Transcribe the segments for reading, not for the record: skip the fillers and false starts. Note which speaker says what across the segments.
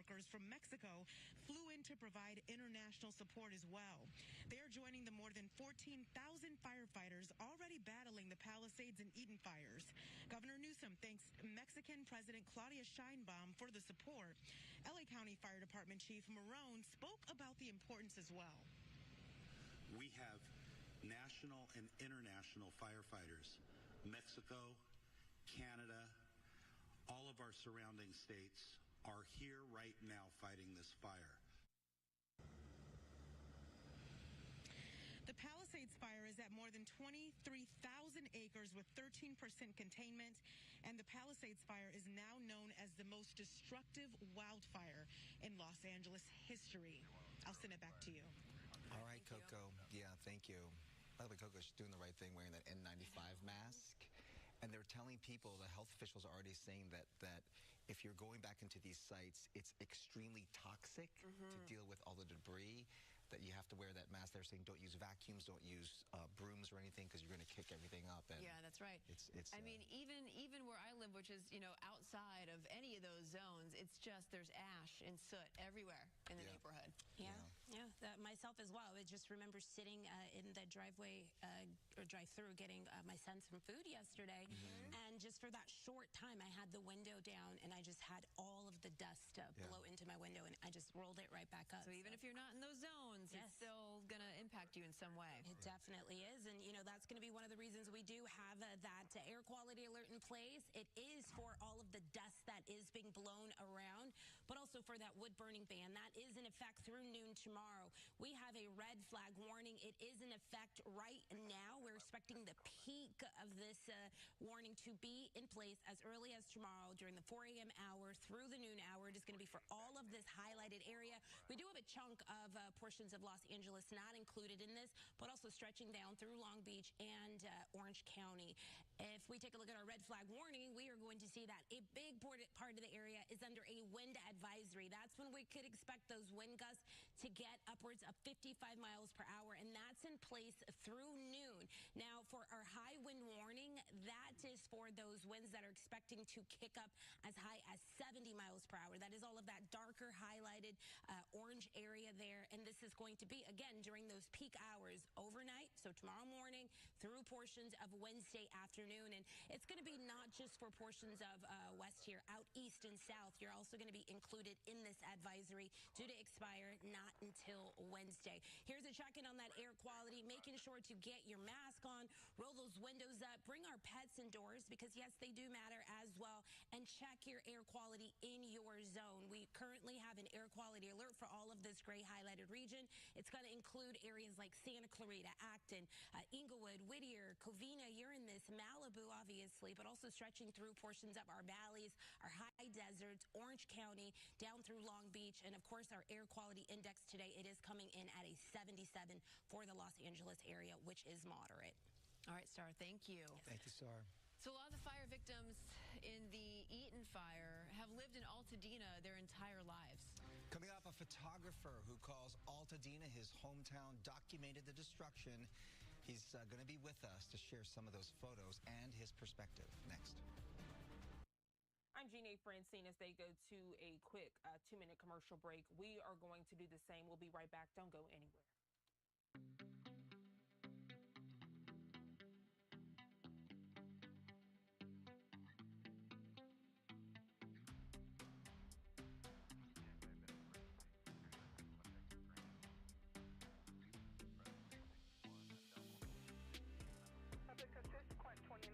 Speaker 1: workers from Mexico flew in to provide international support as well. They are joining the more than 14,000 firefighters already battling the Palisades and Eaton fires. Governor Newsom thanks Mexican President Claudia Sheinbaum for the support. LA County Fire Department Chief Marone spoke about the importance as well.
Speaker 2: We have national and international firefighters, Mexico, Canada, all of our surrounding states are here right now fighting this fire.
Speaker 1: The Palisades fire is at more than 23,000 acres with 13% containment, and the Palisades fire is now known as the most destructive wildfire in Los Angeles history. I'll send it back to you.
Speaker 3: All right, Coco. Yeah, thank you. By the way, Coco's doing the right thing, wearing that N95 mask. And they're telling people, the health officials are already saying that if you're going back into these sites, it's extremely toxic to deal with all the debris, that you have to wear that mask. They're saying don't use vacuums, don't use brooms or anything, because you're going to kick everything up. And
Speaker 4: yeah, that's right. I mean, even where I live, which is, you know, outside of any of those zones, it's just there's ash and soot everywhere in the neighborhood.
Speaker 5: Yeah, myself as well. I just remember sitting in the driveway or drive-through getting my son some food yesterday, and just for that short time, I had the window down, and I just had all of the dust blow into my window, and I just rolled it right back up.
Speaker 4: So even if you're not in those zones, it's still going to impact you in some way.
Speaker 5: It definitely is, and you know that's going to be one of the reasons we do have that air quality alert in place. It is for all of the dust that is being blown around, but also for that wood burning ban that is in effect through noon tomorrow. We have a red flag warning. It is in effect right now. We're expecting the peak of this warning to be in place as early as tomorrow during the 4 a.m. hour through the noon hour. It is going to be for all of this highlighted area. We do have a chunk of portions of Los Angeles not included in this, but also stretching down through Long Beach and Orange County. If we take a look at our red flag warning, we are going to see that a big part of the area is under a wind advisory. That's when we could expect those wind gusts to get upwards of 55 miles per hour, and that's in place through noon. Now, for our high wind warning, that is for those winds that are expecting to kick up as high as 70 miles per hour. That is all of that darker highlighted orange area there, and this is going to be, again, during those peak hours overnight, so tomorrow morning through portions of Wednesday afternoon. And it's going to be not just for portions of west here, out east and south. You're also going to be included in this advisory, due to expire not until Wednesday. Here's a check-in on that air quality, making sure to get your mask on, roll those windows up, bring our pets indoors, because yes, they do matter as well, and check your air quality in your zone. We currently have an air quality alert for all of this gray highlighted region. It's going to include areas like Santa Clarita, Acton, Inglewood, Whittier, Covina. You're in this, Malibu, obviously, but also stretching through portions of our valleys, our high deserts, Orange County, down through Long Beach, and of course our air quality index today, it is coming in at a 77 for the Los Angeles area, which is moderate.
Speaker 4: All right, Star, thank you.
Speaker 3: Thank you, Star.
Speaker 4: So a lot of the fire victims in the Eaton fire have lived in Altadena their entire lives.
Speaker 3: Coming up, a photographer who calls Altadena his hometown documented the destruction. He's going to be with us to share some of those photos and his perspective. Next.
Speaker 6: I'm Jeannie Francine. As they go to a quick 2-minute commercial break, we are going to do the same. We'll be right back. Don't go anywhere.
Speaker 7: Assist, Quint 29.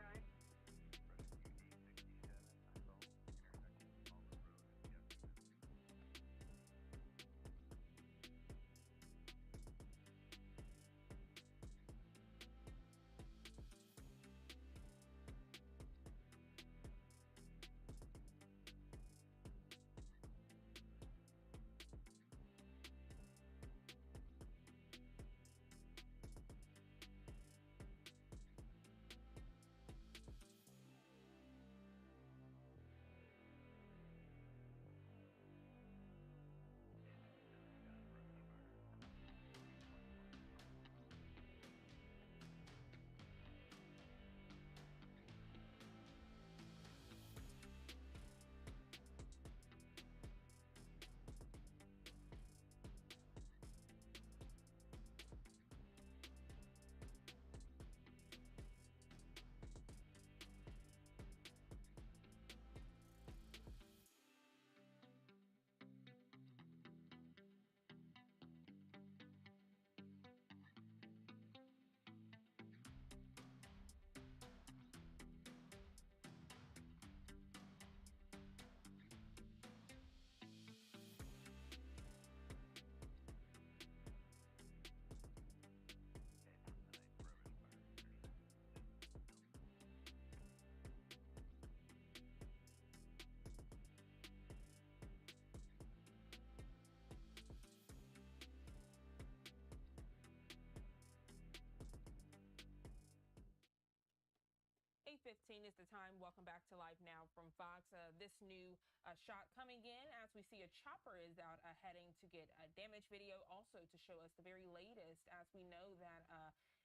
Speaker 6: 6:15 is the time. Welcome back to Live Now from Fox. This new shot coming in as we see a chopper is out heading to get damage video, also to show us the very latest, as we know that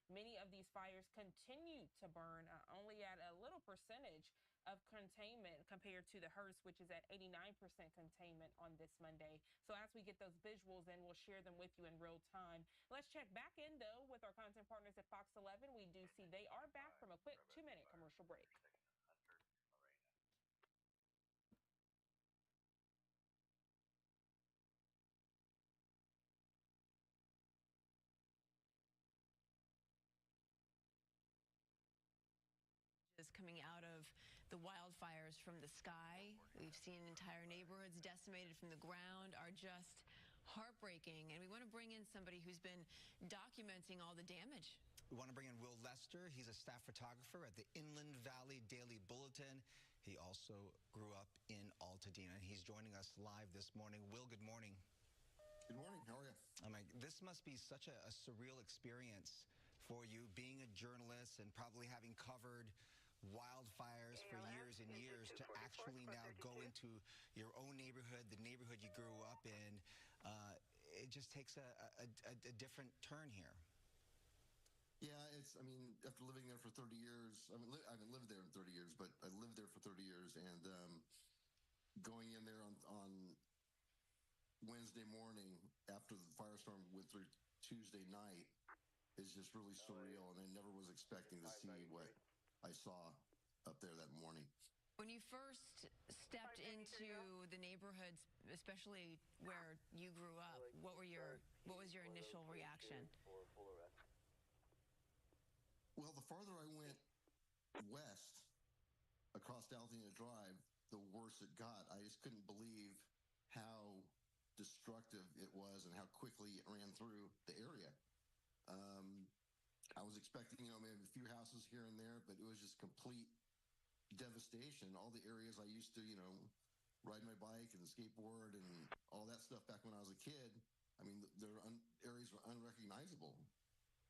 Speaker 6: many of these fires continue to burn only at a little percentage of containment compared to the Hearst, which is at 89% containment on this Monday. So as we get those visuals in, we'll share them with you in real time. Let's check back in, though, with our content partners at Fox 11. We do see they are back from a quick 2-minute commercial break.
Speaker 4: Coming out of the wildfires from the sky. We've seen entire neighborhoods decimated from the ground, are just heartbreaking. And we want to bring in somebody who's been documenting all the damage.
Speaker 3: We want to bring in Will Lester. He's a staff photographer at the Inland Valley Daily Bulletin. He also grew up in Altadena, and he's joining us live this morning. Will, good morning.
Speaker 8: Good morning. How are you?
Speaker 3: This must be such a surreal experience for you, being a journalist and probably having covered wildfires for years and years, to actually now go into your own neighborhood, the neighborhood you grew up in. It just takes a different turn here.
Speaker 8: Yeah, after living there for 30 years, I haven't lived there in 30 years, but I lived there for 30 years, and going in there on Wednesday morning after the firestorm went through Tuesday night is just really surreal, and I never was expecting to see what I saw up there that morning.
Speaker 4: When you first stepped into the neighborhoods, especially where you grew up, what was your initial reaction?
Speaker 8: Well, the farther I went west across Altadena Drive, the worse it got. I just couldn't believe how destructive it was and how quickly it ran through the area. I was expecting, maybe a few houses here and there, but it was just complete devastation. All the areas I used to, ride my bike and skateboard and all that stuff back when I was a kid, their areas were unrecognizable.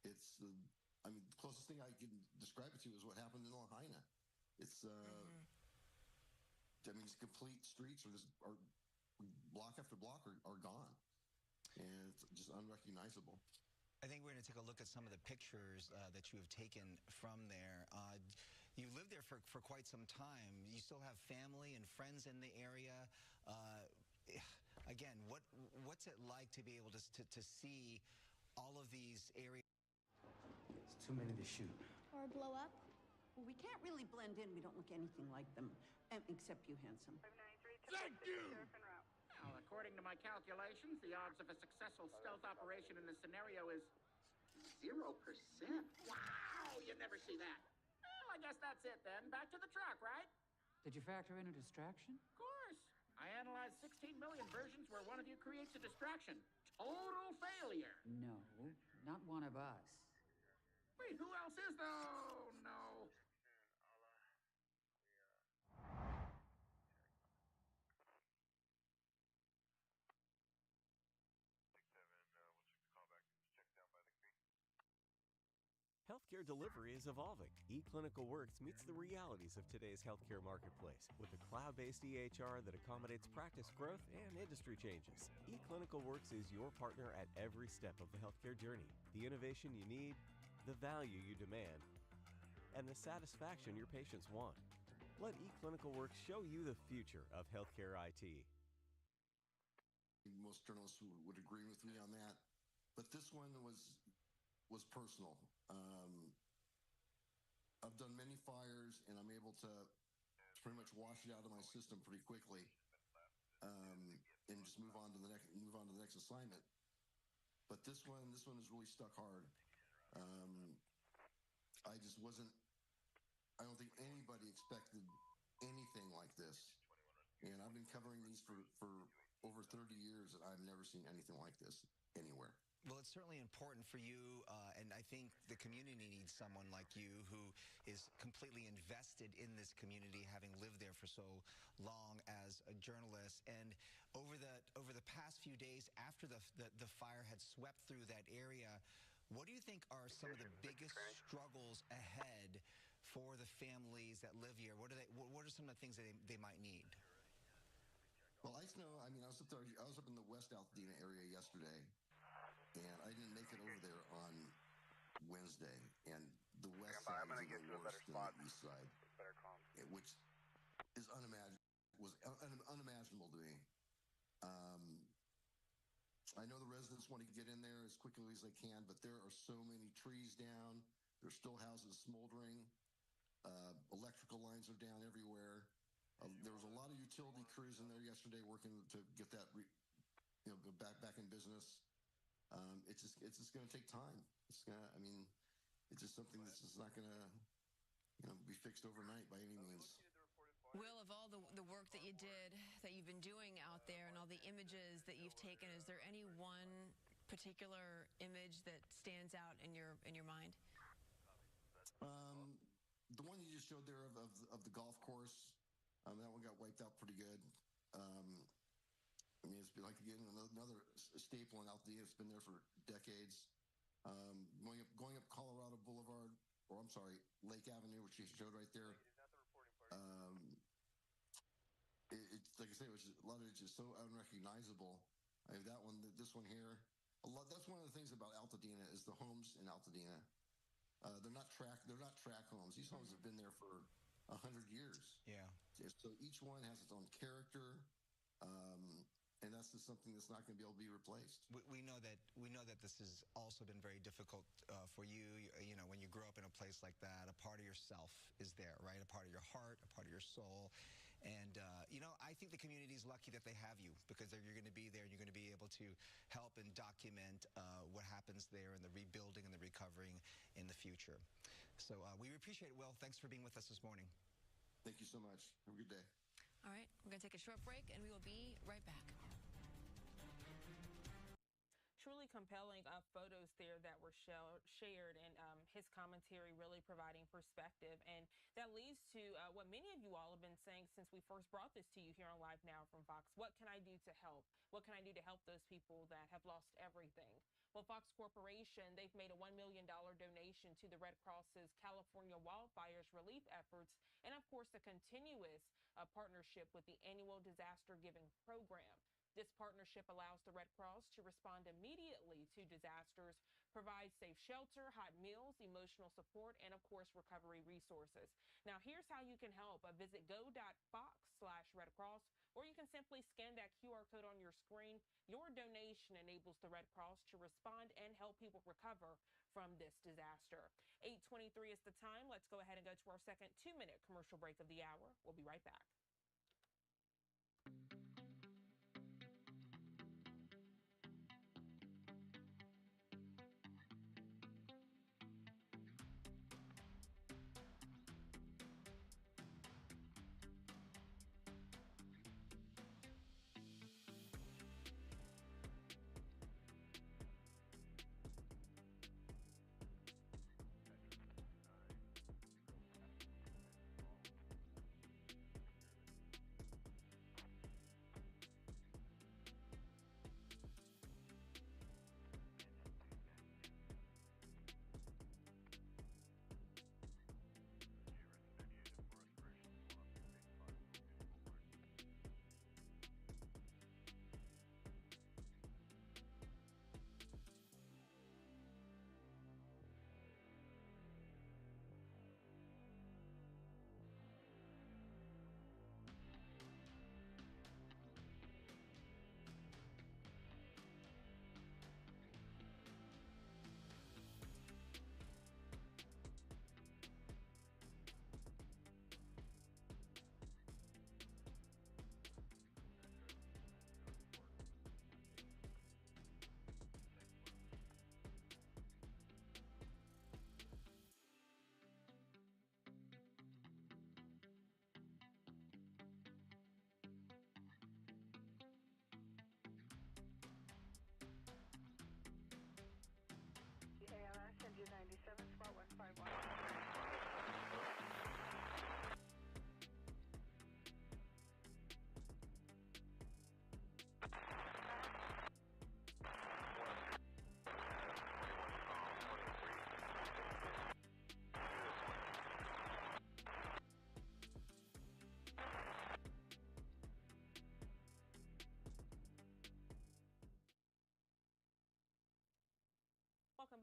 Speaker 8: It's, the closest thing I can describe it to is what happened in Lahaina. It's, it's complete streets are block after block are gone, and it's just unrecognizable.
Speaker 3: I think we're going to take a look at some of the pictures that you have taken from there. You lived there for quite some time. You still have family and friends in the area. Again, what's it like to be able to see all of these areas?
Speaker 9: It's too many to shoot.
Speaker 10: Or blow up?
Speaker 11: Well, we can't really blend in. We don't look anything like them, except you, handsome.
Speaker 7: Thank you!
Speaker 12: Well, according to my calculations, the odds of a successful stealth operation in this scenario is 0%. Wow, you never see that. Well, I guess that's it then. Back to the truck, right?
Speaker 9: Did you factor in a distraction?
Speaker 12: Of course. I analyzed 16 million versions where one of you creates a distraction. Total failure.
Speaker 9: No, not one of us.
Speaker 12: Wait, who else is though? No.
Speaker 13: Healthcare delivery is evolving. eClinicalWorks meets the realities of today's healthcare marketplace with a cloud-based EHR that accommodates practice growth and industry changes. eClinicalWorks is your partner at every step of the healthcare journey. The innovation you need, the value you demand, and the satisfaction your patients want. Let eClinicalWorks show you the future of healthcare IT.
Speaker 8: Most journalists would agree with me on that, but this one was personal. I've done many fires, and I'm able to pretty much wash it out of my system pretty quickly, and just move on to the next assignment. But this one has really stuck hard. I just wasn't. I don't think anybody expected anything like this, and I've been covering these for over 30 years, and I've never seen anything like this anywhere.
Speaker 3: Well, it's certainly important for you, and I think the community needs someone like you who is completely invested in this community, having lived there for so long as a journalist. And over the past few days after the fire had swept through that area, what do you think are some of the biggest struggles ahead for the families that live here? What are some of the things that they might need?
Speaker 8: Well, I know. I mean, I was up there. I was up in the West Altadena area yesterday, and I didn't make it over there on Wednesday. And the West Side is even worse than the East Side, which is unimaginable to me. I know the residents want to get in there as quickly as they can, but there are so many trees down. There's still houses smoldering. Electrical lines are down everywhere. There was a lot of utility crews in there yesterday working to get that, back in business. It's just going to take time. It's just something that's just not going to, be fixed overnight by any means.
Speaker 4: Will, of all the work that you did, that you've been doing out there, and all the images that you've taken, is there any one particular image that stands out in your mind?
Speaker 8: The one you just showed there of the golf course, that one got wiped out pretty good. It's been like, again, another staple in Altadena. It's been there for decades. Going up Colorado Boulevard, Lake Avenue, which you showed right there. It's like I say, a lot of it's just so unrecognizable. This one here, that's one of the things about Altadena is the homes in Altadena. They're not track homes. These homes have been there for 100 years.
Speaker 3: Yeah.
Speaker 8: So each one has its own character, and that's just something that's not going to be able to be replaced.
Speaker 3: We know that this has also been very difficult for you. When you grow up in a place like that, a part of yourself is there, right? A part of your heart, a part of your soul. And, I think the community is lucky that they have you, because you're going to be there and you're going to be able to help and document what happens there and the rebuilding and the recovering in the future. So we appreciate it, Will. Thanks for being with us this morning.
Speaker 8: Thank you so much. Have a good day.
Speaker 4: All right, we're going to take a short break, and we will be right back.
Speaker 6: Truly compelling photos there that were shared, and his commentary really providing perspective. And that leads to what many of you all have been saying since we first brought this to you here on Live Now from Fox. What can I do to help? What can I do to help those people that have lost everything? Well, Fox Corporation, they've made a $1 million donation to the Red Cross's California wildfires relief efforts, and of course, a continuous partnership with the annual disaster giving program. This partnership allows the Red Cross to respond immediately to disasters, provide safe shelter, hot meals, emotional support, and of course, recovery resources. Now, here's how you can help. Visit go.fox/Red Cross, or you can simply scan that QR code on your screen. Your donation enables the Red Cross to respond and help people recover from this disaster. 8:23 is the time. Let's go ahead and go to our second 2-minute commercial break of the hour. We'll be right back.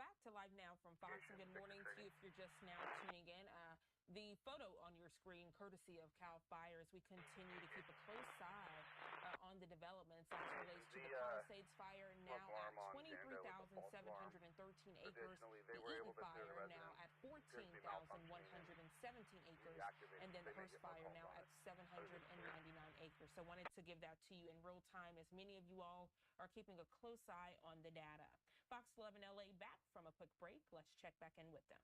Speaker 6: back to Live Now from Fox, and good morning to you if you're just now tuning in. The photo on your screen, courtesy of Wildfires. We continue to keep a close eye on the developments as it relates to the Palisades fire, now at 23,713 acres. The Eaton fire now at 14,117 acres. And then the Hearst fire now at 799 acres. So I wanted to give that to you in real time as many of you all are keeping a close eye on the data. Fox 11 LA back from a quick break. Let's check back in with them.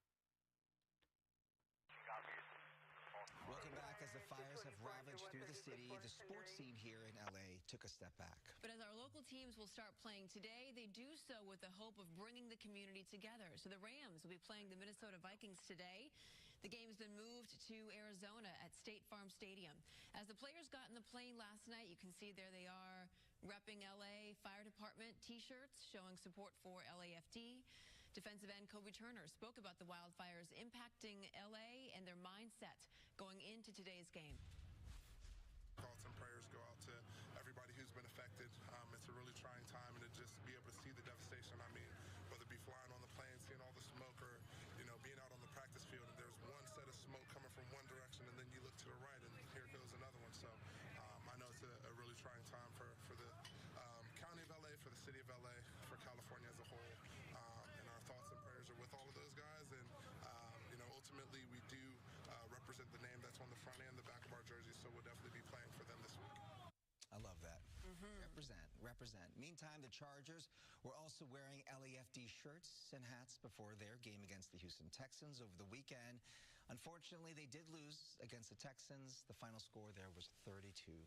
Speaker 3: Welcome back. As the fires have ravaged through the city, the sports scene here in LA took a step back.
Speaker 4: But as our local teams will start playing today, they do so with the hope of bringing the community together. So the Rams will be playing the Minnesota Vikings today. The game's been moved to Arizona at State Farm Stadium. As the players got in the plane last night, you can see there they are repping LA Fire Department T-shirts showing support for LAFD. Defensive end Kobe Turner spoke about the wildfires impacting LA and their mindset going into today's game.
Speaker 10: Thoughts and prayers go out to everybody who's been affected. It's a really trying time, and to just be able to see the devastation. I mean, whether it be flying on the plane, seeing all the smoke, or being out on the practice field, and there's one set of smoke coming from one direction, and then you look to the right, and here goes another one. So I know it's a really trying time for the county of LA, for the city of LA, for California as a whole. And our thoughts and prayers are with all of those guys. And ultimately we do represent the name that's on the front and the back of our jerseys, so we'll definitely be playing for them this week.
Speaker 3: I love that. Represent. Meantime, the Chargers were also wearing LAFD shirts and hats before their game against the Houston Texans over the weekend. Unfortunately, they did lose against the Texans. The final score there was 32-12.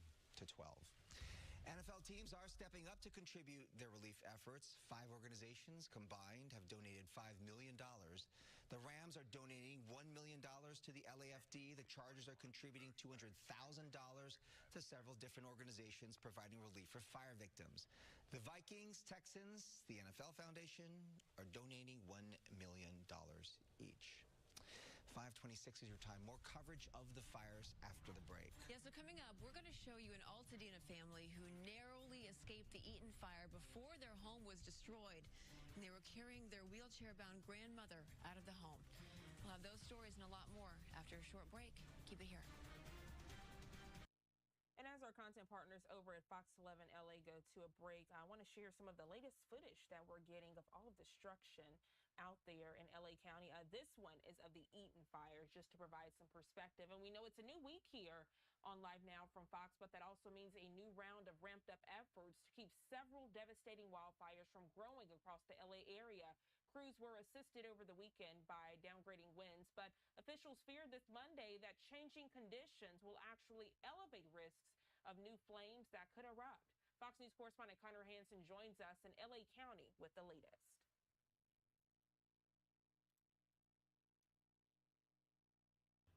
Speaker 3: NFL teams are stepping up to contribute their relief efforts. 5 organizations combined have donated $5 million. The Rams are donating $1 million to the LAFD. The Chargers are contributing $200,000 to several different organizations providing relief for fire victims. The Vikings, Texans, the NFL Foundation are donating $1 million each. 5:26 is your time. More coverage of the fires after the break.
Speaker 4: Yeah, so coming up, we're going to show you an Altadena family who narrowly escaped the Eaton fire before their home was destroyed, and they were carrying their wheelchair-bound grandmother out of the home. We'll have those stories and a lot more after a short break. Keep it here.
Speaker 6: And as our content partners over at Fox 11 LA go to a break, I want to share some of the latest footage that we're getting of all of the destruction out there in LA County. This one is of the Eaton fires, just to provide some perspective. And we know it's a new week here on Live Now from Fox, but that also means a new round of ramped up efforts to keep several devastating wildfires from growing across the LA area. Crews were assisted over the weekend by downgrading winds, but officials fear this Monday that changing conditions will actually elevate risks of new flames that could erupt. Fox News correspondent Connor Hansen joins us in LA County with the latest.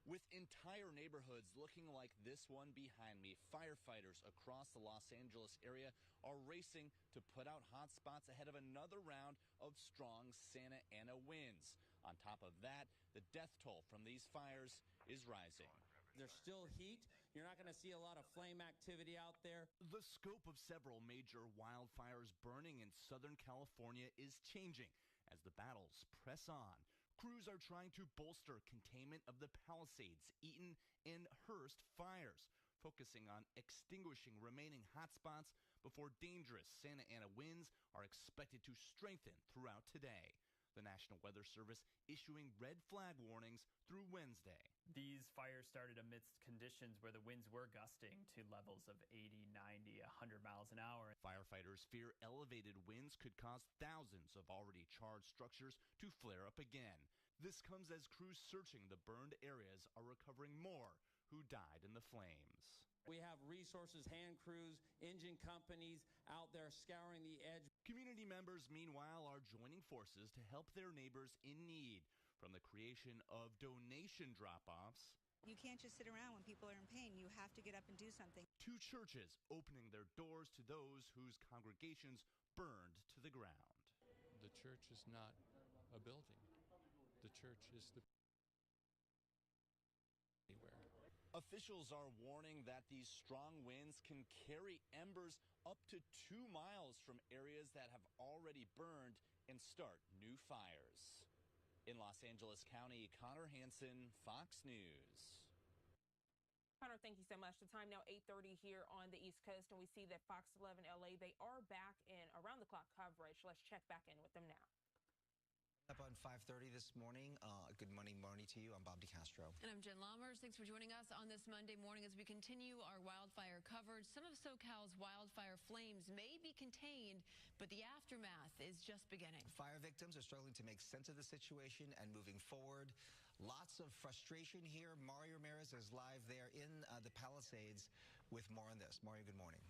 Speaker 14: With entire neighborhoods looking like this one behind me, firefighters across the Los Angeles area are racing to put out hot spots ahead of another round of strong Santa Ana winds. On top of that, the death toll from these fires is rising.
Speaker 15: There's still heat. You're not going to see a lot of flame activity out there.
Speaker 14: The scope of several major wildfires burning in Southern California is changing as the battles press on. Crews are trying to bolster containment of the Palisades, Eaton, and Hearst fires, focusing on extinguishing remaining hotspots before dangerous Santa Ana winds are expected to strengthen throughout today. The National Weather Service issuing red flag warnings through Wednesday.
Speaker 16: These fires started amidst conditions where the winds were gusting to levels of 80, 90, 100 miles an hour.
Speaker 14: Firefighters fear elevated winds could cause thousands of already charged structures to flare up again. This comes as crews searching the burned areas are recovering more who died in the flames.
Speaker 15: We have resources, hand crews, engine companies out there scouring the edge.
Speaker 14: Community members, meanwhile, are joining forces to help their neighbors in need, from the creation of donation drop-offs.
Speaker 17: You can't just sit around when people are in pain. You have to get up and do something.
Speaker 14: To churches opening their doors to those whose congregations burned to the ground.
Speaker 18: The church is not a building. The church is the anywhere.
Speaker 14: Officials are warning that these strong winds can carry embers up to 2 miles from areas that have already burned and start new fires. In Los Angeles County, Connor Hansen, Fox News.
Speaker 6: Connor, thank you so much. The time now 8:30 here on the East Coast, and we see that Fox 11 LA, they are back in around-the-clock coverage. Let's check back in with them now.
Speaker 19: Up on 5:30 this morning. Good morning to you. I'm Bob DeCastro.
Speaker 4: And I'm Jen Lammers. Thanks for joining us on this Monday morning as we continue our wildfire coverage. Some of SoCal's wildfire flames may be contained, but the aftermath is just beginning.
Speaker 19: Fire victims are struggling to make sense of the situation and moving forward. Lots of frustration here. Mario Ramirez is live there in the Palisades with more on this. Mario, good morning.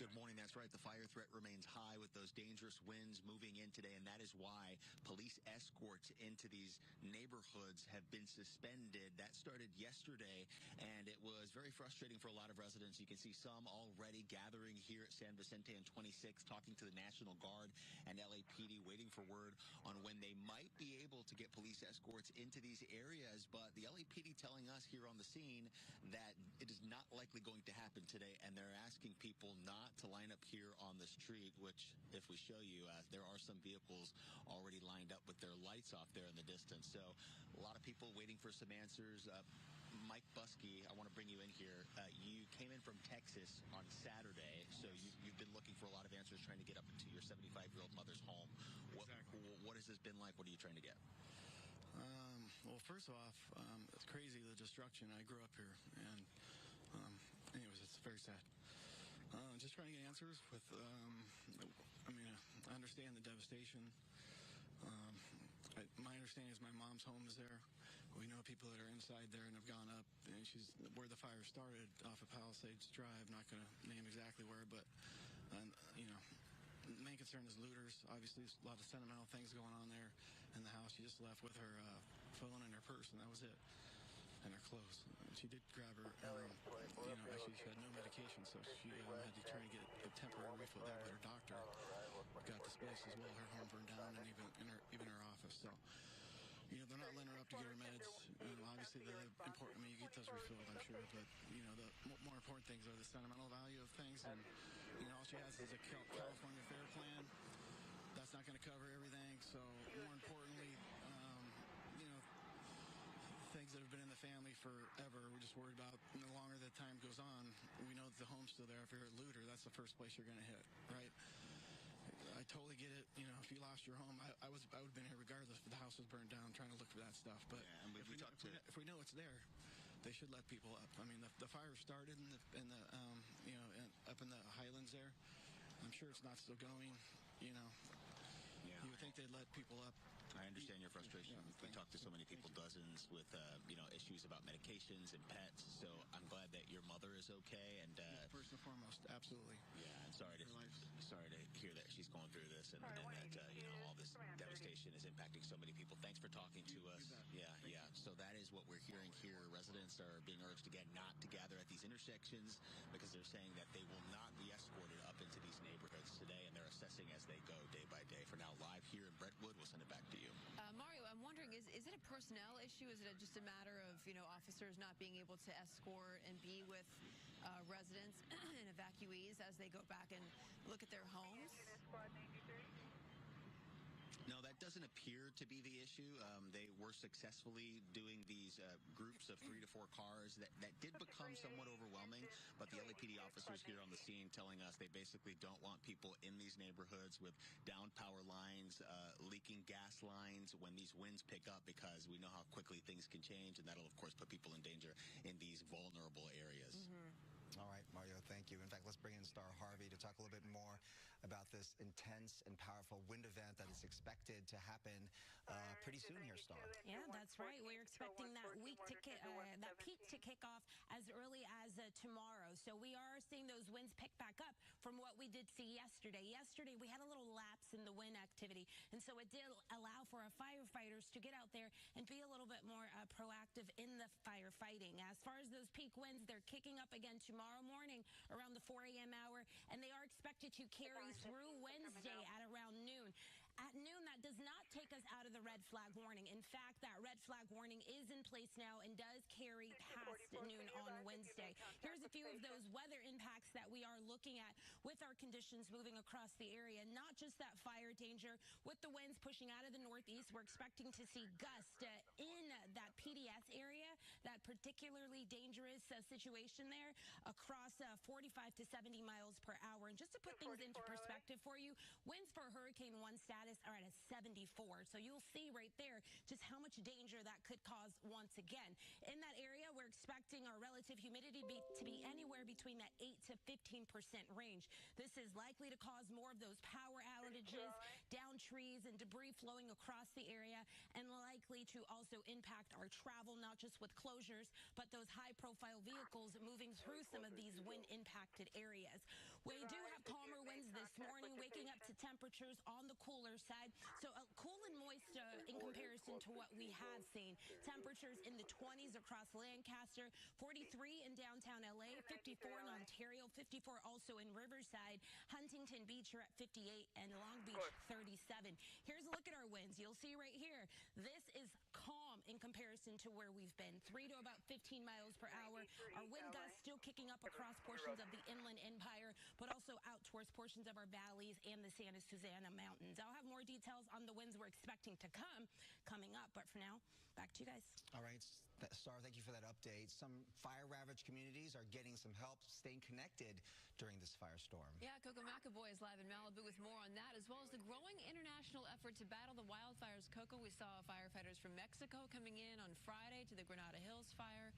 Speaker 20: Good morning. That's right. The fire threat remains high with those dangerous winds moving in today, and that is why police escorts into these neighborhoods have been suspended. That started yesterday, and it was very frustrating for a lot of residents. You can see some already gathering here at San Vicente and 26, talking to the National Guard and LAPD, waiting for word on when they might be able to get police escorts into these areas. But the LAPD telling us here on the scene that it is not likely going to happen today, and they're asking people not to line up here on the street, which, if we show you, there are some vehicles already lined up with their lights off there in the distance. So a lot of people waiting for some answers. Mike Buskey, I want to bring you in here. You came in from Texas on Saturday, so you've been looking for a lot of answers, trying to get up into your 75-year-old mother's home. What has this been like? What are you trying to get?
Speaker 21: Well, first off, it's crazy, the destruction. I grew up here, and anyways, it's very sad. Just trying to get answers with, I understand the devastation. My understanding is my mom's home is there. We know people that are inside there and have gone up, and she's where the fire started off of Palisades Drive. Not going to name exactly where, but, the main concern is looters. Obviously, there's a lot of sentimental things going on there in the house. She just left with her phone and her purse, and that was it. And her clothes. She did grab her, actually she had no medication, so she had to try and get a temporary refill there, but her doctor got displaced as well. Her home burned down, and even her office. So, they're not letting her up to get her meds. Obviously, they're important when you get those refilled, I'm sure, but, the more important things are the sentimental value of things, and, all she has is a California Fair Plan. That's not going to cover everything, so more importantly, things that have been in the family forever. We're just worried about the longer the time goes on. We know that the home's still there. If you're a looter, that's the first place you're going to hit, right? I totally get it. If you lost your home, I would have been here regardless if the house was burned down, trying to look for that stuff. But
Speaker 20: yeah, and
Speaker 21: if we know it's there, they should let people up. I mean, the fire started up in the Highlands there. I'm sure it's not still going. You would think they'd let people up.
Speaker 20: I understand your frustration. We talked to so many people, dozens, with issues about medications and pets. So I'm glad that your mother is okay. And
Speaker 21: first and foremost, absolutely.
Speaker 20: Yeah, and sorry to hear that she's going through this, and that all this devastation is impacting so many people. Thanks for talking to us. Yeah. So that is what we're hearing here. Residents are being urged again not to gather at these intersections because they're saying that they will not be escorted up into these neighborhoods today, and they're assessing as they go day by day. For now, live here in Brentwood, we'll send it back to you.
Speaker 4: Mario, I'm wondering, is it a personnel issue? Is it just a matter of, officers not being able to escort and be with residents and evacuees as they go back and look at their homes?
Speaker 20: No, that doesn't appear to be the issue. They were successfully doing these groups of 3 to 4 cars. That did become somewhat overwhelming, but the LAPD officers here on the scene telling us they basically don't want people in these neighborhoods with downed power lines, leaking gas lines when these winds pick up, because we know how quickly things can change, and that'll, of course, put people in danger in these vulnerable areas.
Speaker 19: Mm-hmm. All right, Mario, thank you. In fact, let's bring in Star Harvey to talk a little bit more about this intense and powerful wind event that is expected to happen pretty soon here, Star.
Speaker 5: Yeah, that's right. We're expecting that peak to kick off as early as tomorrow. So we are seeing those winds pick back up from what we did see yesterday. Yesterday, we had a little lapse in the wind activity, and so it did allow for our firefighters to get out there and be a little bit more proactive in the firefighting. As far as those peak winds, they're kicking up again tomorrow morning around the 4 a.m. hour, and they are expected to carry through Wednesday at around noon. At noon, that does not take us out of the red flag warning. In fact, that red flag warning is in place now and does carry past noon on Wednesday. Here's a few of those weather impacts that we are looking at with our conditions moving across the area. Not just that fire danger. With the winds pushing out of the northeast, we're expecting to see gusts in that PDS area, that particularly dangerous situation there across 45 to 70 miles per hour. And just to put things into perspective for you, winds for Hurricane 1 status are at a 74. So you'll see right there just how much danger that could cause once again. In that area, we're expecting our relative humidity to be anywhere between that 8 to 15% range. This is likely to cause more of those power outages, down trees and debris flowing across the area, and likely to also impact our travel, not just with closures, but those high-profile vehicles moving through some of these wind-impacted areas. We do have calmer winds this morning, waking up to temperatures on the cooler side. So cool and moist in comparison to what we have seen. Temperatures in the 20s across Lancaster, 43 in downtown LA, 54 in Ontario, 54 also in Riverside. Huntington Beach, you're at 58, and Long Beach, 37. Here's a look at our winds. You'll see right here, this is calm in comparison to where we've been. 3 to about 15 miles per hour. Our wind gusts still kicking up across portions of the Inland Empire, but also out towards portions of our valleys and the Santa Susana Mountains. I'll have more details on the winds we're expecting to coming up, but for now, back to you guys.
Speaker 19: All right, Star, thank you for that update. Some fire-ravaged communities are getting some help staying connected during this firestorm.
Speaker 4: Yeah, Coco McAvoy is live in Malibu with more on that, as well as the growing international effort to battle the wildfires. Coco, we saw firefighters from Mexico coming in on Friday to the Granada Hills fire.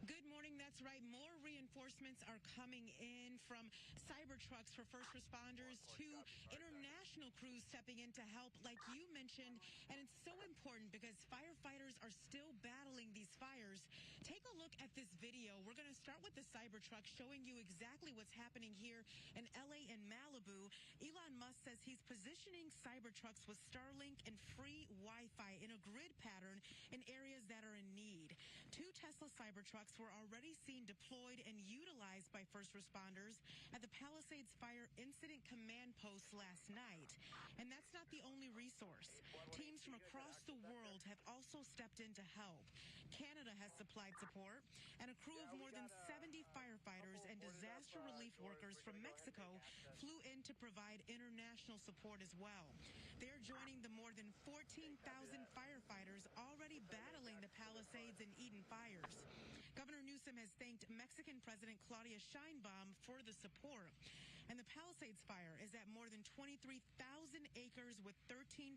Speaker 1: Good morning. That's right. More reinforcements are coming in, from cyber trucks for first responders to international crews stepping in to help, like you mentioned. And it's so important because firefighters are still battling these fires. Take a look at this video. We're going to start with the cyber truck showing you exactly what's happening here in LA and Malibu. Elon Musk says he's positioning cyber trucks with Starlink and free Wi-Fi in a grid pattern in areas that are in need. 2 Tesla cyber trucks were already seen deployed and utilized by first responders at the Palisades Fire Incident Command Post last night. And that's not the only resource. Teams from across the world have also stepped in to help. Canada has supplied support, and a crew of more than 70 firefighters and disaster relief workers from Mexico flew in to provide international support as well. They're joining the more than 14,000 firefighters already battling the Palisades and Eden fires. Governor Newsom has thanked Mexican President Claudia Sheinbaum for the support. And the Palisades fire is at more than 23,000 acres with 13%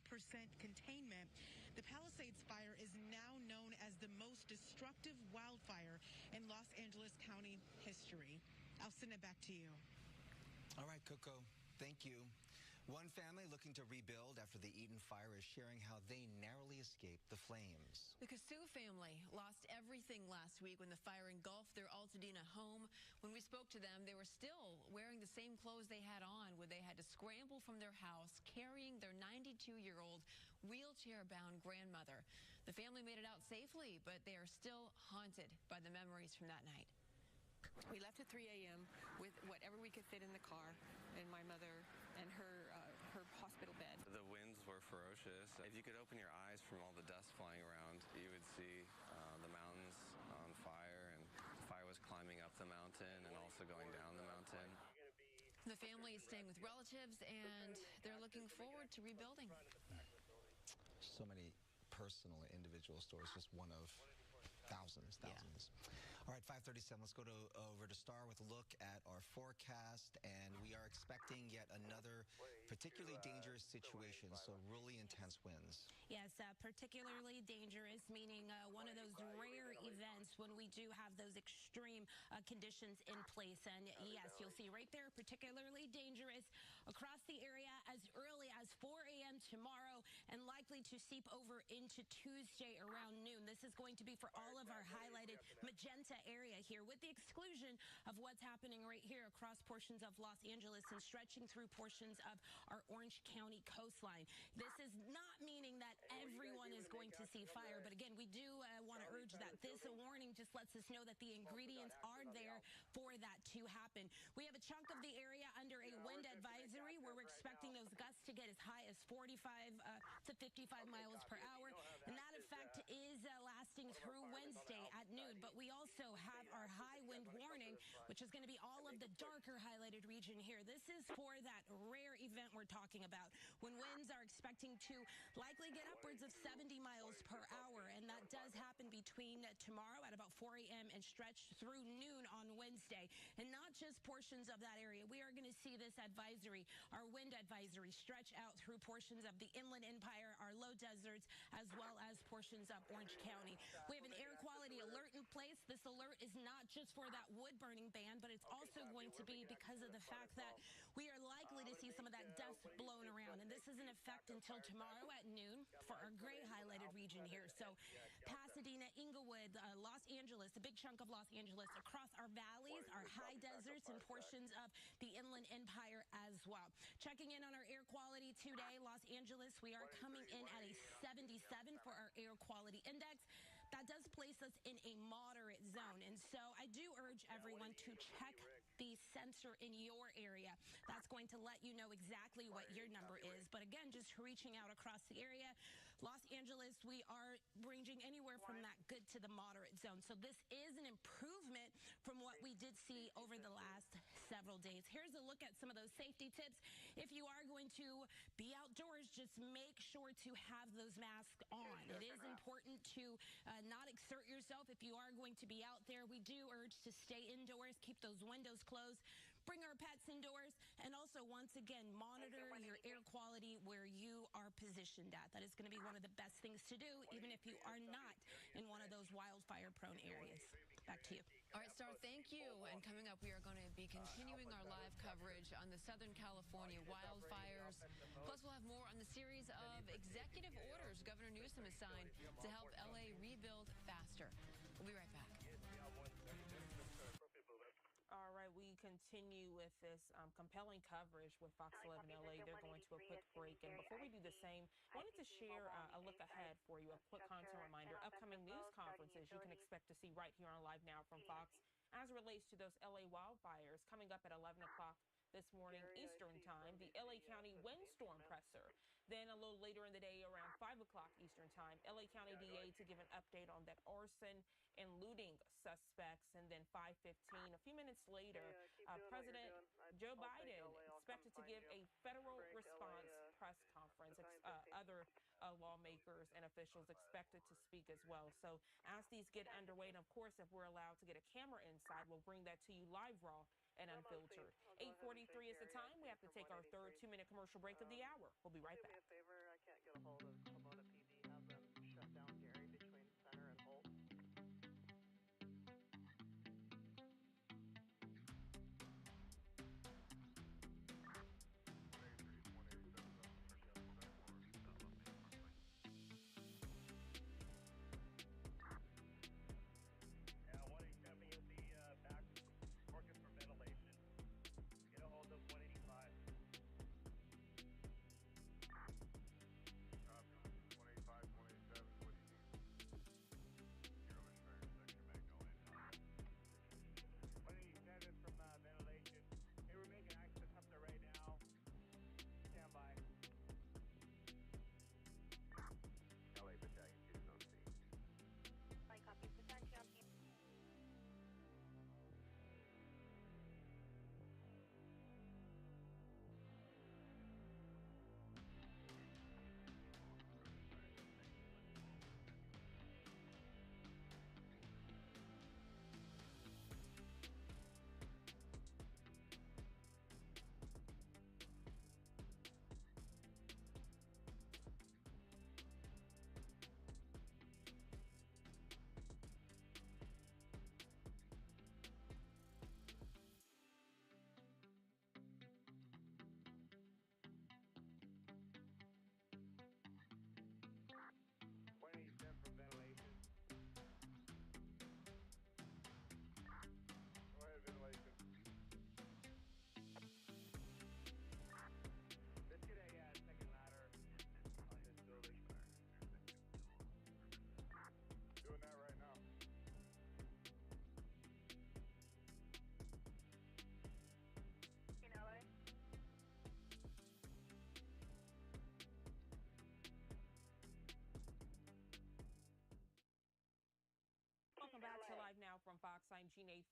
Speaker 1: containment. The Palisades fire is now known as the most destructive wildfire in Los Angeles County history. I'll send it back to you.
Speaker 19: All right, Coco, thank you. One family looking to rebuild after the Eden fire is sharing how they narrowly escaped the flames.
Speaker 4: The Casu family lost everything last week when the fire engulfed their Altadena home. When we spoke to them, they were still wearing the same clothes they had on when they had to scramble from their house carrying their 92-year-old wheelchair-bound grandmother. The family made it out safely, but they are still haunted by the memories from that night.
Speaker 2: We left at 3 a.m. with whatever we could fit in the car, and my mother and her hospital bed.
Speaker 22: The winds were ferocious. If you could open your eyes from all the dust flying around, you would see the mountains on fire, and the fire was climbing up the mountain and also going down the mountain.
Speaker 4: The family is staying with relatives, and they're looking forward to rebuilding.
Speaker 19: So many personal, individual stories, just one of thousands. Yeah. All right, 5:37. Let's go over to Star with a look at our forecast, and we are expecting yet another particularly dangerous situation, so really intense winds.
Speaker 5: Yes, particularly dangerous, meaning one of those rare events when we do have those extreme conditions in place. And yes, you'll see right there, particularly dangerous across the area as early as 4 a.m. tomorrow, and likely to seep over into Tuesday around noon. This is going to be for all of our highlighted magenta area here, with the exclusion of what's happening right here across portions of Los Angeles and stretching through portions of our Orange County coastline. This is not meaning that everyone is going to see fire, but again, we do want to urge that this warning just lets us know that the ingredients are there for that to happen. We have a chunk of the area under a wind advisory where we're expecting those gusts to get as high as 45 to 55 miles per hour, and that effect is lasting through Wednesday at noon. But we also have our high wind warning, which is going to be all of the darker highlighted region here. This is for that rare event we're talking about, when winds are expecting to likely get upwards of 70 miles per hour, and that does happen between tomorrow at about 4 a.m. and stretch through noon on Wednesday. And not just portions of that area. We are going to see this advisory, our wind advisory, stretch out through portions of the Inland Empire, our low deserts, as well as portions of Orange County. We have an air quality alert in place. This alert is not just for that wood burning ban, but it's also going to be because of the fact that we are likely to see some of that dust blown around. And this is in effect until tomorrow at noon for our gray highlighted region here. So Pasadena, Inglewood, Los Angeles, a big chunk of Los Angeles, across our valleys, our high deserts, and portions of the Inland Empire as well. Checking in on our air quality today, Los Angeles, we are coming in at a 77 for our air quality index. That does place us in a moderate zone. And so I do urge everyone to check the sensor in your area. That's going to let you know exactly what your number is. But again, just reaching out across the area, Los Angeles, we are ranging anywhere from that good to the moderate zone. So this is an improvement from what we did see over the last several days. Here's a look at some of those safety tips. If you are going to be outdoors, just make sure to have those masks on. It is important to not exert yourself if you are going to be out there. We do urge to stay indoors, keep those windows closed, bring our pets indoors, and also, once again, monitor your air quality where you are positioned at. That is going to be one of the best things to do, even if you are not in one of those wildfire-prone areas. Back to you.
Speaker 4: All right, Star, thank you. And coming up, we are going to be continuing our live coverage on the Southern California wildfires. Plus, we'll have more on the series of executive orders Governor Newsom has signed to help L.A. rebuild faster. We'll be right back.
Speaker 6: All right, we continue with this compelling coverage with Fox 11 LA. They're going to a quick break. And before we do the same, I wanted to share a look ahead for you, a quick content reminder. Upcoming news conferences you can expect to see right here on Live Now from Fox as it relates to those LA wildfires. Coming up at 11 o'clock this morning Eastern time, the LA County windstorm presser. Then a little later in the day around 5 o'clock Eastern time, LA County DA to give an update on that arson and looting suspects. And then 5:15, a few minutes later, President Joe Biden expected to give a federal response press conference. Other lawmakers and officials expected to speak as well. So as these get underway, and of course, if we're allowed to get a camera inside, we'll bring that to you live, raw, and unfiltered. 8:43 is the time. We have to take our third 2-minute commercial break of the hour. We'll be right back.
Speaker 7: Do me a favor, I can't get a hold of Pomona PD. Have them shut down Gary between Center and Holt.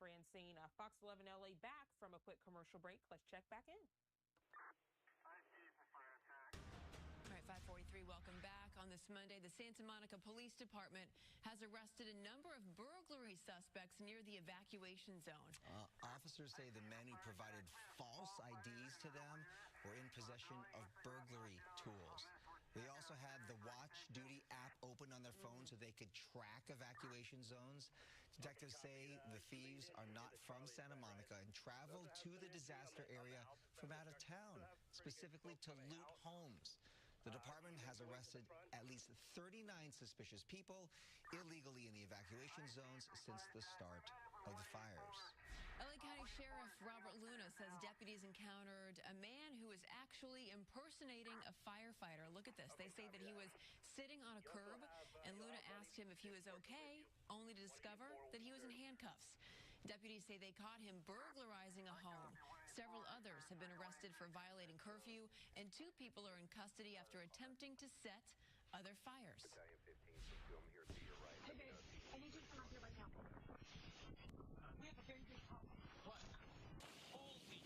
Speaker 6: Francine. Fox 11 LA back from a quick commercial break. Let's check back in.
Speaker 4: All right, 543, welcome back. On this Monday, the Santa Monica Police Department has arrested a number of burglary suspects near the evacuation zone.
Speaker 19: Officers say the men who provided false IDs to them were in possession of burglary tools. They also had the Watch Duty app open on their phone so they could track evacuation zones. Detectives say the thieves are not from Santa Monica and traveled to the disaster area from out of town, specifically to loot homes. The department has arrested at least 39 suspicious people illegally in the evacuation zones since the start of the fires.
Speaker 4: LA County Sheriff Robert Luna says deputies encountered a man who was actually impersonating a firefighter. Look at this. They say that he was sitting on a curb, and Luna asked him if he was okay, only to discover that he was in handcuffs. Deputies say they caught him burglarizing a home. Several others have been arrested for violating curfew, and 2 people are in custody after attempting to set other fires.
Speaker 9: Hey, babe, I need you to come out here right now. We have a very big problem. What? Holy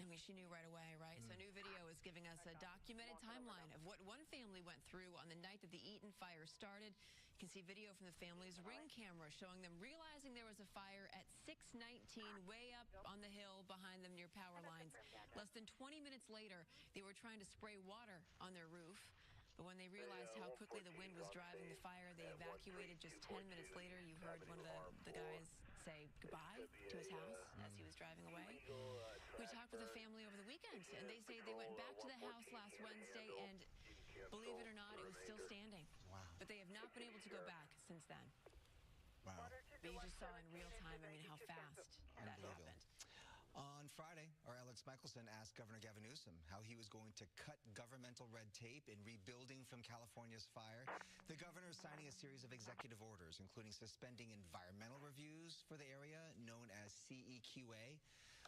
Speaker 4: I mean, she knew right away, right? So new video is giving us a documented timeline of what one family went through on the night that the Eaton fire started. You can see video from the family's ring camera showing them realizing there was a fire at 619 way up on the hill behind them near power lines. Less than 20 minutes later, they were trying to spray water on their roof. But when they realized how quickly the wind was driving the fire, they evacuated. Just 10 minutes later, you heard one of the guys say goodbye to his house as he was driving away. We talked with the family over the weekend, and they say they went back to the house last Wednesday, and believe it or not, it was still standing.
Speaker 19: Wow.
Speaker 4: But they have not been able to go back since then.
Speaker 19: Wow.
Speaker 4: But you just saw in real time, I mean, how fast that happened.
Speaker 19: On Friday, our Alex Michelson asked Governor Gavin Newsom how he was going to cut governmental red tape in rebuilding from California's fire. The governor is signing a series of executive orders, including suspending environmental reviews for the area, known as CEQA.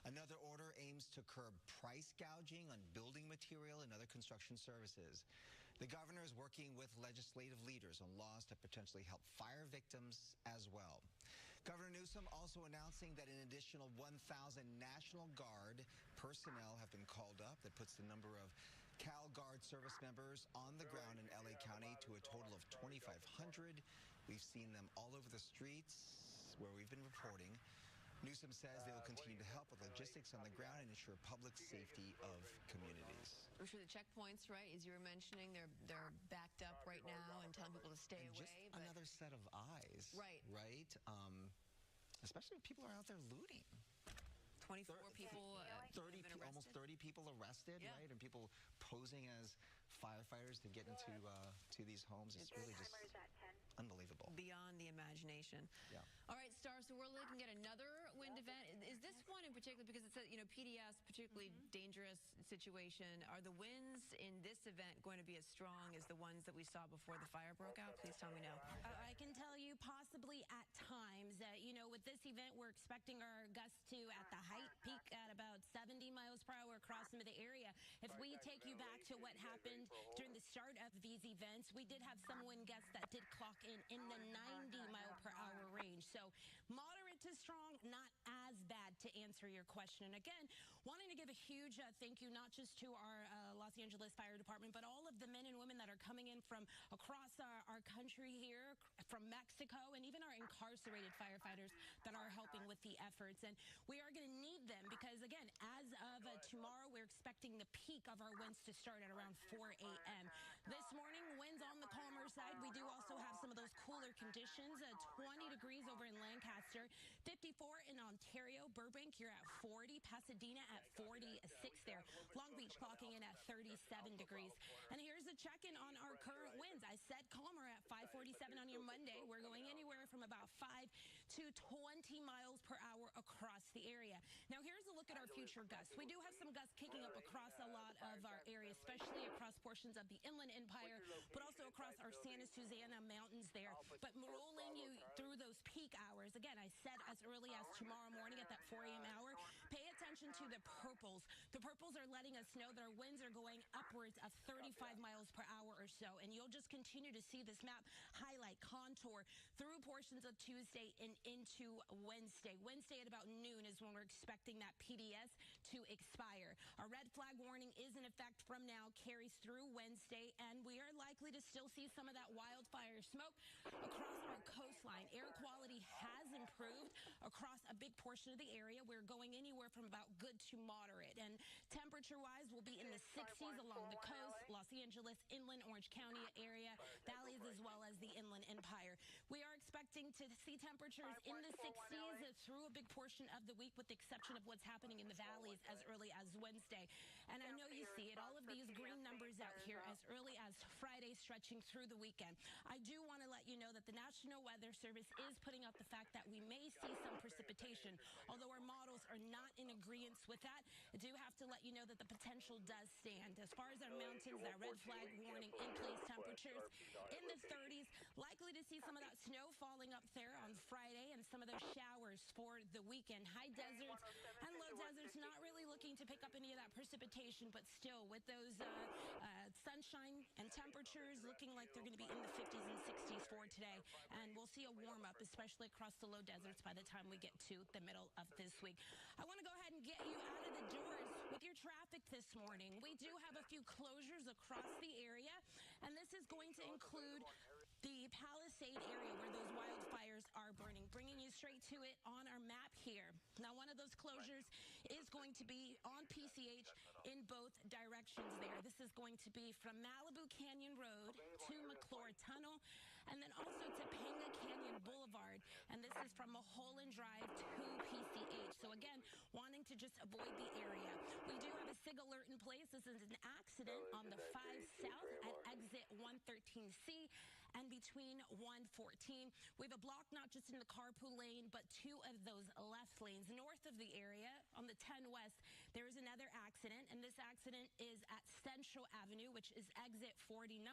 Speaker 19: Another order aims to curb price gouging on building material and other construction services. The governor is working with legislative leaders on laws to potentially help fire victims as well. Governor Newsom also announcing that an additional 1,000 National Guard personnel have been called up. That puts the number of Cal Guard service members on the ground in LA County to a total of 2,500. We've seen them all over the streets where we've been reporting. Newsom says they will continue to help with logistics on the ground and ensure public safety of communities.
Speaker 4: I'm sure the checkpoints, right, as you were mentioning, they're backed up right now and telling people to stay
Speaker 19: and
Speaker 4: away.
Speaker 19: Just another set of eyes.
Speaker 4: Right.
Speaker 19: Right? Especially when people are out there looting.
Speaker 4: 24 people,
Speaker 19: almost 30 people arrested,
Speaker 4: yeah.
Speaker 19: Right? And people posing as firefighters to get into to these homes. It's really just unbelievable.
Speaker 4: Beyond the imagination.
Speaker 19: Yeah.
Speaker 4: All right, Star, so we're looking at another wind event. Is this one in particular, because it's a PDS, particularly dangerous situation, are the winds in this event going to be as strong as the ones that we saw before the fire broke out? Please tell me no.
Speaker 5: I can tell you possibly at times. With this event, we're expecting our gusts to, at the height, peak at about 70 miles per hour across into the area. If we take you back to what happened during the start of these events, we did have some wind gusts that did clock in the 90 mile per hour range. So moderate to strong, not as bad, to answer your question. And again, wanting to give a huge thank you not just to our Los Angeles Fire Department, but all of the men and women that are coming in from across our country here, from Mexico, and even our incarcerated firefighters that are helping with the efforts. And we are going to need them because, again, as of tomorrow, we're expecting the peak of our winds to start at around 4 a.m. This morning, winds on the calmer side. We do also have some of those cooler conditions, 20 degrees over in Lancaster, 54 in Ontario, Burbank, you're at 40, Pasadena at 46 there, Long Beach clocking in at 37 degrees. And here's a check-in on our current winds. I said calmer at 547 on your Monday. We're going anywhere from about 5 to 20 miles per hour across the area. Now, here's a look at our future gusts. We do have some gusts kicking up across a lot of our area, especially across portions of the Inland Empire, but also across our Santa Susana Mountains there. But rolling you through those peak hours, again, I said as early as tomorrow morning at that 4 a.m. hour, pay attention to the purples. The purples are letting us know that our winds are going upwards of 35 miles per hour or so, and you'll just continue to see this map highlight, contour through portions of Tuesday and into Wednesday. Wednesday at about noon is when we're expecting that PDS to expire. Our red flag warning is in effect from now, carries through Wednesday, and we are likely to still see some of that wildfire smoke across our coastline. Air quality has improved across a big portion of the area. We're going anywhere from about good to moderate, and temperature-wise, we'll be in the 60s along the coast, Los Angeles, inland Orange County area, valleys, as well as the Inland Empire. We are expecting to see temperatures in the 60s through a big portion of the week, with the exception of what's happening in the valleys as early as Wednesday. And I know you see it, all of these green numbers out here as early as Friday, stretching through the weekend. I do want to let you know that the National Weather Service is putting out the fact that we may see some precipitation. Although our models are not in agreement with that, I do have to let you know that the potential does stand. As far as our mountains, that red flag warning in place, temperatures in the 30s, likely to see some of that snow falling up there on Friday and some of those showers for the weekend. High deserts and low deserts not really looking to pick up any of that precipitation, but still with those sunshine and temperatures looking like they're going to be in the 50s and 60s for today. And we'll see a warm up, especially across the low deserts by the time we get to the middle of this week. I want to go ahead and get you out of the doors with your traffic this morning. We do have a few closures across the area, and this is going to include the Palisade area where those wildfires are burning, bringing you straight to it on our map here. Now, one of those closures is going to be on PCH in both directions there. This is going to be from Malibu Canyon Road to McClure Tunnel, and then also Topanga Canyon Boulevard, and this is from Mulholland Drive to PCH. So again, wanting to just avoid the area. We do have a SIG alert in place. This is an accident on the 5 South at exit 113C and between 114. We have a block not just in the carpool lane, but two of those left lanes. North of the area, on the 10 West, there is another accident, and this accident is at Central Avenue, which is exit 49.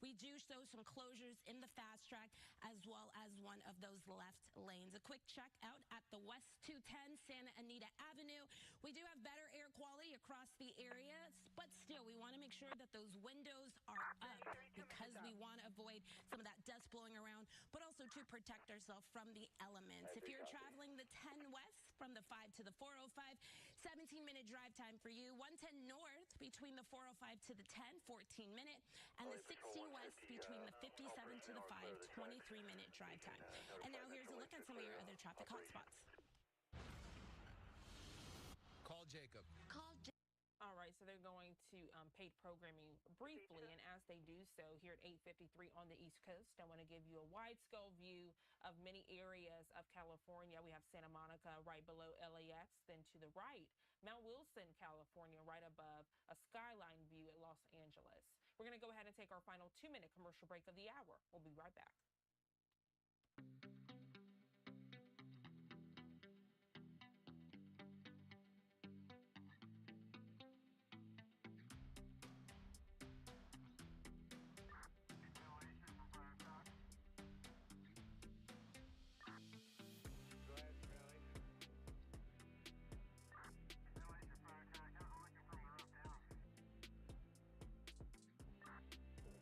Speaker 5: We do show some closures in the fast track, as well as one of those left lanes. A quick check out at the West 210 Santa Anita Avenue. We do have better air quality across the area, but still, we want to make sure that those windows are up because we want to avoid some of that dust blowing around, but also to protect ourselves from the elements. If you're traveling the 10 West from the 5 to the 405, 17-minute drive time for you. 110 North between the 405 to the 10, 14-minute, and the 60 West between the 57 to the 5, 23-minute drive time. And now here's a look at some of your other traffic hotspots.
Speaker 11: Call Jacob.
Speaker 6: All right, so they're going to paid programming briefly, and as they do so here at 8:53 on the East Coast, I want to give you a wide-scale view of many areas of California. We have Santa Monica right below LAX, then to the right, Mount Wilson, California, right above a skyline view at Los Angeles. We're going to go ahead and take our final 2-minute commercial break of the hour. We'll be right back.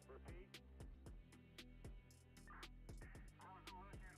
Speaker 9: Repeat. I was looking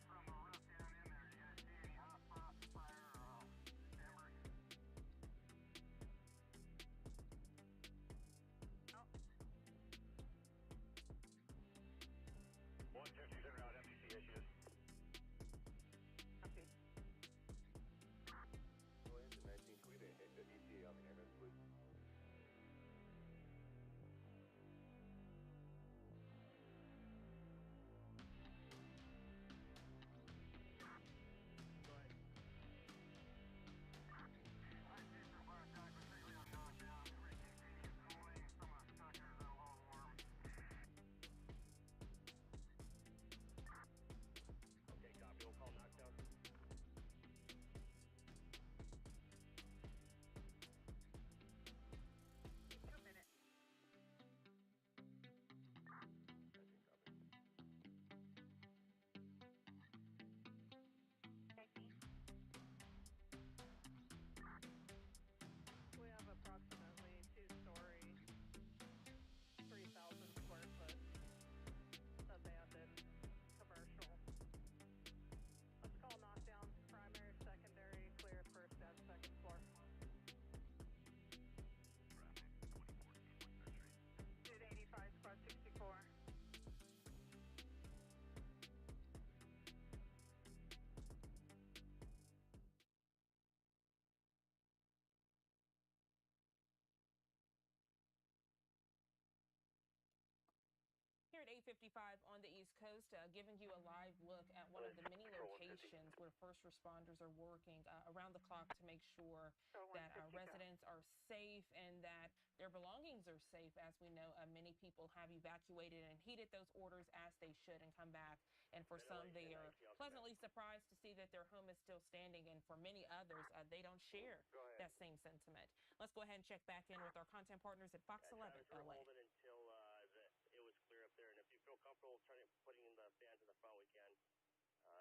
Speaker 6: 8:55 on the East Coast, giving you a live look at one of the many locations where first responders are working around the clock to make sure that residents are safe and that their belongings are safe. As we know, many people have evacuated and heeded those orders as they should and come back. And for some, they are pleasantly surprised to see that their home is still standing. And for many others, they don't share that same sentiment. Let's go ahead and check back in with our content partners at Fox 11 LA.
Speaker 12: Until it was clear up there, and if you feel comfortable putting in the fans in the front, we can.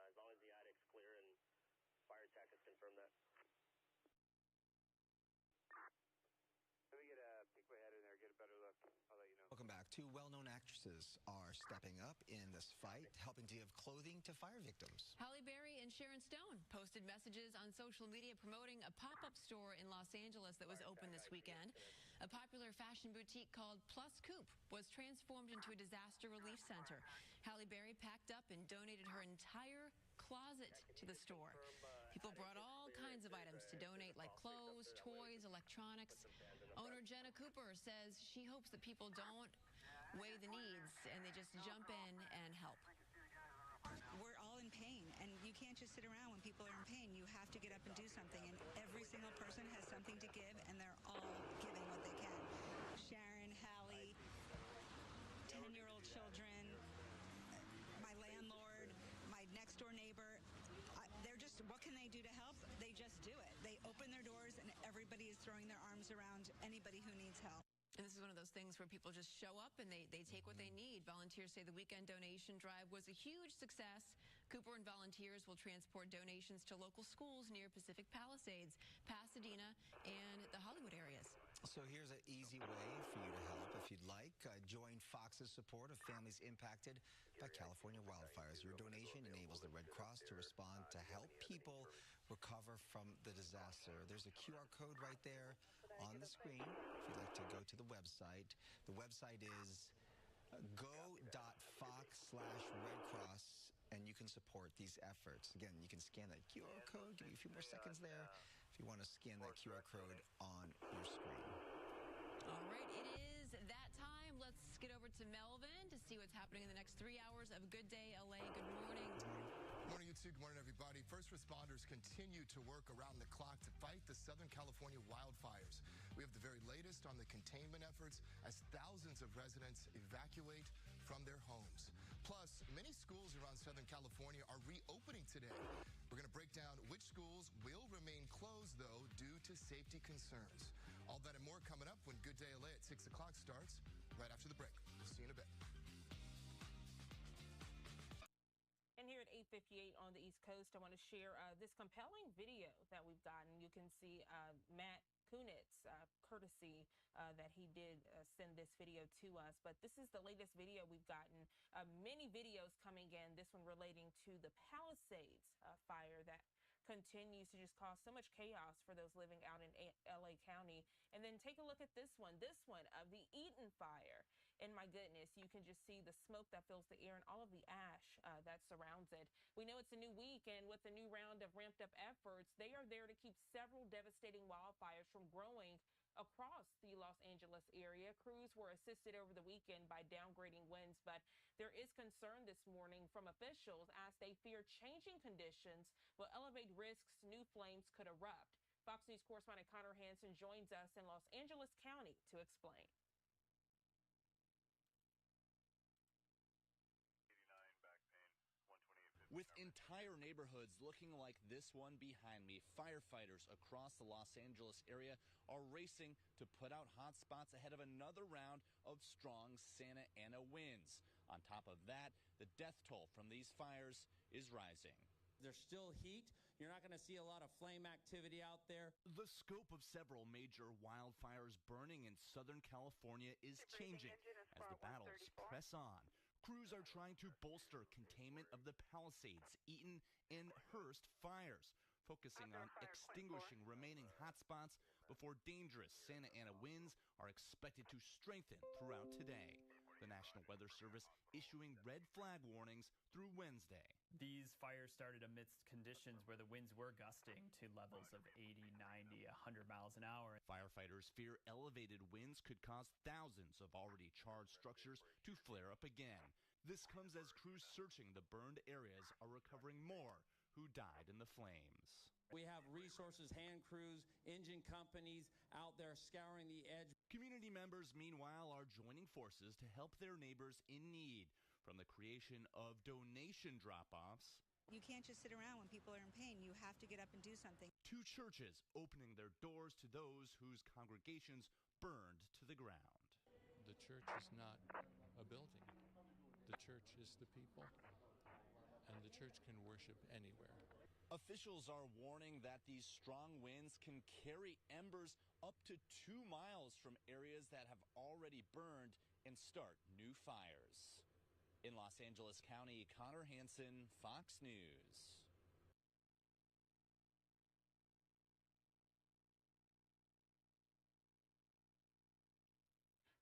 Speaker 12: As long as the attic's clear and fire tech has confirmed that.
Speaker 13: Let me get a peek my head in there, get a better look. I'll let you know.
Speaker 19: Welcome back. Two well-known actresses are stepping up in this fight, helping to give clothing to fire victims.
Speaker 4: Halle Berry and Sharon Stone posted messages on social media promoting a pop-up store in Los Angeles that was open this weekend. A popular fashion boutique called Plus Coop was transformed into a disaster relief center. Halle Berry packed up and donated her entire closet to the store. People brought all kinds of items to donate, like clothes, toys, electronics. Owner Jenna Cooper says she hopes that people don't weigh the needs and they just jump in and help.
Speaker 17: We're all in pain, and you can't just sit around when people are in pain. You have to get up and do something, and every single person has something to give, and they're all giving what they can. Sharon, Hallie, 10-year-old children, my landlord, my next-door neighbor, they're just, what can they do to help? They just do it. They open their doors, and everybody is throwing their arms around anybody who needs help.
Speaker 4: And this is one of those things where people just show up and they take what they need. Volunteers say the weekend donation drive was a huge success. Cooper and volunteers will transport donations to local schools near Pacific Palisades, Pasadena, and the Hollywood areas.
Speaker 19: So here's an easy way for you to help if you'd like. Join Fox's support of families impacted by California wildfires. Your donation enables the Red Cross to respond to help people recover from the disaster. There's a QR code right there on the screen if you'd like to go to the website. The website is go.fox/redcross, and you can support these efforts. Again, you can scan that QR code. Give me a few more seconds there if you want to scan that QR code on your screen.
Speaker 4: All right, it is that time. Let's get over to Melvin to see what's happening in the next 3 hours of Good Day LA. Good morning.
Speaker 23: Good morning, YouTube. Good morning, everybody. First responders continue to work around the clock to fight the Southern California wildfires. We have the very latest on the containment efforts as thousands of residents evacuate from their homes. Plus, many schools around Southern California are reopening today. We're going to break down which schools will remain closed, though, due to safety concerns. All that and more coming up when Good Day LA at 6 o'clock starts right after the break. We'll see you in a bit.
Speaker 6: And here at 8:58 on the East Coast, I want to share this compelling video that we've gotten. You can see Matt Kunitz, courtesy that he did send this video to us. But this is the latest video we've gotten. Many videos coming in, this one relating to the Palisades fire that continues to just cause so much chaos for those living out in LA County. And then take a look at this one of the Eden fire. And my goodness, you can just see the smoke that fills the air and all of the ash that surrounds it. We know it's a new week, and with the new round of ramped up efforts, they are there to keep several devastating wildfires from growing across the Los Angeles area. Crews were assisted over the weekend by downgrading winds, but there is concern this morning from officials as they fear changing conditions will elevate risks new flames could erupt. Fox News correspondent Connor Hansen joins us in Los Angeles County to explain.
Speaker 14: With entire neighborhoods looking like this one behind me, firefighters across the Los Angeles area are racing to put out hot spots ahead of another round of strong Santa Ana winds. On top of that, the death toll from these fires is rising.
Speaker 15: There's still heat. You're not going to see a lot of flame activity out there.
Speaker 14: The scope of several major wildfires burning in Southern California is changing as the battles press on. Crews are trying to bolster containment of the Palisades, Eaton, and Hearst fires, focusing on extinguishing remaining hotspots before dangerous Santa Ana winds are expected to strengthen throughout today. The National Weather Service issuing red flag warnings through Wednesday.
Speaker 16: These fires started amidst conditions where the winds were gusting to levels of 80, 90, 100 miles an hour.
Speaker 14: Firefighters fear elevated winds could cause thousands of already charred structures to flare up again. This comes as crews searching the burned areas are recovering more who died in the flames.
Speaker 15: We have resources, hand crews, engine companies out there scouring the edge.
Speaker 14: Community members, meanwhile, are joining forces to help their neighbors in need, from the creation of donation drop-offs.
Speaker 17: You can't just sit around when people are in pain. You have to get up and do something.
Speaker 14: To churches opening their doors to those whose congregations burned to the ground.
Speaker 18: The church is not a building. The church is the people, and the church can worship anywhere.
Speaker 14: Officials are warning that these strong winds can carry embers up to 2 miles from areas that have already burned and start new fires. In Los Angeles County, Connor Hansen, Fox News.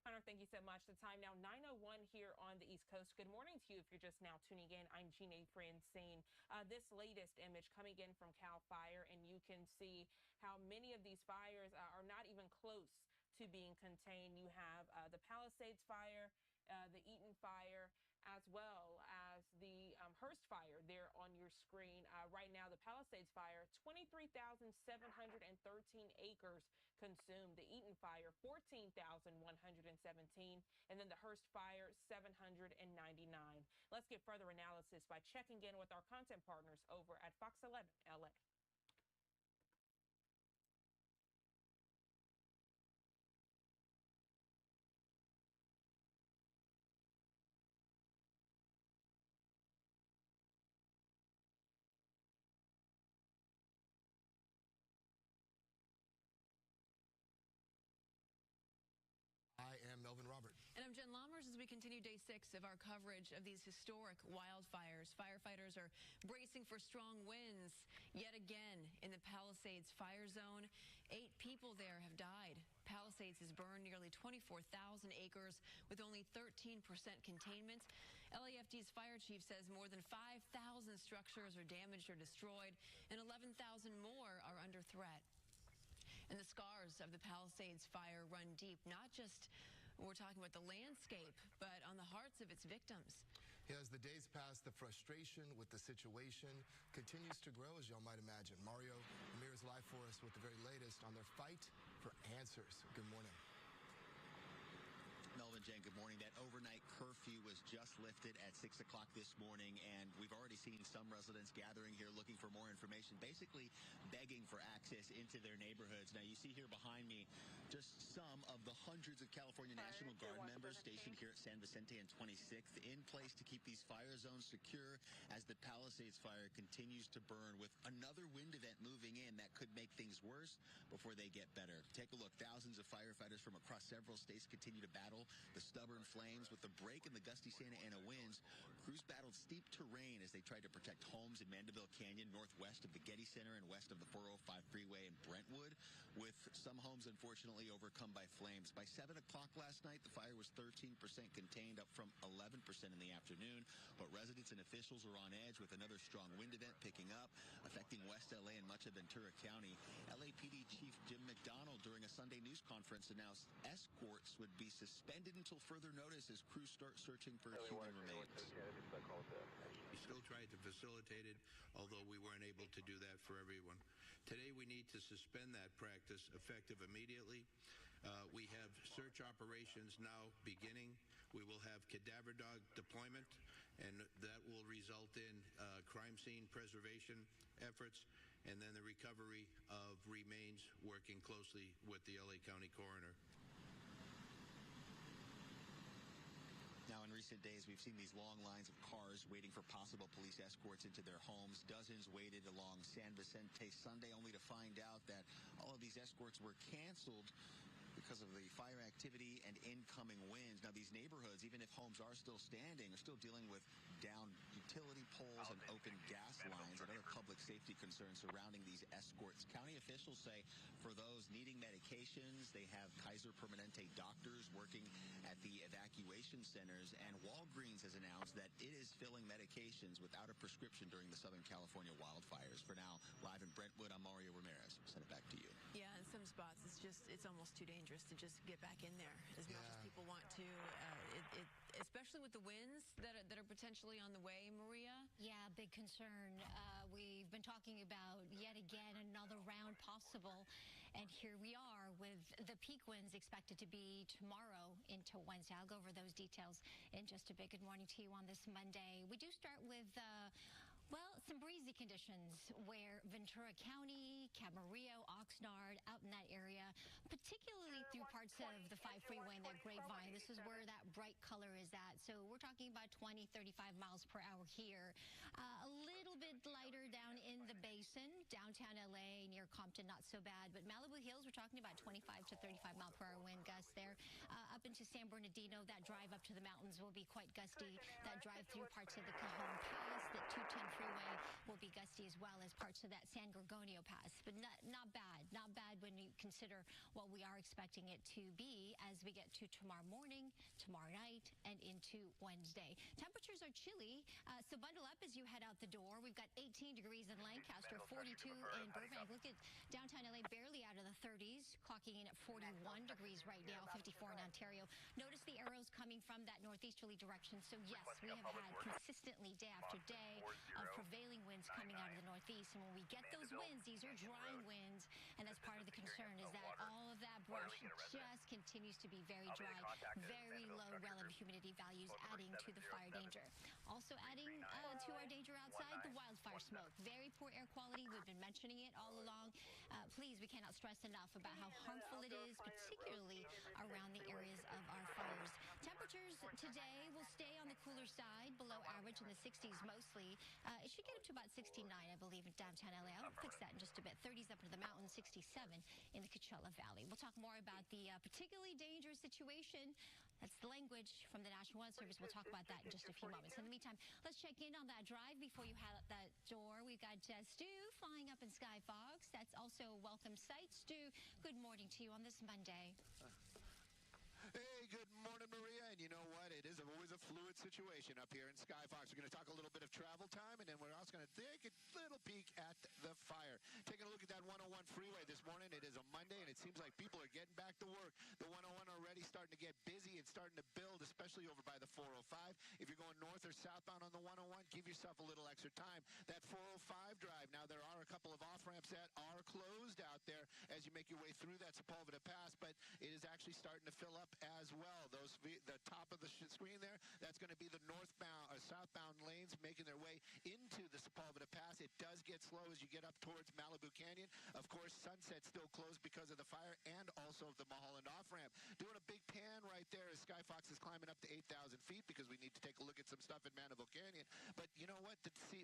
Speaker 6: Connor, thank you so much. The time now 9:01 here on the East Coast. Good morning to you if you're just now tuning in. I'm Gina Francine. This latest image coming in from CAL FIRE, and you can see how many of these fires are not even close to being contained. You have the Palisades fire, the Eaton fire, as well as the Hearst fire there on your screen. Right now, the Palisades fire, 23,713 acres consumed. The Eaton fire, 14,117. And then the Hearst fire, 799. Let's get further analysis by checking in with our content partners over at Fox 11 LA.
Speaker 23: I am Melvin Robert.
Speaker 4: And I'm Jen Lammers as we continue day 6 of our coverage of these historic wildfires. Firefighters are bracing for strong winds. Yet again, in the Palisades fire zone, 8 people there have died. Palisades has burned nearly 24,000 acres with only 13% containment. LAFD's fire chief says more than 5,000 structures are damaged or destroyed, and 11,000 more are under threat. And the scars of the Palisades fire run deep, not just, we're talking about the landscape, but on the hearts of its victims.
Speaker 23: As the days pass, the frustration with the situation continues to grow, as y'all might imagine. Mario Ramirez live for us with the very latest on their fight for answers. Good morning.
Speaker 20: Melvin, Jen, good morning. That overnight curfew was just lifted at 6 o'clock this morning, and we've already seen some residents gathering here looking for more information, basically begging for access into their neighborhoods. Now, you see here behind me just some of the hundreds of California National Guard members stationed here at San Vicente and 26th in place to keep these fire zones secure as the Palisades fire continues to burn, with another wind event moving in that could make things worse before they get better. Take a look. Thousands of firefighters from across several states continue to battle the stubborn flames. With the break in the gusty Santa Ana winds, crews battled steep terrain as they tried to protect homes in Mandeville Canyon, northwest of the Getty Center and west of the 405 freeway in Brentwood, with some homes unfortunately overcome by flames. By 7 o'clock last night, the fire was 13% contained, up from 11% in the afternoon, but residents and officials are on edge with another strong wind event picking up, affecting West LA and much of Ventura County. LAPD Chief Jim McDonald, during a Sunday news conference, announced escorts would be suspended until further notice as crews start searching for human remains.
Speaker 3: We still tried to facilitate it, although we weren't able to do that for everyone. Today we need to suspend that practice effective immediately. We have search operations now beginning. We will have cadaver dog deployment, and that will result in crime scene preservation efforts, and then the recovery of remains, working closely with the LA County coroner.
Speaker 20: Now, in recent days, we've seen these long lines of cars waiting for possible police escorts into their homes. Dozens waited along San Vicente Sunday, only to find out that all of these escorts were canceled because of the fire activity and incoming winds. Now, these neighborhoods, even if homes are still standing, are still dealing with down utility poles and open gas lines and other public safety concerns surrounding these escorts. County officials say for those needing medications, they have Kaiser Permanente doctors working at the evacuation centers, and Walgreens has announced that it is filling medications without a prescription during the Southern California wildfires. For now, live in Brentwood, I'm Mario Ramirez. Send it back to you.
Speaker 4: Yeah, in some spots, it's almost too dangerous to just get back in there as much as people want to. especially with the winds that are potentially on the way, Maria?
Speaker 8: Yeah, big concern. We've been talking about yet again another round possible, and here we are with the peak winds expected to be tomorrow into Wednesday. I'll go over those details in just a bit. Good morning to you on this Monday. We do start with some breezy conditions where Ventura County, Camarillo, Oxnard, out in that area, particularly through parts of the 5 freeway and that Grapevine. This is where that bright color is at. So we're talking about 20, 35 miles per hour here. A little bit lighter down in the basin, downtown LA, near Compton, not so bad. But Malibu Hills, we're talking about 25 to 35 mile per hour wind gusts there. Up into San Bernardino, that drive up to the mountains will be quite gusty. That drive through parts of the Cajon Pass, the 210 freeway will be gusty, as well as parts of that San Gorgonio Pass. But not bad. Not bad when you consider what we are expecting it to be as we get to tomorrow morning, tomorrow night, and into Wednesday. Temperatures are chilly, so bundle up as you head out the door. We've got 18 degrees in Lancaster, 42 in Burbank. Look at downtown LA, barely out of the 30s, clocking in at 41 degrees right now, 54 in Ontario. Notice the arrows coming from that northeasterly direction. So yes, we have had consistently day after day of prevailing winds coming out of the northeast. And when we get those winds, these are drying winds. And that's part of the concern, is that all of that brush just continues to be very dry, very low relative humidity values, adding to the fire danger. Also adding to our danger outside, the wildfire smoke. Very poor air quality. We've been mentioning it all along. Please, we cannot stress enough about how harmful it is, particularly around the areas of our fires. Temperatures today will stay on the cooler side, below average in the 60s mostly. It should get up to about 69, I believe, in downtown LA. I'll fix that in just a bit. 30s up into the mountains, 67 in the Coachella Valley. We'll talk more about the particularly dangerous situation. That's the language from the National Weather Service. We'll talk about that in just a few moments. In the meantime, let's check in on that drive before you head out that door. We've got Stu flying up in Sky Fox. That's also a welcome sight. Stu, good morning to you on this Monday.
Speaker 10: Hey, good morning, Maria. And you know what? It is always a fluid situation up here in Sky Fox. We're going to talk a little bit of travel time, and then we're also going to take a little peek at the fire. Taking a look at that 101 freeway this morning. It is a Monday, and it seems like people are getting back to work. The 101 already starting to get busy. It's starting to build, especially over by the 405. If you're going north or southbound on the 101, give yourself a little extra time. That 405 drive, now there are a couple of off-ramps that are closed out there as you make your way through that Sepulveda Pass, but it is actually starting to fill up as well. The top of the screen there, that's going to be the northbound or southbound lanes making their way into the Sepulveda Pass. It does get slow as you get up towards Malibu Canyon. Of course, Sunset's still closed because of the fire and also the Mulholland off-ramp. Doing a big pan right there as Sky Fox is climbing up to 8,000 feet because we need to take a look at some stuff in Mandeville Canyon. But you know what?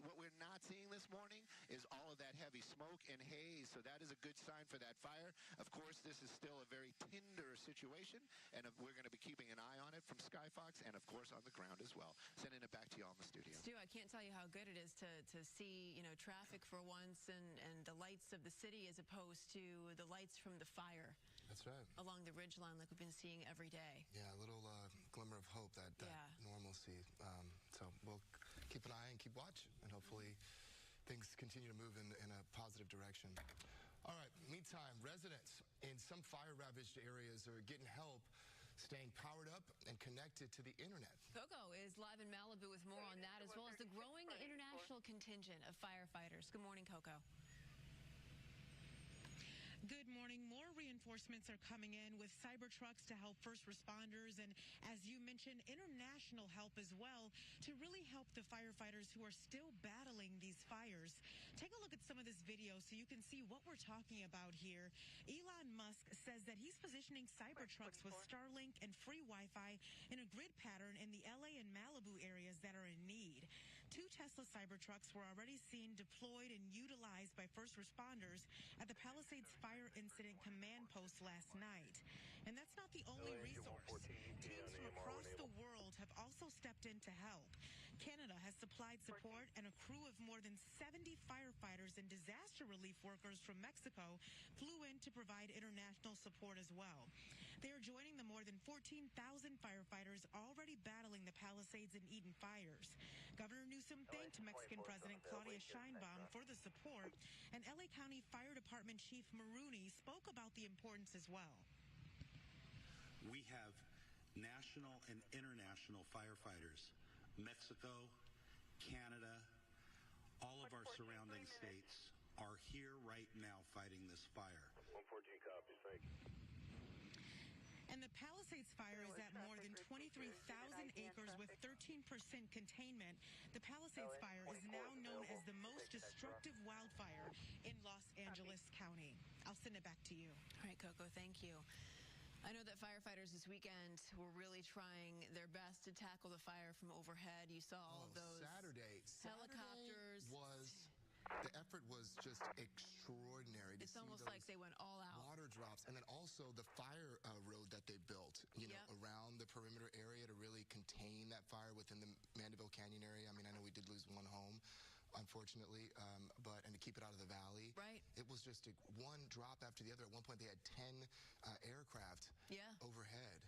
Speaker 10: What we're not seeing this morning is all of that heavy smoke and haze. So that is a good sign for that fire. Of course, this is still a very tender situation, and we're going to be keeping an eye on it from Sky Fox and, of course, on the ground as well. Sending it back to you all in the studio.
Speaker 4: Stu, I can't tell you how good it is to see, traffic for once and the lights of the city as opposed to the lights from the fire.
Speaker 23: That's right.
Speaker 4: Along the ridgeline like we've been seeing every day.
Speaker 23: Yeah, a little glimmer of hope, that normalcy. So we'll keep an eye and keep watch, and hopefully things continue to move in a positive direction. All right, meantime, residents in some fire-ravaged areas are getting help staying powered up and connected to the internet.
Speaker 4: Coco is live in Malibu with more on that, as well as the growing international contingent of firefighters. Good morning, Coco.
Speaker 1: Good morning. More reinforcements are coming in with cyber trucks to help first responders and, as you mentioned, international help as well to really help the firefighters who are still battling these fires. Take a look at some of this video so you can see what we're talking about here. Elon Musk says that he's positioning cyber trucks with Starlink and free Wi-Fi in a grid pattern in the LA and Malibu areas that are in need. 2 Tesla Cybertrucks were already seen deployed and utilized by first responders at the Palisades Fire Incident Command Post last night. And that's not the only resource. Teams from across the world have also stepped in to help. Canada has supplied support, and a crew of more than 70 firefighters and disaster relief workers from Mexico flew in to provide international support as well. They are joining the more than 14,000 firefighters already battling the Palisades and Eden fires. Governor Newsom thanked Mexican President Claudia Sheinbaum for the support, and LA County Fire Department Chief Maroney spoke about the importance as well.
Speaker 21: We have
Speaker 2: national and international firefighters, Mexico, Canada, all of our surrounding states are here right now fighting this fire.
Speaker 12: 114 copies, thank you.
Speaker 1: And the Palisades fire is at more than 23,000 acres with 13% containment. The Palisades fire is now known as the most destructive wildfire in Los Angeles County. I'll send it back to you.
Speaker 4: All right, Coco, thank you. I know that firefighters this weekend were really trying their best to tackle the fire from overhead. You saw all of those helicopters.
Speaker 23: The effort was just extraordinary.
Speaker 4: It's almost like they went all out.
Speaker 23: Water drops, and then also the fire road that they built, you know, around the perimeter area to really contain that fire within the Mandeville Canyon area. I mean, I know we did lose one home, unfortunately, and to keep it out of the valley.
Speaker 4: Right.
Speaker 23: It was just one drop after the other. At one point, they had 10 aircraft overhead.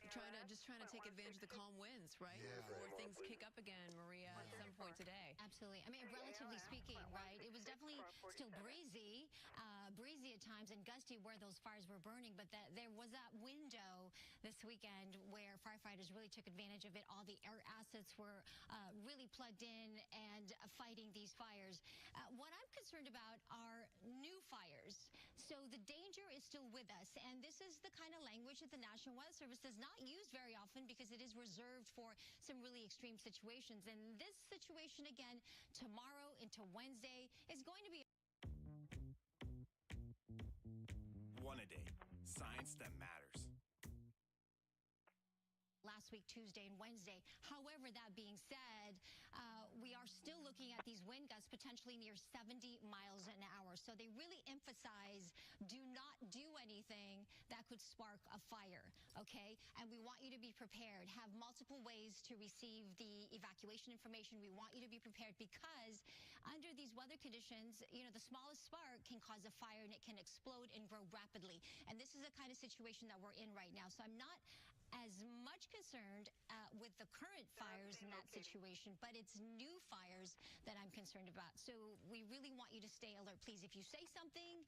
Speaker 4: Just trying to take advantage of the calm winds, right? Before things kick up again, Maria, at some point today.
Speaker 8: Absolutely. I mean, relatively speaking, right? It was definitely still breezy at times and gusty where those fires were burning, but there was that window this weekend where firefighters really took advantage of it. All the air assets were really plugged in and fighting these fires. What I'm concerned about are new fires. So the danger is still with us, and this is the kind of language that the National Weather Service does not use very often because it is reserved for some really extreme situations. And this situation again tomorrow into Wednesday is going to be
Speaker 21: one a day. Science that matters.
Speaker 8: Last week, Tuesday and Wednesday. However, that being said, we are still looking at these wind gusts potentially near 70 miles an hour. So they really emphasize do not do anything that could spark a fire, okay? And we want you to be prepared. Have multiple ways to receive the evacuation information. We want you to be prepared because under these weather conditions, you know, the smallest spark can cause a fire and it can explode and grow rapidly. And this is the kind of situation that we're in right now. So I'm not as much concerned with the current fires in that situation, but it's new fires that I'm concerned about. So we really want you to stay alert. Please, if you see something,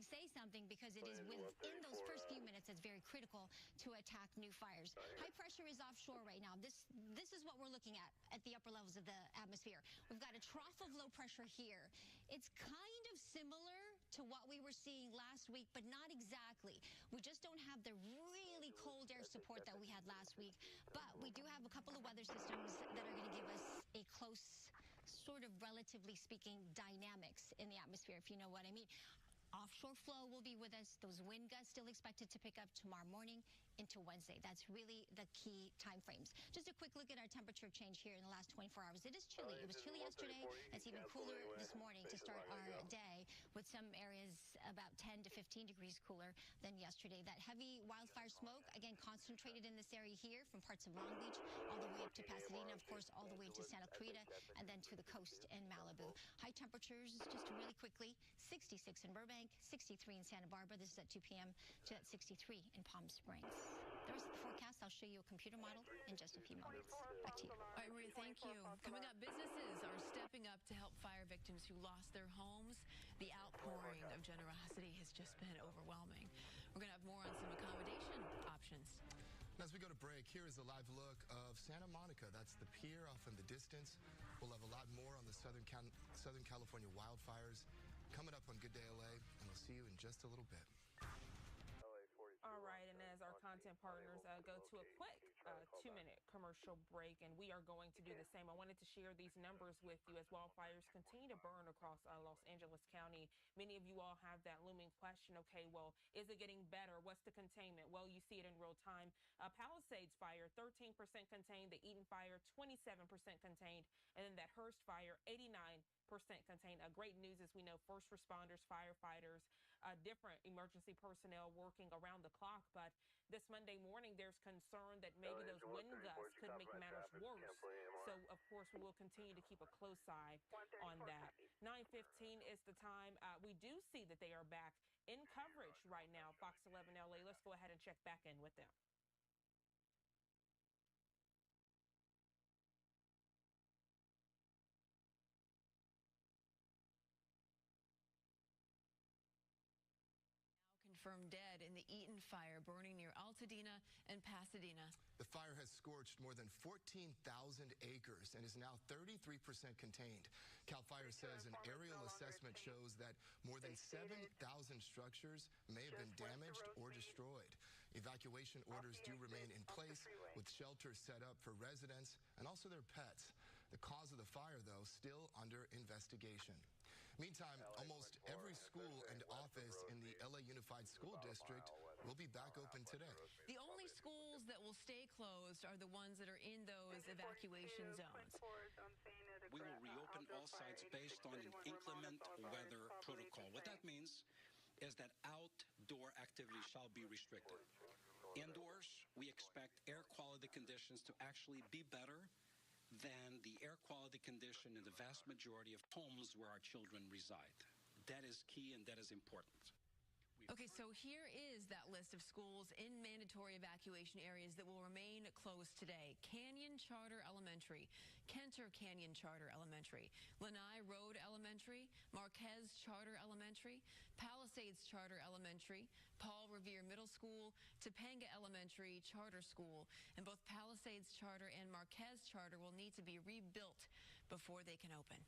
Speaker 8: say something because it is within those first few minutes that's very critical to attack new fires. High pressure is offshore right now. This is what we're looking at the upper levels of the atmosphere. We've got a trough of low pressure here. It's kind of similar to what we were seeing last week, but not exactly. We just don't have the really cold air support that we had last week, but we do have a couple of weather systems that are going to give us a close, sort of relatively speaking, dynamics in the atmosphere, if you know what I mean. Offshore flow will be with us. Those wind gusts still expected to pick up tomorrow morning into Wednesday. That's really the key time frames. Just a quick look at our temperature change here in the last 24 hours. It is chilly. It was chilly yesterday. It's even cooler this morning to start our day, with some areas about 10 to 15 degrees cooler than yesterday. That heavy wildfire smoke, again, concentrated in this area here from parts of Long Beach all the way up to Pasadena, of course, all the way to Santa Clarita, and then to the coast in Malibu. High temperatures, just really quickly, 66 in Burbank, 63 in Santa Barbara. This is at 2 p.m. to at 63 in Palm Springs. The rest of the forecast, I'll show you a computer model in just a few moments. Back to you.
Speaker 4: All right, Maria, thank you. Coming up, businesses are stepping up to help fire victims who lost their homes. The outpouring of generosity has just been overwhelming. We're going to have more on some accommodation options.
Speaker 23: As we go to break, here is a live look of Santa Monica. That's the pier off in the distance. We'll have a lot more on the Southern California wildfires coming up on Good Day LA, and we'll see you in just a little bit.
Speaker 6: All right, and as our content partners go to a quick 2-minute commercial break, and we are going to do the same. I wanted to share these numbers with you as wildfires continue to burn across Los Angeles County. Many of you all have that looming question, okay, well, is it getting better? What's the containment? Well, you see it in real time. Palisades fire, 13% contained. The Eden fire, 27% contained. And then that Hearst fire, 89% contained. Great news is we know first responders, firefighters, different emergency personnel working around the clock. But this Monday morning, there's concern that maybe those wind gusts could make matters worse. So, of course, we will continue to keep a close eye on that. 9:15 is the time. We do see that they are back in coverage right now. Fox 11 LA. Let's go ahead and check back in with them.
Speaker 4: confirmed dead in the Eaton fire burning near Altadena and Pasadena.
Speaker 23: The fire has scorched more than 14,000 acres and is now 33% contained. CAL FIRE says an aerial assessment shows that more than 7,000 structures may have been damaged or destroyed. Evacuation orders do remain in place, with shelters set up for residents and also their pets. The cause of the fire, though, still under investigation. Meantime, almost every school and office in the LA Unified School District will be back open today.
Speaker 4: The only schools that will stay closed are the ones that are in those evacuation zones.
Speaker 5: We will reopen all sites based on an inclement weather protocol. What that means is that outdoor activity shall be restricted. Indoors, we expect air quality conditions to actually be better than the air quality condition in the vast majority of homes where our children reside. That is key and that is important.
Speaker 4: Okay, so here is that list of schools in mandatory evacuation areas that will remain closed today. Canyon Charter Elementary, Kenter Canyon Charter Elementary, Lanai Road Elementary, Marquez Charter Elementary, Palisades Charter Elementary, Paul Revere Middle School, Topanga Elementary Charter School, and both Palisades Charter and Marquez Charter will need to be rebuilt before they can open.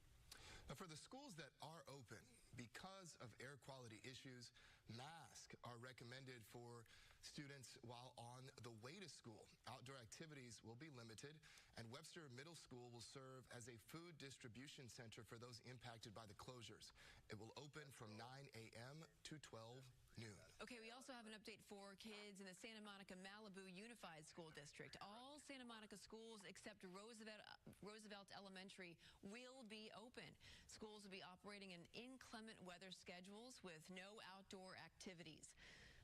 Speaker 23: Now, for the schools that are open, because of air quality issues, masks are recommended for students while on the way to school. Outdoor activities will be limited, and Webster Middle School will serve as a food distribution center for those impacted by the closures. It will open from 9 a.m. to 12 noon.
Speaker 4: Okay, we also have an update for kids in the Santa Monica Malibu Unified School District. All Santa Monica schools except Roosevelt Elementary will be open. Schools will be operating in inclement weather schedules with no outdoor activities.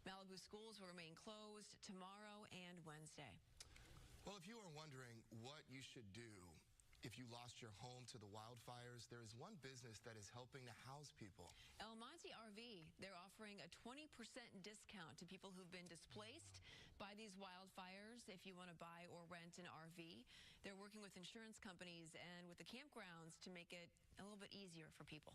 Speaker 4: Malibu schools will remain closed tomorrow and Wednesday.
Speaker 23: Well, if you are wondering what you should do if you lost your home to the wildfires, there is one business that is helping to house people.
Speaker 4: El Monte RV, they're offering a 20% discount to people who've been displaced by these wildfires if you want to buy or rent an RV. They're working with insurance companies and with the campgrounds to make it a little bit easier for people.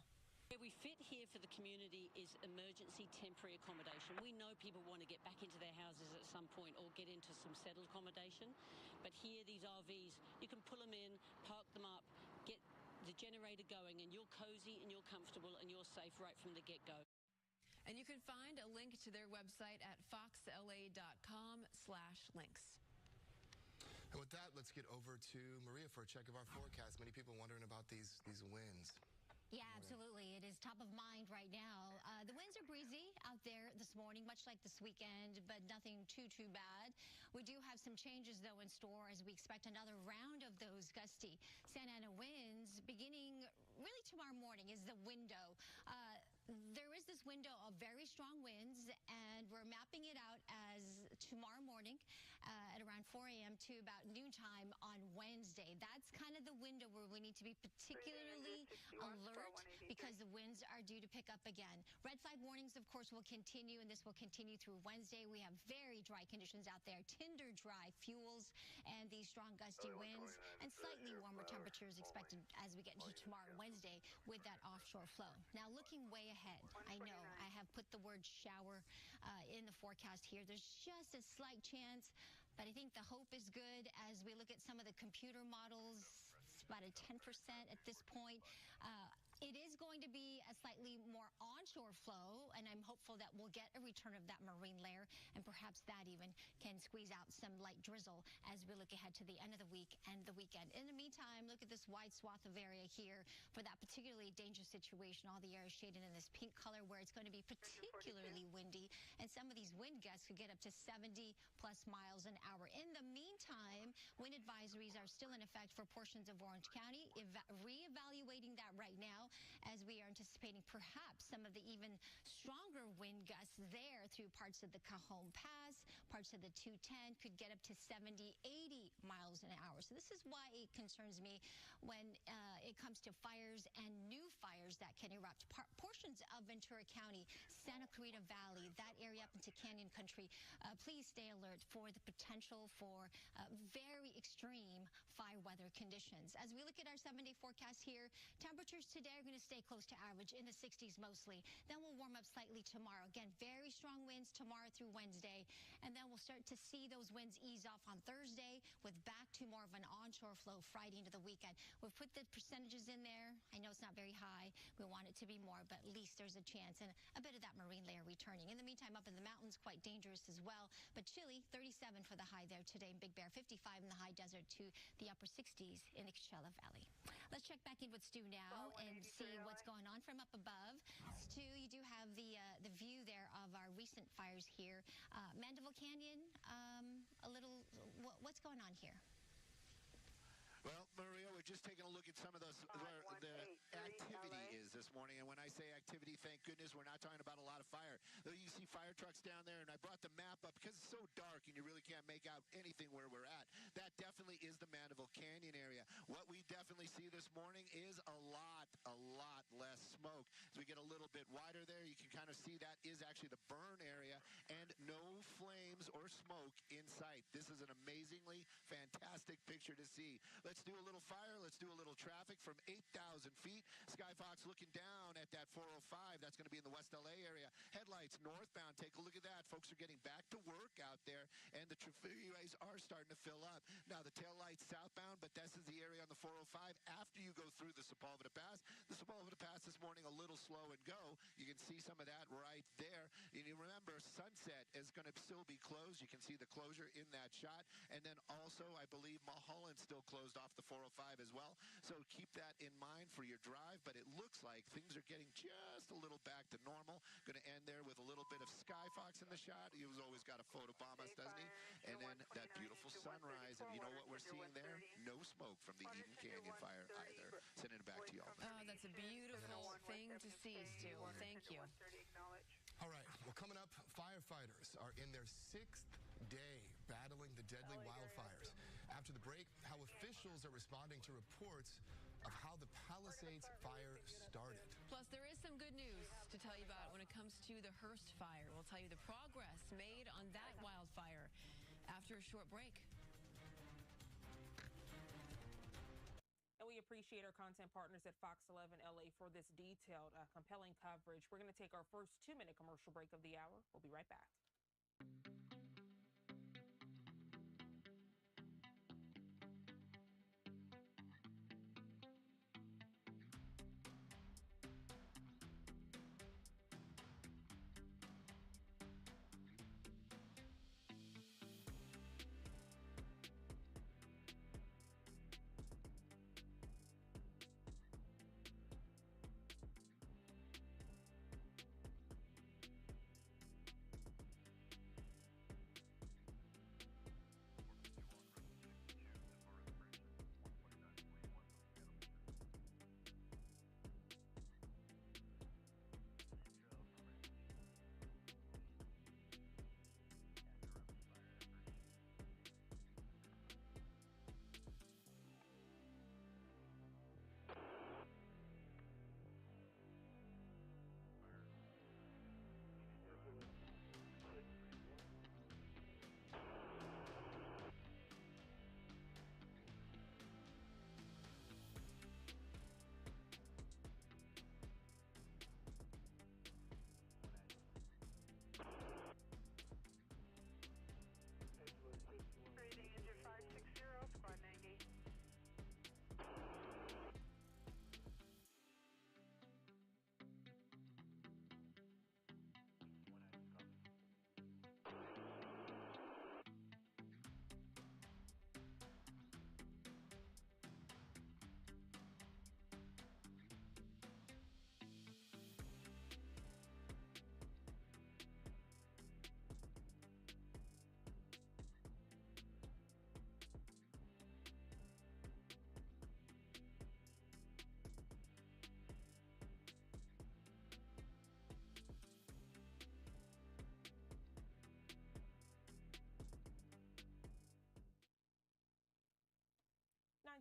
Speaker 7: Where we fit here for the community is emergency temporary accommodation. We know people want to get back into their houses at some point or get into some settled accommodation. But here, these RVs, you can pull them in, park them up, get the generator going, and you're cozy and you're comfortable and you're safe right from the get-go.
Speaker 4: And you can find a link to their website at foxla.com/links.
Speaker 23: And with that, let's get over to Maria for a check of our forecast. Many people wondering about these winds.
Speaker 8: Yeah, absolutely. It is top of mind right now. The winds are breezy out there this morning, much like this weekend, but nothing too bad. We do have some changes, though, in store as we expect another round of those gusty Santa Ana winds beginning really tomorrow morning is the window. There is this window of very strong winds, and we're mapping it out as tomorrow morning at around 4 a.m. to about noontime on Wednesday. That's kind of the window where we need to be particularly alert because the winds are due to pick up again. Red flag warnings, of course, will continue, and this will continue through Wednesday. We have very dry conditions out there, tinder dry fuels, and these strong gusty winds, and slightly warmer temperatures expected as we get into tomorrow, Wednesday, with that offshore flow. Now, looking way ahead, I know I have put the word shower in the forecast here. There's just a slight chance, but I think the hope is good as we look at some of the computer models. It's about a 10% at this point. It is going to be a slightly more onshore flow, and I'm hopeful that we'll get a return of that marine layer, and perhaps that even can squeeze out some light drizzle as we look ahead to the end of the week and the weekend. In the meantime, look at this wide swath of area here for that particularly dangerous situation. All the air is shaded in this pink color where it's going to be particularly windy, and some of these wind gusts could get up to 70+ miles an hour. In the meantime, wind advisories are still in effect for portions of Orange County. Reevaluating that right now, as we are anticipating perhaps some of the even stronger wind gusts there through parts of the Cajon Pass, parts of the 210 could get up to 70, 80 miles an hour. So this is why it concerns me when it comes to fires and new fires that can erupt. Portions of Ventura County, Santa Clarita Valley, that area up into Canyon Country, please stay alert for the potential for very extreme fire weather conditions. As we look at our 7-day forecast here, temperatures today are going to stay close to average in the 60s mostly. Then we'll warm up slightly tomorrow. Again, very strong winds winds tomorrow through Wednesday, and then we'll start to see those winds ease off on Thursday with back to more of an onshore flow Friday into the weekend. We've put the percentages in there. I know it's not very high. We want it to be more, but at least there's a chance, and a bit of that marine layer returning. In the meantime, up in the mountains, quite dangerous as well, but chilly, 37 for the high there today in Big Bear, 55 in the high desert to the upper 60s in the Coachella Valley. Let's check back in with Stu now and see what's going on from up above. Stu, you do have the view there of our recent fires here. Mandeville Canyon, what's going on here?
Speaker 10: Well, Maria, we're just taking a look at some of those where the activity is this morning. And when I say activity, thank goodness we're not talking about a lot of fire. Though you see fire trucks down there, and I brought the map up because it's so dark and you really can't make out anything where we're at. That definitely is the Mandeville Canyon area. What we definitely see this morning is a lot less smoke. As we get a little bit wider there, you can kind of see that is actually the burn area and no flames or smoke in sight. This is an amazingly fantastic picture to see. Let's do a little fire. Let's do a little traffic from 8,000 feet. Skyfox looking down at that 405. That's going to be in the West LA area. Headlights northbound. Take a look at that. Folks are getting back to work out there, and the freeways are starting to fill up. Now, the taillights southbound, but this is the area on the 405 after you go through the Sepulveda Pass. The Sepulveda Pass this morning a little slow and go. You can see some of that right there. And you remember, Sunset is going to still be closed. You can see the closure in that shot. And then also, I believe Mulholland's still closed off the 405 as well. So keep that in mind for your drive. But it looks like things are getting just a little back to normal. Going to end there with a little bit of Skyfox in the shot. He's always got to photobomb us, doesn't he? And then that beautiful sunrise. And you know what we're seeing there? No smoke from the Eden Canyon fire either. Sending it back to y'all.
Speaker 4: Oh, that's a beautiful thing to see, Stu. Thank you.
Speaker 23: All right, well, coming up, firefighters are in their 6th day battling the deadly wildfires. After the break, how officials are responding to reports of how the Palisades fire started.
Speaker 4: Plus, there is some good news to tell you about when it comes to the Hearst fire. We'll tell you the progress made on that wildfire after a short break.
Speaker 6: And we appreciate our content partners at Fox 11 LA for this detailed, compelling coverage. We're going to take our first 2-minute commercial break of the hour. We'll be right back.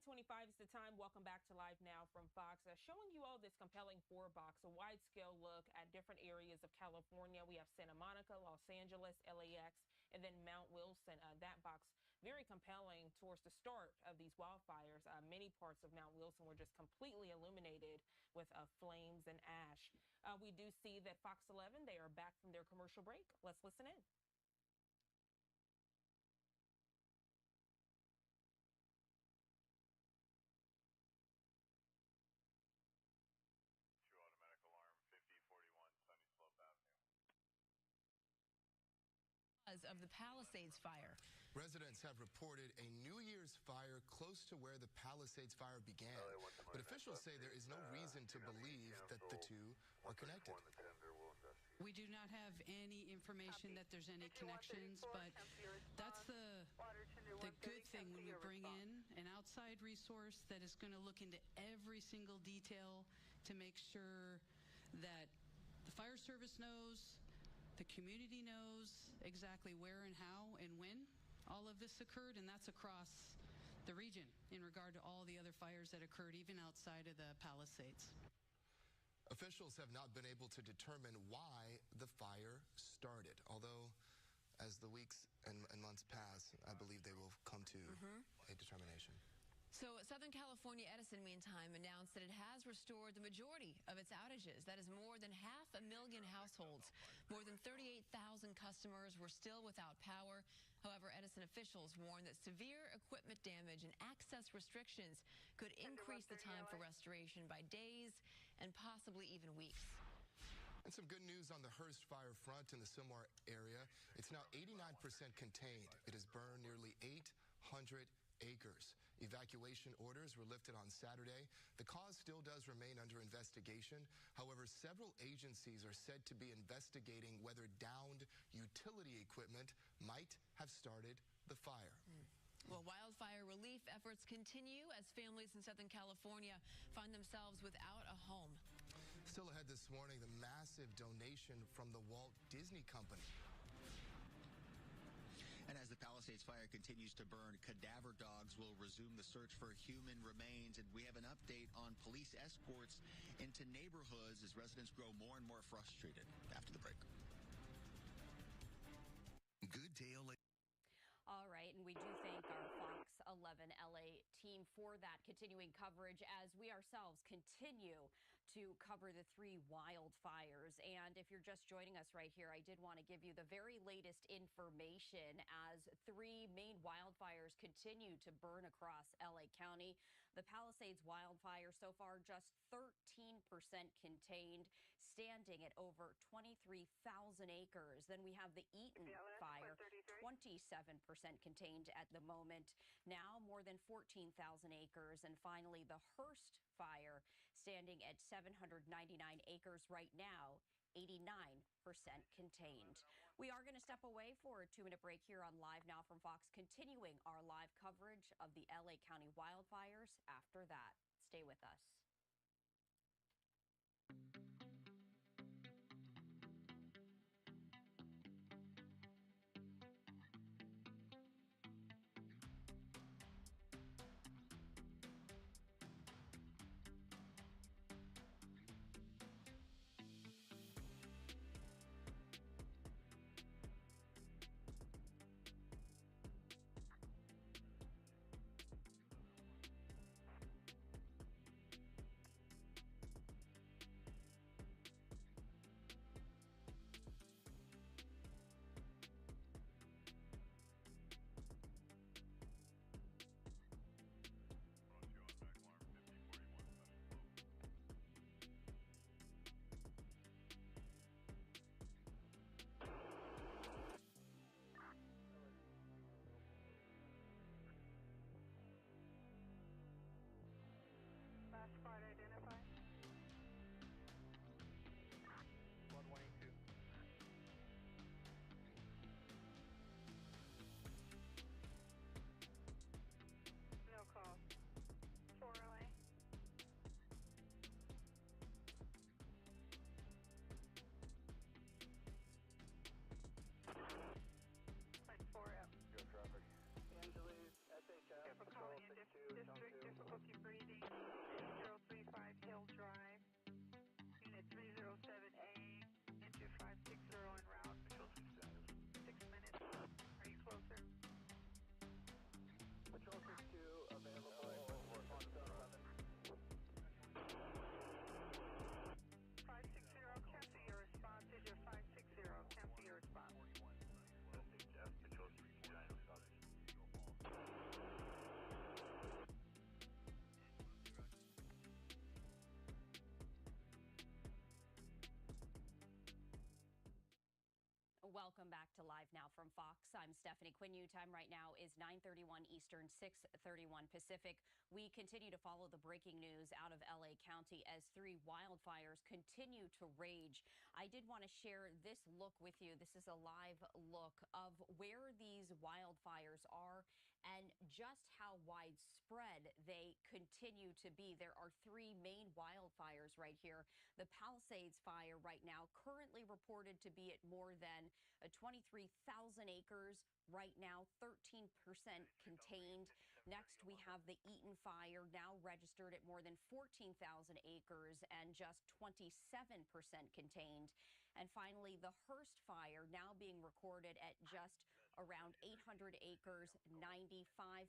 Speaker 6: .25 is the time. Welcome back to Live Now from Fox. Showing you all this compelling 4-box, a wide-scale look at different areas of California. We have Santa Monica, Los Angeles, LAX, and then Mount Wilson. That box very compelling towards the start of these wildfires. Many parts of Mount Wilson were just completely illuminated with flames and ash. We do see that Fox 11, they are back from their commercial break. Let's listen in.
Speaker 4: Of the Palisades fire.
Speaker 23: Residents have reported a New Year's fire close to where the Palisades fire began, but officials say there is no reason to believe that the two are connected.
Speaker 9: We do not have any information that there's any connections, but that's the good thing when we bring in an outside resource that is going to look into every single detail to make sure that the fire service knows, the community knows exactly where and how and when all of this occurred, and that's across the region in regard to all the other fires that occurred even outside of the Palisades.
Speaker 23: Officials have not been able to determine why the fire started, although as the weeks and months pass, I believe they will come to a determination.
Speaker 4: So Southern California Edison, meantime, announced that it has restored the majority of its outages. That is more than 500,000 households. More than 38,000 customers were still without power. However, Edison officials warn that severe equipment damage and access restrictions could increase the time for restoration by days and possibly even weeks.
Speaker 23: And some good news on the Hearst fire front in the Sylmar area. It's now 89% contained. It has burned nearly 800 acres. Evacuation orders were lifted on Saturday. The cause still does remain under investigation. However, several agencies are said to be investigating whether downed utility equipment might have started the fire.
Speaker 4: Well, wildfire relief efforts continue as families in Southern California find themselves without a home.
Speaker 23: Still ahead this morning, the massive donation from the Walt Disney Company.
Speaker 20: And as the Palisades fire continues to burn, cadaver dogs will resume the search for human remains. And we have an update on police escorts into neighborhoods as residents grow more and more frustrated. After the break.
Speaker 11: Good day, LA.
Speaker 22: All right, and we do thank our Fox 11 LA team for that continuing coverage as we ourselves continue to cover the 3 wildfires. And if you're just joining us right here, I did want to give you the very latest information as 3 main wildfires continue to burn across LA County. The Palisades wildfire so far just 13% contained, standing at over 23,000 acres. Then we have the Eaton fire, 27% contained at the moment, now more than 14,000 acres. And finally, the Hearst fire, standing at 799 acres right now, 89% contained. We are going to step away for a 2-minute break here on Live Now from Fox, continuing our live coverage of the LA County wildfires after that. Stay with us. back to Live Now from Fox. I'm Stephanie Quinn. Time right now is 9:31 Eastern, 6:31 Pacific. We continue to follow the breaking news out of LA County as 3 wildfires continue to rage. I did want to share this look with you. This is a live look of where these wildfires are and just how widespread they continue to be. There are 3 main wildfires right here. The Palisades fire right now currently reported to be at more than 23,000 acres. Right now, 13% contained. Next, we have the Eaton fire, now registered at more than 14,000 acres and just 27% contained. And finally, the Hearst fire, now being recorded at just around 800 acres, 95%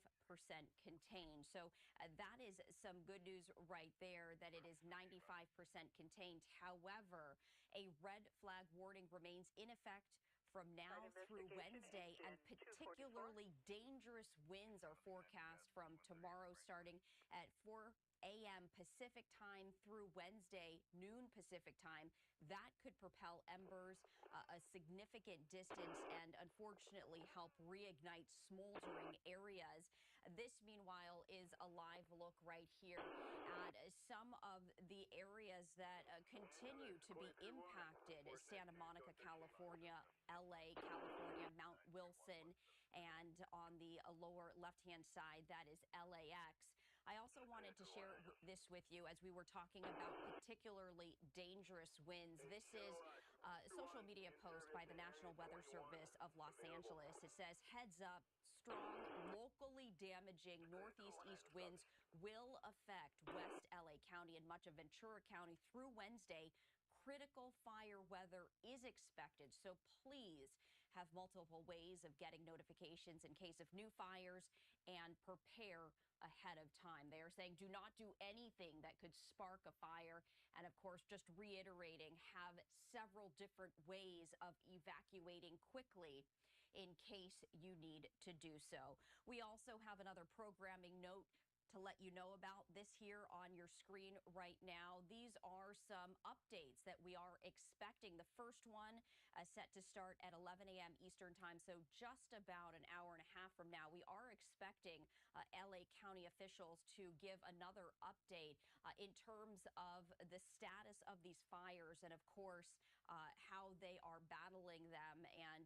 Speaker 22: contained. So that is some good news right there, that it is 95% contained. However, a red flag warning remains in effect from now through Wednesday, and particularly dangerous winds are forecast from tomorrow starting at 4 a.m. Pacific time through Wednesday, noon Pacific time. That could propel embers a significant distance and unfortunately help reignite smoldering areas. This, meanwhile, is a live look right here at some of the areas that continue to be impacted: Santa Monica, California, LA, California, Mount Wilson, and on the lower left-hand side, that is LAX. I also wanted to share this with you as we were talking about particularly dangerous winds. This is a social media post by the National Weather Service of Los Angeles. It says, "Heads up, strong, locally damaging northeast-east winds will affect West LA County and much of Ventura County through Wednesday. Critical fire weather is expected, so please have multiple ways of getting notifications in case of new fires and prepare ahead of time." They are saying do not do anything that could spark a fire. And of course, just reiterating, have several different ways of evacuating quickly in case you need to do so. We also have another programming note to let you know about. This here on your screen right now. These are some updates that we are expecting. The first one set to start at 11 a.m. Eastern time, so just about an hour and a half from now. We are expecting LA County officials to give another update in terms of the status of these fires and, of course, how they are battling them, and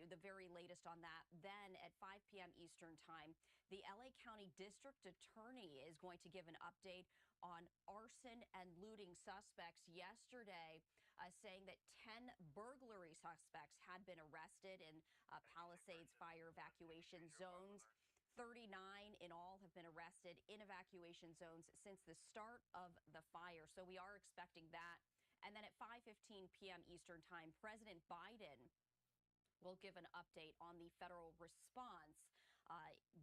Speaker 22: the very latest on that. Then at 5 p.m. Eastern time, the LA County District Attorney is going to give an update on arson and looting suspects yesterday, saying that 10 burglary suspects had been arrested in Palisades fire evacuation zones. 39 in all have been arrested in evacuation zones since the start of the fire. So we are expecting that. And then at 5:15 p.m. Eastern time, President Biden will give an update on the federal response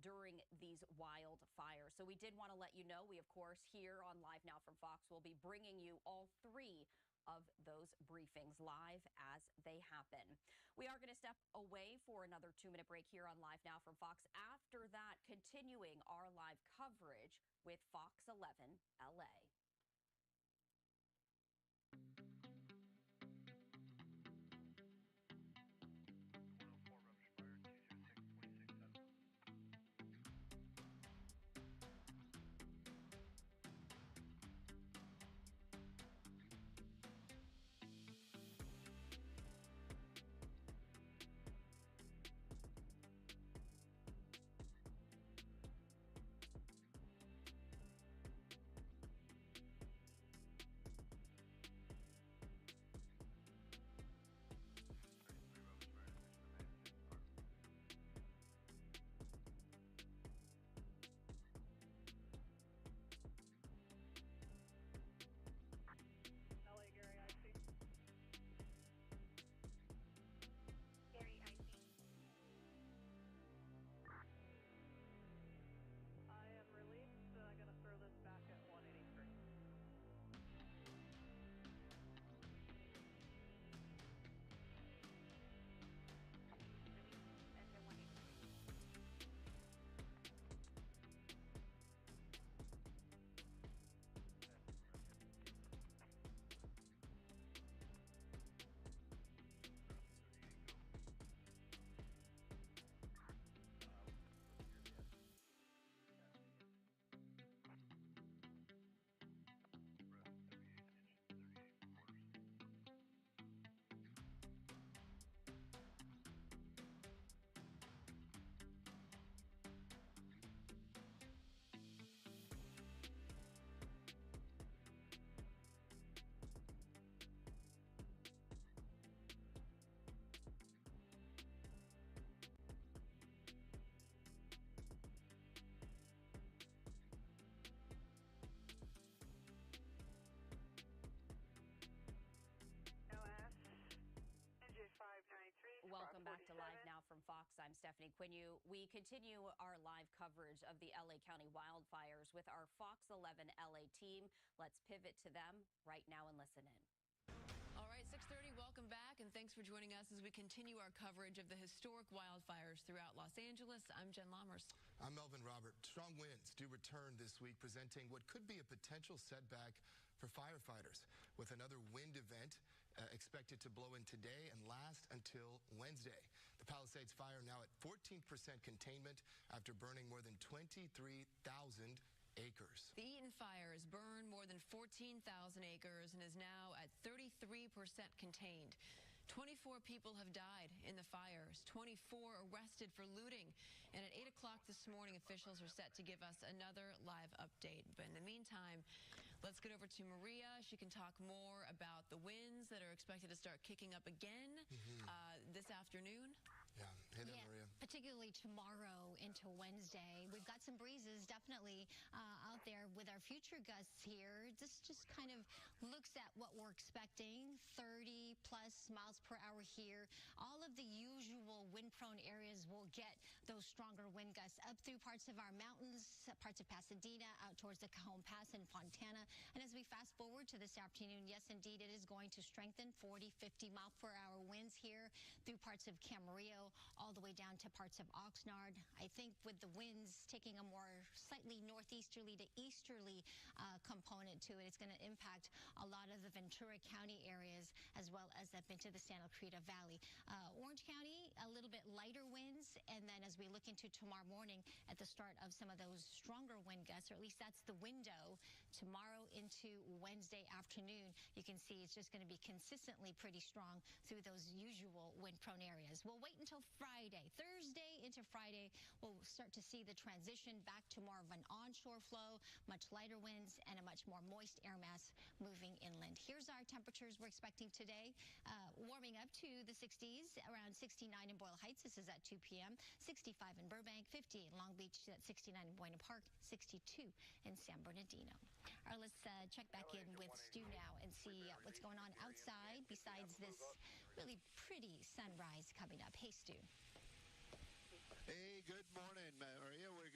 Speaker 22: during these wildfires. So we did want to let you know, we, of course, here on Live Now from Fox, will be bringing you all 3 of those briefings live as they happen. We are going to step away for another 2-minute break here on Live Now from Fox. After that, continuing our live coverage with Fox 11 LA. Live now from Fox, I'm Stephanie Quinu. We continue our live coverage of the LA County wildfires with our Fox 11 LA team. Let's pivot to them right now and listen in.
Speaker 4: All right, 6:30, welcome back, and thanks for joining us as we continue our coverage of the historic wildfires throughout Los Angeles. I'm Jen Lammers.
Speaker 23: I'm Melvin Robert. Strong winds do return this week, presenting what could be a potential setback for firefighters, with another wind event expected to blow in today and last until Wednesday. The Palisades fire now at 14% containment after burning more than 23,000 acres.
Speaker 4: The Eaton fire has burned more than 14,000 acres and is now at 33% contained. 24 people have died in the fires, 24 arrested for looting. And at 8 o'clock this morning, officials are set to give us another live update. But in the meantime, let's get over to Maria. She can talk more about the winds that are expected to start kicking up again this afternoon.
Speaker 23: Yeah. Hey there, Maria.
Speaker 8: Particularly tomorrow into Wednesday. We've got some breezes definitely out there with our future gusts here. This just kind of looks at what we're expecting, 30 plus miles per hour here. All of the usual wind-prone areas will get those stronger wind gusts up through parts of our mountains, parts of Pasadena, out towards the Cajon Pass and Fontana. And as we fast forward to this afternoon, yes, indeed, it is going to strengthen 40, 50 mile per hour winds here through parts of Camarillo, all the way down to parts of Oxnard. I think with the winds taking a more slightly northeasterly to easterly component to it, it's going to impact a lot of the Ventura County areas as well as up into the Santa Clarita Valley. Orange County, a little bit lighter winds, and then as we look into tomorrow morning at the start of some of those stronger wind gusts, or at least that's the window, tomorrow into Wednesday afternoon, you can see it's just going to be consistently pretty strong through those usual wind-prone areas. We'll wait until Friday. Thursday into Friday, we'll start to see the transition back to more of an onshore flow, much lighter winds, and a much more moist air mass moving inland. Here's our temperatures we're expecting today. Warming up to the 60s, around 69 in Boyle Heights. This is at 2 p.m. 65 in Burbank, 50 in Long Beach, 69 in Buena Park, 62 in San Bernardino. All right, let's check back in with Stu now and see what's going on outside besides this really pretty sunrise coming up. Hey, Stu.
Speaker 10: Hey, good morning, Maria. We're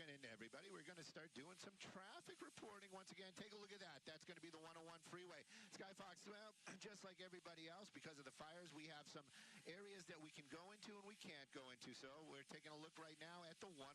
Speaker 10: going to start doing some traffic reporting once again. Take a look at that. That's going to be the 101 freeway. Sky Fox, well, just like everybody else, because of the fires, we have some areas that we can go into and we can't go into. So we're taking a look right now at the 101.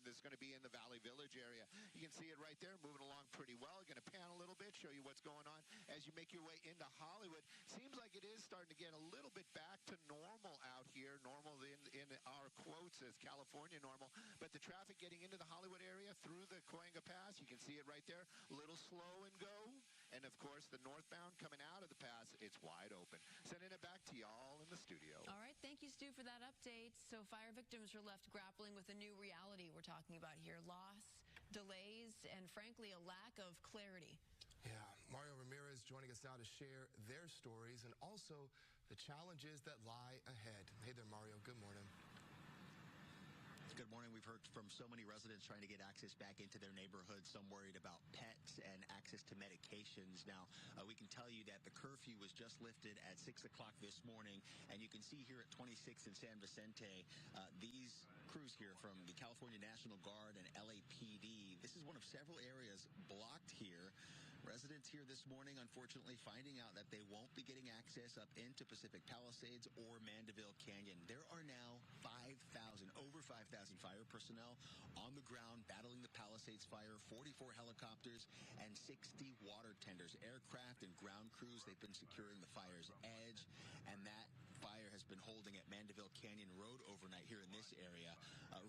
Speaker 10: This is going to be in the Valley Village area. You can see it right there, moving along pretty well. Going to pan a little bit, show you what's going on as you make your way into Hollywood. Seems like it is starting to get a little bit back to normal out here. Normal in our quotes as California normal. But the traffic getting into the Hollywood area through the Cahuenga Pass, you can see it right there. A little slow and go. And, of course, the northbound coming out of the pass, it's wide open. Sending it back to y'all in the studio.
Speaker 4: All right. Thank you, Stu, for that update. So fire victims are left grappling with a new reality we're talking about here. Loss, delays, and, frankly, a lack of clarity.
Speaker 23: Yeah. Mario Ramirez joining us now to share their stories and also the challenges that lie ahead. Hey there, Mario. Good morning.
Speaker 20: Good morning. We've heard from so many residents trying to get access back into their neighborhoods, some worried about pets and access to medications. Now, we can tell you that the curfew was just lifted at 6 o'clock this morning, and you can see here at 26th and San Vicente, these crews here from the California National Guard and LAPD. This is one of several areas blocked here. Residents here this morning, unfortunately, finding out that they won't be getting access up into Pacific Palisades or Mandeville Canyon. There are now over 5,000 fire personnel on the ground battling the Palisades fire, 44 helicopters and 60 water tenders, aircraft and ground crews. They've been securing the fire's edge, and that fire has been holding at Mandeville Canyon Road overnight here in this area.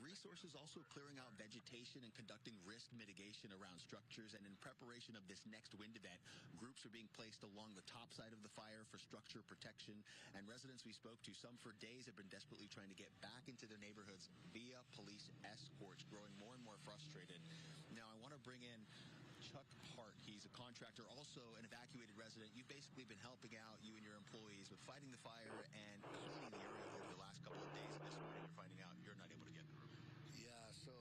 Speaker 20: Resources also clearing out vegetation and conducting risk mitigation around structures. And in preparation of this next wind event, groups are being placed along the top side of the fire for structure protection. And residents we spoke to, some for days, have been desperately trying to get back into their neighborhoods via police escorts, growing more and more frustrated. Now, I want to bring in Chuck Hart. He's a contractor, also an evacuated resident. You've basically been helping out, you and your employees, with fighting the fire and cleaning the area over the last couple of days. And this morning, you're finding out you're not able to get through.
Speaker 11: Yeah, so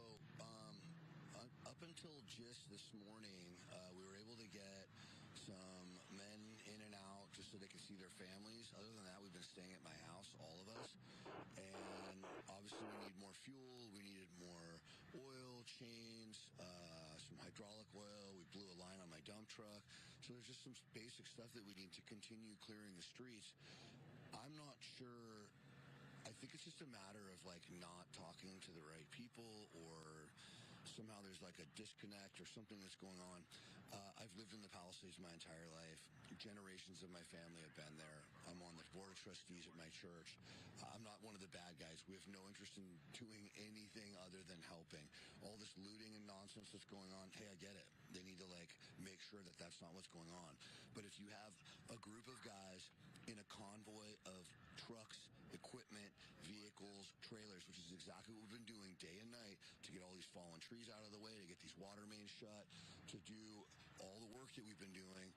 Speaker 11: up until just this morning, we were able to get some men in and out just so they could see their families. Other than that, we've been staying at my house, all of us. And chains, some hydraulic oil. We blew a line on my dump truck. So there's just some basic stuff that we need to continue clearing the streets. I'm not sure. I think it's just a matter of like not talking to the right people, or somehow there's like a disconnect or something that's going on. I've lived in the Palisades my entire life. Generations of my family have been there. I'm on the board of trustees at my church. I'm not one of the bad guys. We have no interest in doing anything other than helping. All this looting and nonsense that's going on, hey, I get it. They need to like make sure that that's not what's going on. But if you have a group of guys in a convoy of trucks, equipment, vehicles, trailers, which is exactly what we've been doing day and night to get all these fallen trees out of the way, to get these water mains shut, to do all the work that we've been doing.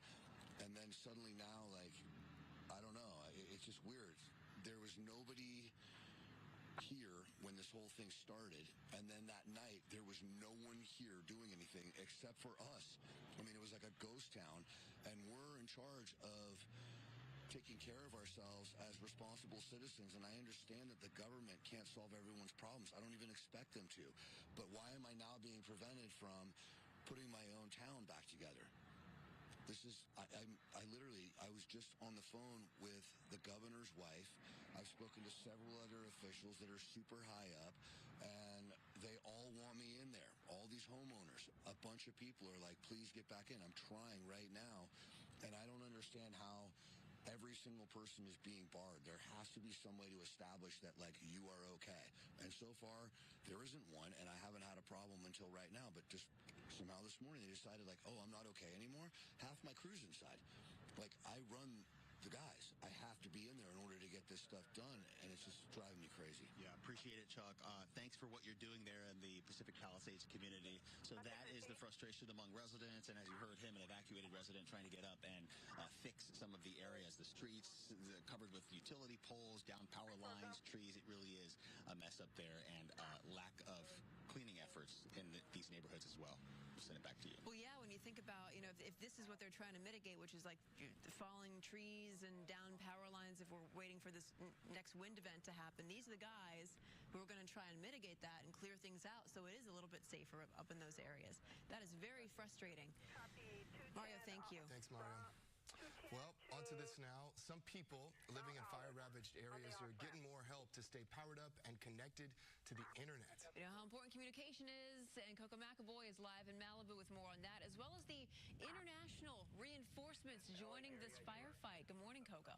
Speaker 11: And then suddenly now, like, I don't know, it's just weird. There was nobody here when this whole thing started, and then that night there was no one here doing anything except for us. I mean, it was like a ghost town, and we're in charge of taking care of ourselves as responsible citizens. And I understand that the government can't solve everyone's problems. I don't even expect them to. But why am I now being prevented from putting my own town back together? This is, I was just on the phone with the governor's wife. I've spoken to several other officials that are super high up, and they all want me in there. All these homeowners, a bunch of people are like, please get back in. I'm trying right now, and I don't understand how every single person is being barred. There has to be some way to establish that, like, you are okay. And so far, there isn't one, and I haven't had a problem until right now. But just somehow this morning, they decided, like, oh, I'm not okay anymore. Half my crew's inside. Like, I run the guys. I have to be in there in order to get this stuff done, and it's just driving me crazy.
Speaker 20: Yeah, appreciate it, Chuck. Thanks for what you're doing there in the Pacific Palisades community. So that is the frustration among residents, and as you heard him, an evacuated resident trying to get up and fix some of the areas, the streets covered with utility poles, down power lines, trees. It really is a mess up there, and lack of cleaning efforts in these neighborhoods as well. I'll send it back to you.
Speaker 4: Well, yeah, when you think about, if this is what they're trying to mitigate, which is like the falling trees and down power lines, if we're waiting for this next wind event to happen, these are the guys who are going to try and mitigate that and clear things out so it is a little bit safer up in those areas. That is very frustrating. Mario, thank you.
Speaker 23: Thanks, Mario. Well, onto this now. Some people living in fire-ravaged areas are getting more help to stay powered up and connected to the internet.
Speaker 4: You know how important communication is, and Coco McAvoy is live in Malibu with more on that, as well as the international reinforcements joining this firefight. Good morning, Coco.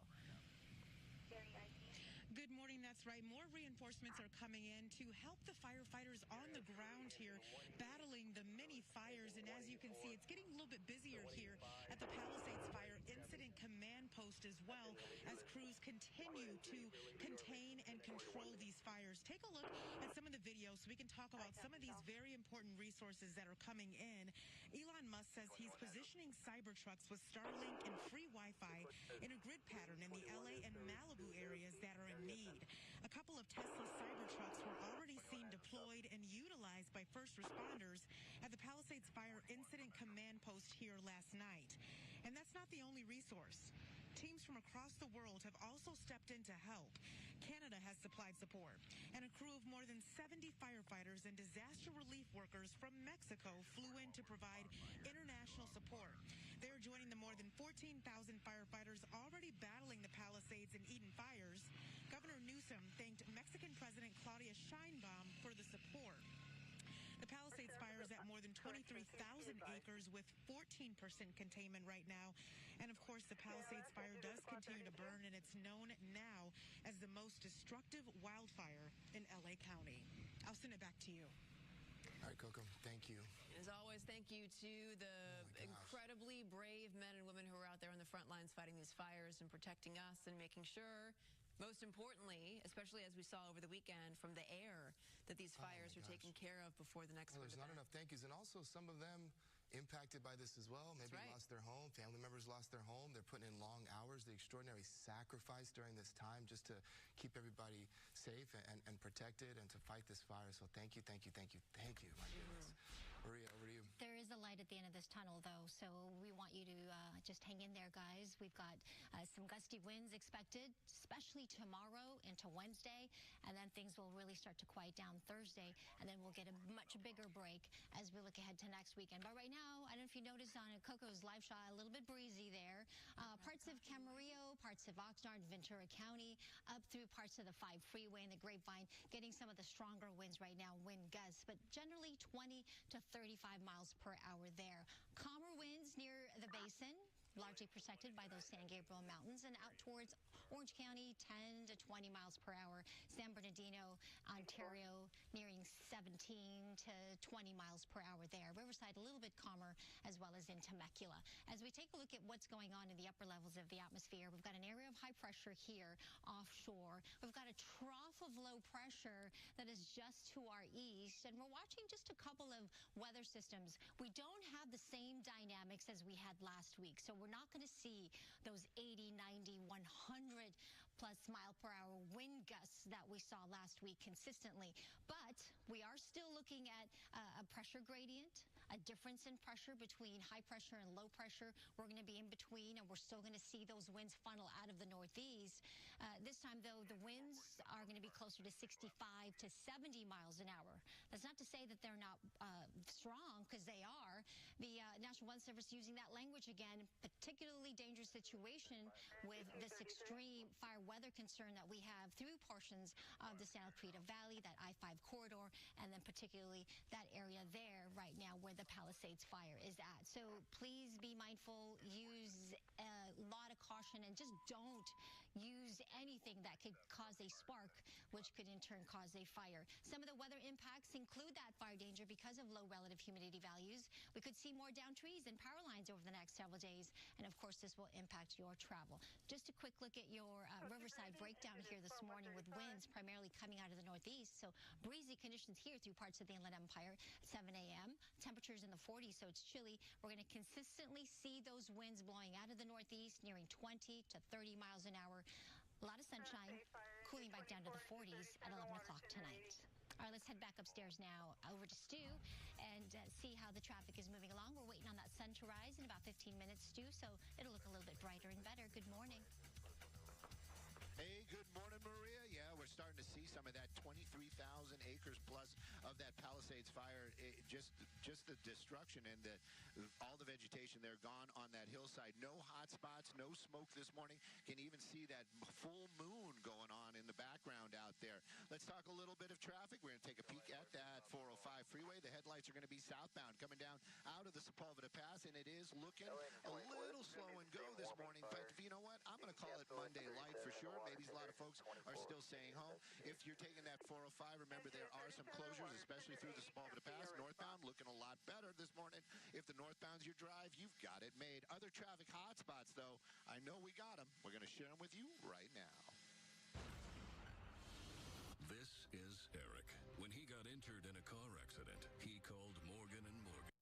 Speaker 1: Good morning. That's right. More reinforcements are coming in to help the firefighters on the ground here battling the many fires. And as you can see, it's getting a little bit busier here at the Palisades Fire Incident Command Post as well, as crews continue to contain and control these fires. Take a look at some of the videos so we can talk about some of these very important resources that are coming in. Elon Musk says he's positioning Cybertrucks with Starlink and free Wi-Fi in a grid pattern in the LA and Malibu areas that are in need. A couple of Tesla Cybertrucks were already seen deployed and utilized by first responders at the Palisades Fire Incident Command Post here last night. And that's not the only resource. Teams from across the world have also stepped in to help. Canada has supplied support, and a crew of more than 70 firefighters and disaster relief workers from Mexico flew in to provide international support. They're joining the more than 14,000 firefighters already battling the Palisades and Eden fires. Governor Newsom thanked Mexican President Claudia Sheinbaum for the support. The Palisades fire is at more than 23,000 acres with 14% containment right now. And of course, the Palisades fire does continue to burn, and it's known now as the most destructive wildfire in LA County. I'll send it back to you.
Speaker 23: All right, Coco, thank you.
Speaker 4: As always, thank you to the incredibly brave men and women who are out there on the front lines fighting these fires and protecting us and making sure, most importantly, especially as we saw over the weekend from the air, that these fires are taken care of before the next one.
Speaker 23: There's not enough thank yous. And also some of them impacted by this as well. Maybe lost their home. Family members lost their home. They're putting in long hours, the extraordinary sacrifice during this time just to keep everybody safe and protected and to fight this fire. So thank you, thank you, thank you, thank you, my goodness. Maria, over to you.
Speaker 8: There is a light at the end of this tunnel, though, so we want you to just hang in there, guys. We've got some gusty winds expected, especially tomorrow into Wednesday, and then things will really start to quiet down Thursday, and then we'll get a much bigger break as we look ahead to next weekend. But right now, I don't know if you noticed on Coco's live shot, a little bit breezy there. Parts of Camarillo, parts of Oxnard, Ventura County, up through parts of the 5 freeway and the Grapevine, getting some of the stronger winds right now, wind gusts, but generally 20 to 35 miles per hour there. Calmer winds near the basin, largely protected by those San Gabriel Mountains, and out towards Orange County, 10 to 20 miles per hour. San Bernardino, Ontario, nearing 17 to 20 miles per hour there. Riverside, a little bit calmer, as well as in Temecula. As we take a look at what's going on in the upper levels of the atmosphere, we've got an area of high pressure here offshore. We've got a trough of low pressure that is just to our east, and we're watching just a couple of weather systems. We don't have the same dynamics as we had last week, so we're not going to see those 80, 90, 100 plus mile per hour wind gusts that we saw last week consistently. But we are still looking at a pressure gradient, a difference in pressure between high pressure and low pressure. We're going to be in between, and we're still going to see those winds funnel out of the northeast. This time, though, the winds are going to be closer to 65 to 70 miles an hour. That's not to say that they're not strong, because they are. The National Weather Service using that language again, particularly dangerous situation with this extreme fire weather concern that we have through portions of the Santa Clarita Valley, that I-5 corridor, and then particularly that area there right now where the Palisades fire is at. So please be mindful, use a lot of caution, and just don't use anything that could cause a spark, which could in turn cause a fire. Some of the weather impacts include that fire danger because of low relative humidity values. We could see more downed trees and power lines over the next several days, and of course this will impact your travel. Just a quick look at your Riverside breakdown here this morning, with winds primarily coming out of the northeast. So breezy conditions here through parts of the Inland Empire at 7 a.m. Temperatures in the 40s, so it's chilly. We're going to consistently see those winds blowing out of the northeast, nearing 20 to 30 miles an hour. A lot of sunshine, cooling back down to the 40s at 11 o'clock tonight. All right, let's head back upstairs now over to Stu and see how the traffic is moving along. We're waiting on that sun to rise in about 15 minutes, Stu, so it'll look a little bit brighter and better. Good morning.
Speaker 10: Hey, good morning, Maria. Yeah, we're starting to see some of that 23,000 acres plus of that Palisades fire. Just the destruction and all the vegetation there gone on that hillside. No hot spots, no smoke this morning. Can even see that full moon going on in the background out there. Let's talk a little bit of traffic. We're going to take a peek at that 405 freeway. The headlights are going to be southbound coming down out of the Sepulveda Pass, and it is looking a little slow and go this morning. But you know what? I'm going to call it Monday light for sure. Maybe a lot of folks are still staying home. If you're taking that 405, remember there are some closures, especially through the Sepulveda Pass. Northbound looking a lot better this morning. If the northbound's your drive, you've got it made. Other traffic hotspots, though, I know we got them. We're going to share them with you right now.
Speaker 13: This is Eric. When he got injured in a car accident, he called Morgan & Morgan.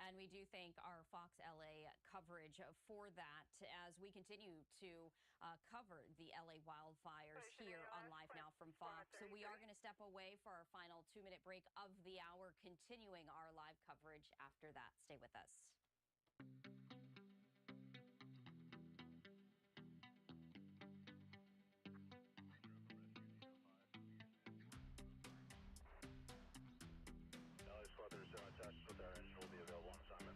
Speaker 22: And we do thank our Fox LA coverage for that as we continue to cover the LA wildfires here on Live Now from Fox. So we are going to step away for our final 2-minute break of the hour, continuing our live coverage after that. Stay with us.
Speaker 12: Others attached with our engine will be available on assignment.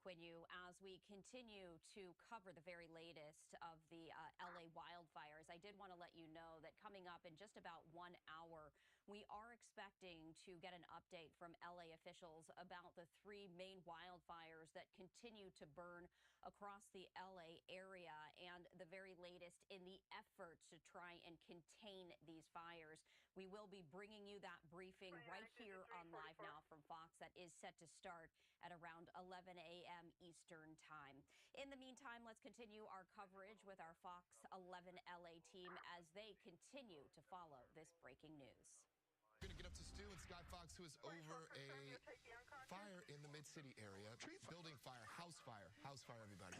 Speaker 22: Quinu, as we continue to cover the very latest of the LA wildfires, I did want to let you know that coming up in just about 1 hour, we are expecting to get an update from LA officials about the 3 main wildfires that continue to burn across the LA area and the very latest in the effort to try and contain these fires. We will be bringing you that briefing right here on Live Now from Fox that is set to start at around 11 a.m. Eastern time. In the meantime, let's continue our coverage with our Fox 11 LA team as they continue to follow this breaking news.
Speaker 23: We're going to get up to Stu and Sky Fox, who is over a fire in the Mid-City area. Building fire, house fire, everybody.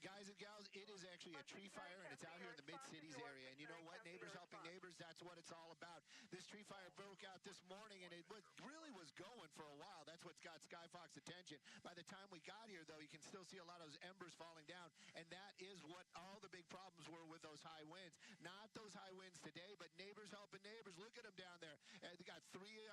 Speaker 10: Guys and gals, it is actually a tree fire, and it's out here in the Mid-Cities area. And you know what? Neighbors helping neighbors, that's what it's all about. This tree fire broke out this morning, and it really was going for a while. That's what's got Sky Fox's attention. By the time we got here, though, you can still see a lot of those embers falling down, and that is what all the big problems were with those high winds. Not those high winds today, but neighbors helping neighbors. Look at them down there. They got three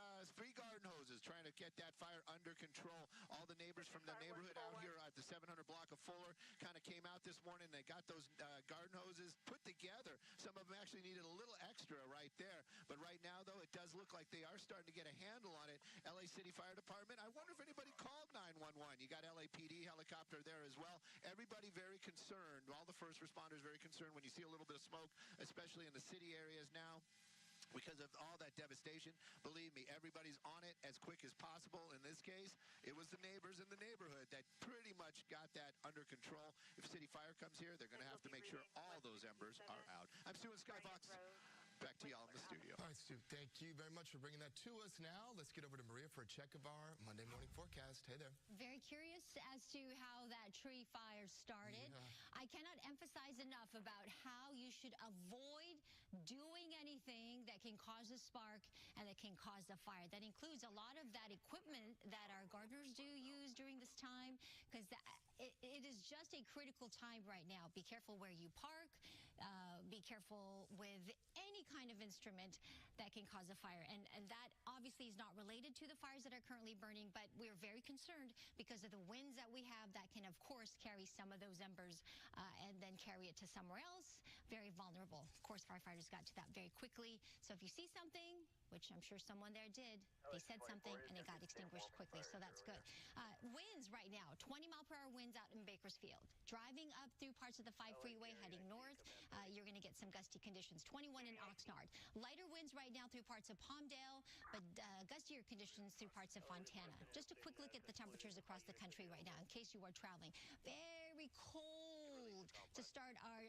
Speaker 10: garden hoses trying to get that fire under control. All the neighbors from the neighborhood out here at the 700 block of Fuller kind of came out this morning. They got those garden hoses put together. Some of them actually needed a little extra right there. But right now, though, it does look like they are starting to get a handle on it. LA City Fire Department, I wonder if anybody called 911. You got LAPD helicopter there as well. Everybody very concerned. All the first responders very concerned when you see a little bit of smoke, especially in the city areas now. Because of all that devastation, believe me, everybody's on it as quick as possible. In this case, it was the neighbors in the neighborhood that pretty much got that under control. If City Fire comes here, they're going to have to make sure all those embers are out. I'm Stu and Skyfox. Back to y'all in the studio.
Speaker 23: All right, Stu, thank you very much for bringing that to us. Now, let's get over to Maria for a check of our Monday morning forecast. Hey there.
Speaker 8: Very curious as to how that tree fire started.
Speaker 23: Yeah.
Speaker 8: I cannot emphasize enough about how you should avoid doing anything that can cause a spark and that can cause a fire. That includes a lot of that equipment that our gardeners do use during this time, because it is just a critical time right now. Be careful where you park. Be careful with any kind of instrument that can cause a fire. And that obviously is not related to the fires that are currently burning, but we're very concerned because of the winds that we have that can, of course, carry some of those embers and then carry it to somewhere else. Very vulnerable. Of course, firefighters got to that very quickly. So if you see something, which I'm sure someone there did, they said something and it got extinguished quickly, so that's good. Winds right now, 20-mile-per-hour winds out in Bakersfield. Driving up through parts of the 5 freeway heading north, you're going to get some gusty conditions. 21 in Oxnard. Lighter winds right now through parts of Palmdale, but gustier conditions through parts of Fontana. Just a quick look at the temperatures across the country right now in case you are traveling. Very cold to start our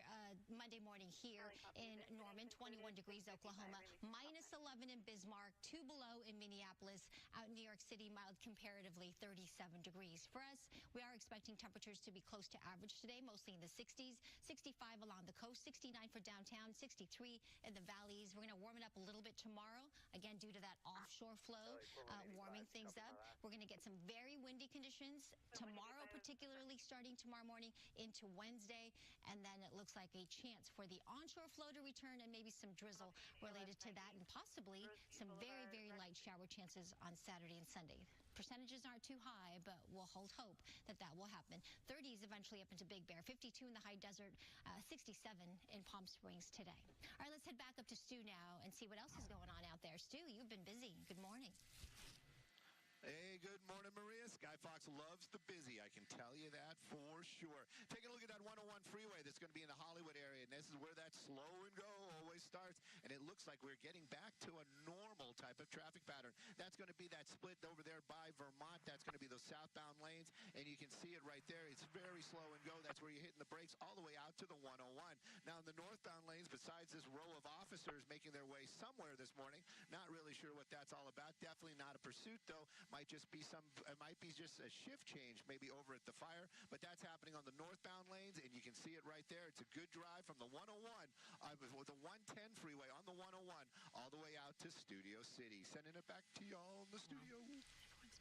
Speaker 8: Monday morning here in Norman. 21 degrees Oklahoma, minus 11 in Bismarck, 2 below in Minneapolis. Out in New York City, mild comparatively, 37 degrees. For us, we are expecting temperatures to be close to average today, mostly in the 60s, 65 along the coast, 69 for downtown, 63 in the valleys. We're going to warm it up a little bit tomorrow, again, due to that offshore flow, warming things up. We're going to get some very windy conditions tomorrow, particularly starting tomorrow morning into Wednesday. And then it looks like a chance for the onshore flow to return and maybe some drizzle related to that, and possibly some very, very light shower chances on Saturday and Sunday. Percentages aren't too high, but we'll hold hope that that will happen. 30s eventually up into Big Bear, 52 in the high desert, 67 in Palm Springs today. All right, let's head back up to Stu now and see what else is going on out there. Stu, you've been busy. Good morning.
Speaker 10: Hey, good morning, Maria. Sky Fox loves the busy. I can tell you that for sure. Taking a look at that 101 freeway that's going to be in the Hollywood area, and this is where that slow and go always starts, and it looks like we're getting back to a normal type of traffic pattern. That's going to be that split over there by Vermont. That's going to be those southbound lanes, and you can see it right there. It's very slow and go. That's where you're hitting the brakes all the way out to the 101. Now, in the northbound lanes, besides this row of officers making their way somewhere this morning, not really sure what that's all about. Definitely not a pursuit, though. Might just be a shift change maybe over at the fire, but that's happening on the northbound lanes, and you can see it right there. It's a good drive from the 101 with the 110 freeway on the 101 all the way out to Studio City. Sending it back to y'all in the studio.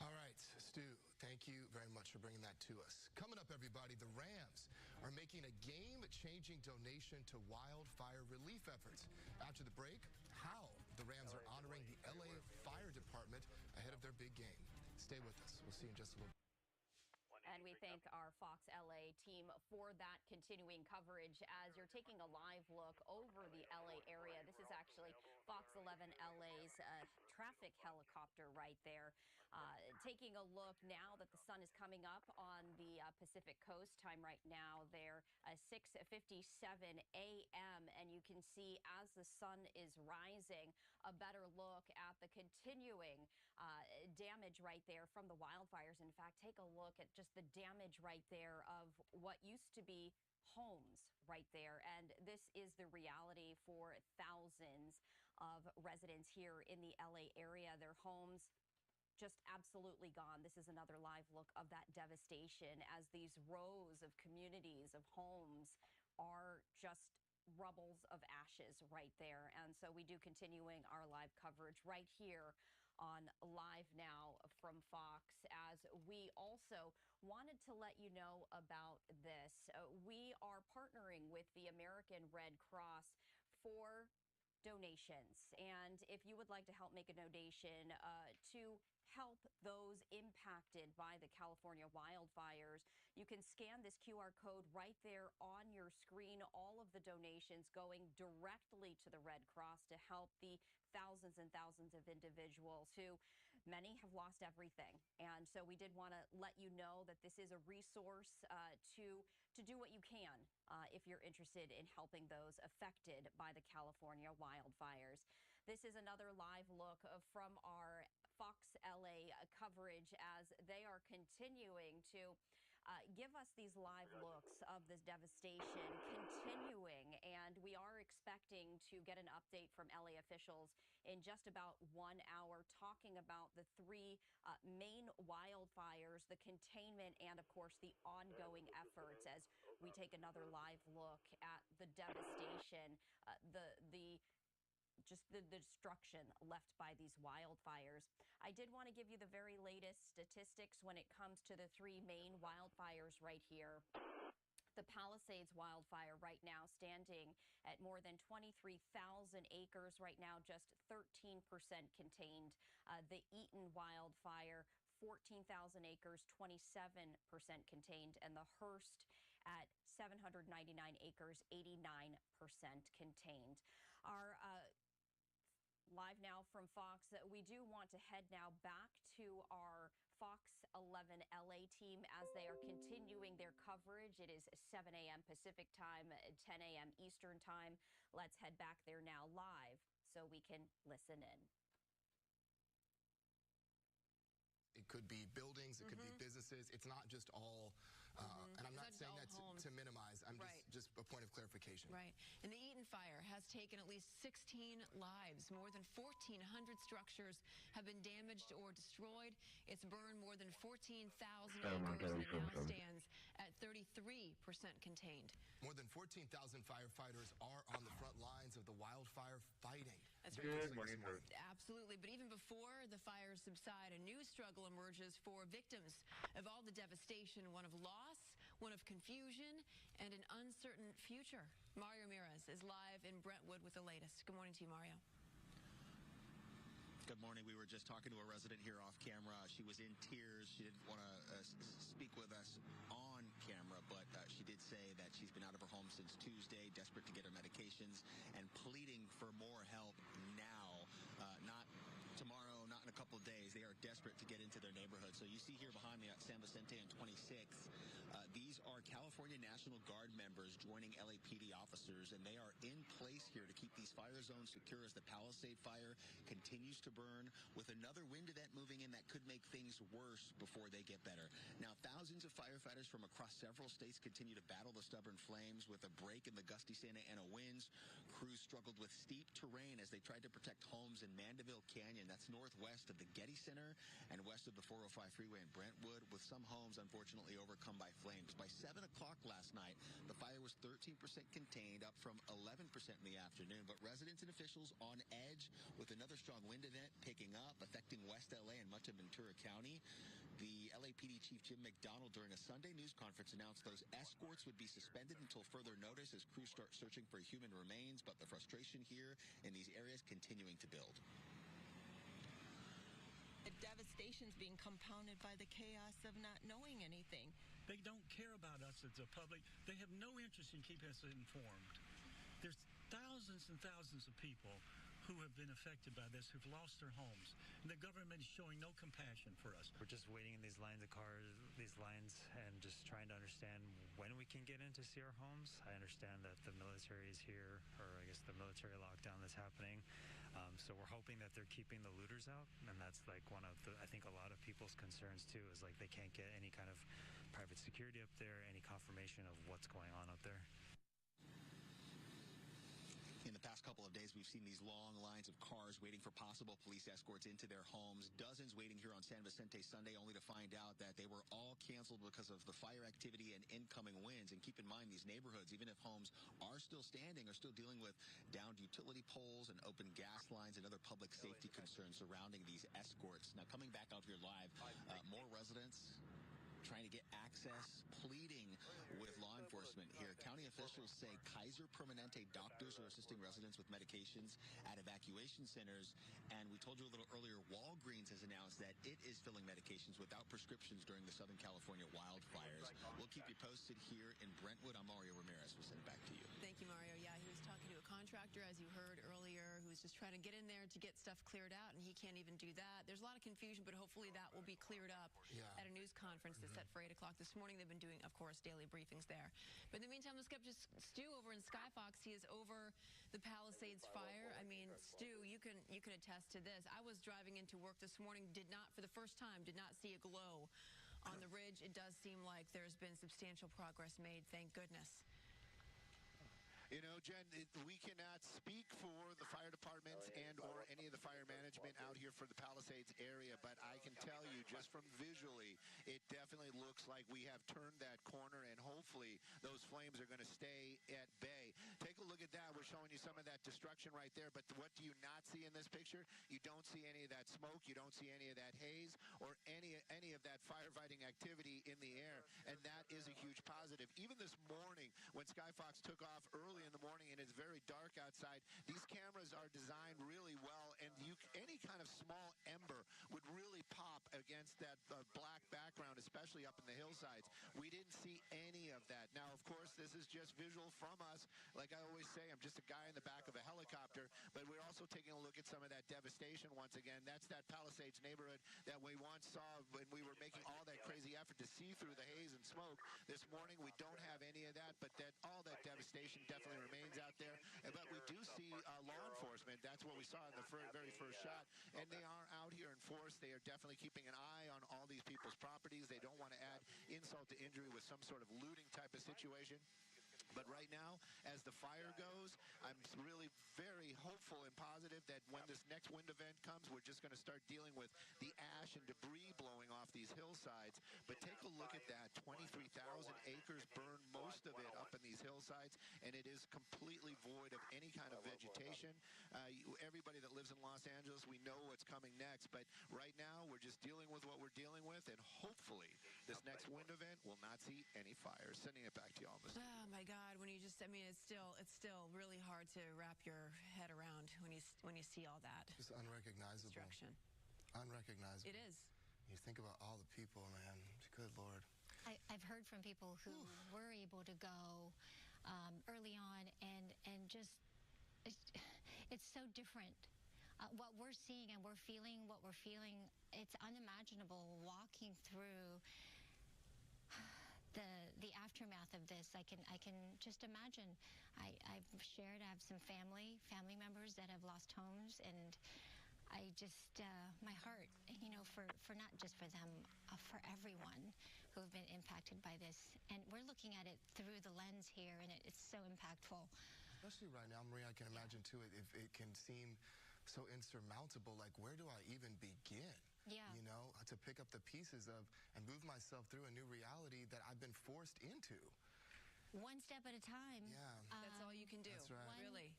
Speaker 23: All right, Stu, thank you very much for bringing that to us. Coming up, everybody, the Rams are making a game-changing donation to wildfire relief efforts. After the break, how the Rams are honoring the LA Fire Department ahead of their big game. Stay with us. We'll see you in just a little bit.
Speaker 22: And we thank our Fox LA team for that continuing coverage as you're taking a live look over the LA area. This is actually Fox 11 LA's traffic helicopter right there. Taking a look now that the sun is coming up on the Pacific Coast. Time right now there, 6:57 a.m. And you can see as the sun is rising, a better look at the continuing damage right there from the wildfires. In fact, take a look at just the damage right there of what used to be homes right there. And this is the reality for thousands of residents here in the LA area. Their homes just absolutely gone. This is another live look of that devastation as these rows of communities of homes are just rubbles of ashes right there. And so we do continuing our live coverage right here on Live Now from Fox, as we also wanted to let you know about this. We are partnering with the American Red Cross for donations. And if you would like to help make a donation to help those impacted by the California wildfires, you can scan this QR code right there on your screen. All of the donations going directly to the Red Cross to help the thousands and thousands of individuals who many have lost everything. And so we did want to let you know that this is a resource to do what you can if you're interested in helping those affected by the California wildfires. This is another live look from our Fox LA coverage as they are continuing to give us these live looks of this devastation continuing. And we are expecting to get an update from LA officials in just about 1 hour, talking about the three main wildfires, the containment, and of course the ongoing efforts as we take another live look at the devastation, the destruction left by these wildfires. I did want to give you the very latest statistics when it comes to the three main wildfires right here. The Palisades wildfire right now standing at more than 23,000 acres right now, just 13% contained. The Eaton wildfire, 14,000 acres, 27% contained. And the Hearst at 799 acres, 89% contained. Our Live Now from Fox, we do want to head now back to our Fox 11 LA team as they are continuing their coverage. It is 7 a.m. Pacific time, 10 a.m. Eastern time. Let's head back there now live so we can listen in.
Speaker 23: It could be buildings, it could be businesses. It's not just all, and I'm not saying that to minimize. I'm just a point of clarification.
Speaker 4: Right. And the Eaton fire has taken at least 16 lives. More than 1,400 structures have been damaged or destroyed. It's burned more than 14,000 acres and it now stands at 33% contained.
Speaker 23: More than 14,000 firefighters are on the front lines of the wildfire fighting.
Speaker 4: That's right. Absolutely. But even before the fires subside, a new struggle emerges for victims of all the devastation, one of loss, one of confusion, and an uncertain future. Mario Ramirez is live in Brentwood with the latest. Good morning to you, Mario.
Speaker 20: Good morning. We were just talking to a resident here off camera. She was in tears. She didn't want to speak with us on camera, but she did say that she's been out of her home since Tuesday, desperate to get her medications, and pleading for more help now, not tomorrow, not in a couple of days. They are desperate to get into their neighborhood. So you see here behind me at San Vicente and 26th, these are California National Guard members joining LAPD officers, and they are in place here to keep these fire zones secure as the Palisade fire continues to burn, with another wind event moving in that could make things worse before they get better. Now, thousands of firefighters from across several states continue to battle the stubborn flames with a break in the gusty Santa Ana winds. Crews struggled with steep terrain as they tried to protect homes in Mandeville Canyon. That's northwest of the Getty Center and west of the 405 freeway in Brentwood, with some homes unfortunately overcome by flames. By 7 o'clock last night, the fire was 13% contained, up from 11% in the afternoon. But residents and officials on edge with another strong wind event picking up, affecting West LA and much of Ventura County. The LAPD Chief Jim McDonald, during a Sunday news conference, announced those escorts would be suspended until further notice as crews start searching for human remains. But the frustration here in these areas continuing to build.
Speaker 15: devastation's being compounded by the chaos of not knowing anything.
Speaker 16: They don't care about us as a public. They have no interest in keeping us informed. There's thousands and thousands of people who have been affected by this, who've lost their homes. And the government is showing no compassion for us.
Speaker 19: We're just waiting in these lines of cars, and just trying to understand when we can get in to see our homes. I understand that the military is here, or I guess the military lockdown is happening. So we're hoping that they're keeping the looters out. And that's like one of the, I think a lot of people's concerns too, is like they can't get any kind of private security up there, any confirmation of what's going on up there.
Speaker 20: In the past couple of days, we've seen these long lines of cars waiting for possible police escorts into their homes. Dozens waiting here on San Vicente Sunday, only to find out that they were all canceled because of the fire activity and incoming winds. And keep in mind, these neighborhoods, even if homes are still standing, are still dealing with downed utility poles and open gas lines and other public safety concerns surrounding these escorts. Now, coming back out here live, more residents trying to get access, pleading with law enforcement here. County officials say Kaiser Permanente doctors are assisting residents with medications at evacuation centers. And we told you a little earlier, Walgreens has announced that it is filling medications without prescriptions during the Southern California wildfires. We'll keep you posted here in Brentwood. I'm Mario Ramirez. We'll send it back to you.
Speaker 4: Thank you, Mario. Yeah, he was talking to a contractor, as you heard earlier, who was just trying to get in there to get stuff cleared out, and he can't even do that. There's a lot of confusion, but hopefully that will be cleared up at a news conference that's set for 8 o'clock this morning. They've been doing, of course, daily briefings there. But in the meantime, let's get to Stu over in Skyfox. He is over the Palisades fire. I mean, Stu, you can attest to this. I was driving into work this morning, for the first time, did not see a glow on the ridge. It does seem like there's been substantial progress made, thank goodness.
Speaker 10: You know, Jen, we cannot speak for the fire departments and or any of the fire management out here for the Palisades area, but I can tell you just from visually, it definitely looks like we have turned that corner, and hopefully those flames are going to stay at bay. Take a look at that. We're showing you some of that destruction right there, but what do you not see in this picture? You don't see any of that smoke. You don't see any of that haze or any of that firefighting activity in the air, and that is a huge positive. Even this morning when Skyfox took off early in the morning and it's very dark outside, these cameras are designed really well, and any kind of small ember would really pop against that black background, especially up in the hillsides. We didn't see any of that. Now, of course, this is just visual from us. Like I always say, I'm just a guy in the back of a helicopter, but we're also taking a look at some of that devastation once again. That's that Palisades neighborhood that we once saw when we were making all that crazy effort to see through the haze and smoke. This morning, we don't have any of that, but all that devastation definitely remains out there. But we do see law enforcement. That's what we saw in the very first shot. And they are out here in force. They are definitely keeping an eye on all these people's properties. They don't want to add insult to injury with some sort of looting type of situation. But right now, as the fire goes, I'm really very hopeful and positive that when this next wind event comes, we're just going to start dealing with the ash and debris blowing off these hillsides. But take a look at that. 23,000 acres burned, most of it up in these hillsides, and it is completely void of any kind of vegetation. Everybody that lives in Los Angeles, we know what's coming next. But right now, we're just dealing with what we're dealing with, and hopefully this next wind event will not see any fires. Sending it back to you, Almas.
Speaker 4: Oh, my God. When you just, I mean, it's still really hard to wrap your head around when you see all that.
Speaker 23: Just unrecognizable.
Speaker 4: Destruction.
Speaker 23: Unrecognizable.
Speaker 4: It is.
Speaker 23: You think about all the people, man. Good Lord.
Speaker 8: I've heard from people who were able to go early on, and just it's so different. What we're seeing and we're feeling, it's unimaginable walking through the aftermath of this. I can just imagine. I've shared, I have some family members that have lost homes, and I just, my heart, for not just for them, for everyone who have been impacted by this. And we're looking at it through the lens here, and it's so impactful.
Speaker 23: Especially right now, Maria, I can imagine too, if it can seem so insurmountable, like where do I even begin?
Speaker 8: Yeah.
Speaker 23: To pick up the pieces of and move myself through a new reality that I've been forced into.
Speaker 8: One step at a time.
Speaker 23: Yeah.
Speaker 4: That's all you can do.
Speaker 23: That's right.
Speaker 4: Really.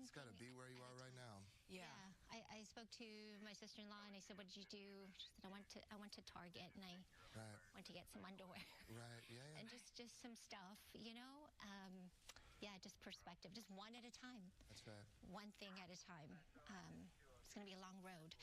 Speaker 23: It's got to be where you are right now.
Speaker 8: Yeah. I spoke to my sister-in-law and I said, "What did you do?" She said, I went to Target and I went to get some underwear.
Speaker 23: Right. Yeah.
Speaker 8: And just some stuff, just perspective, just one at a time.
Speaker 23: That's right.
Speaker 8: One thing at a time. It's going to be a long road.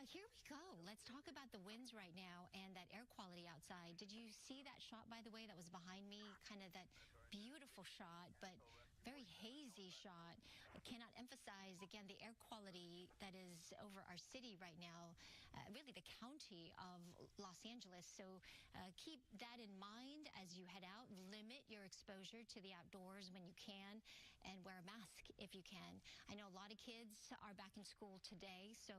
Speaker 8: Here we go. Let's talk about the winds right now and that air quality outside. Did you see that shot, by the way, that was behind me? Kind of that beautiful shot, but very hazy shot. I cannot emphasize, again, the air quality that is over our city right now, really the county of Los Angeles. So keep that in mind as you head out. Limit your exposure to the outdoors when you can, and wear a mask if you can. I know a lot of kids are back in school today, so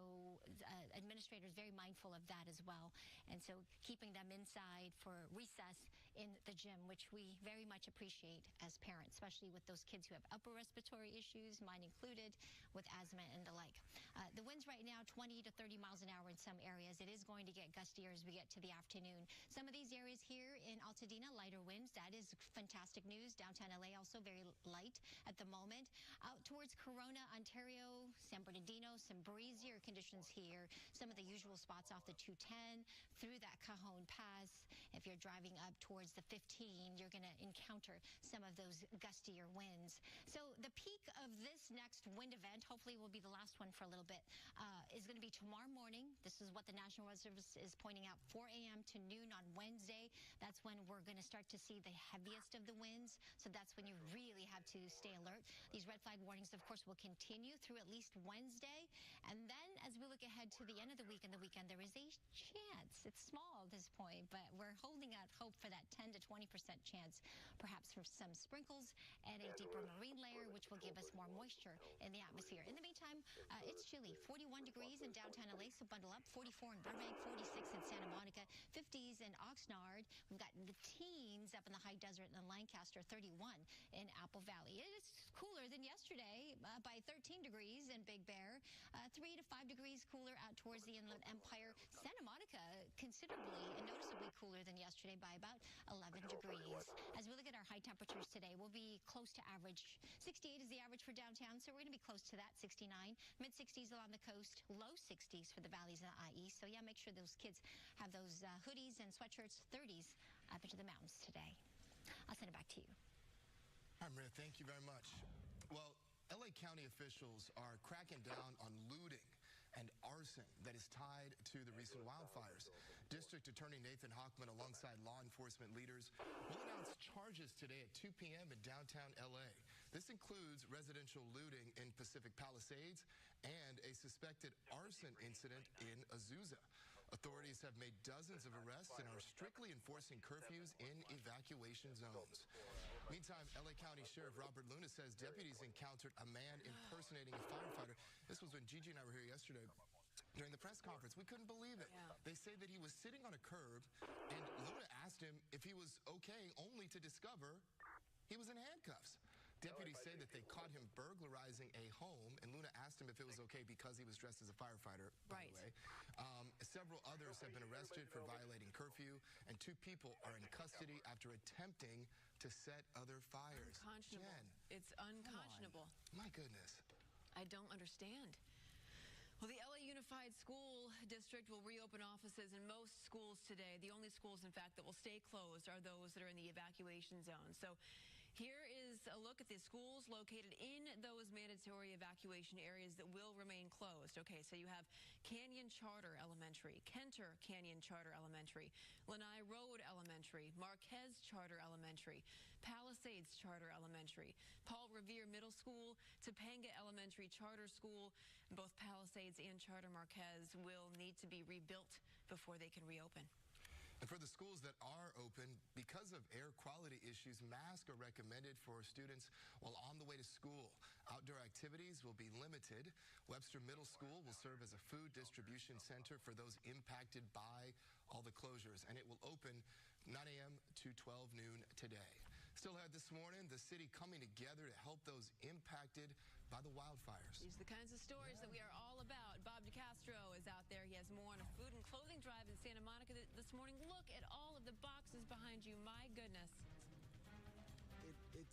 Speaker 8: administrators very mindful of that as well. And so keeping them inside for recess in the gym, which we very much appreciate as parents, especially with those kids who have upper respiratory issues, mine included, with asthma and the like. The winds right now, 20 to 30 miles an hour in some areas. It is going to get gustier as we get to the afternoon. Some of these areas here in Altadena, lighter winds. That is fantastic news. Downtown LA also very light at the moment. Out towards Corona, Ontario, San Bernardino, some breezier conditions here. Some of the usual spots off the 210 through that Cajon Pass. If you're driving up towards the 15, you're going to encounter some of those gustier winds. So the peak of this next wind event, hopefully will be the last one for a little bit, is going to be tomorrow morning. This is what the National Weather Service is pointing out, 4 a.m. to noon on Wednesday. That's when we're going to start to see the heaviest of the winds. So that's when you really have to stay alert. These red flag warnings, of course, will continue through at least Wednesday. And then as we look ahead to the end of the week and the weekend, there is a chance. It's small at this point, but we're holding out hope for that 10 to 20% chance, perhaps for some sprinkles and a deeper marine layer, which will give us more moisture in the atmosphere. In the meantime, it's chilly. 41 degrees in downtown LA, so bundle up. 44 in Burbank, 46 in Santa Monica, 50s in Oxnard. We've got the teens up in the high desert in Lancaster, 31 in Apple Valley. It is cooler than yesterday by 13 degrees in Big Bear, 3 to 5 degrees cooler out towards the Inland Empire. Santa Monica considerably and noticeably cooler than yesterday by about 11 degrees. As we look at our high temperatures today, we'll be close to average. 68 is the average for downtown, so we're going to be close to that. 69, mid-60s along the coast, low 60s for the valleys and the IE. So yeah, make sure those kids have those hoodies and sweatshirts. 30s up into the mountains today. I'll send it back to you.
Speaker 23: All right, Maria, thank you very much. Well, LA County officials are cracking down on looting and arson that is tied to the recent wildfires. District Attorney Nathan Hochman, alongside law enforcement leaders, will announce charges today at 2 p.m. in downtown LA. This includes residential looting in Pacific Palisades and a suspected arson incident in Azusa. Authorities have made dozens of arrests and are strictly enforcing curfews in evacuation zones. Meantime, LA County Sheriff Robert Luna says deputies encountered a man impersonating a firefighter. This was when Gigi and I were here yesterday during the press conference. We couldn't believe it. Yeah. They say that he was sitting on a curb, and Luna asked him if he was okay, only to discover he was in handcuffs. Deputies say that they caught him burglarizing a home, and Luna asked him if it was okay because he was dressed as a firefighter, by the way. Several others have been arrested for violating curfew, and 2 people are in custody after attempting to set other fires.
Speaker 4: Unconscionable.
Speaker 23: Jen,
Speaker 4: it's unconscionable.
Speaker 23: My goodness.
Speaker 4: I don't understand. Well, the LA Unified School District will reopen offices in most schools today. The only schools, in fact, that will stay closed are those that are in the evacuation zone. So here is a look at the schools located in those mandatory evacuation areas that will remain closed. Okay, so you have Canyon Charter Elementary, Kenter Canyon Charter Elementary, Lanai Road Elementary, Marquez Charter Elementary, Palisades Charter Elementary, Paul Revere Middle School, Topanga Elementary Charter School. Both Palisades and Charter Marquez will need to be rebuilt before they can reopen.
Speaker 23: And for the schools that are open, because of air quality issues, masks are recommended for students while on the way to school. Outdoor activities will be limited. Webster Middle School will serve as a food distribution center for those impacted by all the closures, and it will open 9 a.m. to 12 noon today. Still ahead this morning, the city coming together to help those impacted by the wildfires.
Speaker 4: These are the kinds of stories that we are all about. Bob DeCastro is out there. He has more on a food and clothing drive in Santa Monica this morning. Look at all of the boxes behind you. My goodness.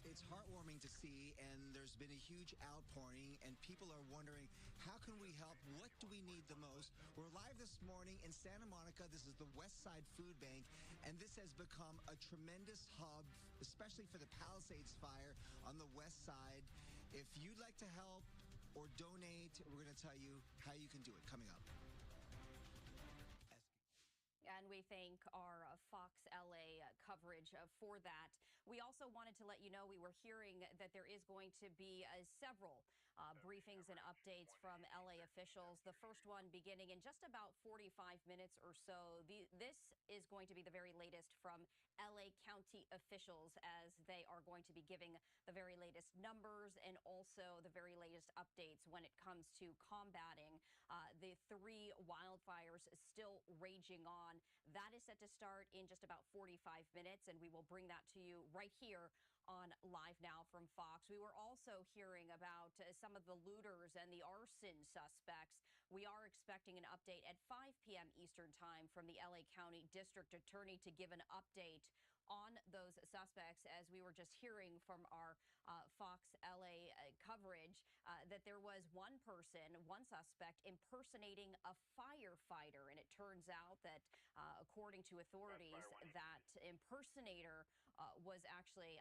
Speaker 14: It's heartwarming to see, and there's been a huge outpouring, and people are wondering, how can we help? What do we need the most? We're live this morning in Santa Monica. This is the West Side Food Bank, and this has become a tremendous hub, especially for the Palisades fire on the west side. If you'd like to help or donate, we're going to tell you how you can do it coming up.
Speaker 22: and we thank our Fox LA coverage for that. We also wanted to let you know we were hearing that there is going to be several briefings and updates from LA officials. The first one beginning in just about 45 minutes or so. This is going to be the very latest from LA County officials as they are going to be giving the very latest numbers and also the very latest updates when it comes to combating the 3 wildfires still raging on. That is set to start in just about 45 minutes, and we will bring that to you right here on Live Now from Fox. We were also hearing about some of the looters and the arson suspects. We are expecting an update at 5 p.m. Eastern Time from the LA County District Attorney to give an update on those suspects, as we were just hearing from our Fox LA coverage that there was one suspect impersonating a firefighter. And it turns out that according to authorities, that impersonator was actually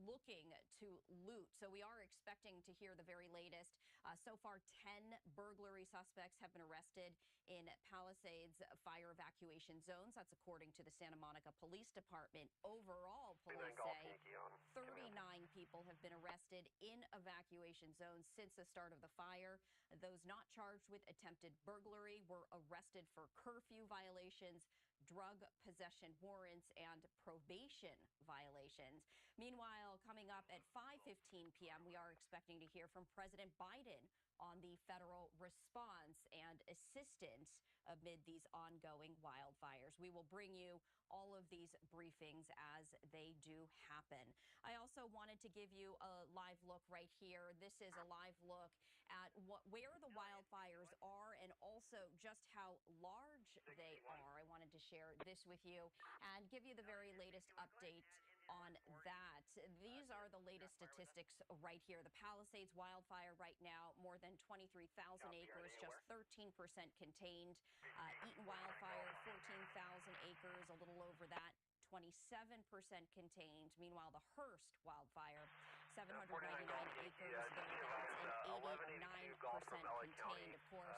Speaker 22: looking to loot. So we are expecting to hear the very latest. So far, 10 burglary suspects have been arrested in Palisades fire evacuation zones. That's according to the Santa Monica Police Department. Overall, police say 39 people have been arrested in evacuation zones since the start of the fire. Those not charged with attempted burglary were arrested for curfew violations, drug possession warrants, and probation violations. Meanwhile, coming up at 5:15 p.m., we are expecting to hear from President Biden on the federal response and assistance amid these ongoing wildfires. We will bring you all of these briefings as they do happen. I also wanted to give you a live look right here. This is a live look at where the wildfires are and also just how large they are. I wanted to share this with you and give you the very latest update on that. These are the latest statistics right here. The Palisades wildfire right now, more than 23,000 acres, just 13% contained. Eaton wildfire, 14,000 acres, a little over that, 27% contained. Meanwhile, the Hearst wildfire, 799 acres, thereabouts, and 89% contained. Of course,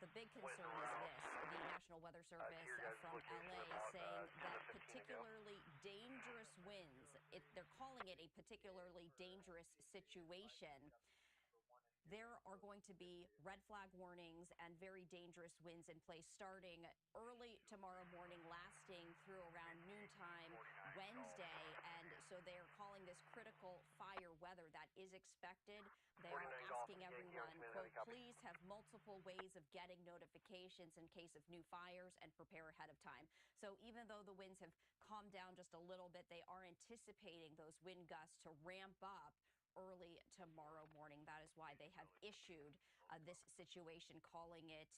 Speaker 22: the big concern is this. The National Weather Service from LA saying that particularly dangerous winds, they're calling it a particularly dangerous situation. There are going to be red flag warnings and very dangerous winds in place starting early tomorrow morning, lasting through around noontime Wednesday. And so they are calling this critical fire weather that is expected. They are asking everyone, quote, please have multiple ways of getting notifications in case of new fires and prepare ahead of time. So even though the winds have calmed down just a little bit, they are anticipating those wind gusts to ramp up early tomorrow morning. That is why they have issued this situation, calling it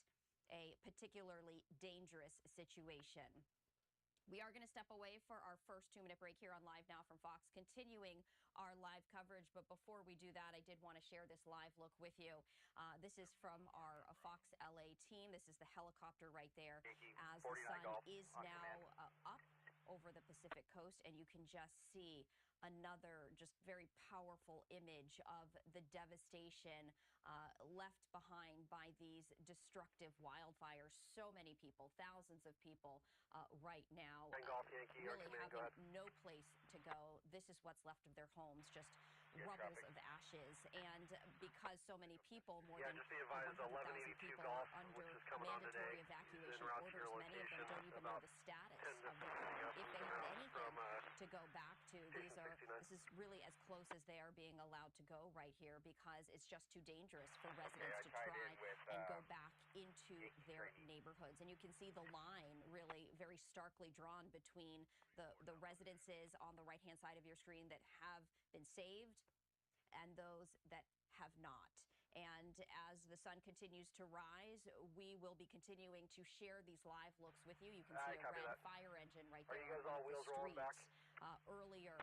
Speaker 22: a particularly dangerous situation. We are going to step away for our first 2-minute break here on Live Now from Fox, continuing our live coverage. But before we do that, I did want to share this live look with you. This is from our Fox LA team. This is the helicopter right there as the sun is now up over the Pacific coast, and you can just see another just very powerful image of the devastation left behind by these destructive wildfires. So many people, thousands of people right now really having no place to go. This is what's left of their homes, just rubbles of ashes. And because so many people, more than 100,000 people, are under mandatory evacuation orders, many of them don't even know the status of their home, if they have anything to go back to. This is really as close as they are being allowed to go right here, because it's just too dangerous for residents to try and go back into their neighborhoods. And you can see the line really very starkly drawn between the residences on the right-hand side of your screen that have been saved and those that have not. And as the sun continues to rise, we will be continuing to share these live looks with you. You can see a red fire engine right there on one of the streets. Earlier,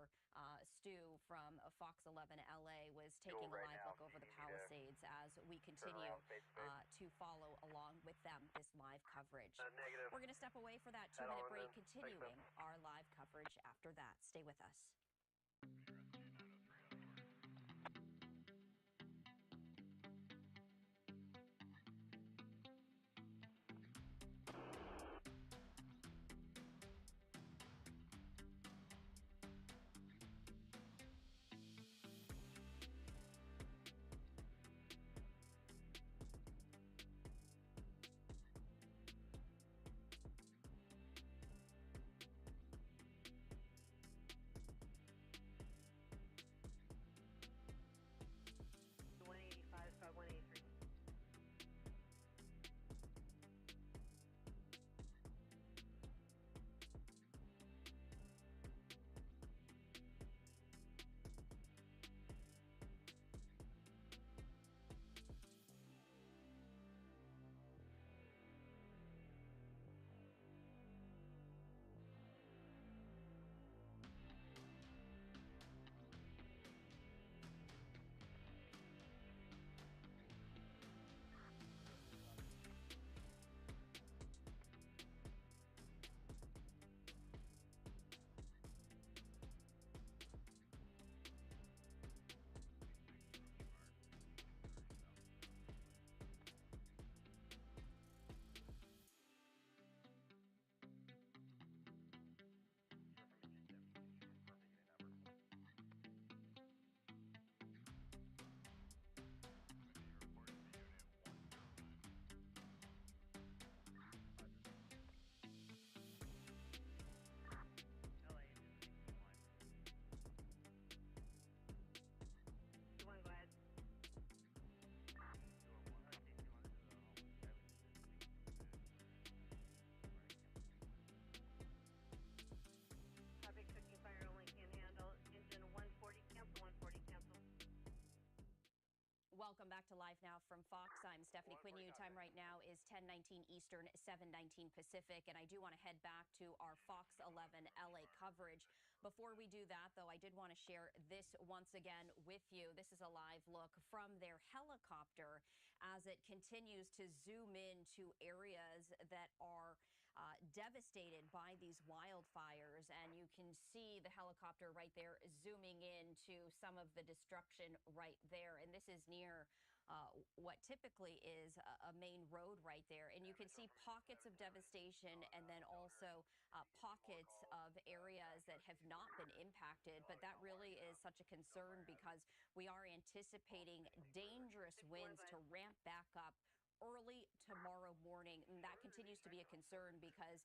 Speaker 22: Stu from Fox 11 LA was taking a live look over the Palisades as we continue to follow along with them this live coverage. We're going to step away for that 2-minute break, continuing our live coverage after that. Stay with us. back to Live Now from Fox. I'm Stephanie Quinu. Time right now is 10:19 Eastern, 7:19 Pacific, and I do want to head back to our Fox 11 LA coverage. Before we do that, though, I did want to share this once again with you. This is a live look from their helicopter as it continues to zoom in to areas that are devastated by these wildfires, and you can see the helicopter right there zooming in to some of the destruction right there. And this is near what typically is a main road right there. And you can see pockets of devastation and then also pockets of areas that have not been impacted. But that really is such a concern because we are anticipating dangerous winds to ramp back up early tomorrow morning. And that continues to be a concern because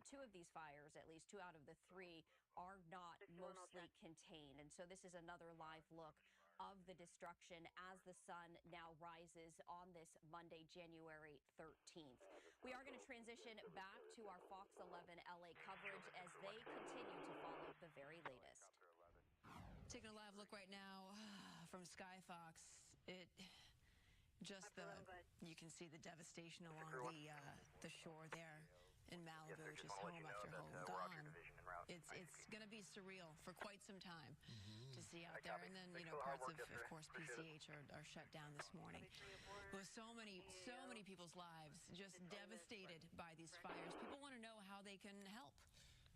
Speaker 22: two of these fires, at least 2 out of the 3, are not mostly contained. And so this is another live look of the destruction as the sun now rises on this Monday, January 13th. We are going to transition back to our Fox 11 LA coverage as they continue to follow the very latest.
Speaker 4: Taking a live look right now from Sky Fox. You can see the devastation along the shore there in Malibu, just home after home gone. It's going to be surreal for quite some time to see out there. And then, parts of course, PCH are shut down this morning. With so many people's lives just devastated by these fires, people want to know how they can help.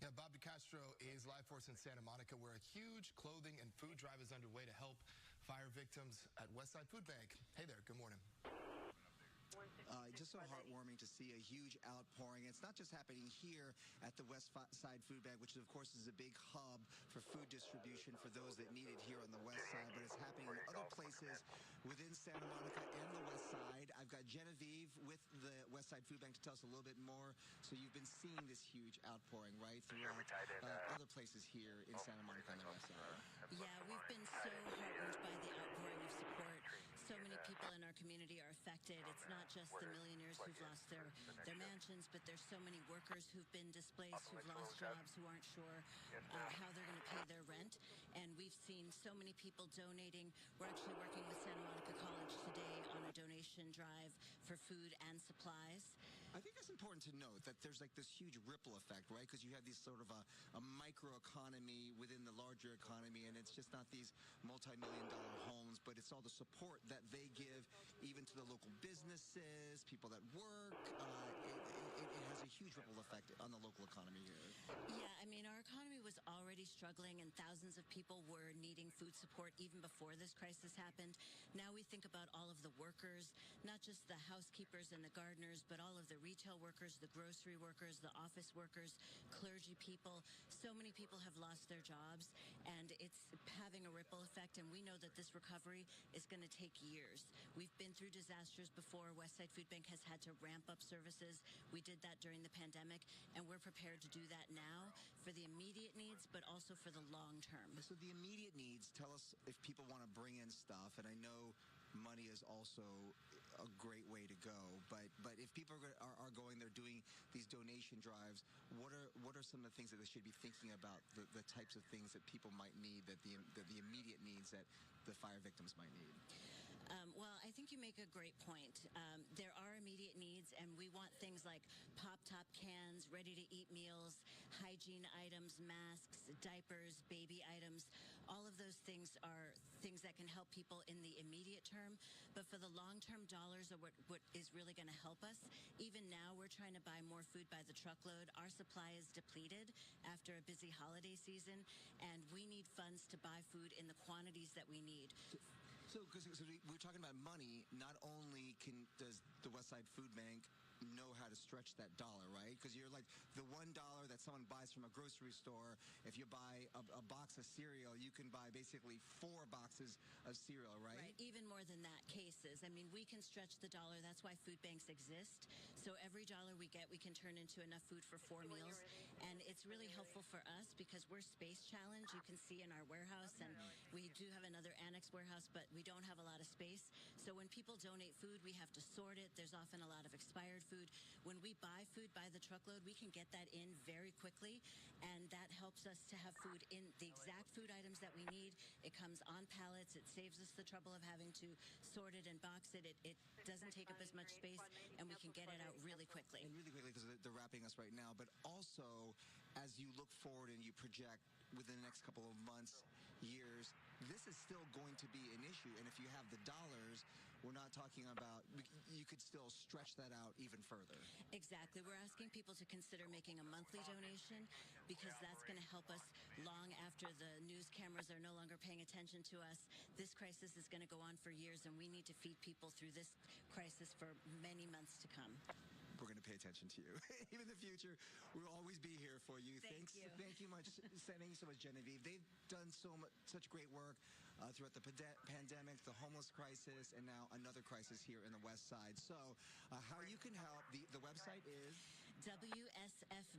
Speaker 23: Yeah, Bob DeCastro is live for us in Santa Monica, where a huge clothing and food drive is underway to help fire victims at Westside Food Bank. Hey there, good morning.
Speaker 14: Just so heartwarming to see a huge outpouring. It's not just happening here at the Westside Food Bank, which of course is a big hub for food distribution for those that need it here on the west side, but it's happening in other places within Santa Monica and the west side. I've got Genevieve with the Westside Food Bank to tell us a little bit more. So you've been seeing this huge outpouring, right, throughout other places here in Santa Monica on the west side.
Speaker 3: Yeah, we've been so heartened by the outpouring of support. So many people in our community are affected. It's not just the millionaires who've lost their mansions, but there's so many workers who've been displaced, who've lost jobs, who aren't sure how they're going to pay their rent. And we've seen so many people donating. We're actually working with Santa Monica College today on a donation drive for food and supplies.
Speaker 14: I think it's important to note that there's like this huge ripple effect, right? Because you have these sort of a micro economy within the larger economy, and it's just not these multi-million-dollar homes, but it's all the support that they give even to the local businesses, people that work. It has a huge ripple effect on the local economy here.
Speaker 3: Yeah, I mean, our economy was already struggling and thousands of people were needing food support even before this crisis happened. Now we think about all of the workers, not just the housekeepers and the gardeners, but all of the retail workers, the grocery workers, the office workers, clergy people. So many people have lost their jobs, and it's having a ripple effect, and we know that this recovery is going to take years. We've been through disasters before. Westside Food Bank has had to ramp up services. We did that during the pandemic, and we're prepared to do that now for the immediate needs, but also for the long term.
Speaker 14: So the immediate needs, tell us if people want to bring in stuff, and I know money is also a great way to go, but if people are going, they're doing these donation drives, what are some of the things that they should be thinking about, the types of things that people might need, that the immediate needs that the fire victims might need?
Speaker 3: Well, I think you make a great point. There are immediate needs, and we want things like pop-top cans, ready-to-eat meals, hygiene items, masks, diapers, baby items. All of those things are things that can help people in the immediate term. But for the long-term, dollars are what is really going to help us. Even now, we're trying to buy more food by the truckload. Our supply is depleted after a busy holiday season, and we need funds to buy food in the quantities that we need.
Speaker 14: So we're talking about money. Not only does the Westside Food Bank know how to stretch that dollar, right? Because you're like the $1 that someone buys from a grocery store. If you buy a box of cereal, you can buy basically 4 boxes of cereal, right?
Speaker 3: Right. Even more than that, cases. I mean, we can stretch the dollar. That's why food banks exist. So every dollar we get, we can turn into enough food for 4 meals. And it's really helpful for us because we're space challenged. You can see in our warehouse, and we do have another annex warehouse, but we don't have a lot of space. So when people donate food, we have to sort it. There's often a lot of expired food. When we buy food by the truckload, we can get that in very quickly, and that helps us to have food in the exact food items that we need It comes on pallets. It saves us the trouble of having to sort it and box it. It doesn't take up as much space, and we can get it out really quickly.
Speaker 14: And really quickly, because they're wrapping us right now, but also as you look forward and you project within the next couple of months, years, this is still going to be an issue. And if you have the dollars, we're not talking about, you could still stretch that out even further.
Speaker 3: Exactly. We're asking people to consider making a monthly donation because that's going to help us long after the news cameras are no longer paying attention to us. This crisis is going to go on for years, and we need to feed people through this crisis for many months to come.
Speaker 14: We're going to pay attention to you. Even in the future, we'll always be here for you.
Speaker 3: Thank you.
Speaker 14: Thank you so much, Genevieve. They've done such great work throughout the pandemic, the homeless crisis, and now another crisis here in the West Side. So how you can help, the website is
Speaker 3: WSFB.org,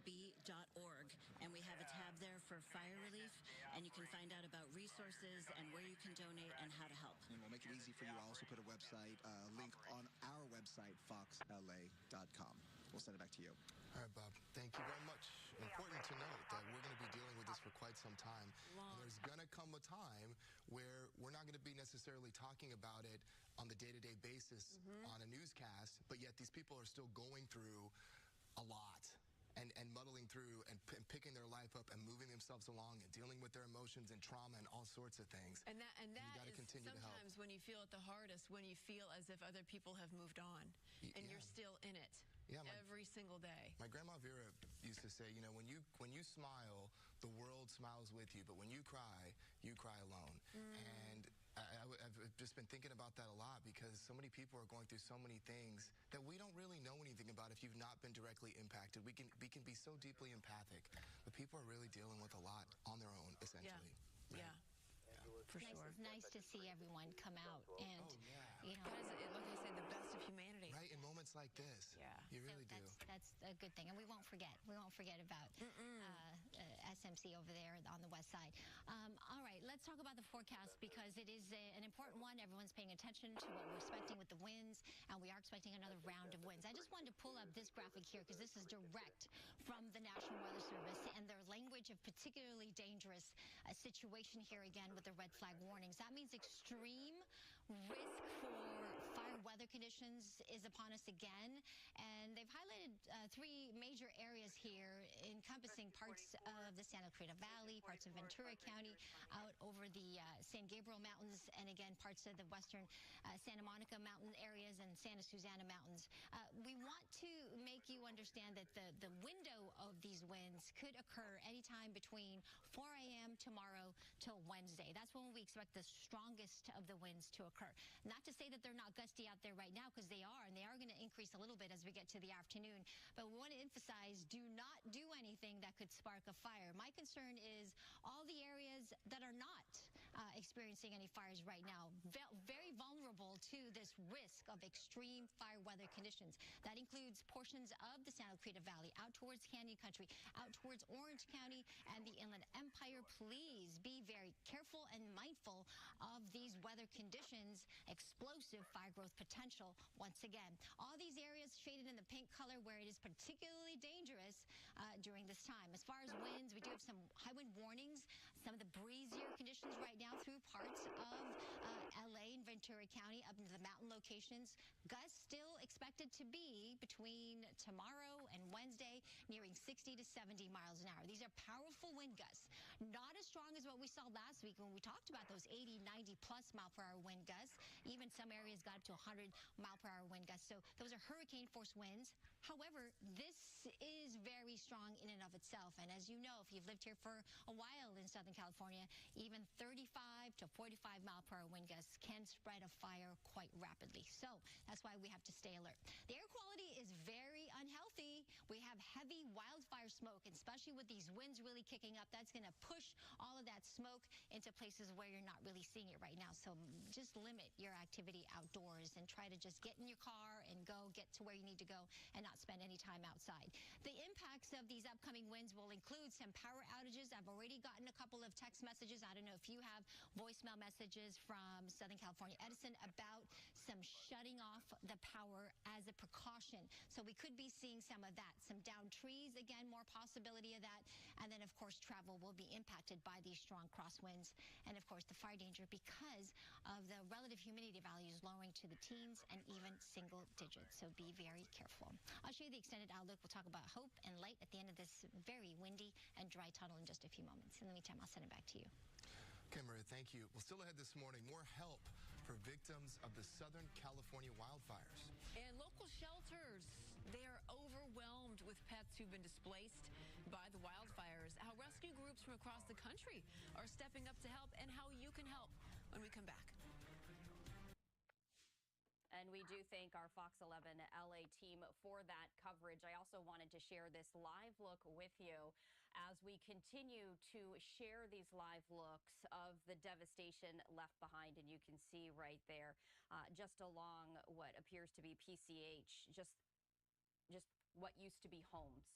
Speaker 3: and we have a tab there for fire relief, and you can find out about resources and where you can donate and how to help.
Speaker 14: And we'll make it easy for you. I'll also put a website link on our website, foxla.com. We'll send it back to you.
Speaker 23: All right, Bob. Thank you very much. Important to note that we're going to be dealing with this for quite some time. And there's going to come a time where we're not going to be necessarily talking about it on the day-to-day basis on a newscast, but yet these people are still going through a lot and muddling through and picking their life up and moving themselves along and dealing with their emotions and trauma and all sorts of things.
Speaker 4: And that
Speaker 23: you got to continue to help.
Speaker 4: Sometimes when you feel it the hardest, when you feel as if other people have moved on and you're still in it.
Speaker 23: Yeah,
Speaker 4: every single day.
Speaker 23: My grandma Vera used to say, when you smile, the world smiles with you, but when you cry alone. And I've just been thinking about that a lot because so many people are going through so many things that we don't really know anything about if you've not been directly impacted. We can be so deeply empathic, but people are really dealing with a lot on their own, essentially.
Speaker 4: Yeah.
Speaker 23: Right?
Speaker 4: For sure.
Speaker 8: It's nice to see everyone come out and,
Speaker 4: like I said, the best of humanity.
Speaker 23: Right, in moments like this.
Speaker 4: Yeah.
Speaker 23: You really do.
Speaker 8: That's a good thing. And we won't forget. We won't forget about SMC over there on the west side. All right, let's talk about the forecast because it is an important one. Everyone's paying attention to what we're expecting with the winds, and we are expecting another round of winds. I just wanted to pull up this graphic here because this is direct from the National Weather Service and their language of particularly dangerous situation here again with the red flag warnings. That means extreme risk for fire weather conditions is upon us again, and they've highlighted three major areas here encompassing parts of the Santa Clarita Valley, parts of Ventura County, out over the San Gabriel Mountains, and again parts of the western Santa Monica Mountain areas and Santa Susana Mountains. We want to make you understand that the window of these winds could occur anytime between 4 a.m. tomorrow till Wednesday. That's when we expect the strongest of the winds to occur. Not to say that they're not gusty out there right now, because they are, and they are going to increase a little bit as we get to the afternoon. But we want to emphasize, do not do anything that could spark a fire. My concern is all the areas that are not experiencing any fires right now, very vulnerable to this risk of extreme fire weather conditions. That includes portions of the Santa Clarita Valley, out towards Canyon Country, out towards Orange County, and the Inland Empire. Please be very careful and mindful of these weather conditions, explosive fire growth potential once again. All these areas shaded in the pink color where it is particularly dangerous during this time. As far as winds, we do have some high wind warnings, some of the breezier conditions right now through parts of LA and Ventura County up into the mountain locations. Gusts still expected to be between tomorrow and Wednesday, nearing 60 to 70 miles an hour. These are powerful wind gusts, not as strong as what we saw last week when we talked about those 80, 90 plus mile per hour wind gusts. Even some areas got up to 100 mile per hour wind gusts. So those are hurricane force winds. However, this is very strong in and of itself. And as you know, if you've lived here for a while in Southern California, even 35 to 45 mile per hour wind gusts can spread a fire quite rapidly. So that's why we have to stay alert. The air quality is very unhealthy. We have heavy wildfire smoke, and especially with these winds really kicking up, that's going to push all of that smoke into places where you're not really seeing it right now. So just limit your activity outdoors and try to just get in your car and go get to where you need to go and not spend any time outside. The impacts of these upcoming winds will include some power outages. I've already gotten a couple of text messages. I don't know if you have voicemail messages from Southern California Edison about some shutting off the power as a precaution. So we could be seeing some of that. Some downed trees, again, more possibility of that. And then, of course, travel will be impacted by these strong crosswinds. And of course, the fire danger because of the relative humidity values lowering to the teens and even single digits. So be very careful. I'll show you the extended outlook. We'll talk about hope and light at the end of this very windy and dry tunnel in just a few moments. In the meantime, I'll send it back to you.
Speaker 23: Okay, Maria, thank you. Well, still ahead this morning, more help for victims of the Southern California wildfires.
Speaker 4: And local shelters, they are overwhelmed with pets who've been displaced by the wildfires. How rescue groups from across the country are stepping up to help and how you can help when we come back.
Speaker 22: And we do thank our Fox 11 LA team for that coverage. I also wanted to share this live look with you as we continue to share these live looks of the devastation left behind. And you can see right there, just along what appears to be PCH, just what used to be homes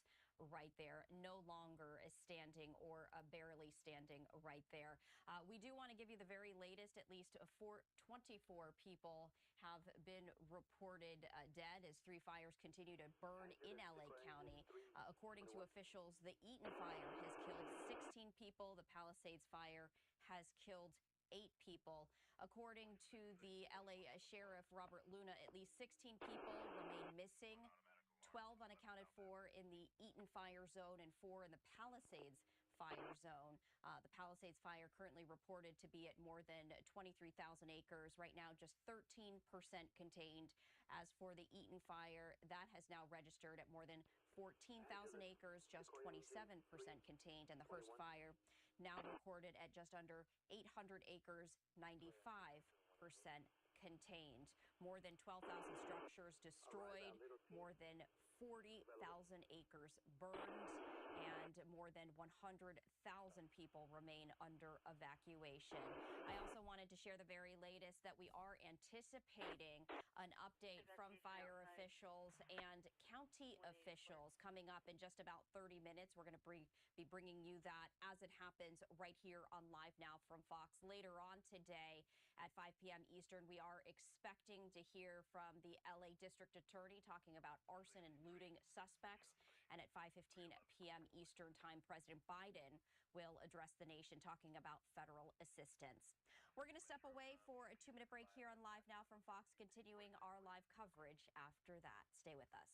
Speaker 22: right there, no longer is standing or barely standing right there. We do want to give you the very latest. At least 24 people have been reported dead as 3 fires continue to burn in LA County. According to officials, the Eaton fire has killed 16 people. The Palisades fire has killed 8 people. According to the LA Sheriff Robert Luna, at least 16 people remain missing. 12 unaccounted for in the Eaton fire zone and 4 in the Palisades fire zone. The Palisades fire currently reported to be at more than 23,000 acres. Right now, just 13% contained. As for the Eaton fire, that has now registered at more than 14,000 acres, just 27% contained. And the Hearst fire now recorded at just under 800 acres, 95% contained. More than 12,000 structures destroyed, more than 40,000 acres burned, and more than 100,000 people remain under evacuation. I also wanted to share the very latest that we are anticipating an update from fire officials and county officials coming up in just about 30 minutes. We're going to be bringing you that as it happens right here on Live Now from Fox. Later on today at 5 p.m. Eastern, we are expecting to hear from the LA District Attorney talking about arson and looting suspects. And at 5:15 p.m. Eastern Time, President Biden will address the nation talking about federal assistance. We're going to step away for a 2-minute break here on Live Now from Fox, continuing our live coverage after that. Stay with us.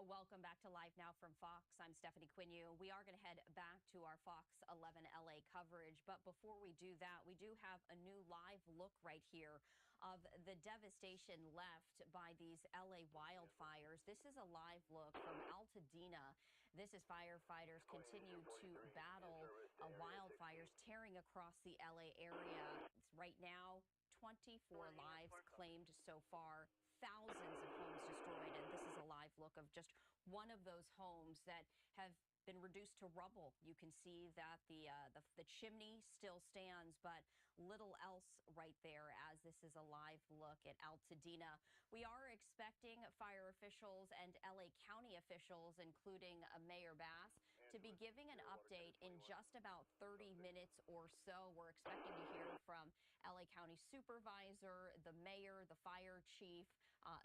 Speaker 22: Welcome back to Live Now from Fox. I'm Stephanie Quinu. We are going to head back to our Fox 11 LA coverage. But before we do that, we do have a new live look right here of the devastation left by these LA wildfires. This is a live look from Altadena. This as firefighters continue to battle wildfires tearing across the LA area. Right now, 24 lives claimed so far, thousands of homes destroyed, and this is a live look of just one of those homes that have been reduced to rubble. You can see that the chimney still stands, but little else right there, as this is a live look at Altadena. We are expecting fire officials and LA County officials, including Mayor Bass, to be giving an update in just about 30 minutes or so. We're expecting to hear from LA County Supervisor, the mayor, the fire chief,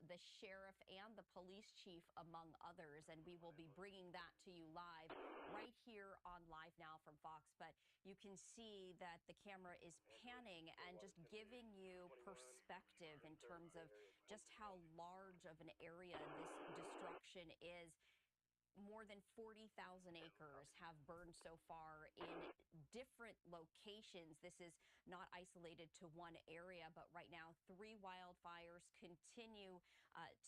Speaker 22: the sheriff, and the police chief, among others. And we will be bringing that to you live right here on Live Now from Fox. But you can see that the camera is panning and just giving you perspective in terms of just how large of an area this destruction is. More than 40,000 acres have burned so far in different locations. This is not isolated to one area, but right now 3 wildfires continue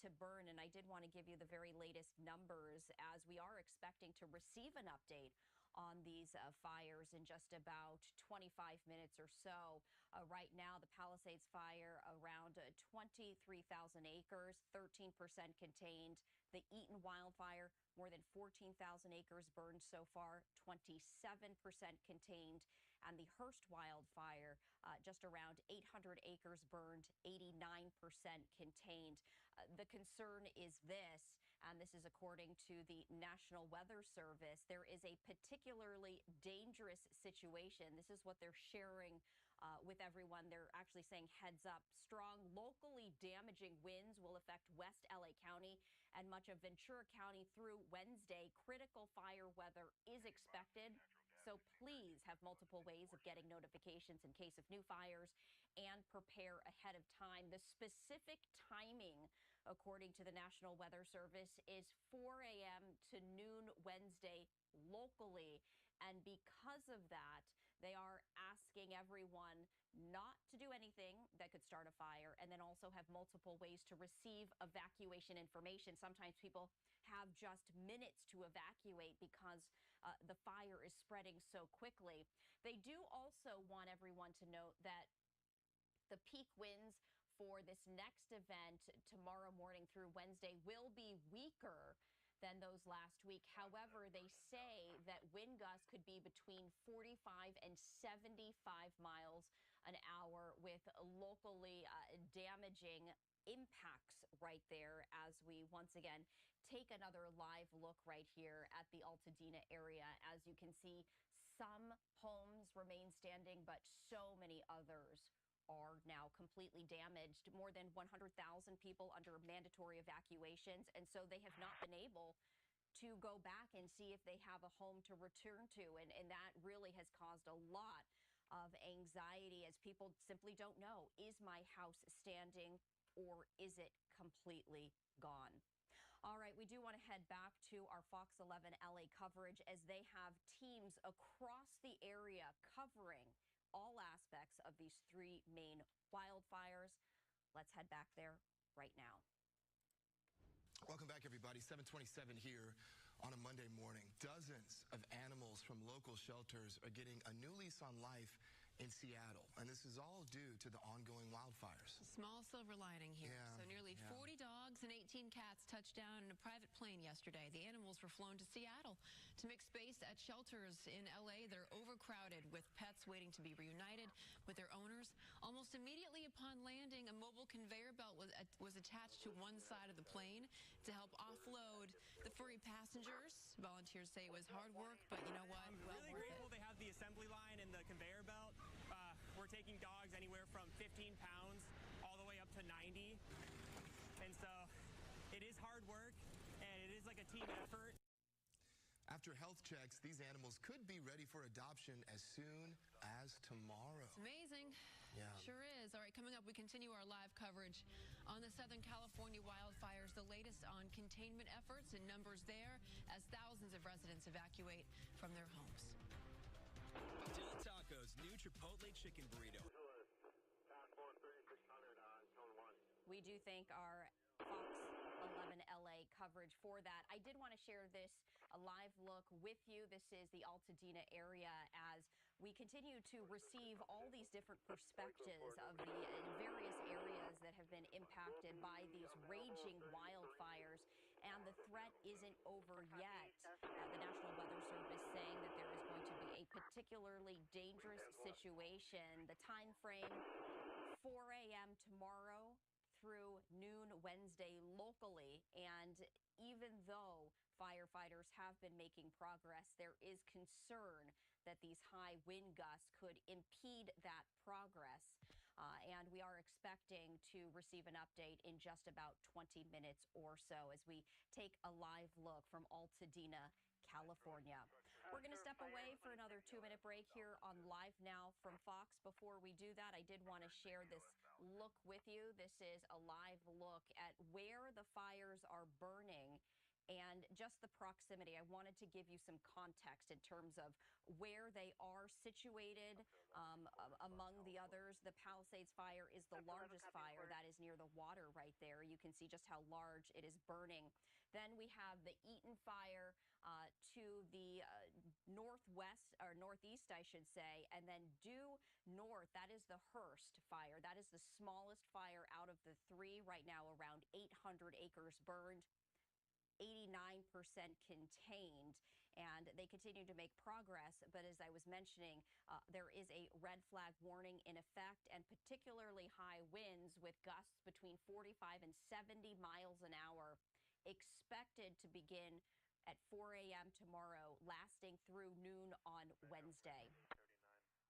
Speaker 22: to burn. And I did want to give you the very latest numbers, as we are expecting to receive an update on these fires in just about 25 minutes or so. Right now, the Palisades fire around 23,000 acres, 13% contained. The Eaton wildfire, more than 14,000 acres burned so far, 27% contained. And the Hearst wildfire, just around 800 acres burned, 89% contained. The concern is this, and this is according to the National Weather Service. There is a particularly dangerous situation. This is what they're sharing with everyone. They're actually saying, heads up, strong, locally damaging winds will affect West LA County and much of Ventura County through Wednesday. Critical fire weather is expected, so please have multiple ways of getting notifications in case of new fires and prepare ahead of time. The specific timing, according to the National Weather Service, is 4 a.m. to noon Wednesday locally. And because of that, they are asking everyone not to do anything that could start a fire, and then also have multiple ways to receive evacuation information. Sometimes people have just minutes to evacuate because the fire is spreading so quickly. They do also want everyone to note that the peak winds for this next event tomorrow morning through Wednesday will be weaker than those last week. However, they say that wind gusts could be between 45 and 75 miles an hour, with locally damaging impacts right there, as we once again take another live look right here at the Altadena area. As you can see, some homes remain standing, but so many others are now completely damaged. More than 100,000 people under mandatory evacuations, and so they have not been able to go back and see if they have a home to return to. And that really has caused a lot of anxiety, as people simply don't know, is my house standing or is it completely gone? All right, we do want to head back to our Fox 11 LA coverage, as they have teams across the area covering all aspects of these 3 main wildfires. Let's head back there right now.
Speaker 23: Welcome back, everybody. 7:27 here on a Monday morning. Dozens of animals from local shelters are getting a new lease on life in Seattle, and this is all due to the ongoing wildfires.
Speaker 4: A small silver lining here. So nearly 40 dogs and 18 cats touched down in a private plane yesterday. The animals were flown to Seattle to make space at shelters in LA. They're overcrowded, with pets waiting to be reunited with their owners. Almost immediately upon landing, a mobile conveyor belt was attached to one side of the plane to help offload the furry passengers. Volunteers say it was hard work, but you know what?
Speaker 2: I'm really grateful they have the assembly line and the conveyor belt. We're taking dogs anywhere from 15 pounds all the way up to 90. And so it is hard work, and it is like a team effort.
Speaker 23: After health checks, these animals could be ready for adoption as soon as tomorrow.
Speaker 4: It's amazing.
Speaker 23: Yeah.
Speaker 4: Sure is. All right, coming up, we continue our live coverage on the Southern California wildfires, the latest on containment efforts and numbers there as thousands of residents evacuate from their homes.
Speaker 17: Del Taco's new Chipotle chicken burrito.
Speaker 22: We do thank our Fox 11 LA coverage for that. I did want to share this a live look with you. This is the Altadena area as we continue to receive all these different perspectives of the various areas that have been impacted by these raging wildfires. And the threat isn't over yet. The National Weather Service saying that there is going to be a particularly dangerous situation. The time frame, 4 a.m. tomorrow through noon Wednesday locally. And even though firefighters have been making progress, there is concern that these high wind gusts could impede that progress. And we are expecting to receive an update in just about 20 minutes or so as we take a live look from Altadena, California. We're going to step away for another 2-minute break here on Live Now from Fox. Before we do that, I did want to share this look with you. This is a live look at where the fires are burning and just the proximity. I wanted to give you some context in terms of where they are situated among the others. The Palisades fire is the largest fire. That is near the water right there. You can see just how large it is burning. Then we have the Eaton fire to the northwest or northeast, I should say, and then due north, that is the Hearst fire. That is the smallest fire out of the three right now, around 800 acres burned. 89% contained, and they continue to make progress. But as I was mentioning, there is a red flag warning in effect, and particularly high winds with gusts between 45 and 70 miles an hour expected to begin at 4 a.m. tomorrow, lasting through noon on Wednesday.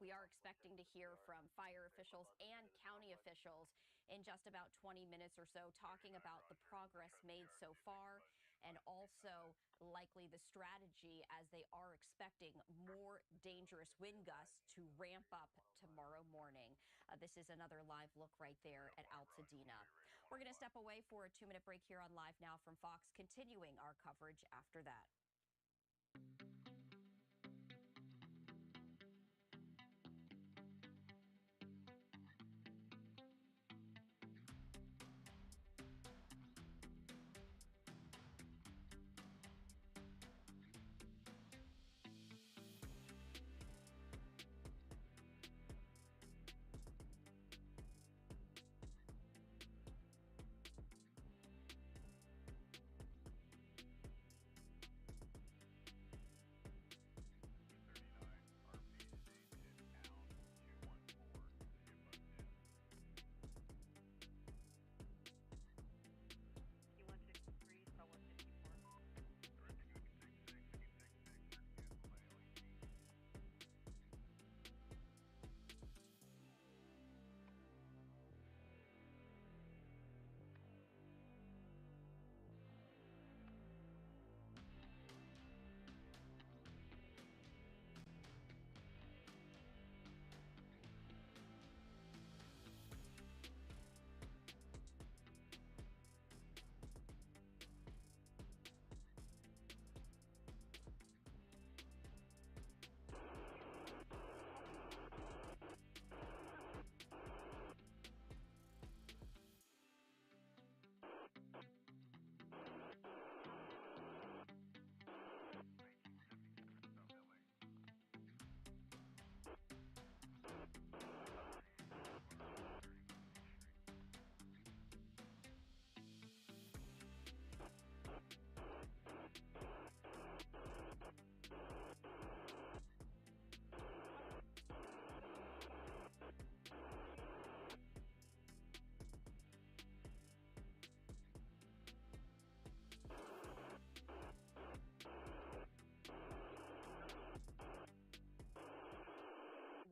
Speaker 22: We are expecting to hear from fire officials and county officials in just about 20 minutes or so, talking about the progress made so far and also likely the strategy as they are expecting more dangerous wind gusts to ramp up tomorrow morning. This is another live look right there at Altadena. We're going to step away for a 2-minute break here on Live Now from Fox, continuing our coverage after that.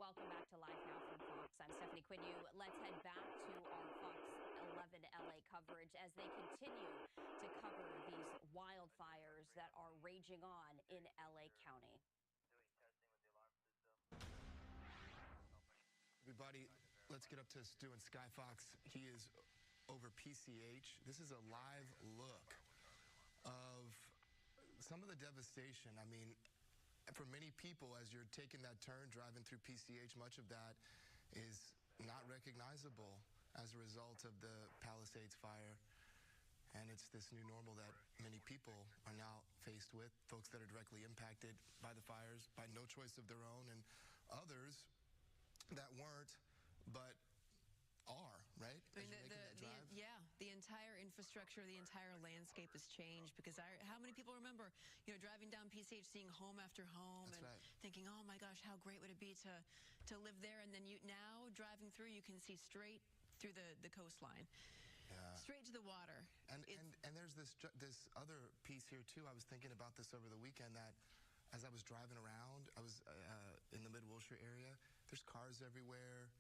Speaker 22: Welcome back to Live Now from Fox. I'm Stephanie Quinu. Let's head back to our Fox 11 LA coverage as they continue to cover these wildfires that are raging on in LA County.
Speaker 23: Everybody, let's get up to Stu and Sky Fox. He is over PCH. This is a live look of some of the devastation. I mean, for many people, as you're taking that turn, driving through PCH, much of that is not recognizable as a result of the Palisades fire. And it's this new normal that many people are now faced with, folks that are directly impacted by the fires by no choice of their own, and others that weren't, but are, right?
Speaker 4: I mean, the entire infrastructure, the entire landscape has changed because how many people remember, driving down PCH, seeing home after home, thinking, oh my gosh, how great would it be to live there? And then now driving through, you can see straight through the coastline. Straight to the water.
Speaker 23: And there's this other piece here too. I was thinking about this over the weekend, that as I was driving around, I was in the Mid-Wilshire area. There's cars everywhere.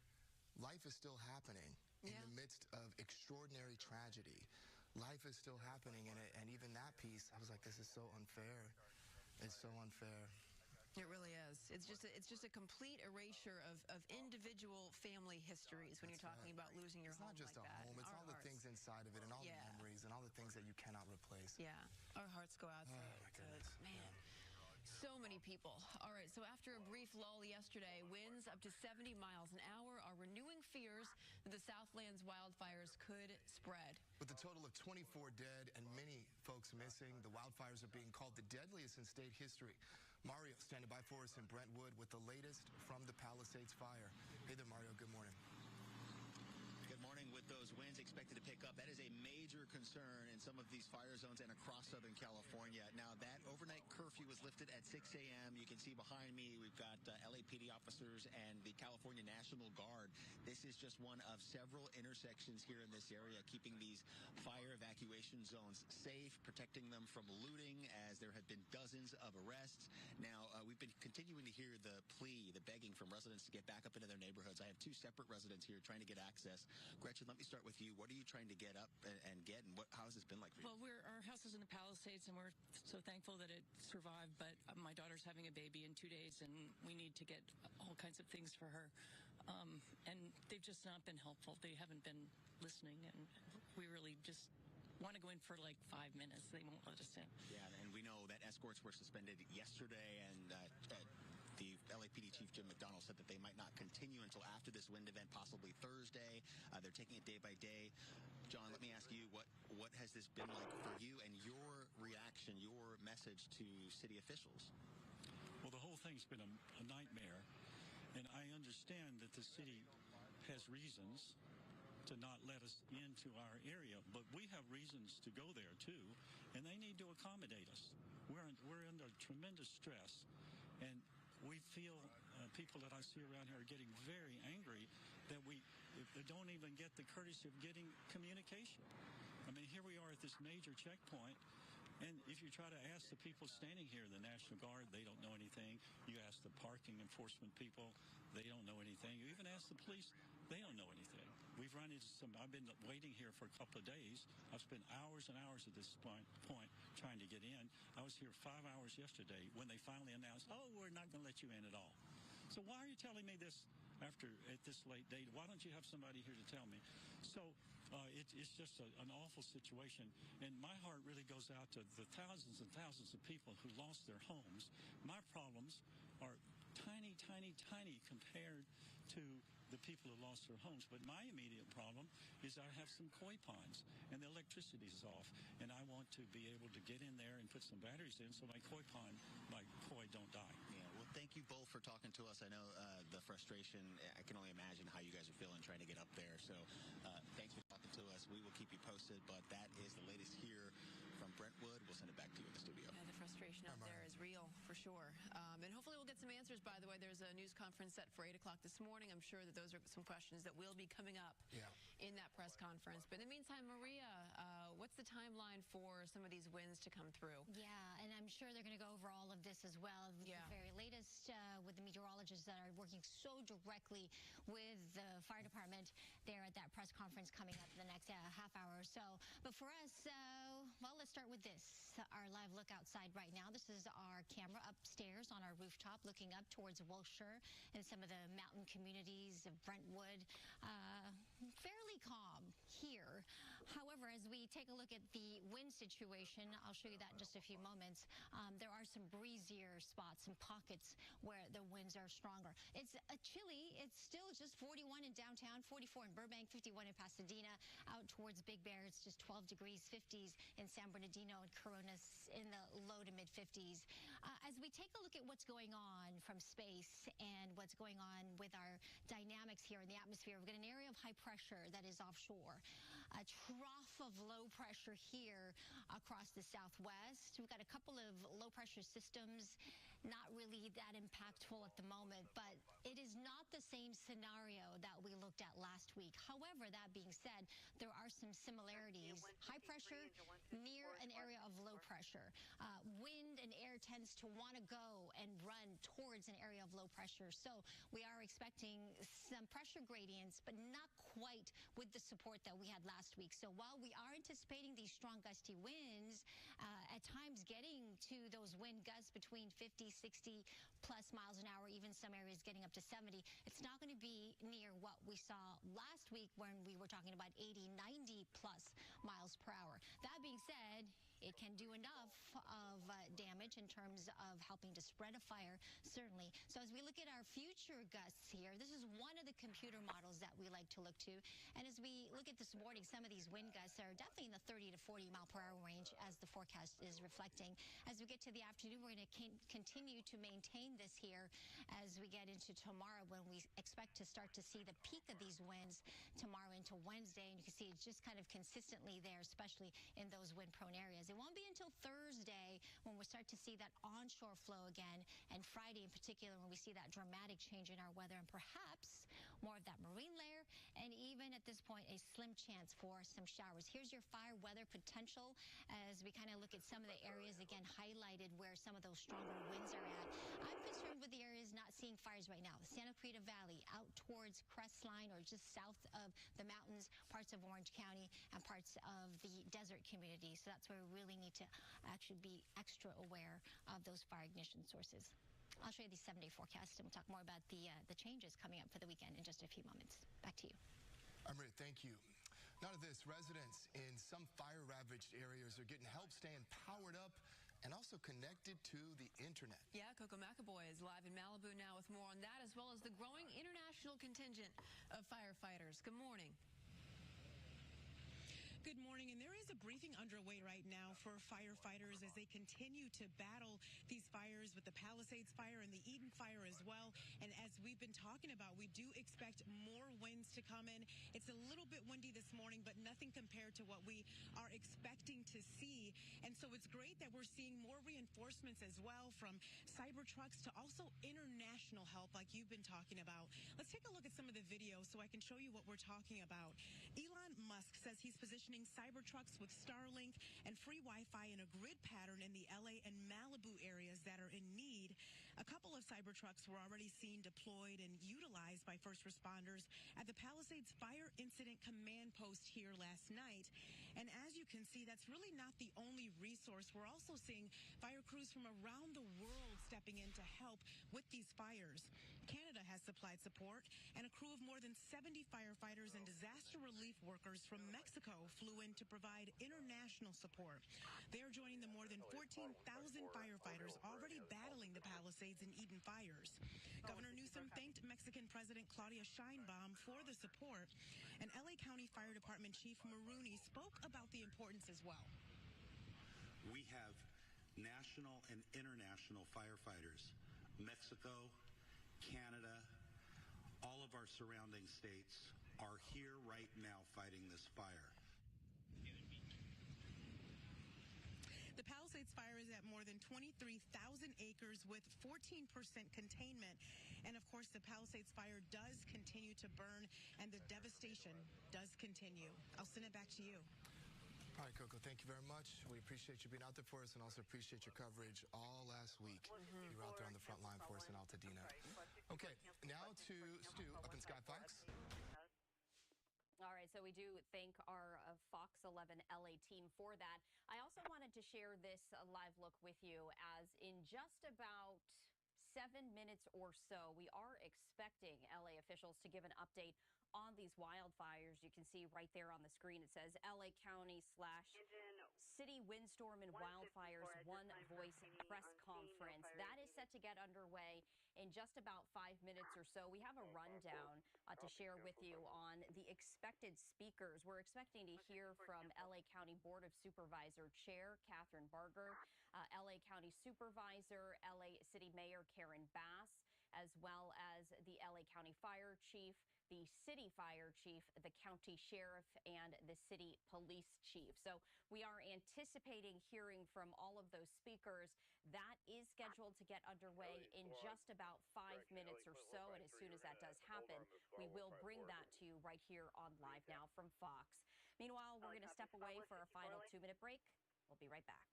Speaker 23: Life is still happening in the midst of extraordinary tragedy. Life is still happening, and even that piece, I was like, this is so unfair. It's so unfair.
Speaker 4: It really is. It's just a complete erasure of individual family histories when you're talking about losing your home like that.
Speaker 23: It's not just a home. It's all the things inside of it and all the memories and all the things that you cannot replace.
Speaker 4: Yeah. Our hearts go out to man. So many people. All right, so after a brief lull yesterday, winds up to 70 miles an hour are renewing fears that the Southland's wildfires could spread.
Speaker 23: With a total of 24 dead and many folks missing, the wildfires are being called the deadliest in state history. Mario standing by for us in Brentwood with the latest from the Palisades fire. Hey there, Mario. Good morning.
Speaker 20: Good morning. With those winds expected to pick up, that is a major concern in some of these fire zones and across Southern California. Now, that overnight curfew was lifted at 6 a.m. You can see behind me, we've got LAPD officers and the California National Guard. This is just one of several intersections here in this area, keeping these fire evacuation zones safe, protecting them from looting, as there have been dozens of arrests. Now, we've been continuing to hear the plea, the begging from residents to get back up into their neighborhoods. I have two separate residents here trying to get access. Gretchen, let me start with you. What are you trying to get up and get, and how has this been like for you?
Speaker 5: Well, our house is in the Palisades, and we're so thankful that it survived, but my daughter's having a baby in 2 days, and we need to get all kinds of things for her. And they've just not been helpful. They haven't been listening, and we really just want to go in for like 5 minutes. They won't let us in.
Speaker 20: Yeah, and we know that escorts were suspended yesterday, and the LAPD Chief Jim McDonald said that they might not continue until after this wind event, possibly Thursday. They're taking it day by day. John, let me ask you, what has this been like for you and your reaction, your message to city officials?
Speaker 16: Well, the whole thing's been a nightmare, and I understand that the city has reasons to not let us into our area, but we have reasons to go there too, and they need to accommodate us. We're under tremendous stress, and we feel people that I see around here are getting very angry that we don't even get the courtesy of getting communication. I mean, here we are at this major checkpoint, and if you try to ask the people standing here, the National Guard, they don't know anything. You ask the parking enforcement people, they don't know anything. You even ask the police, they don't know anything. We've run into I've been waiting here for a couple of days. I've spent hours and hours at this point trying to get in. I was here 5 hours yesterday when they finally announced, oh, we're not going to let you in at all. So why are you telling me this at this late date? Why don't you have somebody here to tell me? So it's just an awful situation. And my heart really goes out to the thousands and thousands of people who lost their homes. My problems are tiny, tiny, tiny compared to the people who lost their homes. But my immediate problem is I have some koi ponds, and the electricity is off, and I want to be able to get in there and put some batteries in so my koi don't die.
Speaker 20: Yeah, well, thank you both for talking to us. I know the frustration, I can only imagine how you guys are feeling trying to get up there. So thanks for talking to us. We will keep you posted, but that is the latest here from Brentwood. We'll send it back to you in the studio.
Speaker 4: Yeah, the frustration out there is real, for sure. And hopefully we'll get some answers, by the way. There's a news conference set for 8 o'clock this morning. I'm sure that those are some questions that will be coming up in that press conference. But in the meantime, Maria, what's the timeline for some of these winds to come through?
Speaker 8: Yeah, and I'm sure they're going to go over all of this as well. The very latest with the meteorologists that are working so directly with the fire department there at that press conference coming up in the next half hour or so. But for us, well, let's start with this. Our live look outside right now. This is our camera upstairs on our rooftop looking up towards Wilshire and some of the mountain communities of Brentwood. Fairly calm here. However, as we take a look at the wind situation, I'll show you that in just a few moments. There are some breezier spots and pockets where the winds are stronger. It's chilly. It's still just 41 in downtown, 44 in Burbank, 51 in Pasadena. Out towards Big Bear, it's just 12 degrees, 50s in San Bernardino and Coronas in the low to mid 50s. As we take a look at what's going on from space and what's going on with our dynamics here in the atmosphere, we've got an area of high pressure that is offshore. A trough of low pressure here across the southwest. We've got a couple of low pressure systems, not really that impactful at the moment, but it is not the same scenario that we looked at last week. However, that being said, there are some similarities. High pressure near an area of low pressure. Wind and air tends to want to go and run towards an area of low pressure. So we are expecting some pressure gradients, but not quite with the support that we had last week. So while we are anticipating these strong gusty winds, at times getting to those wind gusts between 50, 60 plus miles an hour, even some areas getting up to 70, it's not going to be near what we saw last week when we were talking about 80, 90 plus miles per hour. That being said, it can do enough of damage in terms of helping to spread a fire, certainly. So as we look at our future gusts here, this is one of the computer models that we like to look to. And as we look at this morning, some of these wind gusts are definitely in the 30 to 40 mile per hour range as the forecast is reflecting. As we get to the afternoon, we're going to continue to maintain this here as we get into tomorrow, when we expect to start to see the peak of these winds tomorrow into Wednesday. And you can see it's just kind of consistently there, especially in those wind-prone areas. It won't be until Thursday when we start to see that onshore flow again, and Friday in particular when we see that dramatic change in our weather and perhaps more of that marine layer, and even at this point a slim chance for some showers. Here's your fire weather potential as we kind of look at some of the areas again highlighted where some of those stronger winds are at. I'm concerned with the areas not seeing fires right now. The Santa Clarita Valley out towards Crestline or just south of the mountains, parts of Orange County and parts of the desert community. So that's where we really need to actually be extra aware of those fire ignition sources. I'll show you the 7-day forecast, and we'll talk more about the changes coming up for the weekend in just a few moments. Back to you.
Speaker 23: Amrit, thank you. Now to this, residents in some fire-ravaged areas are getting help staying powered up and also connected to the internet.
Speaker 4: Yeah, Coco McAvoy is live in Malibu now with more on that, as well as the growing international contingent of firefighters. Good morning.
Speaker 1: Good morning, and there is a briefing underway right now for firefighters as they continue to battle these fires with the Palisades fire and the Eden fire as well. And as we've been talking about, we do expect more winds to come in. It's a little bit windy this morning, but nothing compared to what we are expecting to see. And so it's great that we're seeing more reinforcements as well, from cyber trucks to also international help like you've been talking about. Let's take a look at some of the video so I can show you what we're talking about. Elon Musk says he's positioning Cybertrucks with Starlink and free Wi-Fi in a grid pattern in the LA and Malibu areas that are in need. A couple of Cybertrucks were already seen deployed and utilized by first responders at the Palisades Fire Incident Command Post here last night. And as you can see, that's really not the only resource. We're also seeing fire crews from around the world stepping in to help with these fires. Canada has supplied support, and a crew of more than 70 firefighters and disaster relief workers from Mexico flew in to provide international support. They are joining the more than 14,000 firefighters already battling the Palisades and Eden fires. Governor Newsom thanked Mexican President Claudia Sheinbaum for the support, and LA County Fire Department Chief Maroney spoke about the importance as well.
Speaker 7: We have national and international firefighters, Mexico, Canada, all of our surrounding states are here right now fighting this fire.
Speaker 1: The Palisades fire is at more than 23,000 acres with 14% containment. And of course, the Palisades fire does continue to burn and the devastation does continue. I'll send it back to you.
Speaker 23: All right, Coco, thank you very much. We appreciate you being out there for us and also appreciate your coverage all last week. You were out there on the front line for us in Altadena. Okay, now to Stu up in Sky Fox.
Speaker 22: All right, so we do thank our Fox 11 LA team for that. I also wanted to share this live look with you, as in just about 7 minutes or so, we are expecting LA officials to give an update on these wildfires. You can see right there on the screen, it says LA County / City Windstorm and Wildfires One Voice press conference. That is set to get underway in just about 5 minutes or so. We have a rundown to share with you on the expected speakers. We're expecting to hear from LA County Board of Supervisor Chair Catherine Barger, LA County Supervisor, LA City Mayor Karen Bass, as well as the LA County Fire Chief, the City Fire Chief, the County Sheriff, and the City Police Chief. So we are anticipating hearing from all of those speakers. That is scheduled to get underway in just about 5 minutes or so. And as soon as that does happen, we will bring that to you right here on Live Now from Fox. Meanwhile, we're going to step away for our final 2-minute break. We'll be right back.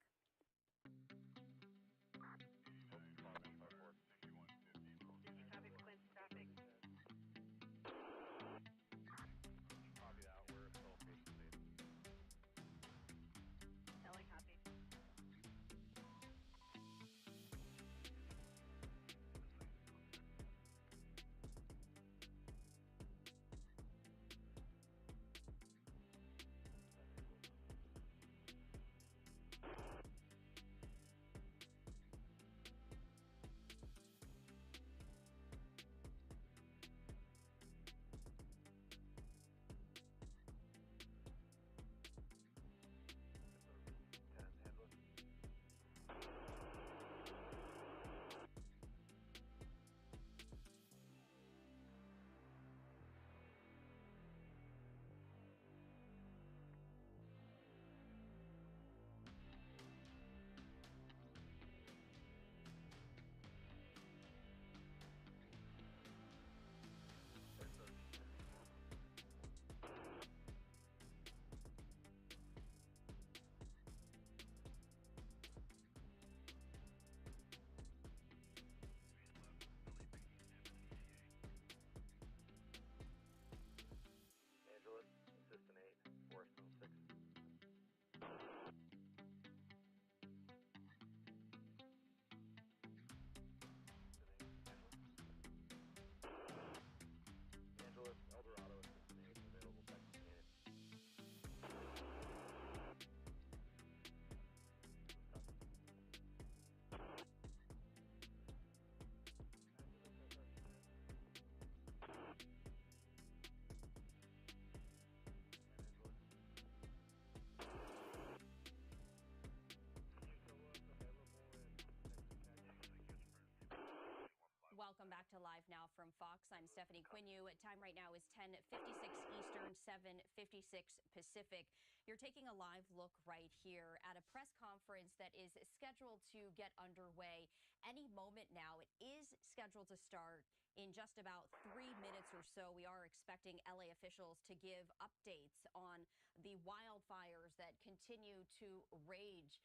Speaker 22: Welcome back to Live Now from Fox. I'm Stephanie Quinu. Time right now is 10:56 Eastern, 7:56 Pacific. You're taking a live look right here at a press conference that is scheduled to get underway any moment now. It is scheduled to start in just about 3 minutes or so. We are expecting LA officials to give updates on the wildfires that continue to rage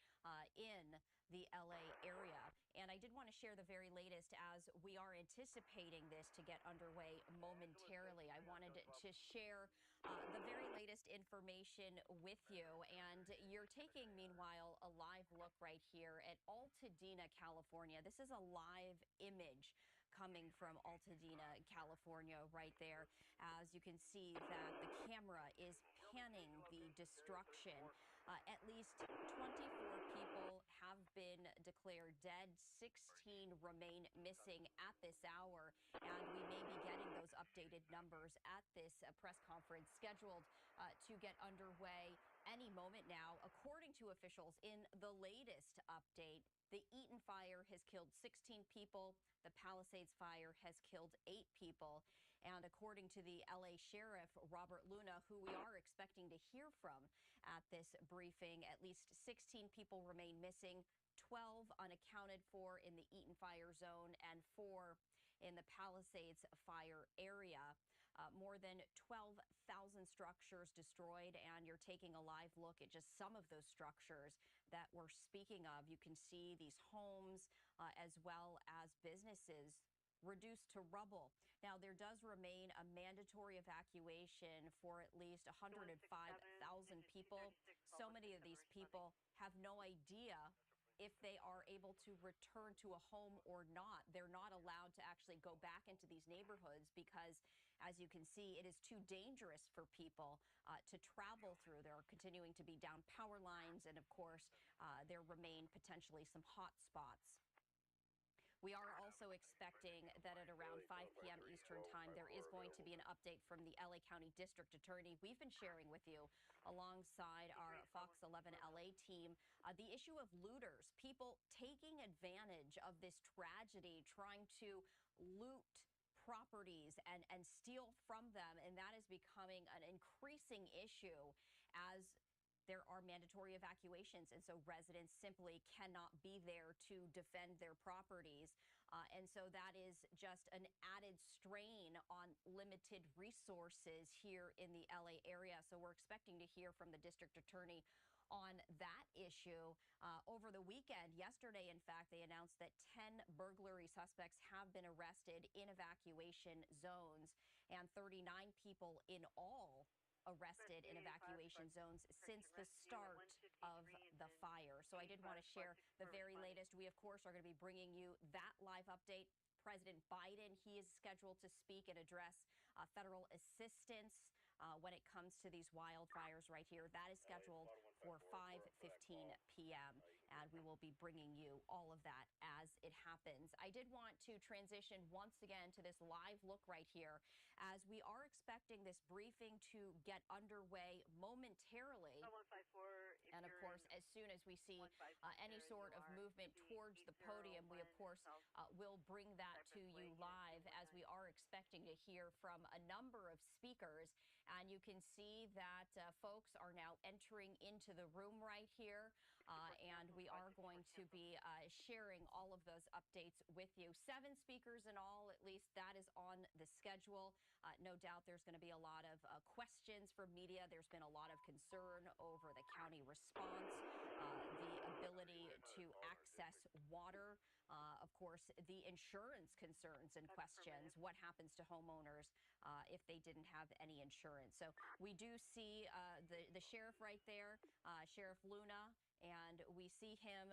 Speaker 22: in the LA area. And I did want to share the very latest as we are anticipating this to get underway momentarily. I wanted to share the very latest information with you. And you're taking, meanwhile, a live look right here at Altadena, California. This is a live image coming from Altadena, California right there. As you can see that the camera is panning the destruction. At least 24 people have been declared dead. 16 remain missing at this hour. And we may be getting those updated numbers at this press conference scheduled to get underway any moment now. According to officials in the latest update, the Eaton fire has killed 16 people. The Palisades fire has killed 8 people. And according to the LA Sheriff, Robert Luna, who we are expecting to hear from at this briefing, at least 16 people remain missing, 12 unaccounted for in the Eaton fire zone and 4 in the Palisades fire area. More than 12,000 structures destroyed, and you're taking a live look at just some of those structures that we're speaking of. You can see these homes as well as businesses reduced to rubble. Now, there does remain a mandatory evacuation for at least 105,000 people. So many of these people have no idea if they are able to return to a home or not. They're not allowed to actually go back into these neighborhoods because, as you can see, it is too dangerous for people to travel through. There are continuing to be down power lines, and of course, there remain potentially some hot spots. We are also expecting that at around 5 p.m. Eastern time, there is going to be an update from the LA County District Attorney. We've been sharing with you, alongside our Fox 11 LA team, the issue of looters, people taking advantage of this tragedy, trying to loot properties and steal from them. And that is becoming an increasing issue as there are mandatory evacuations, and so residents simply cannot be there to defend their properties. And so that is just an added strain on limited resources here in the LA area. So we're expecting to hear from the district attorney on that issue. Over the weekend, yesterday, in fact, they announced that 10 burglary suspects have been arrested in evacuation zones, and 39 people in all arrested in evacuation zones since the start of the fire. So I did want to share the very latest. We, of course, are going to be bringing you that live update. President Biden, he is scheduled to speak and address federal assistance when it comes to these wildfires right here. That is scheduled for 5:15 p.m. And we will be bringing you all of that as it happens. I did want to transition once again to this live look right here, as we are expecting this briefing to get underway momentarily. And of course, as soon as we see any sort of movement towards the podium, we of course will bring that to you live, as we are expecting to hear from a number of speakers. And you can see that folks are now entering into the room right here. And we are going to be sharing all of those updates with you. 7 speakers in all, at least that is on the schedule. No doubt there's going to be a lot of questions from media. There's been a lot of concern over the county response, the ability to access water, of course, the insurance concerns and questions. What happens to homeowners if they didn't have any insurance? So we do see the sheriff right there, Sheriff Luna. And we see him,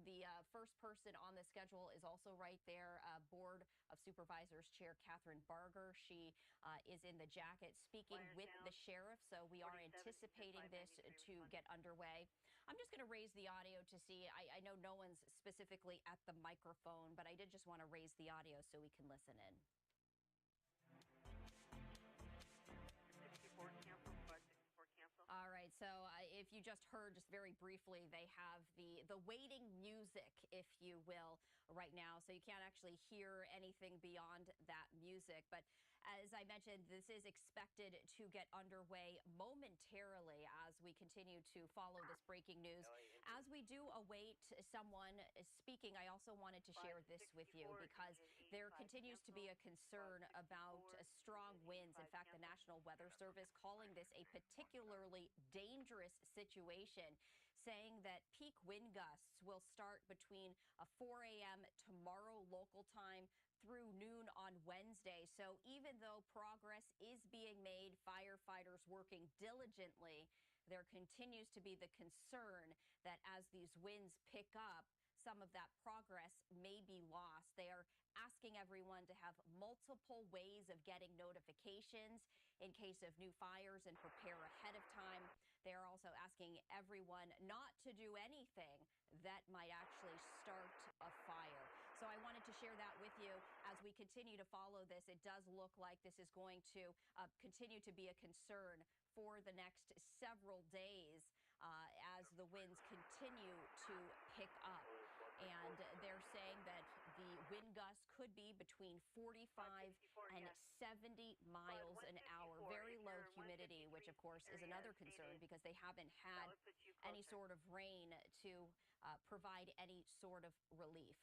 Speaker 22: the first person on the schedule is also right there, Board of Supervisors Chair Catherine Barger. She is in the jacket speaking with the sheriff, so we are anticipating this to get underway. I'm just going to raise the audio to see. I know no one's specifically at the microphone, but I did just want to raise the audio so we can listen in. All right, so if you just heard, just very briefly, they have the waiting music, if you will, right now. So you can't actually hear anything beyond that music. But as I mentioned, this is expected to get underway momentarily as we continue to follow this breaking news. As we do await someone speaking, I also wanted to share this with you because there continues to be a concern about strong winds. In fact, the National Weather Service calling this a particularly dangerous situation, saying that peak wind gusts will start between 4 a.m. tomorrow local time through noon on Wednesday. So even though progress is being made, firefighters working diligently, there continues to be the concern that as these winds pick up, some of that progress may be lost. They are asking everyone to have multiple ways of getting notifications in case of new fires and prepare ahead of time. They are also asking everyone not to do anything that might actually start a fire. So I wanted to share that with you as we continue to follow this. It does look like this is going to continue to be a concern for the next several days as the winds continue to pick up. And they're saying that the wind gusts could be between 45 and 70 miles an hour. Very low humidity, which of course is another concern because they haven't had any sort of rain to provide any sort of relief.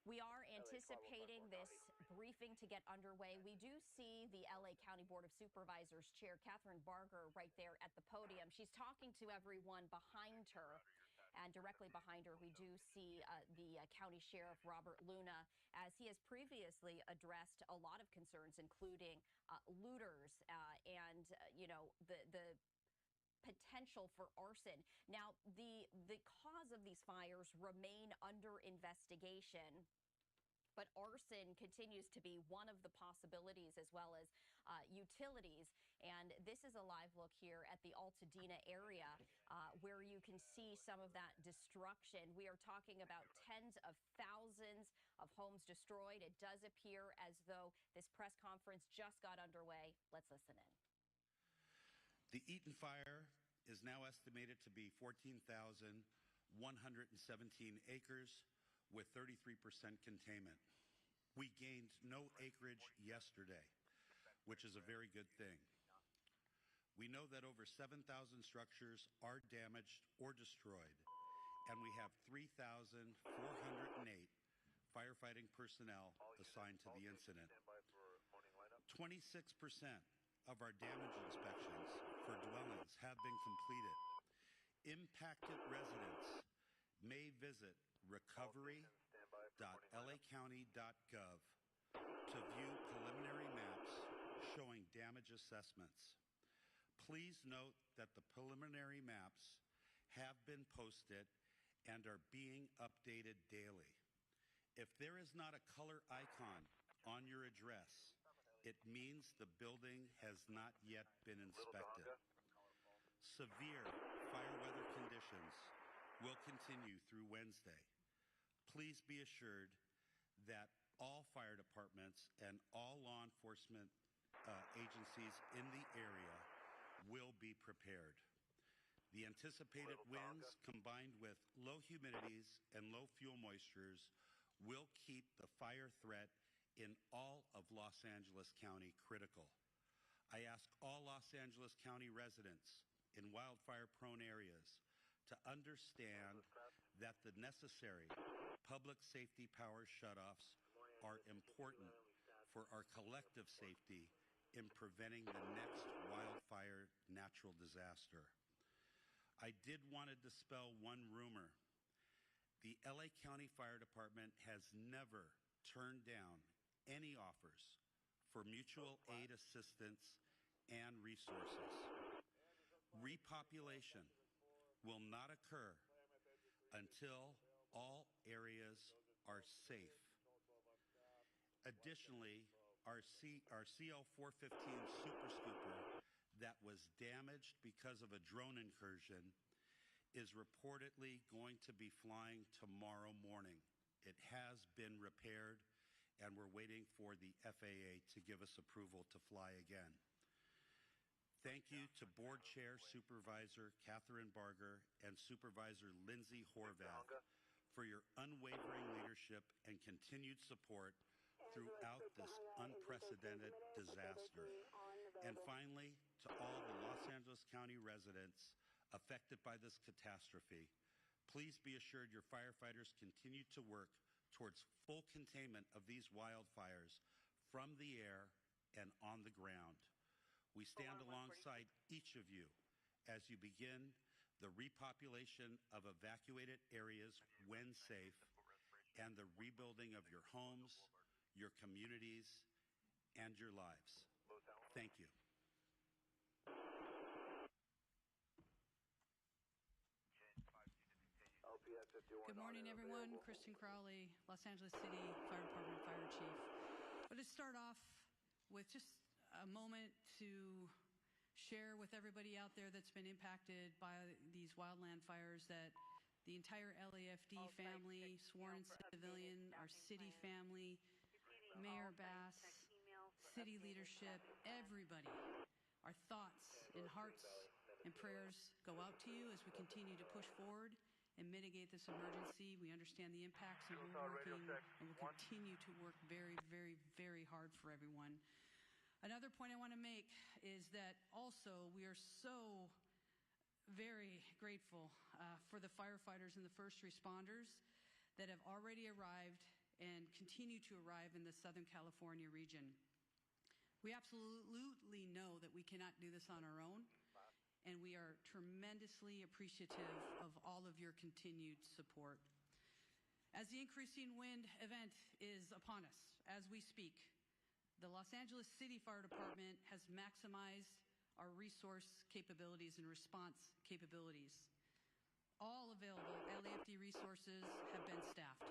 Speaker 22: We are anticipating this briefing to get underway. We do see the LA County Board of Supervisors Chair Catherine Barger right there at the podium. She's talking to everyone behind her. And directly behind her, we do see the county sheriff, Robert Luna, as he has previously addressed a lot of concerns, including looters and, the potential for arson. Now, the cause of these fires remain under investigation, but arson continues to be one of the possibilities, as well as utilities. And this is a live look here at the Altadena area where you can see some of that destruction. We are talking about tens of thousands of homes destroyed. It does appear as though this press conference just got underway. Let's listen in.
Speaker 7: The Eaton fire is now estimated to be 14,117 acres with 33% containment. We gained no acreage yesterday, which is a very good thing. We know that over 7,000 structures are damaged or destroyed, and we have 3,408 firefighting personnel assigned to the incident. 26% of our damage inspections for dwellings have been completed. Impacted residents may visit recovery.lacounty.gov to view preliminary maps showing damage assessments. Please note that the preliminary maps have been posted and are being updated daily. If there is not a color icon on your address, it means the building has not yet been inspected. Severe fire weather conditions will continue through Wednesday. Please be assured that all fire departments and all law enforcement agencies in the area will be prepared. The anticipated winds, combined with low humidities and low fuel moistures, will keep the fire threat in all of Los Angeles County critical. I ask all Los Angeles County residents in wildfire-prone areas to understand that the necessary public safety power shutoffs are important for our collective safety in preventing the next wildfire natural disaster. I did want to dispel one rumor. The LA County Fire Department has never turned down any offers for mutual aid assistance and resources. Repopulation will not occur until all areas are safe. Additionally, our CL-415 Super Scooper that was damaged because of a drone incursion is reportedly going to be flying tomorrow morning. It has been repaired, and we're waiting for the FAA to give us approval to fly again. Thank you to Board Chair Supervisor Catherine Barger and Supervisor Lindsay Horvath for your unwavering leadership and continued support throughout this unprecedented disaster. And finally, to all the Los Angeles County residents affected by this catastrophe, please be assured your firefighters continue to work towards full containment of these wildfires from the air and on the ground. We stand alongside each of you as you begin the repopulation of evacuated areas when safe and the rebuilding of your homes, your communities, and your lives. Thank you.
Speaker 9: Good morning, everyone. Kristen Crowley, Los Angeles City Fire Department Fire Chief. But to start off with just a moment to share with everybody out there that's been impacted by these wildland fires that the entire LAFD family, sworn civilian, our city family, Mayor Bass, city leadership, everybody, our thoughts and hearts and prayers go out to you as we continue to push forward and mitigate this emergency. We understand the impacts, and we're working and will continue to work very, very, very hard for everyone. Another point I want to make is that also we are so very grateful for the firefighters and the first responders that have already arrived and continue to arrive in the Southern California region. We absolutely know that we cannot do this on our own, and we are tremendously appreciative of all of your continued support. As the increasing wind event is upon us as we speak, the Los Angeles City Fire Department has maximized our resource capabilities and response capabilities. All available LAFD resources have been staffed.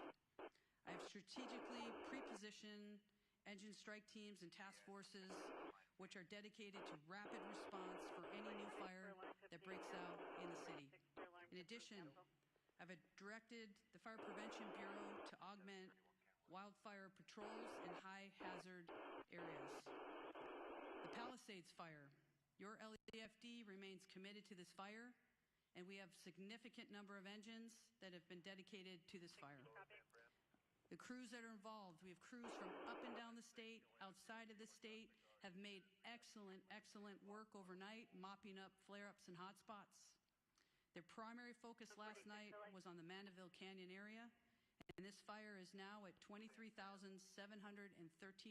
Speaker 9: I have strategically pre-positioned engine strike teams and task forces which are dedicated to rapid response for any new fire that breaks out in the city. In addition, I've directed the Fire Prevention Bureau to augment wildfire patrols in high hazard areas. The Palisades fire. Your LAFD remains committed to this fire, and we have a significant number of engines that have been dedicated to this fire. The crews that are involved, we have crews from up and down the state, outside of the state, have made excellent work overnight, mopping up flare-ups and hotspots. Their primary focus last night was on the Mandeville Canyon area, and this fire is now at 23,713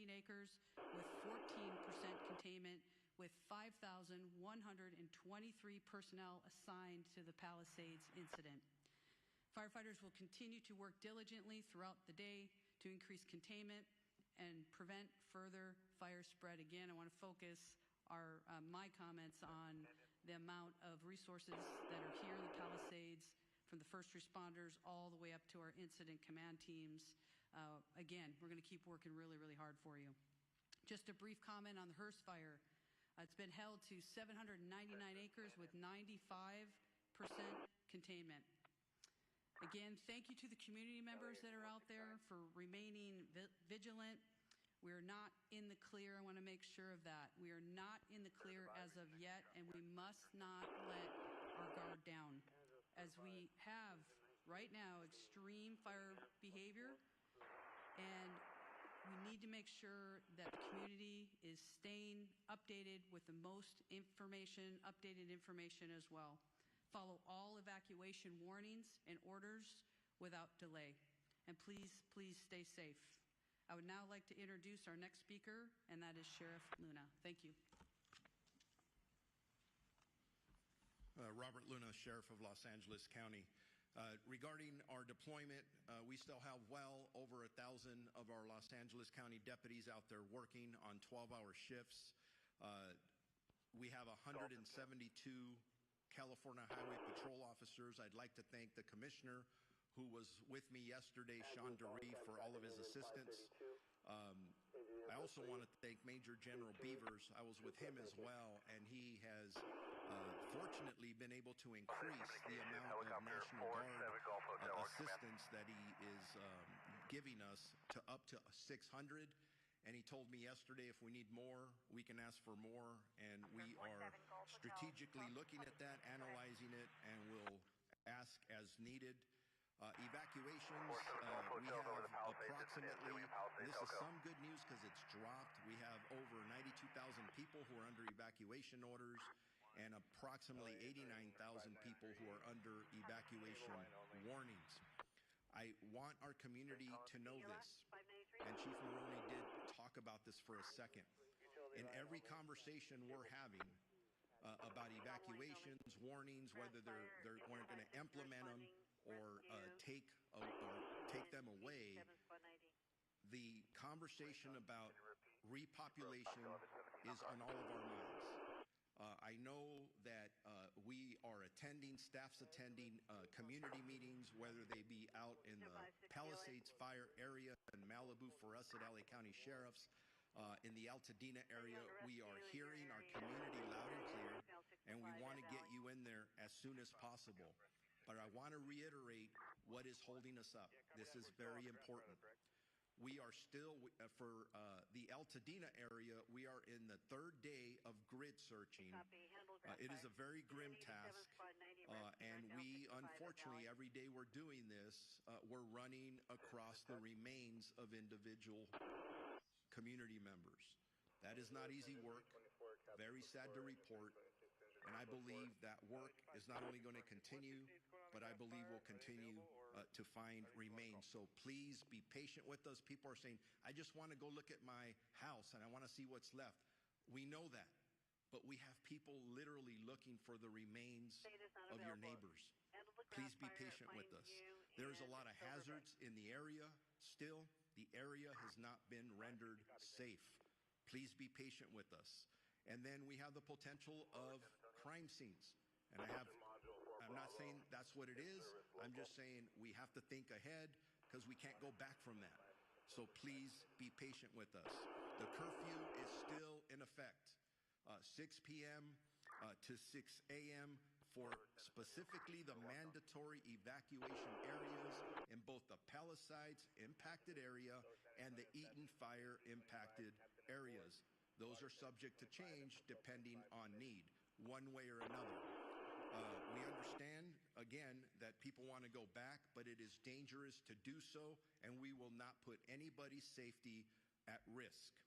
Speaker 9: acres with 14% containment, with 5,123 personnel assigned to the Palisades incident. Firefighters will continue to work diligently throughout the day to increase containment and prevent further fire spread. Again, I want to focus my comments on the amount of resources that are here in the Palisades, from the first responders all the way up to our incident command teams. Again, we're going to keep working really hard for you. Just a brief comment on the Hearst fire. It's been held to 799 acres with 95% containment. Again, thank you to the community members that are out there for remaining vigilant. We are not in the clear. I want to make sure of that. We are not in the clear as of yet, and we must not let our guard down. As we have right now extreme fire behavior, and we need to make sure that the community is staying updated with the most information, updated information as well. Follow all evacuation warnings and orders without delay. And please stay safe. I would now like to introduce our next speaker, and that is Sheriff Luna. Thank you.
Speaker 6: Robert Luna, Sheriff of Los Angeles County. Regarding our deployment, we still have well over 1,000 of our Los Angeles County deputies out there working on 12-hour shifts. We have 172 California Highway Patrol officers. I'd like to thank the commissioner who was with me yesterday, Sean Dury, for all of his assistance. I also want to thank Major General Beavers. I was with him as well, and he has fortunately been able to increase the amount of National Guard assistance that he is giving us to up to 600. And he told me yesterday if we need more, we can ask for more. And we are strategically looking at that, analyzing it, and we'll ask as needed. Evacuations, we have approximately, and this is some good news because it's dropped, we have over 92,000 people who are under evacuation orders and approximately 89,000 people who are under evacuation warnings. I want our community to know this, and Chief Maroney did talk about this for a second. In every conversation we're having about evacuations, warnings, whether they're going to implement them or take them away, the conversation about repopulation is on all of our minds. I know that we are attending, staff's attending community meetings, whether they be out in the Palisades Fire area in Malibu for us at LA County Sheriffs. In the Altadena area, we are hearing our community loud and clear, and we want to get you in there as soon as possible. But I want to reiterate what is holding us up. This is very important. We are still, for the Altadena area, we are in the third day of grid searching. It is a very grim task, and we, unfortunately, every day we're doing this, we're running across the remains of individual community members. That is not easy work, very sad to report, and I believe that work is not only going to continue, but I believe will continue to find remains. So please be patient with us. People are saying, I just want to go look at my house and I want to see what's left. We know that, but we have people literally looking for the remains of your neighbors. Please be patient with us. There's a lot of hazards in the area still. The area has not been rendered safe. Please be patient with us. And then we have the potential of crime scenes. And I'm not saying that's what it is. I'm just saying we have to think ahead because we can't go back from that. So please be patient with us. The curfew is still in effect, 6 p.m. To 6 a.m. for specifically the mandatory evacuation areas in both the Palisades impacted area and the Eaton Fire impacted areas. Those are subject to change depending on need, one way or another. We understand, again, that people want to go back, but it is dangerous to do so, and we will not put anybody's safety at risk.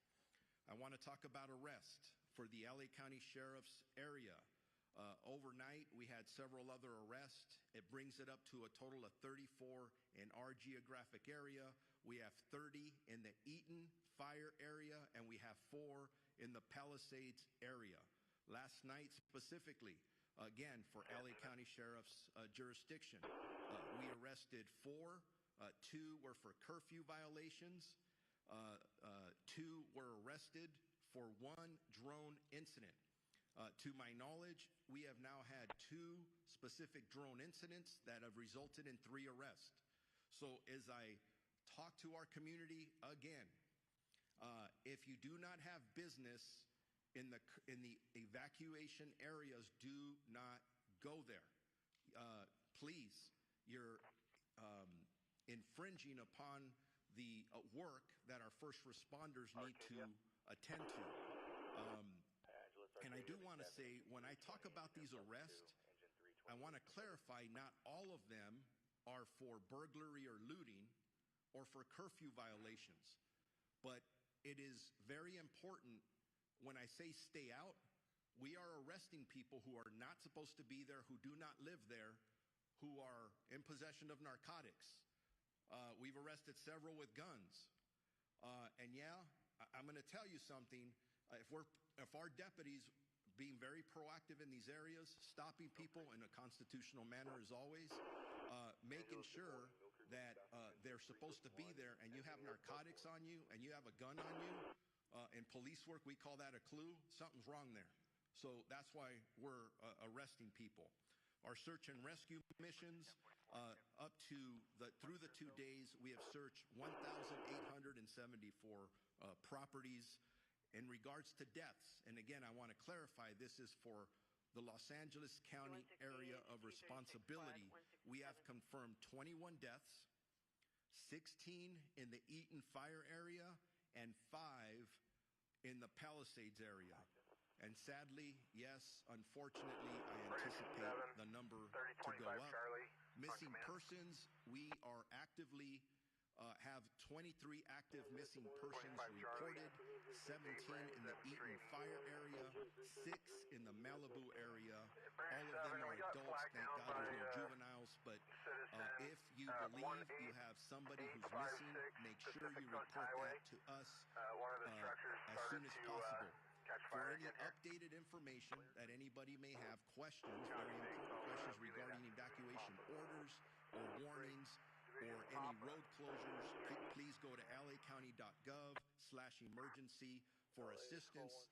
Speaker 6: I want to talk about arrest for the LA County Sheriff's area. Overnight, we had several other arrests. It brings it up to a total of 34 in our geographic area. We have 30 in the Eaton Fire area, and we have 4 in the Palisades area. Last night specifically, again, for LA County Sheriff's jurisdiction, we arrested 4. 2 were for curfew violations. 2 were arrested for 1 drone incident. To my knowledge, we have now had 2 specific drone incidents that have resulted in 3 arrests. So as I talk to our community again, if you do not have business in the evacuation areas, do not go there. Please, you're infringing upon the work that our first responders need to attend to. And I do want to say, when I talk about these arrests, I want to clarify not all of them are for burglary or looting or for curfew violations. But it is very important when I say stay out, we are arresting people who are not supposed to be there, who do not live there, who are in possession of narcotics. We've arrested several with guns. And yeah, I'm going to tell you something. If our deputies being very proactive in these areas, stopping people in a constitutional manner as always, making sure that they're supposed to be there and you have narcotics on you and you have a gun on you, in police work we call that a clue. Something's wrong there. So that's why we're arresting people. Our search and rescue missions, through the 2 days, we have searched 1,874 properties. In regards to deaths, and again, I want to clarify, this is for the Los Angeles County area of responsibility. We have confirmed 21 deaths, 16 in the Eaton Fire area, and 5 in the Palisades area. And sadly, yes, unfortunately, I anticipate the number to go up. Missing persons, we are actively have 23 active missing persons reported, 17 in the Eaton Fire area, 6 in the Malibu area. All of them are adults. Thank God there's no juveniles. But if you believe you have somebody who's missing, make sure you report that to us as soon as possible. For any updated information that anybody may have, questions, very important questions regarding evacuation orders or warnings, or any road closures, please go to lacounty.gov/emergency for assistance.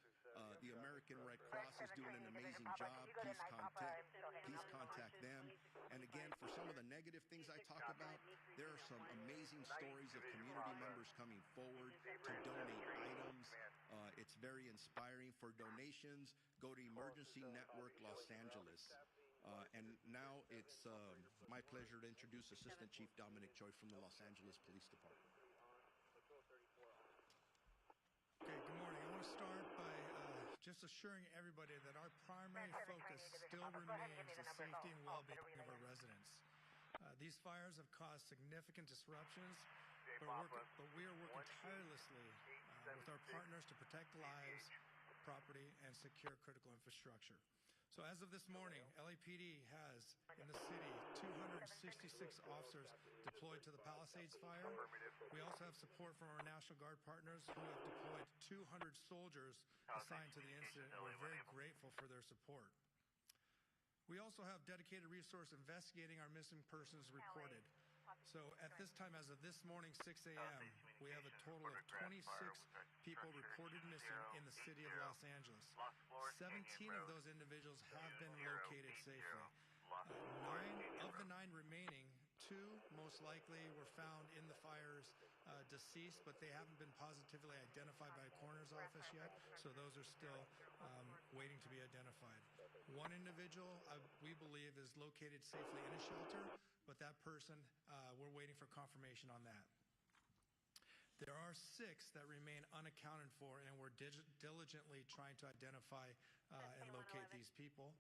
Speaker 6: The American Red Cross is doing an amazing job. Please contact them. And again, for some of the negative things I talk about, there are some amazing stories of community members coming forward to donate items. It's very inspiring. For donations, go to Emergency Network Los Angeles. And now it's my pleasure to introduce Assistant Chief Dominic Choi from the Los Angeles Police Department.
Speaker 11: Okay, good morning. I want to start by just assuring everybody that our primary focus still remains the safety and well-being of our residents. These fires have caused significant disruptions, but we are working tirelessly with our partners to protect lives, property, and secure critical infrastructure. So as of this morning, LAPD has, in the city, 266 officers deployed to the Palisades fire. We also have support from our National Guard partners who have deployed 200 soldiers assigned to the incident, and we're very grateful for their support. We also have dedicated resources investigating our missing persons reported. So at this time, as of this morning, 6 a.m., we have a total of 26 people reported missing in the city of Los Angeles. 17 of those individuals have been located safely. 9 of the 9 remaining, 2 most likely were found in the fires deceased, but they haven't been positively identified by a coroner's office yet, so those are still waiting to be identified. One individual, we believe, is located safely in a shelter, but that person, we're waiting for confirmation on that. There are 6 that remain unaccounted for, and we're diligently trying to identify and locate these people.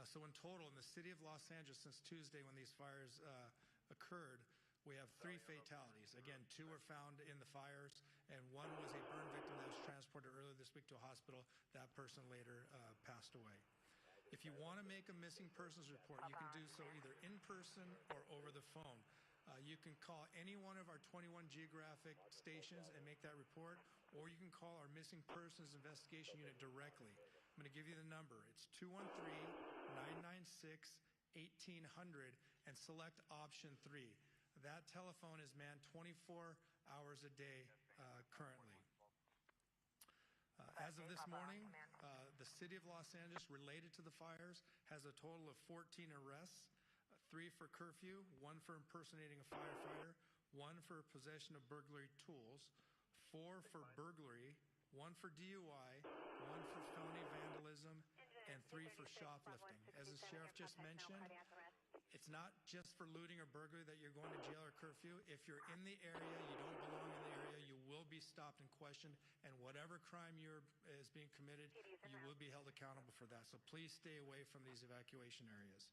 Speaker 11: So in total, in the city of Los Angeles since Tuesday when these fires occurred, we have 3 fatalities. Again, 2 were found in the fires, and 1 was a burn victim that was transported earlier this week to a hospital. That person later passed away. If you want to make a missing persons report, you can do so either in person or over the phone. You can call any one of our 21 geographic stations and make that report, or you can call our missing persons investigation unit directly. I'm going to give you the number. It's 213-996-1800 and select option 3. That telephone is manned 24 hours a day currently. As of this morning, the city of Los Angeles, related to the fires, has a total of 14 arrests, 3 for curfew, 1 for impersonating a firefighter, 1 for possession of burglary tools, 4 for burglary, 1 for DUI, 1 for felony vandalism, and 3 for shoplifting. As the sheriff just mentioned, it's not just for looting or burglary that you're going to jail or curfew. If you're in the area, you don't belong in the area, you will be stopped and questioned, and whatever crime is being committed, you will be held accountable for that. So please stay away from these evacuation areas.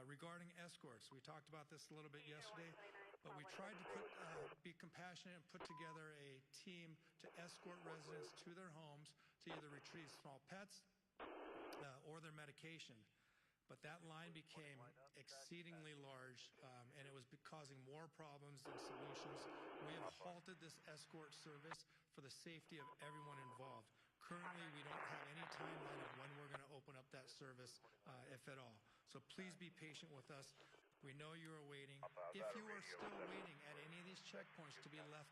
Speaker 11: Regarding escorts, we talked about this a little bit yesterday, but we tried to be compassionate and put together a team to escort residents to their homes to either retrieve small pets or their medication. But that line became exceedingly large, and it was causing more problems than solutions. We have halted this escort service for the safety of everyone involved. Currently, we don't have any timeline of when we're going to open up that service, if at all. So please be patient with us. We know you are waiting. If you are still waiting at any of these checkpoints to be let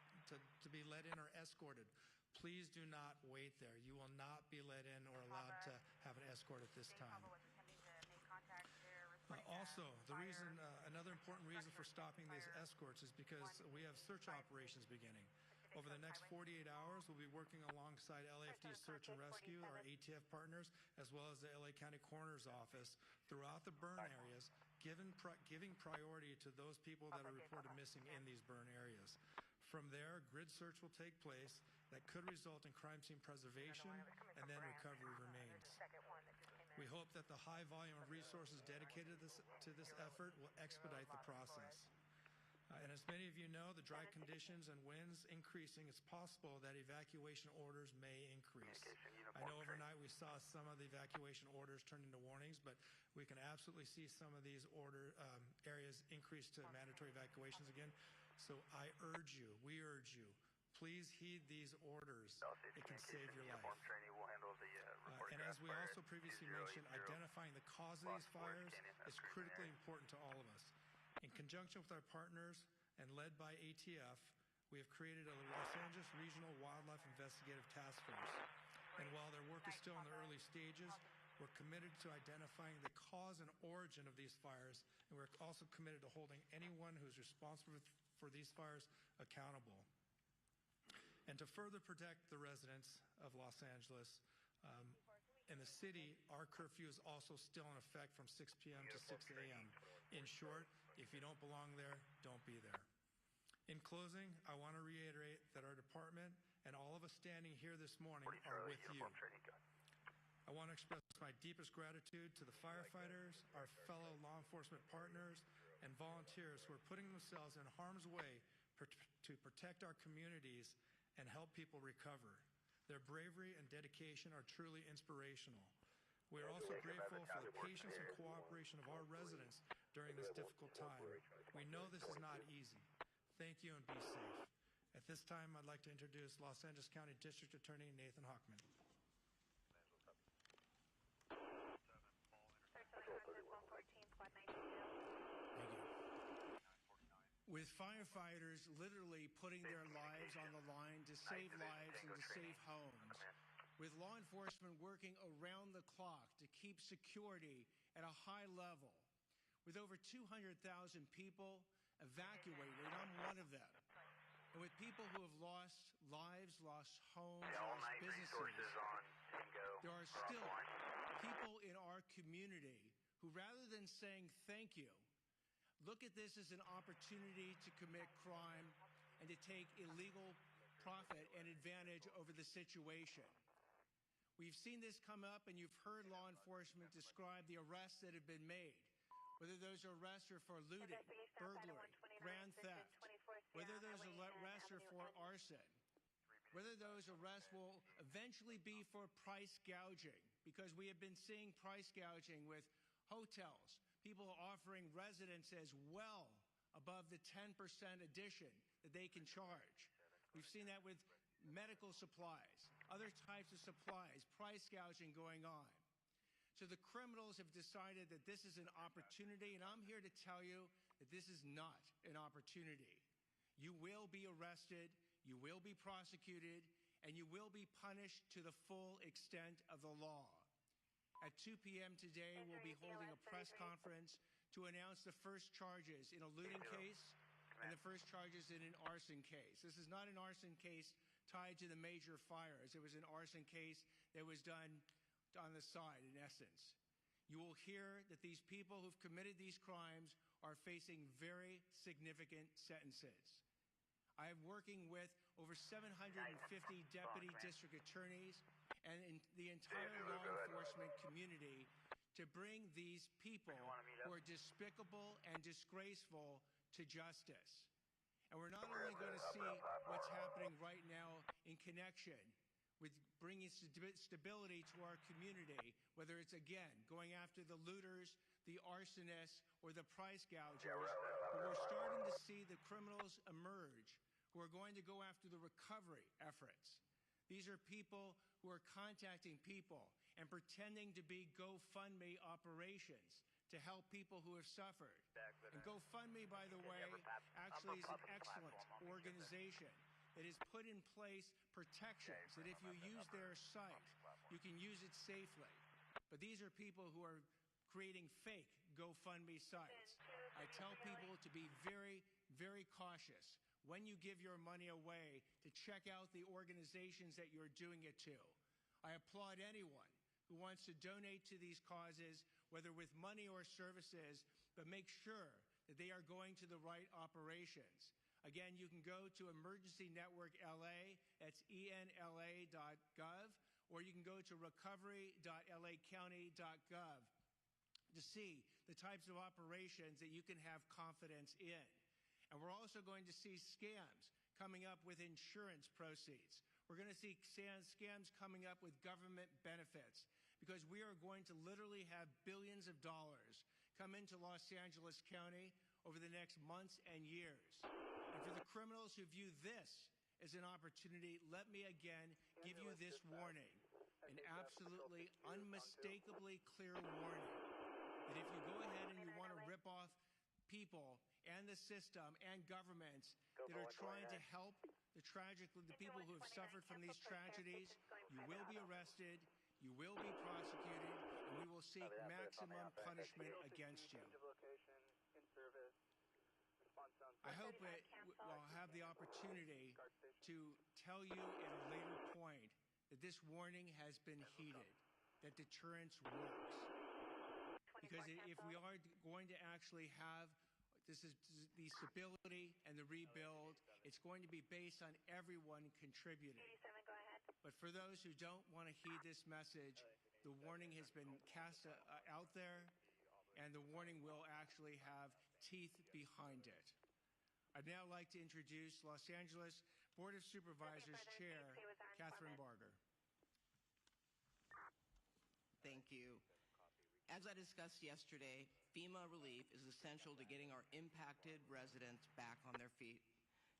Speaker 11: in or escorted, please do not wait there. You will not be let in or allowed to have an escort at this time. Also, another important reason for stopping these escorts is because we have search operations beginning. Over the next 48 hours, we'll be working alongside LAFD Search and Rescue, our ATF partners, as well as the LA County Coroner's Office throughout the burn areas, giving priority to those people that are reported missing in these burn areas. From there, grid search will take place that could result in crime scene preservation and then recovery remains. We hope that the high volume of resources dedicated to this effort will expedite the process. And as many of you know, the dry conditions and winds increasing, it's possible that evacuation orders may increase. I know overnight we saw some of the evacuation orders turn into warnings, but we can absolutely see some of these areas increase to mandatory evacuations again. So we urge you, please heed these orders. It can save your life. And as we also previously mentioned, identifying the cause of these fires is critically important to all of us. In conjunction with our partners and led by ATF, we have created a Los Angeles Regional Wildlife Investigative Task Force. And while their work is still in the early stages, we're committed to identifying the cause and origin of these fires, and we're also committed to holding anyone who's responsible for these fires accountable. And to further protect the residents of Los Angeles, in the city, our curfew is also still in effect from 6 p.m. to 6 a.m. In short, if you don't belong there, don't be there. In closing, I want to reiterate that our department and all of us standing here this morning are with you. I want to express my deepest gratitude to the firefighters, our fellow law enforcement partners, and volunteers who are putting themselves in harm's way to protect our communities and help people recover. Their bravery and dedication are truly inspirational. We are also grateful for the patience and cooperation of our residents during this difficult time. We know this is not easy. Thank you and be safe. At this time, I'd like to introduce Los Angeles County District Attorney Nathan Hochman.
Speaker 13: with firefighters literally putting their lives on the line to save lives and to save homes, with law enforcement working around the clock to keep security at a high level, with over 200,000 people evacuated, and I'm one of them, and with people who have lost lives, lost homes, lost businesses, there are still people in our community who, rather than saying thank you, look at this as an opportunity to commit crime and to take illegal profit and advantage over the situation. We've seen this come up, and you've heard law enforcement describe the arrests that have been made, whether those arrests are for looting, burglary, grand theft, whether those arrests are for arson, whether those arrests will eventually be for price gouging, because we have been seeing price gouging with hotels, people offering residences well above the 10% addition that they can charge. We've seen that with medical supplies, other types of supplies, price gouging going on. So the criminals have decided that this is an opportunity, and I'm here to tell you that this is not an opportunity. You will be arrested, you will be prosecuted, and you will be punished to the full extent of the law. At 2 p.m. today, we'll be holding a press conference to announce the first charges in a looting case and the first charges in an arson case. This is not an arson case tied to the major fires. It was an arson case that was done on the side, in essence. You will hear that these people who've committed these crimes are facing very significant sentences. I am working with over 750 deputy district attorneys and in the entire law enforcement community to bring these people who are despicable and disgraceful to justice. And we're not only going to see what's happening right now in connection with bringing stability to our community, whether it's, again, going after the looters, the arsonists, or the price gougers, but we're starting to see the criminals emerge who are going to go after the recovery efforts. These are people who are contacting people and pretending to be GoFundMe operations to help people who have suffered. And GoFundMe, by the way, actually is an excellent organization that has put in place protections that if you use their site, you can use it safely. But these are people who are creating fake GoFundMe sites. I tell people to be very, very cautious when you give your money away, to check out the organizations that you're doing it to. I applaud anyone who wants to donate to these causes, whether with money or services, but make sure that they are going to the right operations. Again, you can go to Emergency Network LA, that's enla.gov, or you can go to recovery.lacounty.gov to see the types of operations that you can have confidence in. And we're also going to see scams coming up with insurance proceeds. We're going to see scams coming up with government benefits, because we are going to literally have billions of dollars come into Los Angeles County over the next months and years. And for the criminals who view this as an opportunity, let me again give you this warning, an absolutely unmistakably clear warning, that if you go ahead and you want to rip off people and the system and governments that are trying to help the people who have suffered from these tragedies, you will be arrested, you will be prosecuted, and we will seek maximum punishment against you. I hope that I'll have the opportunity to tell you at a later point that this warning has been heeded, that deterrence works. Because if we are going to actually have the stability and the rebuild, it's going to be based on everyone contributing. But for those who don't want to heed this message, the warning has been cast out there, and the warning will actually have teeth behind it. I'd now like to introduce Los Angeles Board of Supervisors Chair, Catherine Barger.
Speaker 18: Thank you. As I discussed yesterday, FEMA relief is essential to getting our impacted residents back on their feet.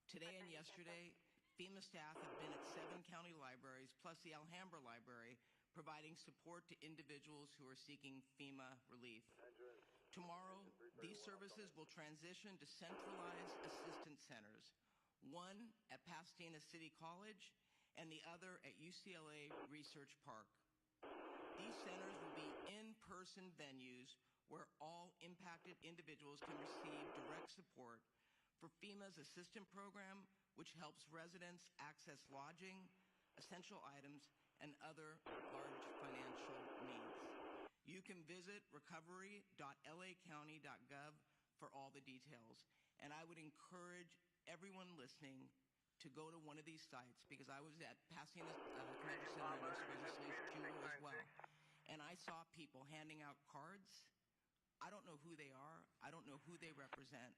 Speaker 18: Today and yesterday, FEMA staff have been at 7 county libraries, plus the Alhambra Library, providing support to individuals who are seeking FEMA relief. Tomorrow, these services will transition to centralized assistance centers, one at Pasadena City College and the other at UCLA Research Park. These centers will be in-person venues where all impacted individuals can receive direct support for FEMA's assistant program, which helps residents access lodging, essential items, and other large financial needs. You can visit recovery.lacounty.gov for all the details. And I would encourage everyone listening to go to one of these sites, because I was at Pasadena Community Center and most recently Schuler as well. And I saw people handing out cards. I don't know who they are. I don't know who they represent.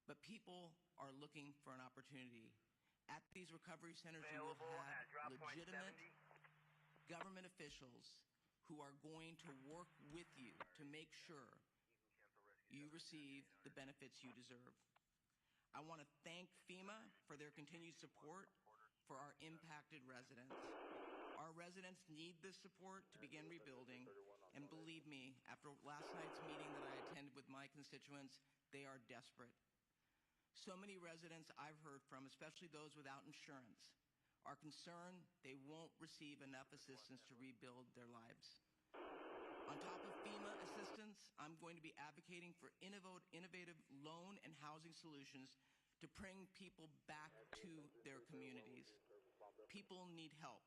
Speaker 18: But people are looking for an opportunity. At these recovery centers, you will have legitimate government officials who are going to work with you to make sure you receive the benefits you deserve. I want to thank FEMA for their continued support for our impacted residents. Our residents need this support to begin rebuilding, and believe me, after last night's meeting that I attended with my constituents, they are desperate. So many residents I've heard from, especially those without insurance, are concerned they won't receive enough assistance to rebuild their lives. On top of FEMA assistance, I'm going to be advocating for innovative loan and housing solutions to bring people back to their communities. People need help,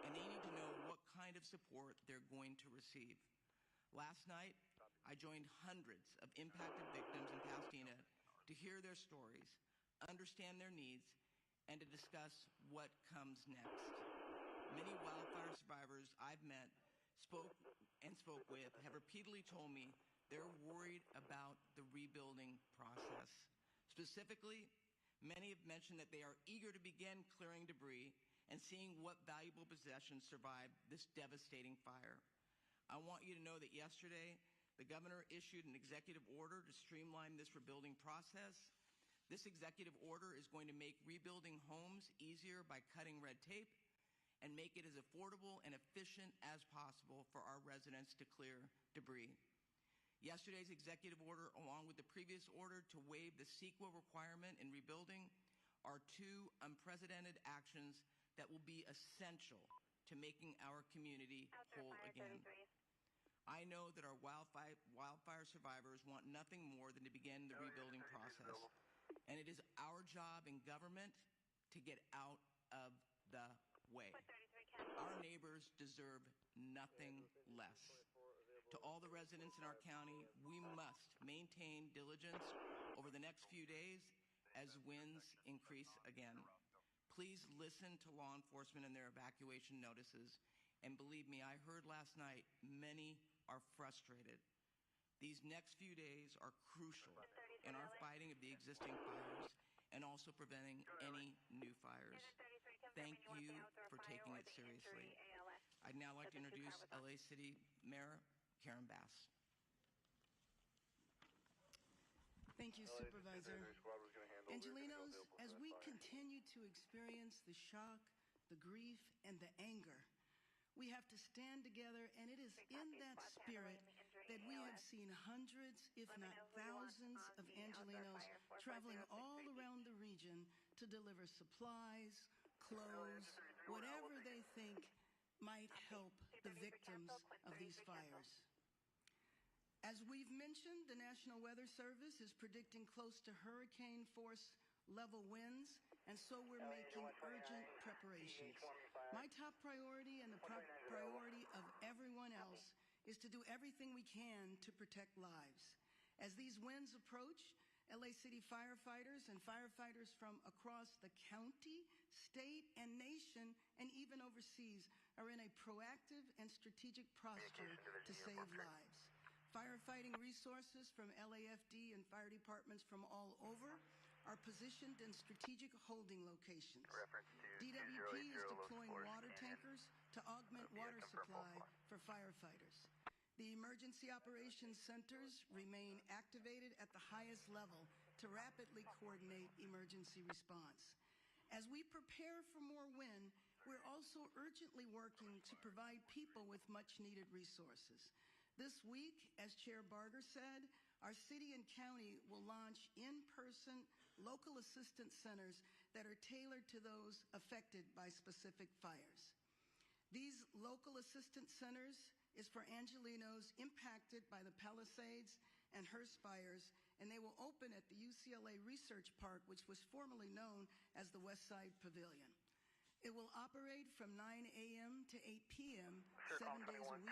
Speaker 18: and they need to know what kind of support they're going to receive. Last night, I joined hundreds of impacted victims in Pasadena to hear their stories, understand their needs, and to discuss what comes next. Many wildfire survivors I've met, spoke with, have repeatedly told me they're worried about the rebuilding process. Specifically, many have mentioned that they are eager to begin clearing debris and seeing what valuable possessions survived this devastating fire. I want you to know that yesterday, the governor issued an executive order to streamline this rebuilding process. This executive order is going to make rebuilding homes easier by cutting red tape and make it as affordable and efficient as possible for our residents to clear debris. Yesterday's executive order, along with the previous order to waive the CEQA requirement in rebuilding, are two unprecedented actions that will be essential to making our community whole again. I know that our wildfire survivors want nothing more than to begin the rebuilding process, and it is our job in government to get out of the way. Our neighbors deserve nothing less. To all the residents in our county, we must maintain diligence over the next few days as winds increase again. Please listen to law enforcement and their evacuation notices. And believe me, I heard last night, many are frustrated. These next few days are crucial in our fighting of the existing fires and also preventing any new fires. Thank you for taking it seriously. I'd now like to introduce LA City Mayor Karen Bass.
Speaker 12: Thank you, Supervisor. Angelenos, as we continue to experience the shock, the grief, and the anger, we have to stand together, and it is in that spirit that we have seen hundreds, if not thousands, of Angelenos traveling all around the region to deliver supplies, clothes, whatever they think might help the victims of these fires. As we've mentioned, the National Weather Service is predicting close to hurricane force level winds, and so we're making urgent preparations. My top priority and the priority of everyone else is to do everything we can to protect lives. As these winds approach, LA City firefighters and firefighters from across the county, state, and nation, and even overseas, are in a proactive and strategic posture to save lives. Firefighting resources from LAFD and fire departments from all over are positioned in strategic holding locations. DWP is deploying water tankers to augment water supply for firefighters. The emergency operations centers remain activated at the highest level to rapidly coordinate emergency response. As we prepare for more wind, we're also urgently working to provide people with much-needed resources. This week, as Chair Barger said, our city and county will launch in-person local assistance centers that are tailored to those affected by specific fires. These local assistance centers is for Angelenos impacted by the Palisades and Hearst fires, and they will open at the UCLA Research Park, which was formerly known as the West Side Pavilion. It will operate from 9 a.m. to 8 p.m., 7 days a week.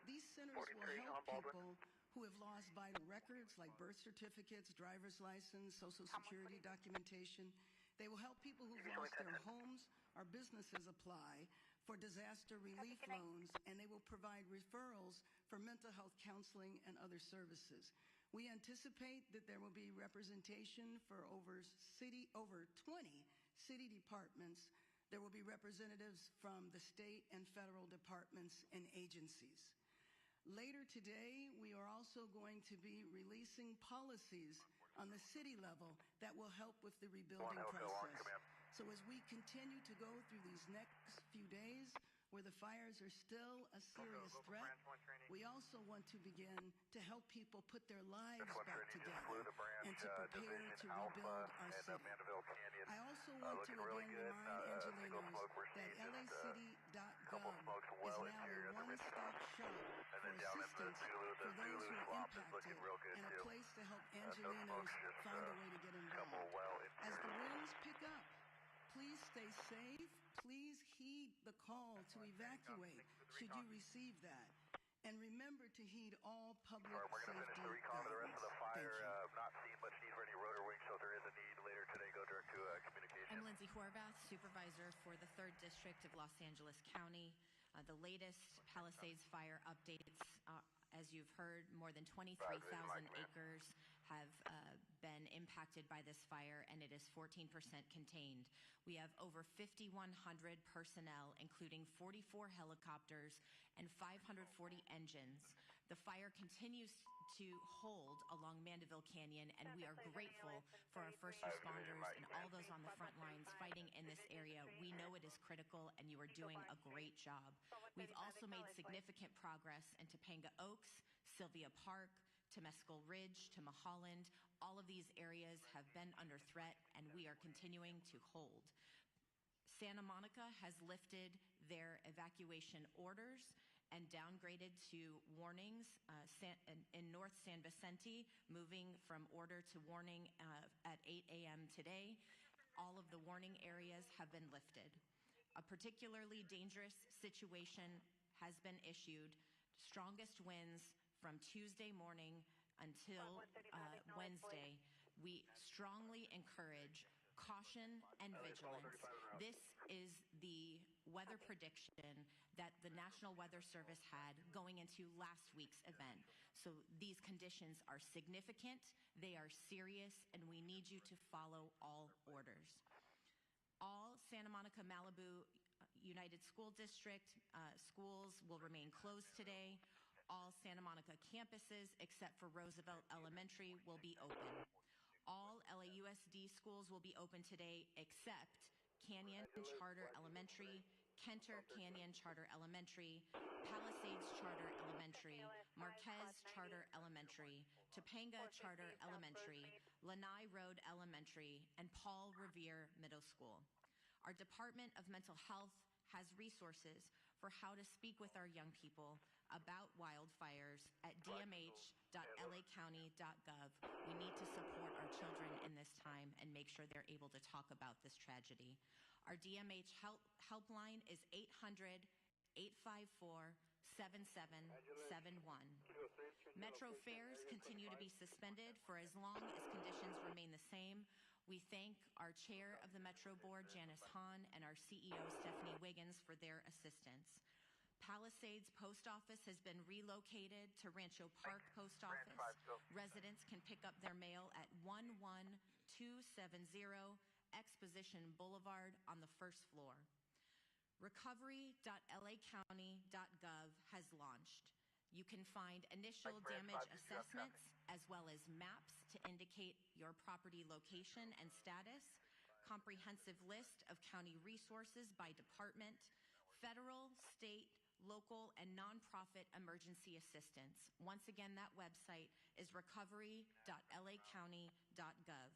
Speaker 12: These centers will help people who have lost vital records like birth certificates, driver's license, Social Security documentation. They will help people who've lost their homes or businesses apply for disaster relief loans, and they will provide referrals for mental health counseling and other services. We anticipate that there will be representation for over 20 city departments. There will be representatives from the state and federal departments and agencies. Later today, we are also going to be releasing policies on the city level that will help with the rebuilding process. So as we continue to go through these next few days, where the fires are still a serious threat, we also want to begin to help people put their lives back together and to prepare to rebuild our city. I also want to again remind Angelenos that lacity.gov is now a one-stop shop for assistance for those who are impacted and a place to help Angelenos find a way to get involved. As the winds pick up, please stay safe. Please heed the call to evacuate should you receive that. And remember to heed all public safety guidance.
Speaker 15: The rest of the fire, not seen much need for any rotor wings, so if there is a need later today, go direct to communication.
Speaker 19: I'm Lindsay Horvath, Supervisor for the 3rd District of Los Angeles County. The latest Palisades fire updates, as you've heard, more than 23,000 acres have been impacted by this fire, and it is 14% contained. We have over 5,100 personnel, including 44 helicopters and 540 engines. The fire continues to hold along Mandeville Canyon, and we are grateful for our first responders and all those on the front lines fighting in this area. We know it is critical, and you are doing a great job. We've also made significant progress in Topanga Oaks, Sylvia Park, Temescal Ridge, to Mulholland. All of these areas have been under threat, and we are continuing to hold. Santa Monica has lifted their evacuation orders and downgraded to warnings in North San Vicente, moving from order to warning at 8 a.m. today. All of the warning areas have been lifted. A particularly dangerous situation has been issued. Strongest winds from Tuesday morning until Wednesday. We strongly encourage caution and vigilance. This is the weather prediction that the National Weather Service had going into last week's event. So these conditions are significant, they are serious, and we need you to follow all orders. All Santa Monica Malibu United School District schools will remain closed today. All Santa Monica campuses, except for Roosevelt Elementary, will be open. All LAUSD schools will be open today, except Canyon Charter Elementary, Kenter Canyon Charter Elementary, Palisades Charter Elementary, Marquez Charter Elementary, Topanga Charter Elementary, Lanai Road Elementary, and Paul Revere Middle School. Our Department of Mental Health has resources for how to speak with our young people about wildfires at dmh.lacounty.gov. We need to support our children in this time and make sure they're able to talk about this tragedy. Our DMH helpline is 800-854-7771. Metro fares continue to be suspended for as long as conditions remain the same. We thank our chair of the Metro Board, Janice Hahn, and our CEO, Stephanie Wiggins, for their assistance. Palisades Post Office has been relocated to Rancho Park Post Office. Residents can pick up their mail at 11270 Exposition Boulevard on the first floor. Recovery.lacounty.gov has launched. You can find initial damage assessments as well as maps to indicate your property location and status, comprehensive list of county resources by department, federal, state, local, and nonprofit emergency assistance. Once again, that website is recovery.lacounty.gov.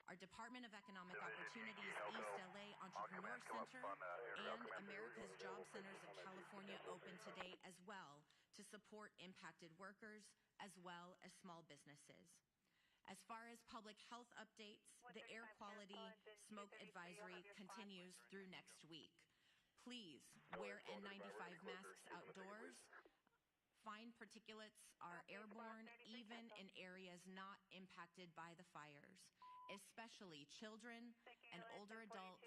Speaker 19: Our Department of Economic Opportunities, East LA Entrepreneur Center, and America's Job Centers of California open today as well to support impacted workers as well as small businesses. As far as public health updates, the air quality smoke advisory continues through next week. Please wear N95 masks outdoors. Fine particulates are airborne even in areas not impacted by the fires, especially children and older adults,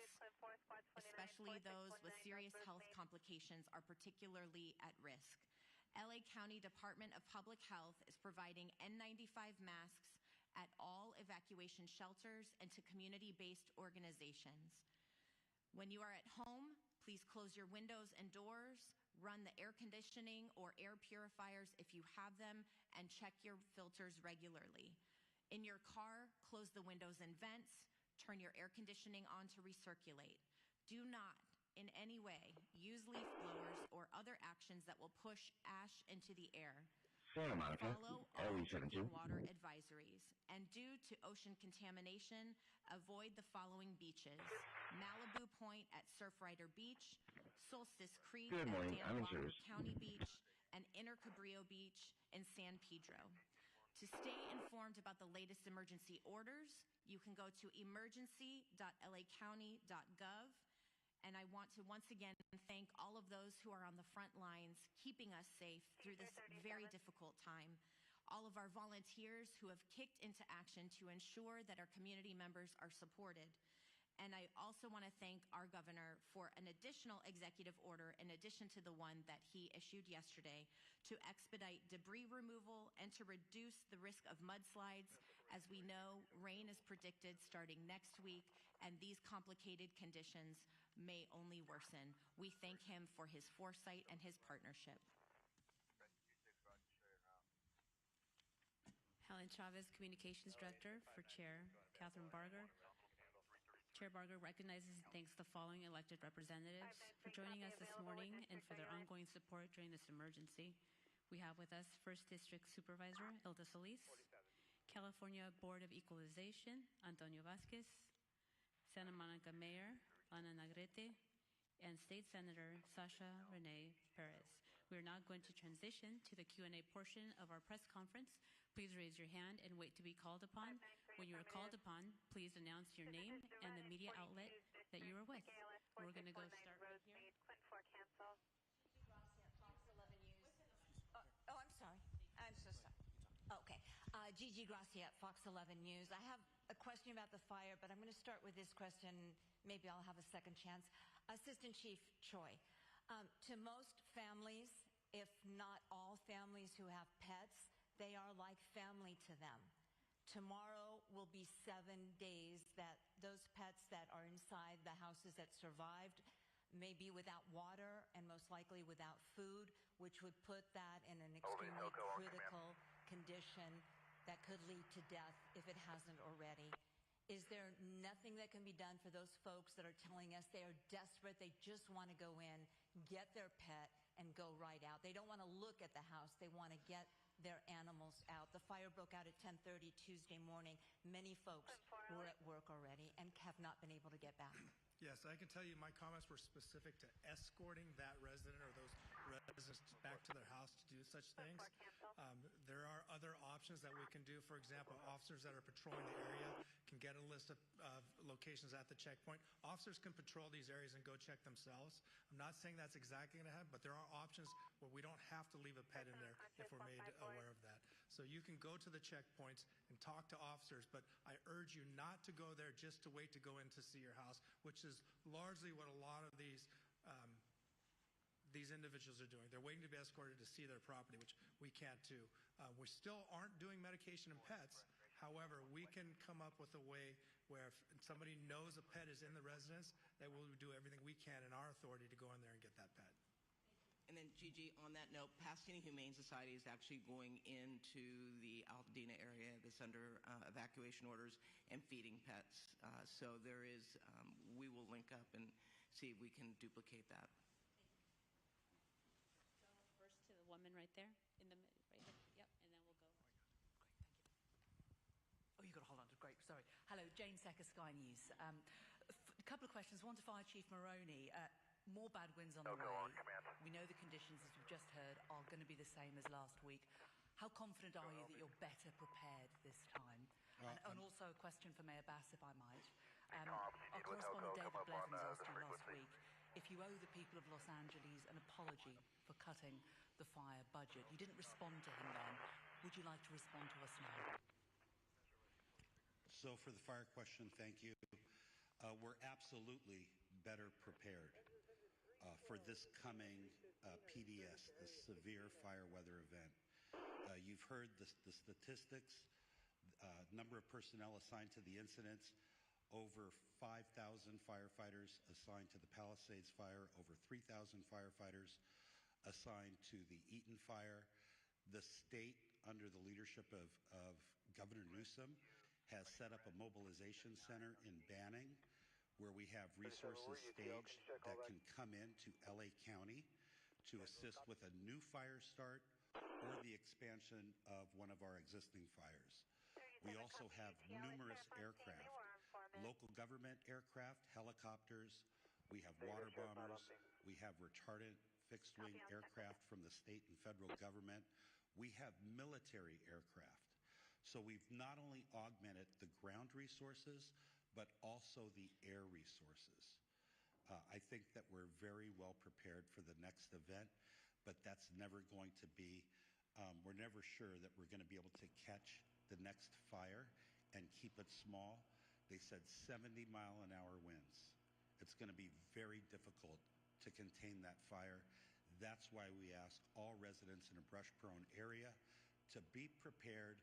Speaker 19: especially those with serious health complications, are particularly at risk. LA County Department of Public Health is providing N95 masks at all evacuation shelters and to community-based organizations. When you are at home, please close your windows and doors, run the air conditioning or air purifiers if you have them, and check your filters regularly. In your car, close the windows and vents, turn your air conditioning on to recirculate. Do not, in any way, use leaf blowers or other actions that will push ash into the air.
Speaker 3: Santa Monica,
Speaker 19: Follow all drinking water advisories. And due to ocean contamination, avoid the following beaches: Malibu Point at Surfrider Beach, Solstice Creek at Dan Walker County Beach, and Inner Cabrillo Beach in San Pedro. To stay informed about the latest emergency orders, you can go to emergency.lacounty.gov. And I want to once again thank all of those who are on the front lines, keeping us safe through this very difficult time. All of our volunteers who have kicked into action to ensure that our community members are supported. And I also want to thank our governor for an additional executive order, in addition to the one that he issued yesterday, to expedite debris removal and to reduce the risk of mudslides. As we know, rain is predicted starting next week, and these complicated conditions may only worsen. We thank him for his foresight and his partnership.
Speaker 10: Helen Chavez, Communications Director, for Chair Catherine Barger. Chair Barger recognizes and thanks the following elected representatives for joining us this morning and for their ongoing support during this emergency. We have with us 1st District Supervisor Hilda Solis, California Board of Equalization Antonio Vasquez, Santa Monica Mayor Ana Nagrete, and State Senator Sasha Renee Perez. We are now going to transition to the Q&A portion of our press conference. Please raise your hand and wait to be called upon. When you are called upon, please announce your name and the media outlet that you are with. We're going to go start right here.
Speaker 21: Oh, I'm sorry. I'm so sorry. Okay. Gigi Gracia at Fox 11 News. I have a question about the fire, but I'm going to start with this question. Maybe I'll have a second chance. Assistant Chief Choi, to most families, if not all families who have pets, they are like family to them. Tomorrow will be 7 days that those pets that are inside the houses that survived may be without water and most likely without food, which would put that in an extremely critical condition that could lead to death if it hasn't already. Is there nothing that can be done for those folks that are telling us they are desperate, they just want to go in, get their pet, and go right out? They don't want to look at the house, they want to get their animals out. The fire broke out at 10:30 Tuesday morning. Many folks were at work already and have not been able to get back.
Speaker 11: Yes, I can tell you my comments were specific to escorting that resident or those residents back to their house to do such things. There are other options that we can do. For example, officers that are patrolling the area can get a list of locations at the checkpoint. Officers can patrol these areas and go check themselves. I'm not saying that's exactly going to happen, but there are options where we don't have to leave a pet in there if we're made aware of that. So you can go to the checkpoints and talk to officers, but I urge you not to go there just to wait to go in to see your house, which is largely what a lot of these individuals are doing. They're waiting to be escorted to see their property, which we can't do. We still aren't doing medication and pets. However, we can come up with a way where if somebody knows a pet is in the residence, that we'll do everything we can in our authority to go in there and get that pet.
Speaker 18: And then, Gigi, on that note, Pasadena Humane Society is actually going into the Altadena area that's under evacuation orders and feeding pets. So there is, we will link up and see if we can duplicate that.
Speaker 10: right there in the right here. Yep, and then we'll go.
Speaker 2: Oh, you've got to hold on to great. Sorry. Hello, Jane Secker, Sky News. A couple of questions. One to Fire Chief Maroney. More bad winds on the way. We know the conditions, as we've just heard, are going to be the same as last week. How confident are you that you're better prepared this time? And also a question for Mayor Bass, if I might. Our correspondent David Blevins asked you last week if you owe the people of Los Angeles an apology for cutting the fire budget. You didn't respond to him then. Would you like to respond to us now?
Speaker 7: So for the fire question, thank you. We're absolutely better prepared for this coming PDS, the severe fire weather event. You've heard the statistics, number of personnel assigned to the incidents, over 5,000 firefighters assigned to the Palisades fire, over 3,000 firefighters assigned to the Eaton fire. The state, under the leadership of Governor Newsom, has set up a mobilization center in Banning where we have resources staged that can come into LA County to assist with a new fire start or the expansion of one of our existing fires. We also have numerous aircraft, local government aircraft, helicopters, we have water bombers, we have retardant fixed-wing aircraft from the state and federal government, we have military aircraft. So we've not only augmented the ground resources, but also the air resources. I think that we're very well prepared for the next event, but that's never going to be, we're never sure that we're going to be able to catch the next fire and keep it small. They said 70-mile-an-hour winds. It's going to be very difficult to contain that fire. That's why we ask all residents in a brush-prone area to be prepared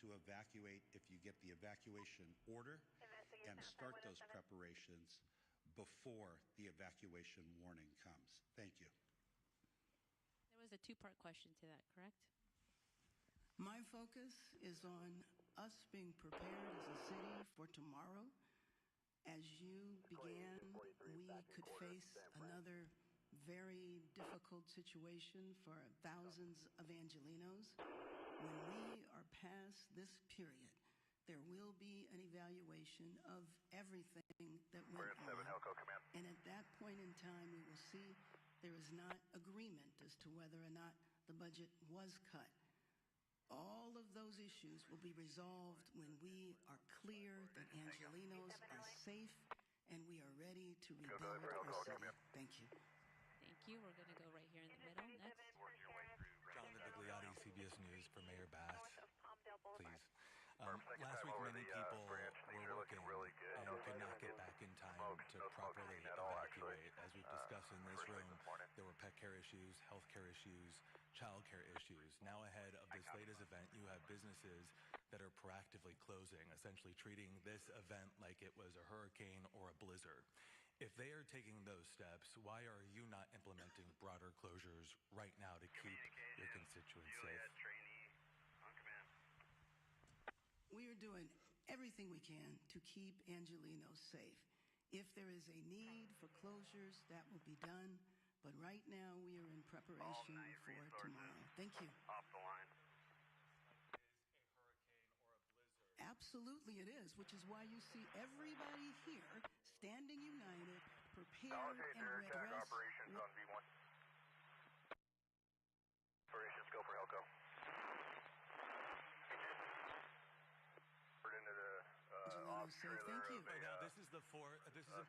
Speaker 7: to evacuate if you get the evacuation order and start those preparations before the evacuation warning comes. Thank you.
Speaker 10: There was a two-part question to that, correct?
Speaker 12: My focus is on us being prepared as a city for tomorrow. As you began, we could face another very difficult situation for thousands of Angelenos. When we are past this period, there will be an evaluation of everything that went on. And at that point in time, we will see there is not agreement as to whether or not the budget was cut. All of those issues will be resolved when we are clear that Angelenos are safe and we are ready to rebuild our city. Thank you.
Speaker 10: Thank you. We're going to go right here in the middle. Next.
Speaker 3: Jonathan Bigliotti, CBS News for Mayor Bass. Please. Last week, many people were working and could not get back in time to properly evacuate. As we've discussed in this room, there were pet care issues, health care issues, child care issues. Now ahead of this latest event, you have businesses that are proactively closing, essentially treating this event like it was a hurricane or a blizzard. If they are taking those steps, why are you not implementing broader closures right now to keep your constituents safe?
Speaker 12: We are doing everything we can to keep Angelenos safe. If there is a need for closures, that will be done. But right now, we are in preparation for tomorrow. Thank you. Absolutely it is, which is why you see everybody here standing united, prepared and redressed.
Speaker 15: Operations go for Helco.
Speaker 12: Thank you.
Speaker 3: Now, this is important because this is the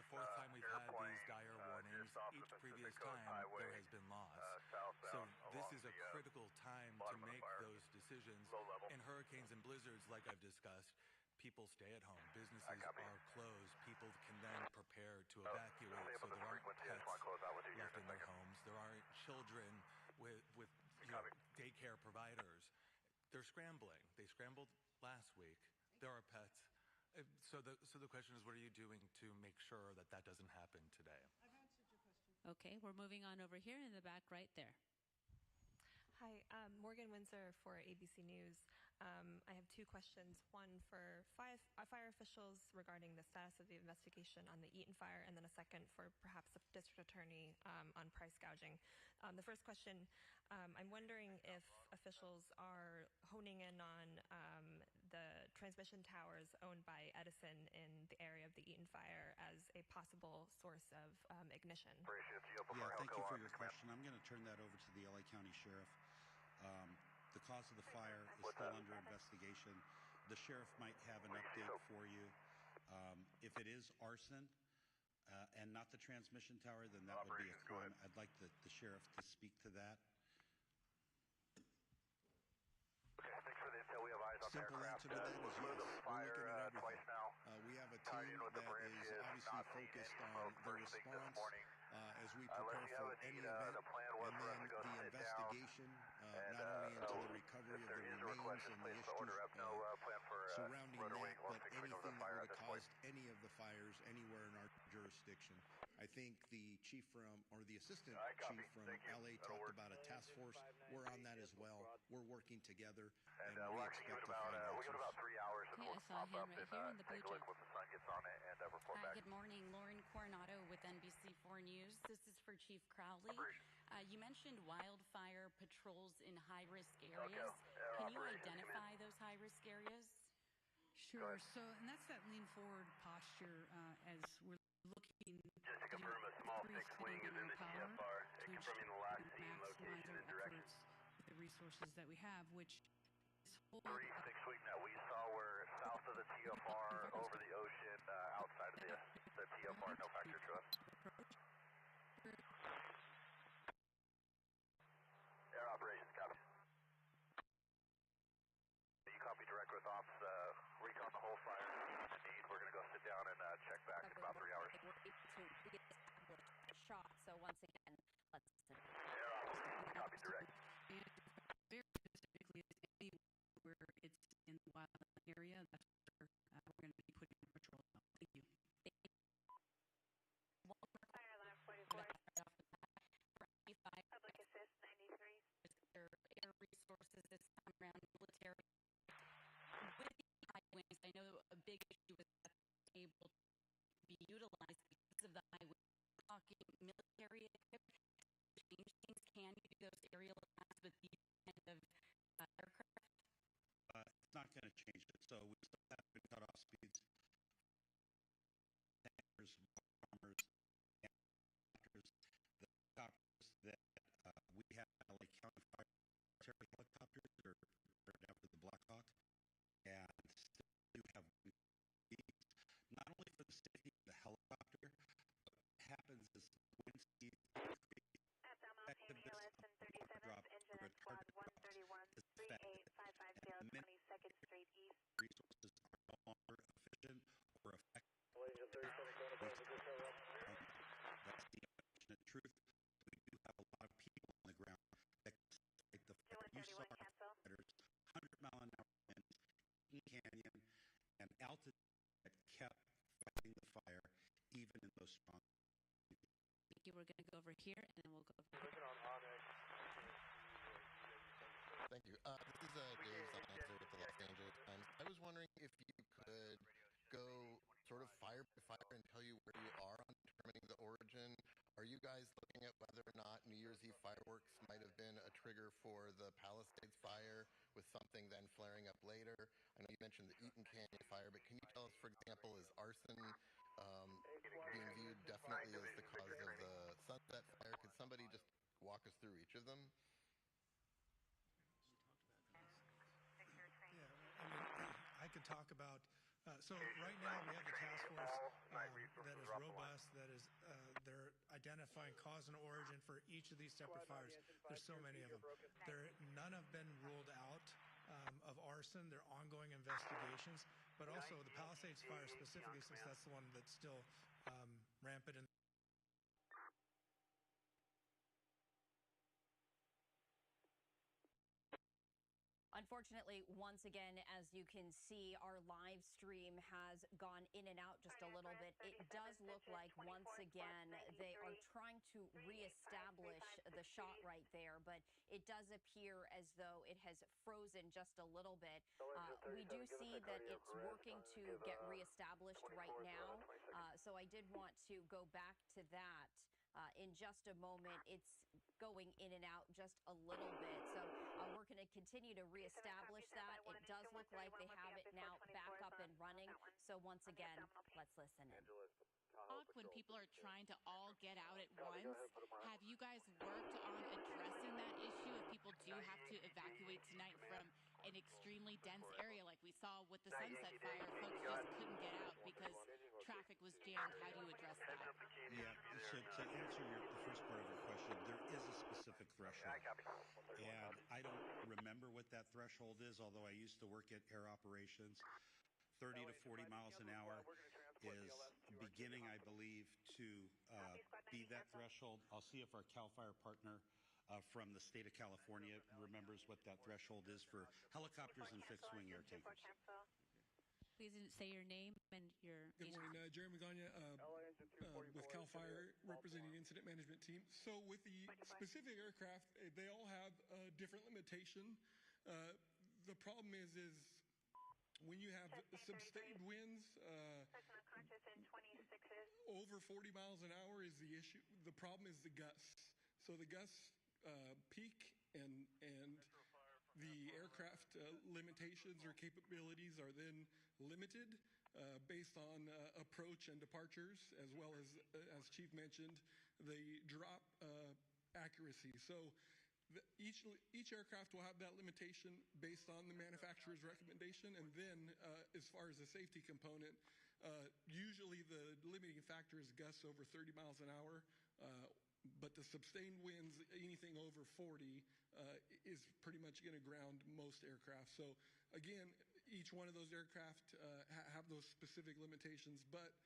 Speaker 3: fourth time we've had these dire warnings. Each previous time there has been loss. So this is a critical time to make those decisions. In hurricanes and blizzards, like I've discussed, people stay at home. Businesses are closed. People can then prepare to evacuate so there aren't pets left in their homes. There aren't children with daycare providers. They're scrambling. They scrambled last week. There are pets. So the question is, what are you doing to make sure that that doesn't happen today?
Speaker 12: I've answered your question.
Speaker 10: Okay, we're moving on over here in the back right there.
Speaker 14: Hi, Morgan Windsor for ABC News. I have two questions. One for fire officials regarding the status of the investigation on the Eaton fire, and then a second for perhaps the district attorney on price gouging. The first question, I'm wondering if officials are honing in on the transmission towers owned by Edison in the area of the Eaton fire as a possible source of ignition.
Speaker 7: Yeah, thank you for your question. I'm going to turn that over to the LA County Sheriff. The cause of the fire is still under investigation. The sheriff might have an update for you. If it is arson and not the transmission tower, then that would be a crime. I'd like the sheriff to speak to that.
Speaker 6: Simple answer to that is yes. We're looking at everything. We have a team that is obviously focused on the response as we prepare for any event, and then the investigation, not only into the recovery of the remains and the issues surrounding that, but anything that would have caused any of the fires anywhere in our jurisdiction. I think the chief or the assistant chief from LA talked about a task force. We're on that as well. We're working together, and we expect to find answers.
Speaker 5: We give it about 3 hours and we'll pop up and take a look when the sun gets on it and report back.
Speaker 16: Good morning. Lauren Coronado with NBC4 News. This is for Chief Crowley. You mentioned wildfire patrols in high-risk areas. Can you identify those high-risk areas?
Speaker 9: Sure. So, and that's that lean forward posture as we're looking
Speaker 15: just to confirm a small fixed wing is in the TFR, confirming the last seen location and direction.
Speaker 9: The resources that we have, which is
Speaker 15: 3 fixed wing that we saw were south of the TFR, over the ocean, outside of the TFR, no factor to us. Air operations, copy. You copy direct with ops, recon the whole fire. Indeed, we're going to go sit down and check back in about 3 hours.
Speaker 22: We're able to reestablish the shot. So once again, let's listen.
Speaker 15: Air operations, copy direct.
Speaker 9: Very specifically, anywhere it's in the wildland area, that's where we're going to be putting our patrol out. Thank you.
Speaker 22: Fire alarm 44. Public assist 93.
Speaker 10: There air resources this time around, military. With the high winds, I know a big issue is that they're able to be utilized because of the high winds. Talking military equipment, change things. Can you do those aerial attacks with these kind of aircraft?
Speaker 7: It's not going to change it. So we still have good cutoff speeds. Tankers, bombers, and helicopters. The helicopters that we have in LA County Fire helicopters are after the Black Hawk, and still do have speeds, not only for the safety of the helicopter, but what happens is wind speeds increase.
Speaker 22: FML and 37, engine squad 131, 3855 0, 22nd Street East.
Speaker 7: Resources are no longer efficient or effective. That's the unfortunate truth. We do have a lot of people on the ground that can fight the fire. You saw our fighters, 100-mile-an-hour winds, in canyon, and altitude that kept fighting the fire even in those strong.
Speaker 10: Thank you. We're going to go over here, and then we'll go over here.
Speaker 17: Thank you. This is Dave Zappanzer with the Los Angeles Times. I was wondering if you could go sort of fire by fire and tell you where you are on determining the origin. Are you guys looking at whether or not New Year's Eve fireworks might have been a trigger for the Palisades fire with something then flaring up later? I know you mentioned the Eaton Canyon fire, but can you tell us, for example, is arson being viewed definitely as the cause of the Sunset fire? Could somebody just walk us through each of them?
Speaker 11: I could talk about, so right now we have the task force that is robust, that is, they're identifying cause and origin for each of these separate fires. There's so many of them. None have been ruled out of arson. They're ongoing investigations, but also the Palisades fire specifically, since that's the one that's still rampant in
Speaker 22: Unfortunately, once again, as you can see, our live stream has gone in and out just a little bit. It does look like, once again, they are trying to reestablish the shot right there, but it does appear as though it has frozen just a little bit. We do see that it's working to get reestablished right now, so I did want to go back to that in just a moment. It's going going in and out just a little bit. So we're going to continue to reestablish that. It does look like they have it now back up and running. So once again, let's listen in.
Speaker 4: When people are trying to all get out at once, have you guys worked on addressing that issue if people do have to evacuate tonight from an extremely dense area like we saw with the Sunset Fire? Folks just couldn't get out because traffic was jammed. How do you address that?
Speaker 7: Yeah, so to answer the first part of your question, there is a specific threshold. And I don't remember what that threshold is, although I used to work at air operations. 30 to 40 miles an hour is beginning, I believe, to be that threshold. I'll see if our CAL FIRE partner from the state of California remembers what that threshold is for helicopters and fixed-wing air tankers.
Speaker 10: Please say your name and your
Speaker 8: Good morning, Jerry Magana with CAL FIRE representing Incident Management Team. So with the specific aircraft, they all have a different limitation. The problem is when you have sustained winds over 40 miles an hour is the issue. The problem is the gusts. So the gusts peak and the aircraft limitations or capabilities are then limited based on approach and departures, as well as Chief mentioned, the drop accuracy. So each aircraft will have that limitation based on the manufacturer's recommendation, and then as far as the safety component, usually the limiting factor is gusts over 30 miles an hour, but the sustained winds, anything over 40, is pretty much going to ground most aircraft. So again, each one of those aircraft have those specific limitations, but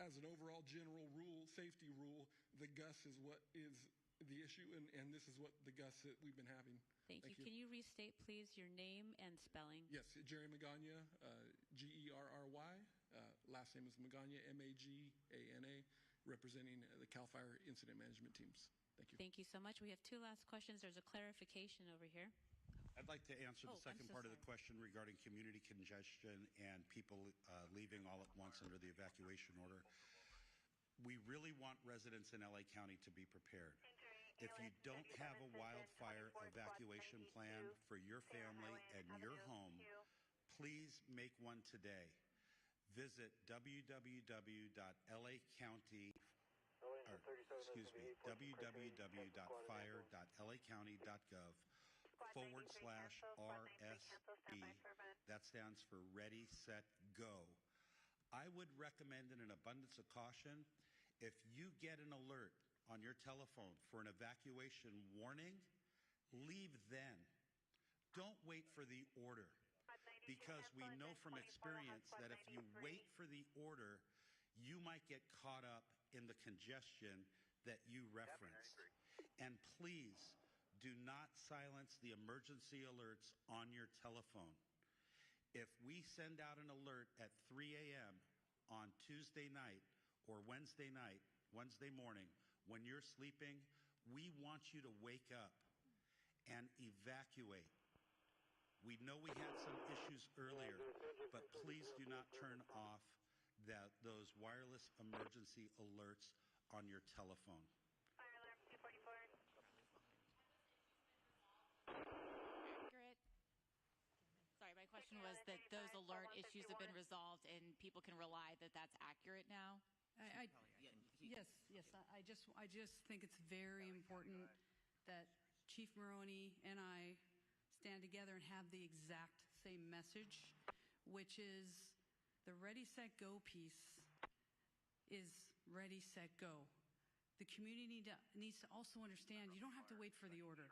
Speaker 8: as an overall general rule, safety rule, the gusts is what is the issue, and this is what the gusts that we've been having.
Speaker 10: Thank you. Can you restate, please, your name and spelling?
Speaker 8: Yes, Jerry Magana, Gerry. Last name is Magana, Magana, representing the CAL FIRE Incident Management Teams. Thank you.
Speaker 10: Thank you so much. We have two last questions. There's a clarification over here.
Speaker 7: I'd like to answer the second part of the question regarding community congestion and people leaving all at once under the evacuation order. We really want residents in LA County to be prepared. If you don't have a wildfire evacuation plan for your family and your home, please make one today. Visit www.fire.lacounty.gov/RSB. That stands for Ready, Set, Go. I would recommend, in an abundance of caution, if you get an alert on your telephone for an evacuation warning, leave then. Don't wait for the order, because we know from experience that if you wait for the order, you might get caught up in the congestion that you referenced. And please do not silence the emergency alerts on your telephone. If we send out an alert at 3 a.m. on Tuesday night or Wednesday morning, when you're sleeping, we want you to wake up and evacuate. We know we had some issues earlier, but please do not turn off those wireless emergency alerts on your telephone.
Speaker 14: Fire alarm 244.
Speaker 4: Accurate. Sorry, my question was that those alert issues have been resolved and people can rely that that's accurate now?
Speaker 9: Yes. I just think it's very important that Chief Maroney and I stand together and have the exact same message, which is the Ready, Set, Go piece is ready, set, go. The community needs to also understand you don't have to wait for the order.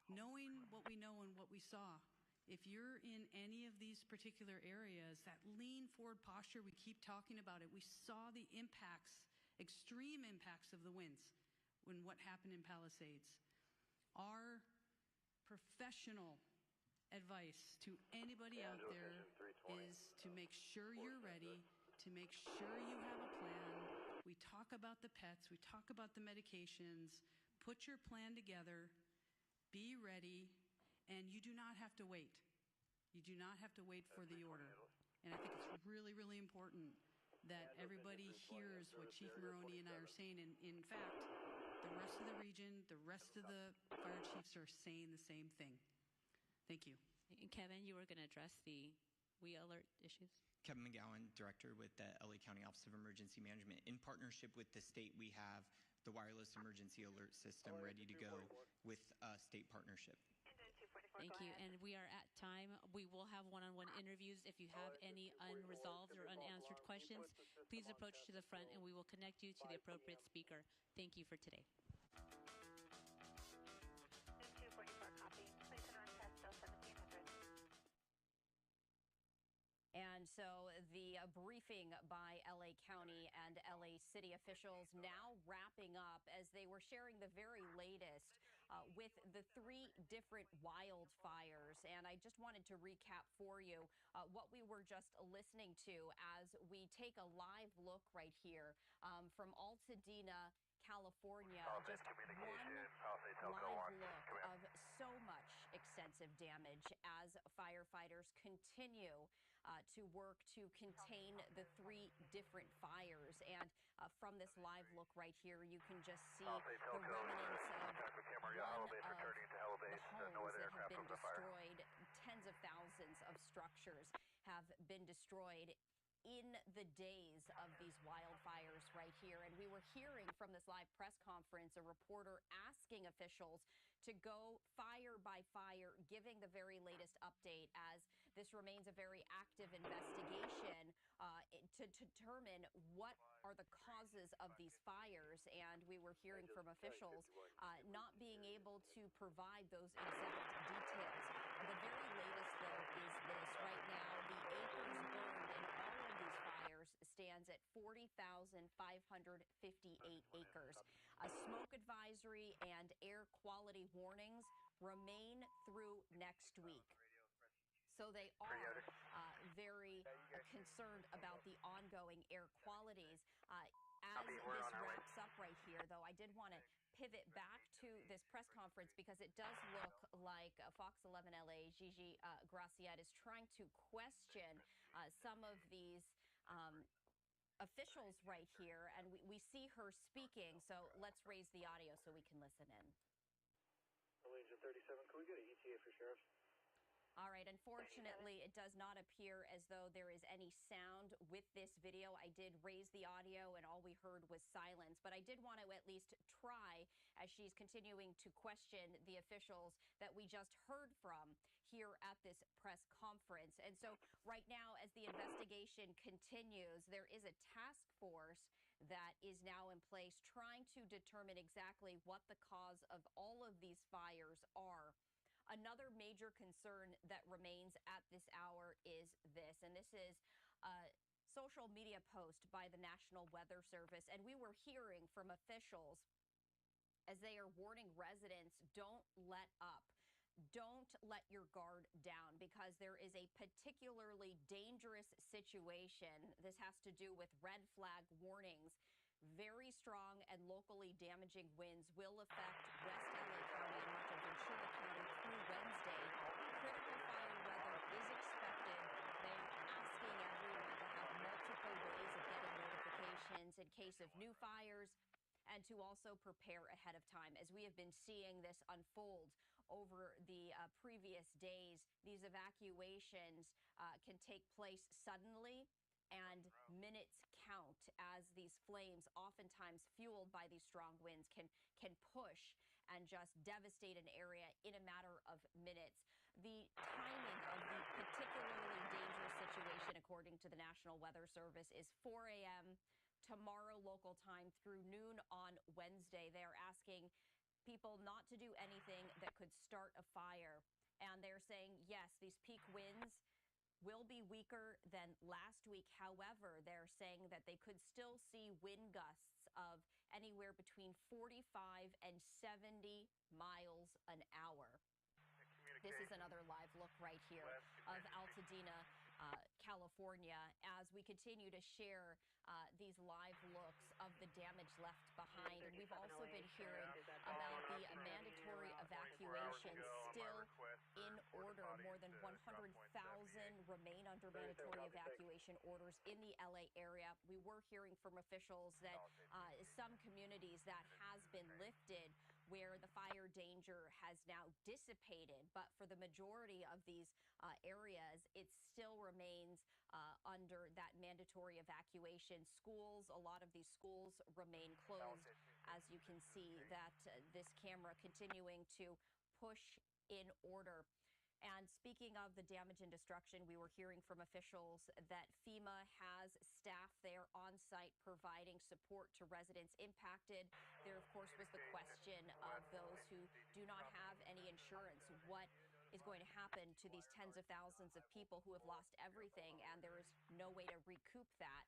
Speaker 9: Knowing what we know and what we saw, if you're in any of these particular areas, that lean forward posture, we keep talking about it. We saw the impacts, extreme impacts of the winds when what happened in Palisades. Our professional advice to anybody out there is to make sure you're ready, to make sure you have a plan. We talk about the pets, we talk about the medications, put your plan together, be ready, and you do not have to wait. You do not have to wait for the order. And I think it's really, really important that everybody hears what Chief Maroney and I are saying. And in fact, the the rest of the region, the rest of the fire chiefs are saying the same thing. Thank you.
Speaker 10: And Kevin, you were going to address the WE alert issues?
Speaker 1: Kevin McGowan, Director with the LA County Office of Emergency Management. In partnership with the state, we have the wireless emergency alert system ready to go with state partnership.
Speaker 10: Thank you. And we are at time. We will have one-on-one interviews. If you have any unresolved or unanswered questions, please approach to the front and we will connect you to the appropriate speaker. Thank you for today.
Speaker 22: And so the briefing by LA County and LA City officials now wrapping up as they were sharing the very latest with the 3 different wildfires. And I just wanted to recap for you what we were just listening to as we take a live look right here from Altadena, California. Just one live look of so much extensive damage as firefighters continue to work to contain the 3 different fires. And from this live look right here, you can just see the remnants of one of the homes that have been destroyed. Tens of thousands of structures have been destroyed in the days of these wildfires right here. And we were hearing from this live press conference a reporter asking officials to go fire by fire, giving the very latest update as this remains a very active investigation to determine what are the causes of these fires. And we were hearing from officials not being able to provide those exact details. The very latest, though, is this right now. The acres burned in all of these fires stands at 40,558 acres. A smoke advisory and air quality warnings remain through next week. So they are very concerned about the ongoing air qualities. As this wraps up right here, though, I did want to pivot back to this press conference because it does look like Fox 11 LA, Gigi Graciette, is trying to question some of these officials right here, and we see her speaking, so let's raise the audio so we can listen in.
Speaker 20: Legion 37, can we get an ETA for sheriffs?
Speaker 22: All right, unfortunately, it does not appear as though there is any sound with this video. I did raise the audio and all we heard was silence, but I did want to at least try as she's continuing to question the officials that we just heard from here at this press conference. And so right now, as the investigation continues, there is a task force that is now in place trying to determine exactly what the cause of all of these fires are. Another major concern that remains at this hour is this, and this is a social media post by the National Weather Service. And we were hearing from officials as they are warning residents, don't let up. Don't let your guard down because there is a particularly dangerous situation. This has to do with red flag warnings. Very strong and locally damaging winds will affect West LA County and much of Ventura County through Wednesday. Critical fire weather is expected. They are asking everyone to have multiple ways of getting notifications in case of new fires and to also prepare ahead of time. As we have been seeing this unfold over the previous days, these evacuations can take place suddenly and minutes count as these flames, oftentimes fueled by these strong winds, can push and just devastate an area in a matter of minutes. The timing of the particularly dangerous situation, according to the National Weather Service, is 4 a.m. tomorrow local time through noon on Wednesday. They are asking people not to do anything that could start a fire. And they're saying, yes, these peak winds will be weaker than last week. However, they're saying that they could still see wind gusts of anywhere between 45 and 70 miles an hour. This is another live look right here of Altadena, California, as we continue to share these live looks of the damage left behind. And we've also been hearing about the mandatory evacuation still in order. More than 100,000 remain under mandatory evacuation orders in the LA area. We were hearing from officials that some communities that has been lifted where the fire danger has now dissipated. But for the majority of these areas, it still remains under that mandatory evacuation. Schools, a lot of these schools remain closed, as you can see that this camera continuing to push in order. And speaking of the damage and destruction, we were hearing from officials that FEMA has staff there on site providing support to residents impacted. There, of course, was the question of those who do not have any insurance. What is going to happen to these tens of thousands of people who have lost everything, and there is no way to recoup that?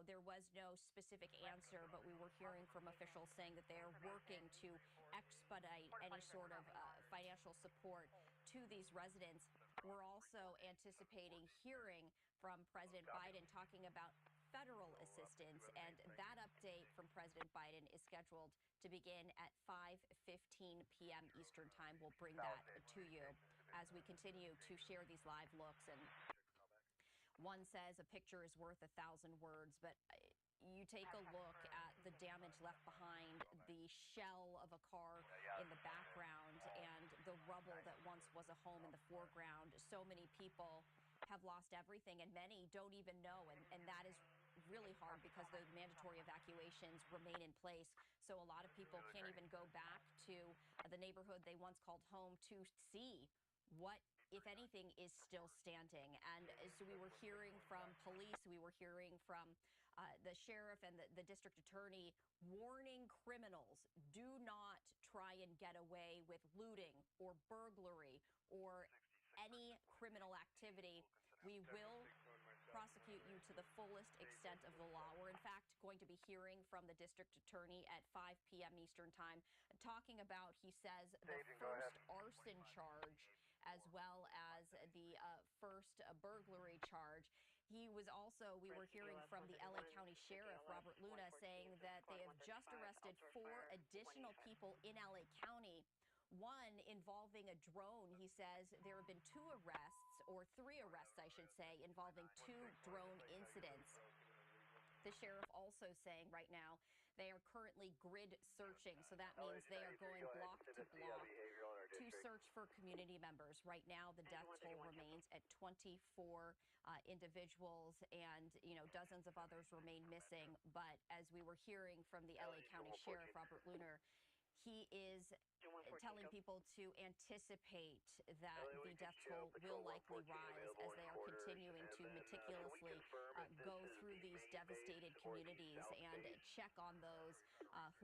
Speaker 22: There was no specific answer, but we were hearing from officials saying that they are working to expedite any sort of financial support to these residents. We're also anticipating hearing from President Biden talking about federal assistance, and that update from President Biden is scheduled to begin at 5:15 p.m. Eastern Time. We'll bring that to you as we continue to share these live looks. And one says a picture is worth 1,000 words, but you take a look at the damage left behind, the shell of a car in the background, and the rubble that once was a home in the foreground. So many people have lost everything, and many don't even know, and that is really hard because the mandatory evacuations remain in place. So a lot of people can't even go back to the neighborhood they once called home to see what, if anything, is still standing. And so we were hearing from police, we were hearing from the sheriff and the district attorney warning criminals, do not try and get away with looting or burglary or any criminal activity. We will prosecute you to the fullest extent of the law. We're, in fact, going to be hearing from the district attorney at 5 p.m. Eastern Time, talking about, he says, the first arson charge as well as the first burglary charge. He was also, we were hearing from the LA County Sheriff, Robert Luna, saying that they have just arrested 4 additional people in LA County, one involving a drone. He says there have been 2 arrests, or 3 arrests, I should say, involving 2 drone incidents. The sheriff also saying right now they are currently grid searching, so that means they are going block to block to search for community members. Right now, the death toll remains at 24 individuals, and dozens of others remain missing. But as we were hearing from the LA County Sheriff, Robert Lunar, he is telling people to anticipate that the death toll will likely rise as they are continuing to meticulously go through these devastated communities and check on those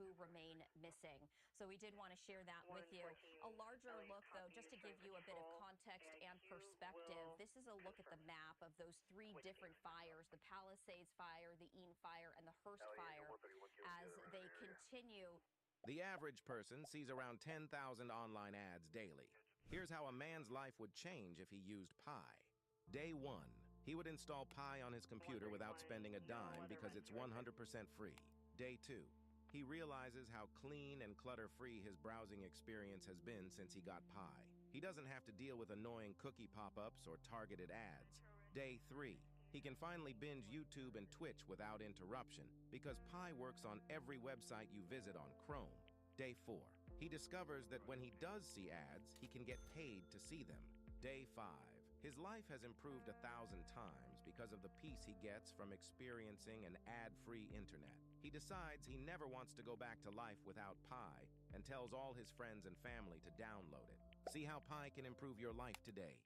Speaker 22: who remain missing. So we did want to share that with you. A larger look, though, just to give you a bit of context and perspective, this is a look at the map of those 3 different fires, the Palisades Fire, the Eaton Fire, and the Hearst Fire, as they continue.
Speaker 13: The average person sees around 10,000 online ads daily. Here's how a man's life would change if he used Pi. Day 1, he would install Pi on his computer without spending a dime because it's 100% free. Day 2, he realizes how clean and clutter-free his browsing experience has been since he got Pi. He doesn't have to deal with annoying cookie pop-ups or targeted ads. Day 3, he can finally binge YouTube and Twitch without interruption because Pi works on every website you visit on Chrome. Day 4, he discovers that when he does see ads, he can get paid to see them. Day 5, his life has improved 1,000 times because of the peace he gets from experiencing an ad-free internet. He decides he never wants to go back to life without Pi and tells all his friends and family to download it. See how Pi can improve your life today.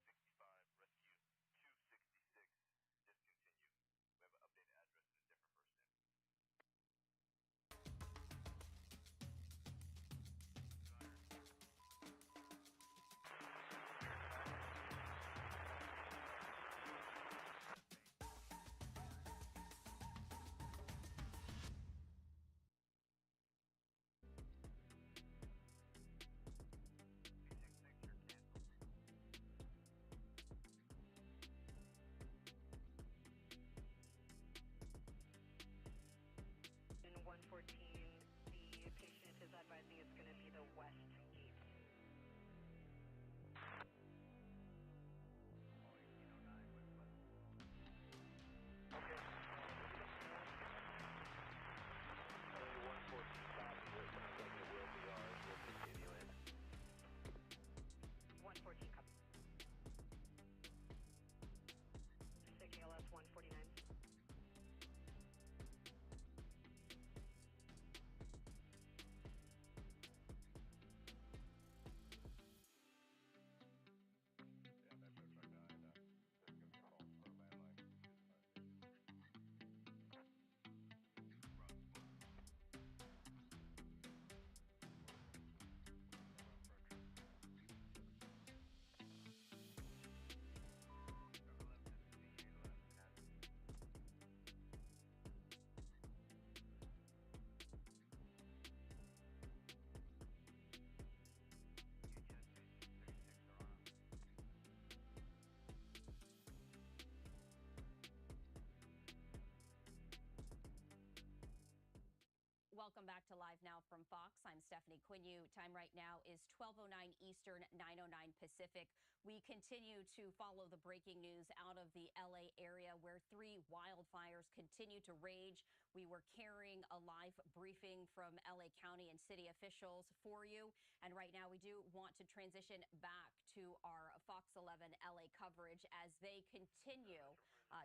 Speaker 22: to Live Now from Fox. I'm Stephanie Quinu. Time right now is 12:09 Eastern, 9:09 Pacific. We continue to follow the breaking news out of the LA area where 3 wildfires continue to rage. We were carrying a live briefing from LA County and city officials for you. And right now we do want to transition back to our Fox 11 LA coverage as they continue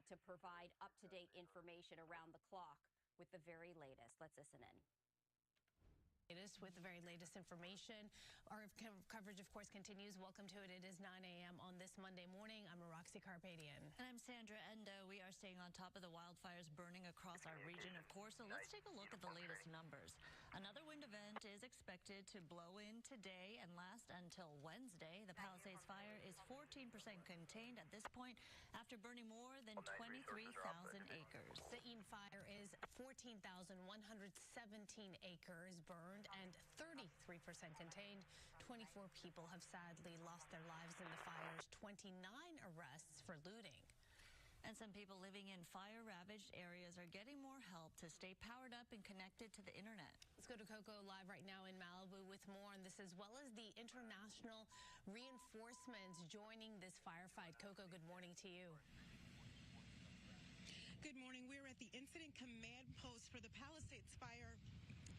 Speaker 22: to provide up-to-date information around the clock with the very latest. Let's listen in.
Speaker 19: With the very latest information. Our coverage, of course, continues. Welcome to it. It is 9 a.m. on this Monday morning. I'm Roxy Carpadian.
Speaker 21: And I'm Sandra Endo. We are staying on top of the wildfires burning across our region, of course. So let's take a look at the latest numbers. Another wind event is expected to blow in today and last until Wednesday. The Palisades fire is 14% contained at this point after burning more than 23,000 acres.
Speaker 19: The Eaton fire is 14,117 acres burned and 33% contained. 24 people have sadly lost their lives in the fires, 29 arrests for looting.
Speaker 21: And some people living in fire-ravaged areas are getting more help to stay powered up and connected to the internet.
Speaker 19: Let's go to Coco live right now in Malibu with more on this, as well as the international reinforcements joining this firefight. Coco, good morning to you.
Speaker 23: Good morning. We're at the incident command post for the Palisades fire.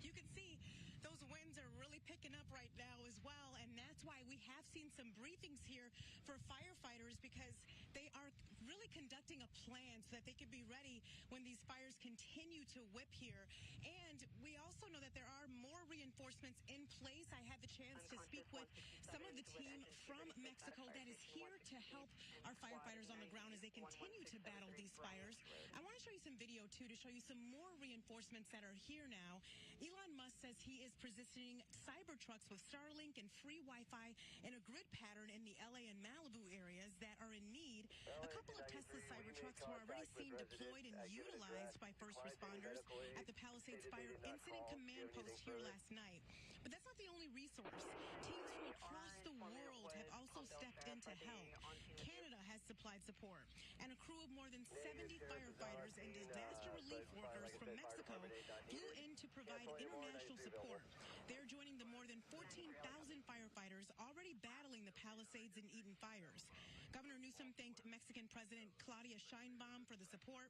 Speaker 23: You can see those winds are really picking up right now as well, and that's why we have seen some briefings here for firefighters, because they are really conducting a plan so that they can be ready when these fires continue to whip here. And we also know that there are more reinforcements in place. I had the chance to speak with some of the team from Mexico that is here to help our firefighters on the ground as they continue to battle these fires. I want to show you some video, too, to show you some more reinforcements that are here now. Elon Musk says he is positioning Cybertrucks with Starlink and free Wi-Fi in a grid pattern in the LA and Malibu areas that are in need. A couple of Tesla Cybertrucks were already seen deployed and utilized by first responders at the Palisades Fire Incident Command Post here last night. But that's not the only resource. Teams from across the world have also stepped in to help. Canada has supplied support, and a crew of more than 70 firefighters and disaster relief workers from Mexico flew in to provide international support. They're joining the more than 14,000 firefighters already battling the Palisades and Eaton fires. Governor Newsom thanked Mexican President Claudia Sheinbaum for the support.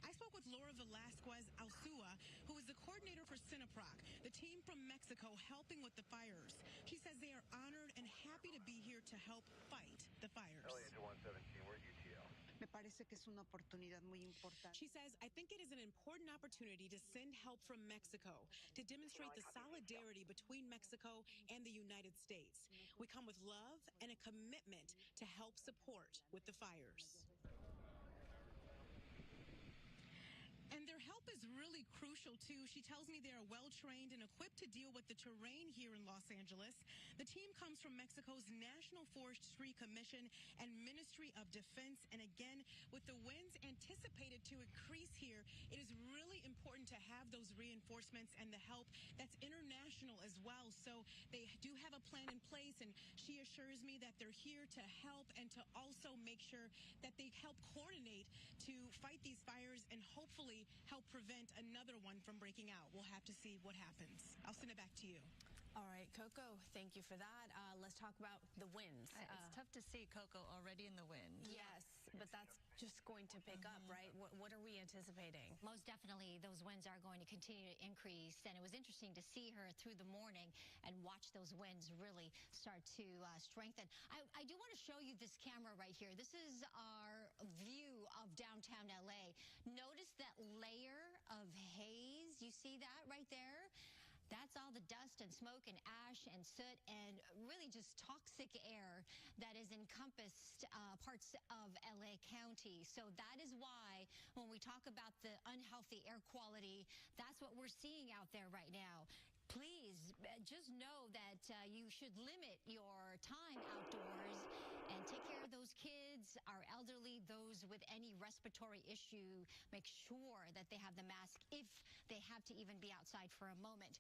Speaker 23: I spoke with Laura Velasquez Alsua, who is the coordinator for Cineproc, the team from Mexico helping with the fires. She says they are honored and happy to be here to help fight the fires. She says, I think it is an important opportunity to send help from Mexico to demonstrate the solidarity between Mexico and the United States. We come with love and a commitment to help support with the fires. And their help is really crucial, too. She tells me they are well-trained and equipped to deal with the terrain here in Los Angeles. The team comes from Mexico's National Forestry Commission and Ministry of Defense. And again, with the winds anticipated to increase here, it is really important to have those reinforcements and the help that's international as well. So they do have a plan in place, and she assures me that they're here to help and to also make sure that they help coordinate to fight these fires and hopefully help prevent another one from breaking out. We'll have to see what happens. I'll send it back to you.
Speaker 19: All right, Coco, thank you for that. Let's talk about the winds.
Speaker 21: It's tough to see Coco already in the wind.
Speaker 19: Yes, but that's just going to pick up, right? What are we anticipating?
Speaker 24: Most definitely, those winds are going to continue to increase. And it was interesting to see her through the morning and watch those winds really start to strengthen. I do want to show you this camera right here. This is our view of downtown LA. Notice that layer of haze. You see that right there? That's all the dust and smoke and ash and soot and really just toxic air that is encompassed parts of LA County. So that is why when we talk about the unhealthy air quality, that's what we're seeing out there right now. Please just know that you should limit your time outdoors and take care of those kids, our elderly, those with any respiratory issue. Make sure that they have the mask if they have to even be outside for a moment.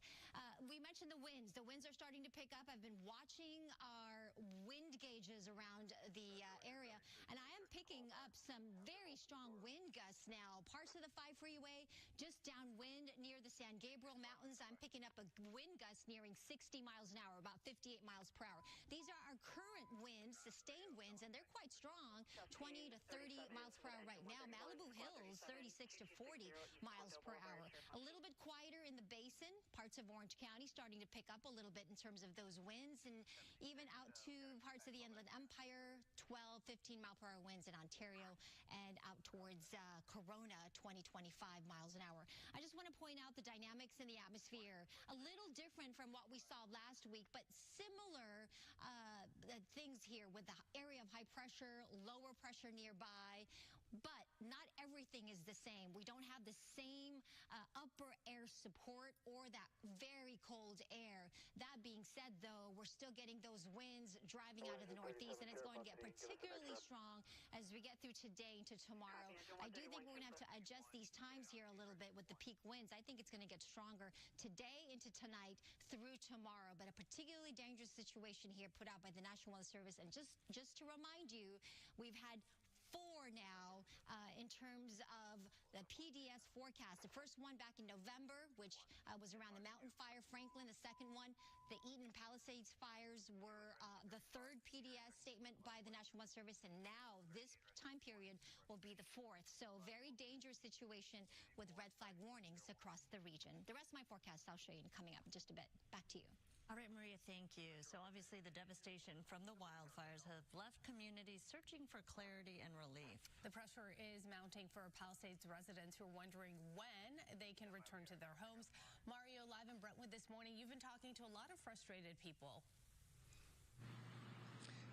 Speaker 24: We mentioned the winds. The winds are starting to pick up. I've been watching our wind gauges around the area, and I am picking up some very strong wind gusts now. Parts of the 5 freeway just downwind near the San Gabriel Mountains. I'm picking up a wind gust nearing 60 miles an hour, about 58 miles per hour. These are our current winds, sustained winds, and they're quite strong, 20 to 30 miles per hour right now. Malibu Hills, 36 to 40 miles per hour. A little bit quieter in the basin, parts of Orange County starting to pick up a little bit in terms of those winds, and even out to parts of the Inland Empire, 12, 15 mile per hour winds in Ontario, and out towards Corona, 20, 25 miles an hour. I just want to point out the dynamics in the atmosphere, a little different from what we saw last week, but similar things here with the area of high pressure, lower pressure nearby. But not everything is the same. We don't have the same upper air support or that very cold air. That being said, though, we're still getting those winds driving out of the northeast, and it's going to get particularly strong as we get through today into tomorrow. I do think we're going to have to adjust these times here a little bit with the peak winds. I think it's going to get stronger today into tonight through tomorrow, but a particularly dangerous situation here put out by the National Weather Service. And just to remind you, we've had 4 now in terms of the PDS forecast. The first one back in November, which was around the Mountain Fire, Franklin. The second one, the Eaton Palisades fires, were the third PDS statement by the National Weather Service. And now this time period will be the 4th. So very dangerous situation with red flag warnings across the region. The rest of my forecast I'll show you coming up in just a bit. Back to you.
Speaker 21: All right, Maria, thank you. So obviously the devastation from the wildfires have left communities searching for clarity and relief.
Speaker 19: The pressure is mounting for Palisades residents who are wondering when they can return to their homes. Mario, live in Brentwood this morning, you've been talking to a lot of frustrated people.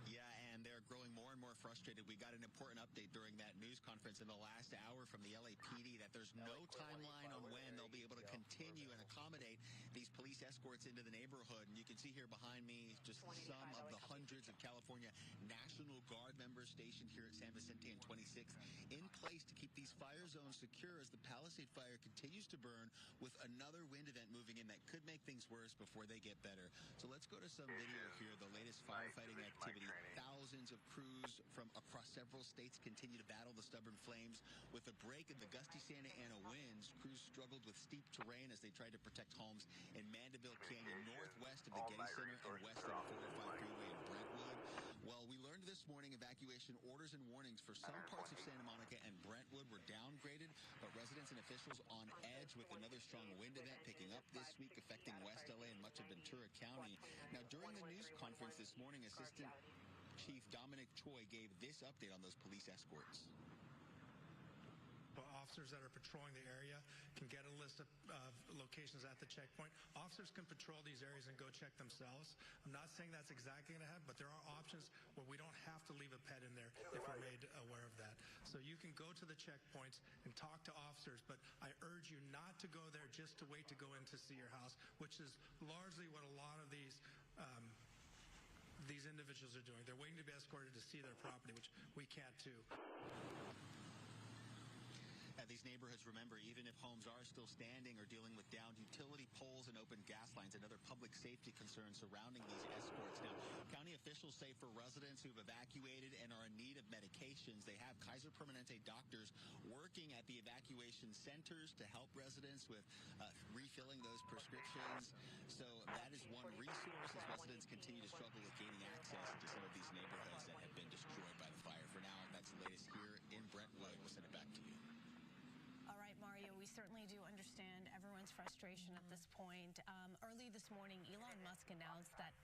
Speaker 2: Yeah, and they're growing more and more frustrated. We got an important update during that news conference in the last hour from the LAPD that there's no timeline on when they'll be able to continue and accommodate these police escorts into the neighborhood. And you can see here behind me just some of the hundreds of California National Guard members stationed here at San Vicente and 26th in place to keep these fire zones secure as the Palisade fire continues to burn, with another wind event moving in that could make things worse before they get better. So let's go to some video here, the latest firefighting activity. Thousands of crews from across several states continue to battle the stubborn flames. With a break in the gusty Santa Ana winds, crews struggled with steep terrain as they tried to protect homes in Mandeville Canyon, northwest of the Getty Center and west of the 405 freeway in Brentwood. Well, we learned this morning evacuation orders and warnings for some parts of Santa Monica and Brentwood were downgraded, but residents and officials on edge with another strong wind event picking up this week, affecting West LA and much of Ventura County. Now, during the news conference this morning, Assistant Chief Dominic Choi gave this update on those police escorts.
Speaker 11: Officers that are patrolling the area can get a list of locations at the checkpoint. Officers can patrol these areas and go check themselves. I'm not saying that's exactly going to happen, but there are options where we don't have to leave a pet in there if we're made aware of that. So you can go to the checkpoints and talk to officers, but I urge you not to go there just to wait to go in to see your house, which is largely what a lot of these individuals are doing. They're waiting to be escorted to see their property, which we can't do.
Speaker 2: These neighborhoods, remember, even if homes are still standing, are dealing with downed utility poles and open gas lines and other public safety concerns surrounding these escorts. Now, county officials say for residents who've evacuated and are in need of medications, they have Kaiser Permanente doctors working at the evacuation centers to help residents with refilling those prescriptions. So that is one resource as residents continue to struggle with gaining access to some of these neighborhoods that have been destroyed by the fire. For now, that's the latest here in Brentwood. We'll send it back to you.
Speaker 19: All right, Mario, we certainly do understand everyone's frustration at this point. Early this morning, Elon Musk announced that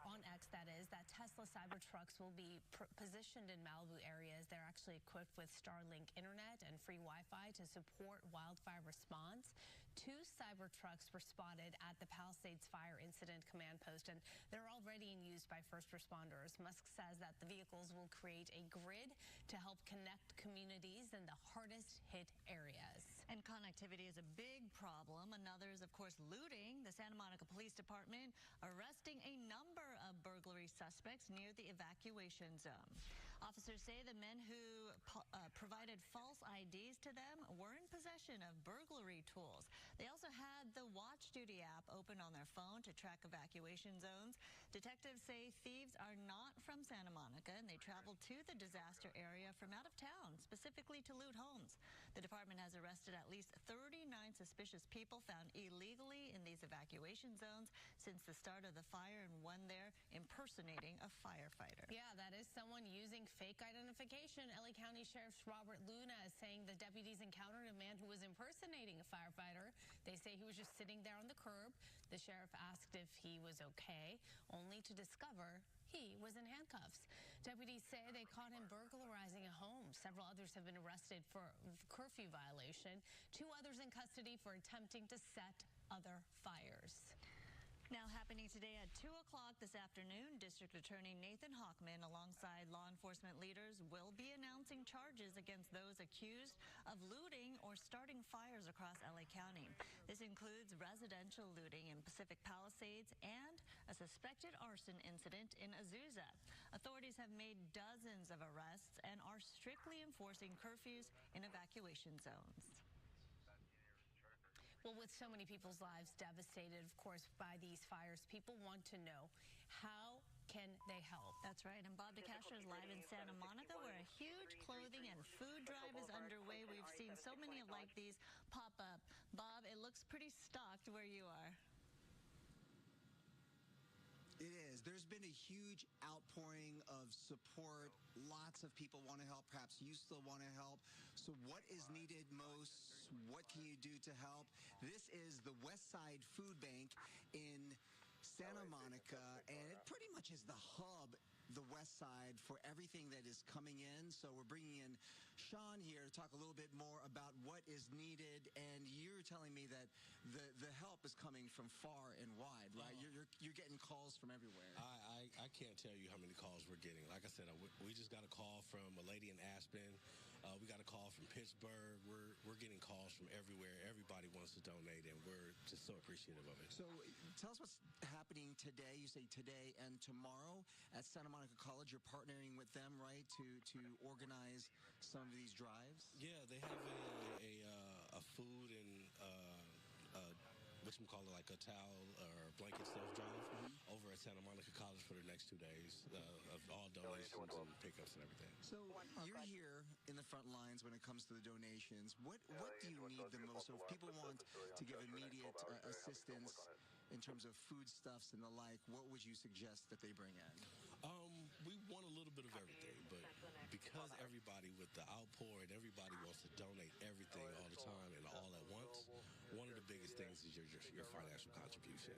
Speaker 19: on X, that is, that Tesla Cybertrucks will be positioned in Malibu areas. They're actually equipped with Starlink internet and free Wi-Fi to support wildfire response. 2 Cybertrucks were spotted at the Palisades Fire Incident Command Post, and they're already in use by first responders. Musk says that the vehicles will create a grid to help connect communities in the hardest hit areas.
Speaker 21: And connectivity is a big problem. Another is, of course, looting. The Santa Monica Police Department arresting a number of burglary suspects near the evacuation zone. Officers say the men who provided false IDs to them were in possession of burglary tools. They also had the Watch Duty app open on their phone to track evacuation zones. Detectives say thieves are not from Santa Monica, and they traveled to the disaster area from out of town, specifically to loot homes. The department has arrested at least 39 suspicious people found illegally in these evacuation zones since the start of the fire, and one there impersonating a firefighter.
Speaker 19: Yeah, that is someone using fake identification. LA County Sheriff Robert Luna is saying the deputies encountered a man who was impersonating a firefighter. They say he was just sitting there on the curb. The sheriff asked if he was okay, only to discover he was in handcuffs. Deputies say they caught him burglarizing a home. Several others have been arrested for curfew violation. 2 others in custody for attempting to set other fires.
Speaker 21: Now happening today at 2 o'clock this afternoon, District Attorney Nathan Hochman, alongside law enforcement leaders, will be announcing charges against those accused of looting or starting fires across LA County. This includes residential looting in Pacific Palisades and a suspected arson incident in Azusa. Authorities have made dozens of arrests and are strictly enforcing curfews in evacuation zones.
Speaker 19: Well, with so many people's lives devastated, of course, by these fires, people want to know, how can they help?
Speaker 21: That's right. And Bob DeCastro is live in Santa Monica, where a huge clothing and food drive is underway. We've seen so many like these pop up. Bob, it looks pretty stocked where you are.
Speaker 3: It is. There's been a huge outpouring of support. Lots of people want to help. Perhaps you still want to help. So what is needed most? What can you do to help? This is the West Side Food Bank in Santa Monica, and it pretty much is the hub, the West Side, for everything that is coming in. So we're bringing in Sean here to talk a little bit more about what is needed. And you're telling me that the help is coming from far and wide, right? You're getting calls from everywhere.
Speaker 6: I can't tell you how many calls we're getting. Like I said, we just got a call from a lady in Aspen. We got a call from Pittsburgh. We're getting calls from everywhere. Everybody wants to donate, and we're just so appreciative of it.
Speaker 3: So tell us what's happening today. You say today and tomorrow at Santa Monica College. You're partnering with them, right, to organize some of these drives?
Speaker 6: Yeah, they have a food and whatchamacallit, like a towel or blanket stuff drive over at Santa Monica College for the next 2 days of all donations and pickups and everything.
Speaker 3: So you're here in the front lines when it comes to the donations. What do you need the most? So if people want to give immediate assistance in terms of foodstuffs and the like, what would you suggest that they bring in?
Speaker 6: We want a little bit of everything, but because everybody with the outpour and everybody wants to donate everything all the time and all at once, one of the biggest things is your financial contribution.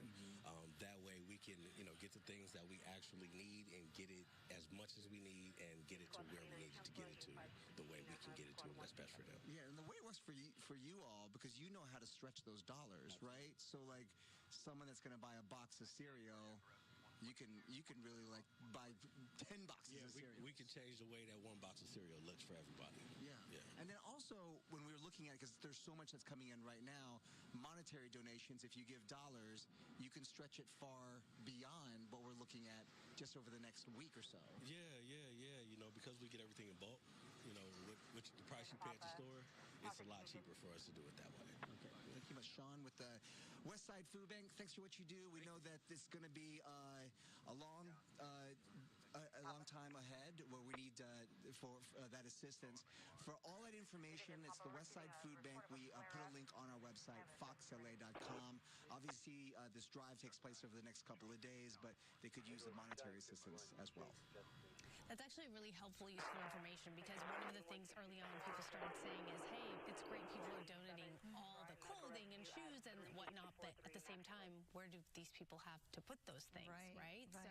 Speaker 6: That way we can, get the things that we actually need and get it as much as we need and get it to where we need it to get it to the way we can get it to and that's best for them.
Speaker 3: Yeah, and the way it works for you all, because you know how to stretch those dollars, right? So like someone that's going to buy a box of cereal, you can really like buy 10 boxes of cereal.
Speaker 6: We can change the way that one box of cereal looks for everybody.
Speaker 3: Yeah. And then also when we were looking at it, because there's so much that's coming in right now, monetary donations, if you give dollars, you can stretch it far beyond what we're looking at just over the next week or so.
Speaker 6: Yeah. Because we get everything in bulk, which the price you pay at the store, it's a lot cheaper for us to do it that way.
Speaker 3: Okay. Thank you much, Sean, with the West Side Food Bank. Thanks for what you do. We know that this is going to be a long time ahead where we need for that assistance. For all that information, it's the West Side Food Bank. We put a link on our website, foxla.com. Obviously, this drive takes place over the next couple of days, but they could use the monetary assistance as well.
Speaker 19: That's actually really helpful, useful information, because one of the things early on people started saying is, hey, it's great people are donating all the clothing and shoes and whatnot, but at the same time, where do these people have to put those things, right? So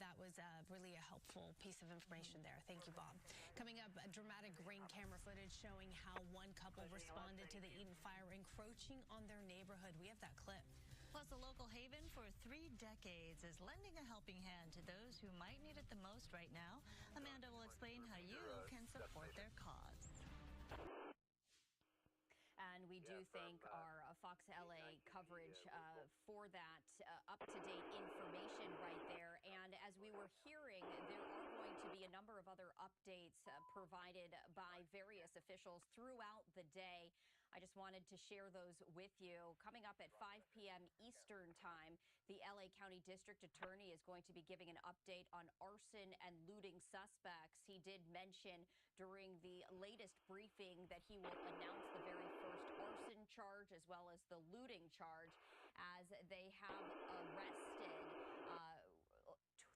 Speaker 19: that was really a helpful piece of information there. Thank you, Bob. Coming up, dramatic ring camera footage showing how one couple responded to the Eden fire encroaching on their neighborhood. We have that clip.
Speaker 21: Plus, a local haven for 3 decades is lending a helping hand to those who might need it the most right now. Amanda will explain how you can support their cause.
Speaker 22: And we do thank our Fox LA coverage for that up-to-date information right there. And as we we're hearing there are going to be a number of other updates provided by various officials throughout the day. I just wanted to share those with you. Coming up at 5 p.m. Eastern Time, the LA County District Attorney is going to be giving an update on arson and looting suspects. He did mention during the latest briefing that he will announce the very first arson charge as well as the looting charge, as they have arrested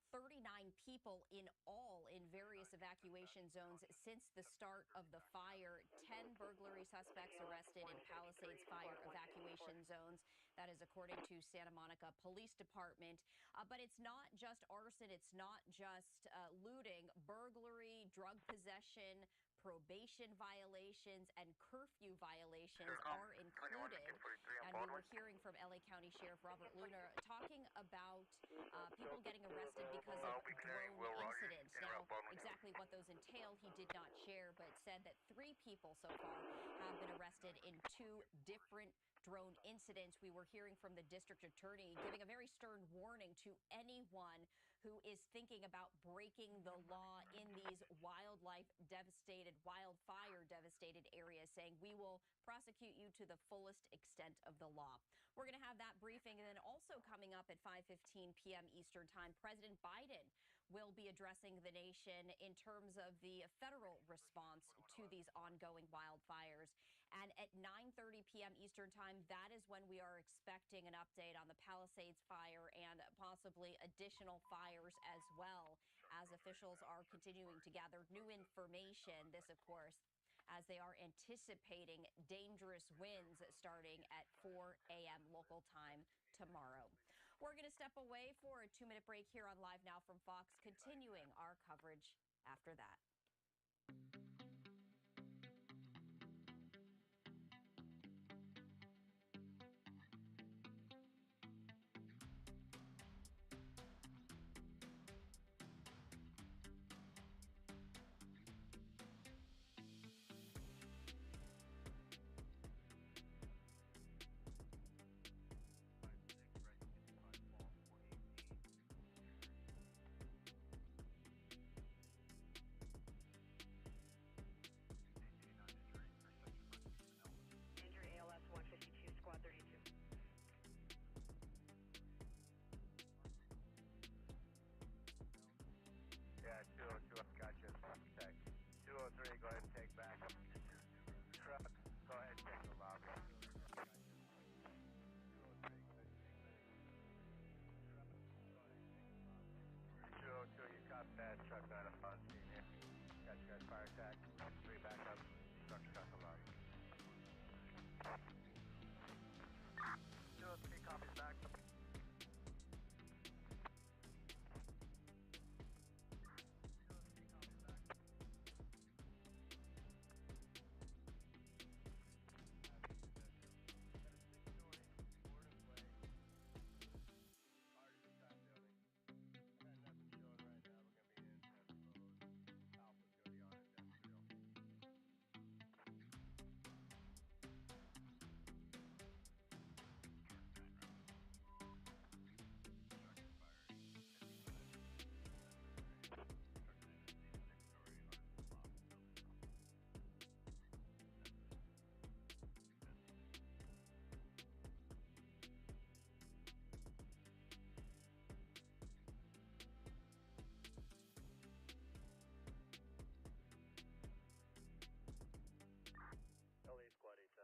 Speaker 22: 39 people in all in various evacuation zones since the start of the fire. 10 burglary suspects arrested in Palisades fire evacuation zones. That is according to Santa Monica Police Department. But it's not just arson. It's not just looting. Burglary, drug possession, probation violations, and curfew violations are included. And we were hearing from LA County Sheriff Robert Luna talking about people getting arrested because of drone incidents. Now, exactly what those entail, he did not share, but said that 3 people so far have been arrested in 2 different drone incidents. We were hearing from the district attorney giving a very stern warning to anyone who is thinking about breaking the law in these wildfire devastated areas, saying we will prosecute you to the fullest extent of the law. We're going to have that briefing. And then also coming up at 5:15 p.m. Eastern Time, President Biden will be addressing the nation in terms of the federal response to these ongoing wildfires. And at 9:30 p.m. Eastern Time, that is when we are expecting an update on the Palisades fire and possibly additional fires as well, as officials are continuing to gather new information. This, of course, as they are anticipating dangerous winds starting at 4 a.m. local time tomorrow. We're going to step away for a 2-minute break here on Live Now from Fox, continuing our coverage after that.
Speaker 15: Yeah, 202, I've got you. Check. 203, go ahead and take back up. Truck, go ahead and take the lobby. 202, you copy that. Truck not on scene here. Got you guys fire attack. 3 back up. Structure got the lobby. 203 copies back.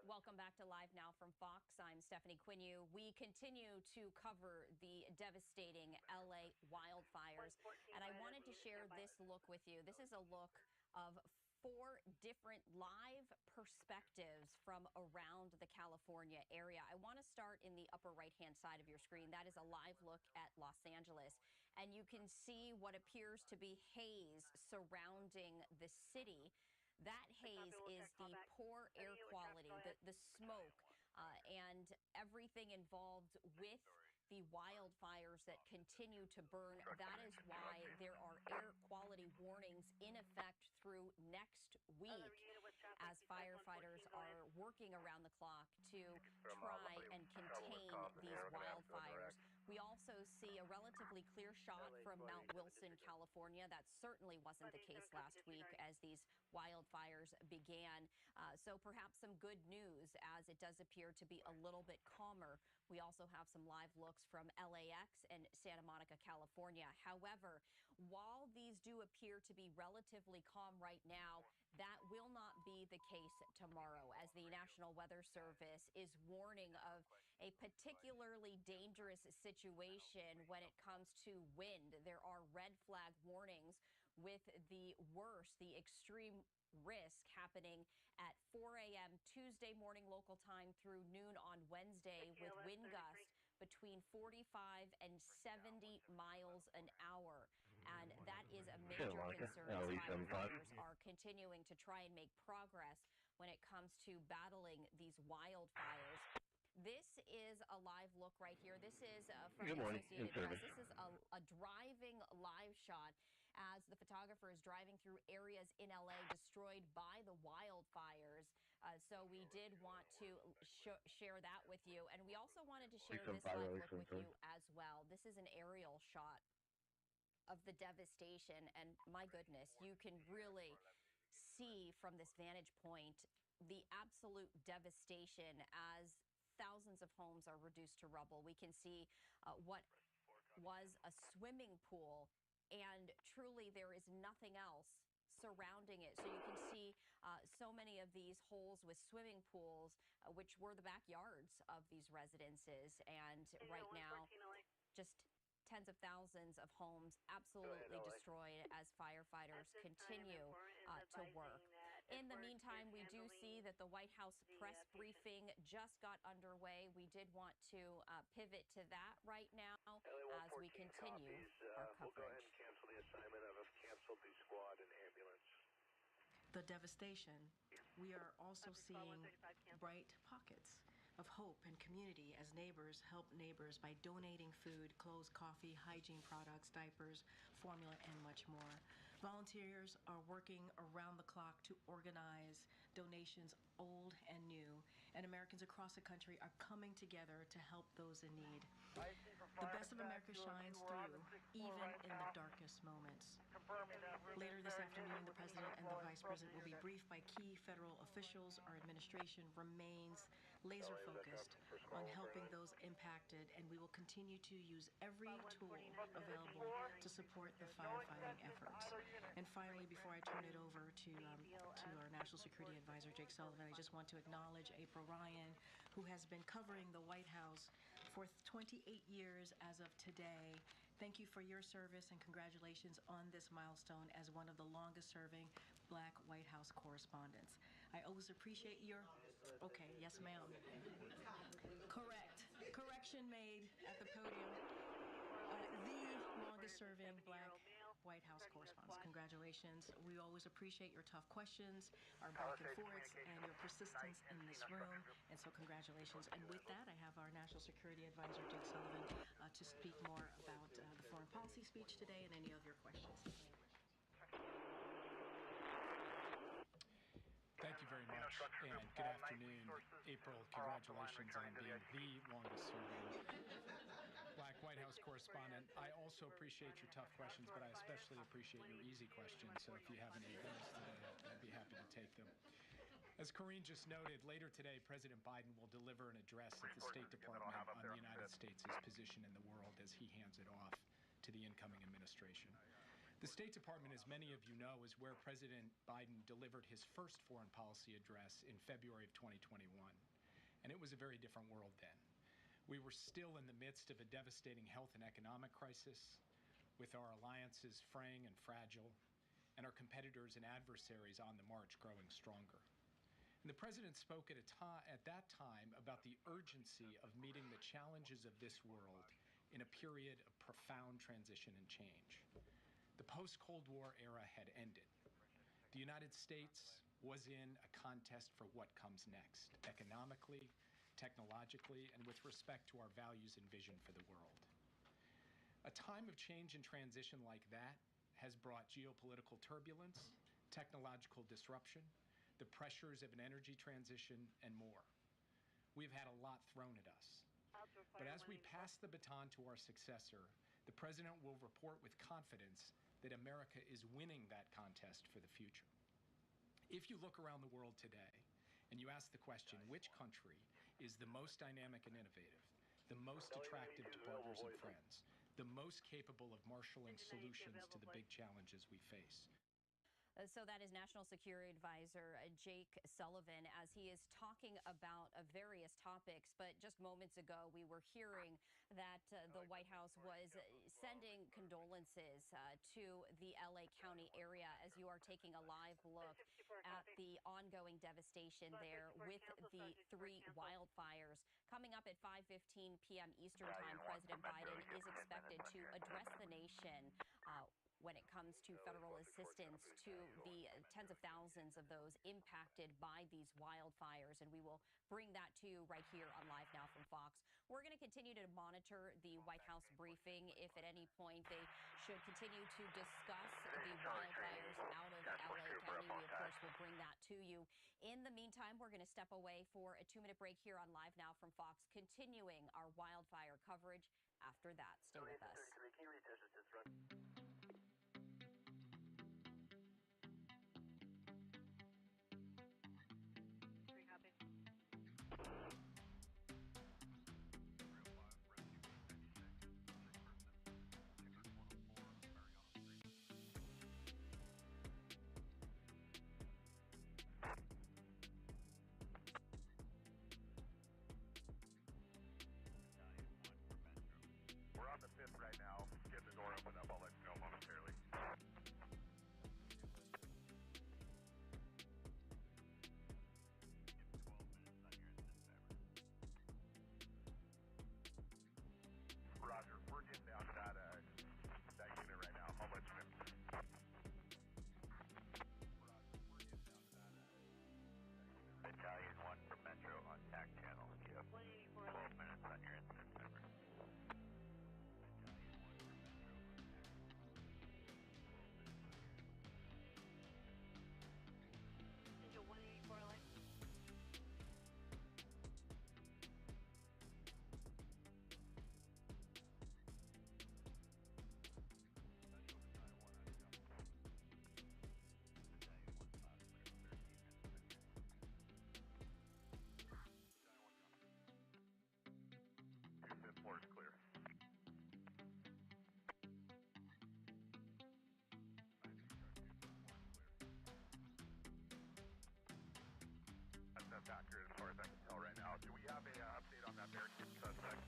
Speaker 22: Welcome back to Live Now from Fox. I'm Stephanie Quinu. We continue to cover the devastating LA wildfires, and I wanted to share this look with you. This is a look of 4 different live perspectives from around the California area. I want to start in the upper right-hand side of your screen. That is a live look at Los Angeles, and you can see what appears to be haze surrounding the city. That haze is the poor air quality, the smoke, and everything involved with the wildfires that continue to burn. That is why there are air quality warnings in effect through next week, as firefighters are working around the clock to try and contain these wildfires. We also see a relatively clear shot from Mount Wilson, California. That certainly wasn't the case last week as these wildfires began. So perhaps some good news as it does appear to be a little bit calmer. We also have some live looks from LAX and Santa Monica, California. However, while these do appear to be relatively calm right now, that will not be the case tomorrow, as the National Weather Service is warning of a particularly dangerous situation when it comes to wind. There are red flag warnings with the worst, the extreme risk happening at 4 a.m. Tuesday morning local time through noon on Wednesday, with wind gusts between 45 and 70 miles an hour. And that is a major concern as firefighters are continuing to try and make progress when it comes to battling these wildfires. This is a live look right here. This is from the Associated Press. This is a driving live shot as the photographer is driving through areas in LA destroyed by the wildfires. So we did want to share that with you. And we also wanted to share this live look with you as well. This is an aerial shot of the devastation. And my goodness, you can really see from this vantage point the absolute devastation as thousands of homes are reduced to rubble. We can see what was a swimming pool, and truly there is nothing else surrounding it. So you can see so many of these holes with swimming pools, which were the backyards of these residences. And right now, just tens of thousands of homes absolutely destroyed as firefighters continue to work. In the meantime, we do see that the White House press briefing just got underway. We did want to pivot to that right now as we continue our coverage.
Speaker 15: Cancel the assignment of a canceled the squad and ambulance.
Speaker 5: The devastation, we are also seeing bright pockets of hope and community as neighbors help neighbors by donating food, clothes, coffee, hygiene products, diapers, formula, and much more. Volunteers are working around the clock to organize donations, old and new, and Americans across the country are coming together to help those in need. The best of America shines through, even in the darkest moments. Later this afternoon, the President and the Vice President will be briefed by key federal officials. Our administration remains laser-focused on helping those impacted, and we will continue to use every tool available to support the firefighting efforts. And finally, before I turn it over to our National Security Advisor, Jake Sullivan, I just want to acknowledge April Ryan, who has been covering the White House for 28 years as of today. Thank you for your service and congratulations on this milestone as one of the longest-serving Black White House correspondents. I always appreciate your... Okay, yes, ma'am. Correct. Correction made at the podium. The longest-serving Black White House correspondents. Congratulations. We always appreciate your tough questions, our back and forths, and your persistence in this room. And so congratulations. And with that, I have our National Security Advisor, Jake Sullivan, to speak more about the foreign policy speech today and any of your questions.
Speaker 12: Thank you very much, and good afternoon. April, congratulations on being the longest-serving Black White House correspondent. I also appreciate your tough questions, but I especially appreciate your easy questions. So if you have any of those today, I'd be happy to take them. As Karine just noted, later today, President Biden will deliver an address at the State Department on the United States' position in the world as he hands it off to the incoming administration. The State Department, as many of you know, is where President Biden delivered his first foreign policy address in February of 2021. And it was a very different world then. We were still in the midst of a devastating health and economic crisis, with our alliances fraying and fragile, and our competitors and adversaries on the march growing stronger. And the President spoke at that time about the urgency of meeting the challenges of this world in a period of profound transition and change. The post-Cold War era had ended. The United States was in a contest for what comes next, economically, technologically, and with respect to our values and vision for the world. A time of change and transition like that has brought geopolitical turbulence, technological disruption, the pressures of an energy transition, and more. We've had a lot thrown at us, But as we pass the baton to our successor, the president will report with confidence that America is winning that contest for the future. If you look around the world today and you ask the question, which country is the most dynamic and innovative, the most attractive to partners and friends, the most capable of marshaling solutions to the big challenges we face?
Speaker 22: So that is National Security Advisor Jake Sullivan as he is talking about various topics. But just moments ago, we were hearing that the White House was sending condolences to the LA County area as you are taking a live look at the ongoing devastation there with the 3 wildfires. Coming up at 5:15 p.m. Eastern Time, President Biden is expected to address the nation when it comes to federal assistance to the tens of thousands of those impacted by these wildfires. And we will bring that to you right here on Live Now from Fox. We're going to continue to monitor the White House briefing. If at any point they should continue to discuss the wildfires out of LA County, we, of course, will bring that to you. In the meantime, we're going to step away for a 2-minute break here on Live Now from Fox, continuing our wildfire coverage after that. Stay with us.
Speaker 15: We're on the 5th right now. Get the door opened up. I'll let you know momentarily. Roger. We're getting down to that unit right now. I'll let you know. Battalion 1 for Metro on TAC channel. You have 12 minutes on your incident timer. Your 5th floor is clear. That's accurate as far as I can tell right now. Do we have a update on that barricade suspect?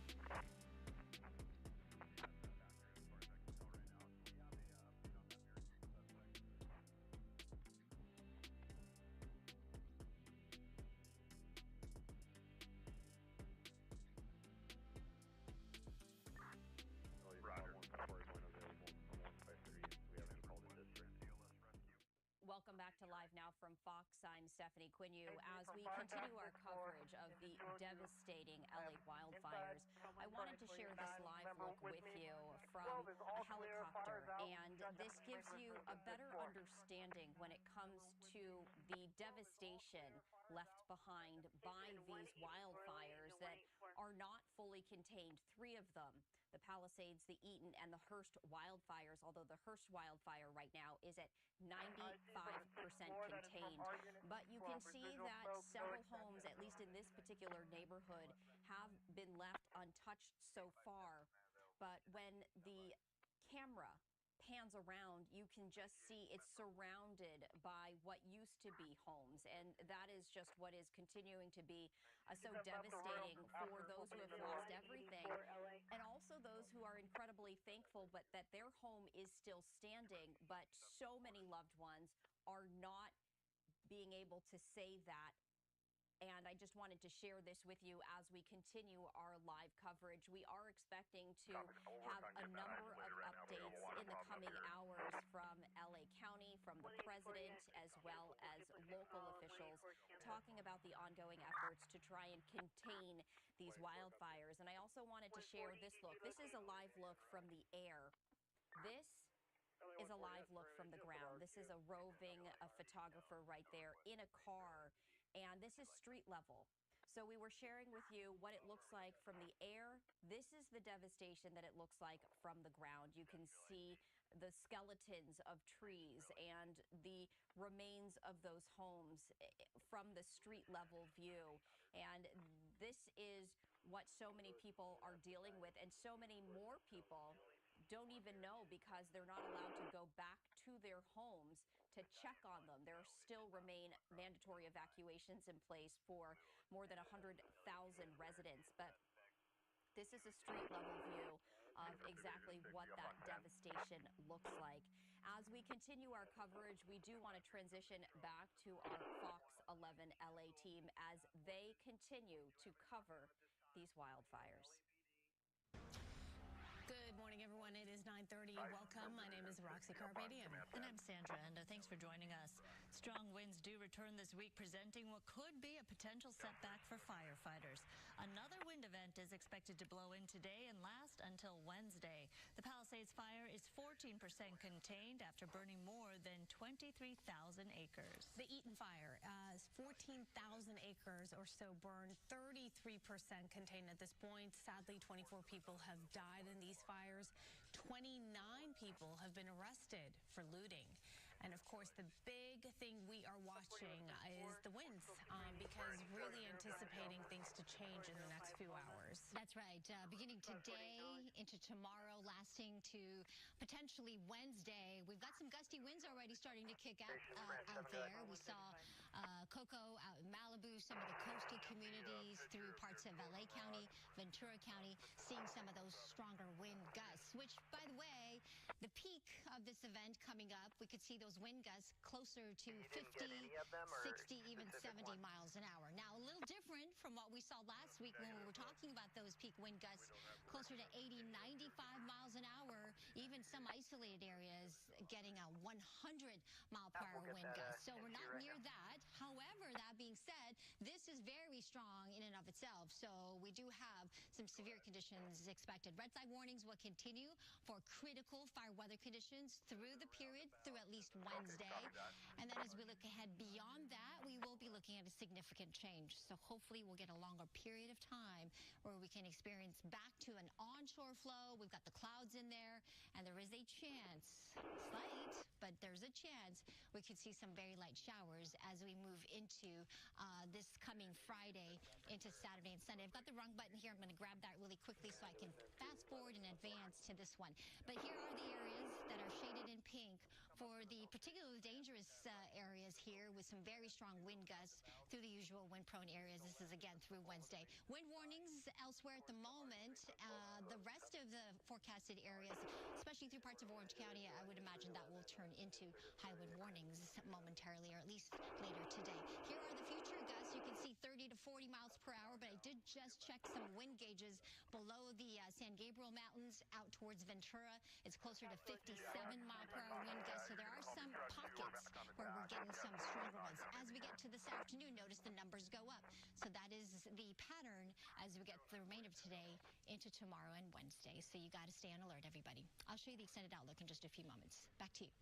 Speaker 22: Welcome back to Live Now from Fox. I'm Stephanie Quinu. As we continue our coverage of the devastating LA wildfires, I wanted to share this live look with you from a helicopter, and this gives you a better understanding when it comes to the devastation left behind by these wildfires that are not fully contained. 3 of them, the Palisades, the Eaton, and the Hearst wildfires, although the Hearst wildfire right now is at 95% contained. But you can see that several homes, at least in this particular neighborhood, have been left untouched so far. But when the camera pans around, you can just see it's surrounded by what used to be homes. And that is just what is continuing to be so devastating for those who have lost everything, and also those who are incredibly thankful but that their home is still standing, but so many loved ones are not being able to say that. And I just wanted to share this with you as we continue our live coverage. We are expecting to have a number of updates in the coming hours from LA County, from the president, as well as local officials, talking about the ongoing efforts to try and contain these wildfires. And I also wanted to share this look. This is a live look from the air. This is a live look from the ground. This is a roving photographer right there in a car, and this is street level. So we were sharing with you what it looks like from the air. This is the devastation that it looks like from the ground. You can see the skeletons of trees and the remains of those homes from the street level view. And this is what so many people are dealing with, and so many more people don't even know because they're not allowed to go back to their homes to check on them. There still remain mandatory evacuations in place for more than 100,000 residents. But this is a street level view of exactly what that devastation looks like. As we continue our coverage, we do want to transition back to our Fox 11 LA team as they continue to cover these wildfires.
Speaker 19: Good morning, everyone. It is 9:30. Welcome. My name is Roxy Carbadian.
Speaker 21: And I'm Sandra Enda. Thanks for joining us. Strong winds do return this week, presenting what could be a potential setback for firefighters. Another wind event is expected to blow in today and last until Wednesday. The Palisades fire is 14% contained after burning more than 23,000 acres.
Speaker 19: The Eaton fire is 14,000 acres or so burned, 33% contained at this point. Sadly, 24 people have died in these fires. 29 people have been arrested for looting. And of course, the big thing we are watching is the winds, because really anticipating things to change in the next few hours.
Speaker 24: That's right. Beginning today into tomorrow, lasting to potentially Wednesday. We've got some gusty winds already starting to kick up out there. We saw Cocoa out in Malibu, some of the coastal communities through parts of LA County, Ventura County, seeing some of those stronger wind gusts, which, by the way, the peak of this event coming up, we could see those wind gusts closer to 50, 60, even 70 miles an hour. Now, a little different from what we saw last week when we were talking about those peak wind gusts, closer to 80, 95 miles an hour, even some isolated areas getting a 100-mile-per-hour wind gust. So we're not near that. However, that being said, this is very strong in and of itself. So we do have some severe conditions expected. Red flag warnings will continue for critical fire weather conditions through the period through at least Wednesday. And then as we look ahead beyond that, we will be looking at a significant change. So hopefully we'll get a longer period of time where we can experience back to an onshore flow. We've got the clouds in there, and there is a chance, slight, but there's a chance we could see some very light showers as we move into this coming Friday into Saturday and Sunday. I've got the wrong button here. I'm going to grab that really quickly so I can fast forward and advance to this one. But here are the areas that are shaded in pink for the particularly dangerous areas here with some very strong wind gusts through the usual wind-prone areas. This is, again, through Wednesday. Wind warnings elsewhere at the moment. The rest of the forecasted areas, especially through parts of Orange County, I would imagine that will turn into high wind warnings momentarily, or at least later today. Here are the future gusts. You can see 30 to 40 miles per hour, but I did just check some wind gauges below the San Gabriel Mountains out towards Ventura. It's closer to 57-mile-per-hour wind gusts, so there are some pockets where we're getting some stronger ones. As we get to this afternoon, notice the numbers go up. So that is the pattern as we get the remainder of today into tomorrow and Wednesday. So you got to stay on alert, everybody. I'll show you the extended outlook in just a few moments. Back to you.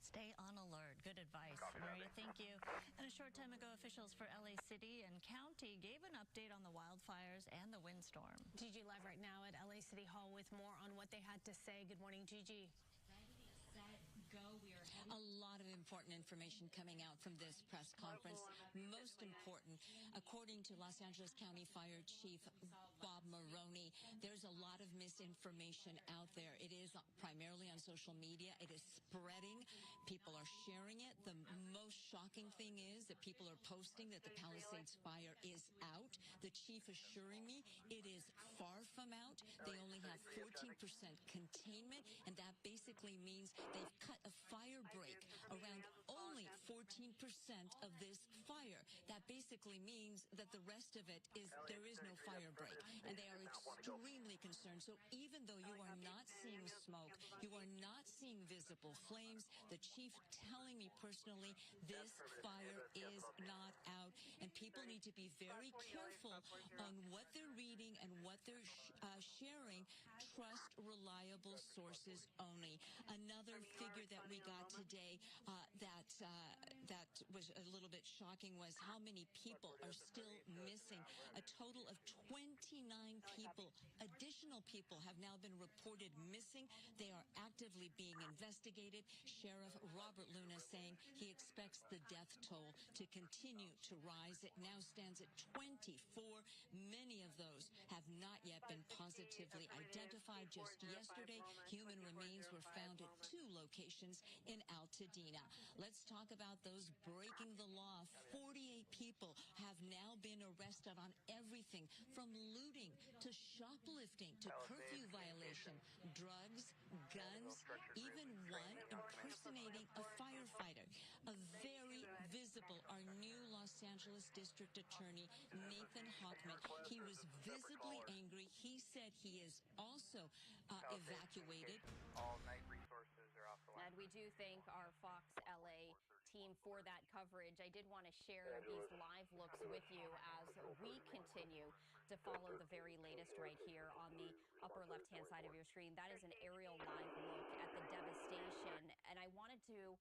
Speaker 21: Stay on alert. Good advice. Maria, thank you. And a short time ago, officials for LA City and County gave an update on the wildfires and the windstorm.
Speaker 19: Gigi live right now at LA City Hall with more on what they had to say. Good morning, Gigi.
Speaker 8: A lot of important information coming out from this press conference. Most important, according to Los Angeles County Fire Chief Bob Maroney, there's a lot of misinformation out there. It is primarily on social media. It is spreading. People are sharing it. The most shocking thing is that people are posting that the Palisades fire is out. The chief assuring me it is far from out. They only have 14% containment, and that basically means they've cut a fire break around only 14% of this fire. That basically means that the rest of it is there is no fire break, and they are extremely concerned. So even though you are not seeing smoke, you are not seeing visible flames, the chief telling me personally this fire is not out, and people need to be very careful on what they're reading and what they're sharing. Trust reliable sources only. Another figure that we got today that that was a little bit shocking was how many people are still missing. A total of 29 people, additional people, have now been reported missing. They are actively being investigated. Sheriff Robert Luna saying he expects the death toll to continue to rise. It now stands at 24. Many of those have not yet been positively identified. Just yesterday, human remains were found at 2 locations in Altadena. Let's talk about those breaking the law. 48 people have now been arrested on everything from looting to shoplifting to curfew violation, drugs, guns, even one impersonating a firefighter. A very visible, our new Los Angeles District Attorney, Nathan Hochman. He was visibly angry. He said he is also evacuated.
Speaker 15: All night resources are off the line.
Speaker 22: And we do thank our Fox LA team for that coverage. I did want to share these live looks with you as we continue to follow the very latest right here on the upper left-hand side of your screen. That is an aerial live look at the devastation. And I wanted to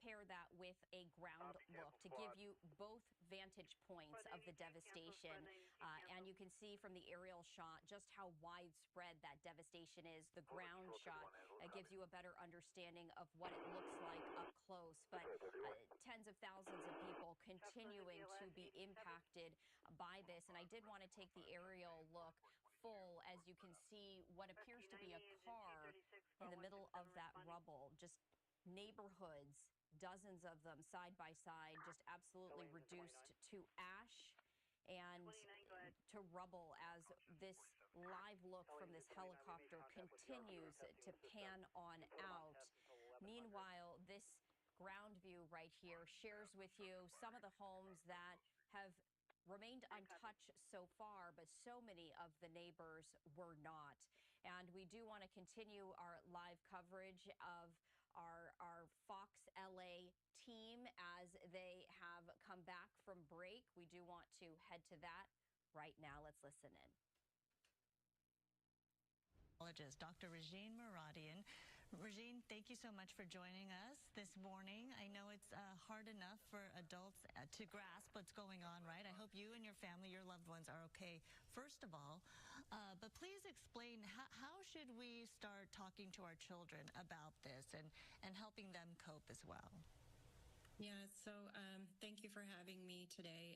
Speaker 22: pair that with a ground look to give you both vantage points of the devastation. And you can see from the aerial shot just how widespread that devastation is. The ground shot gives you a better understanding of what it looks like up close. But tens of thousands of people continuing to be impacted by this. And I did want to take the aerial look full as you can see what appears to be a car in the middle of that rubble. Just neighborhoods, dozens of them side by side, just absolutely reduced to ash and to rubble as this live look from this helicopter continues to pan on out. Meanwhile, this ground view right here shares with you some of the homes that have remained untouched so far, but so many of the neighbors were not. And we do want to continue our live coverage of our Fox LA team as they have come back from break. We do want to head to that right now. Let's listen in.
Speaker 21: Dr. Regine Muradian. Regine, thank you so much for joining us this morning. I know it's hard enough for adults to grasp what's going on, right? I hope you and your family, your loved ones are okay, first of all. But please explain, how should we start talking to our children about this and helping them cope as well?
Speaker 7: Yeah, so thank you for having me today.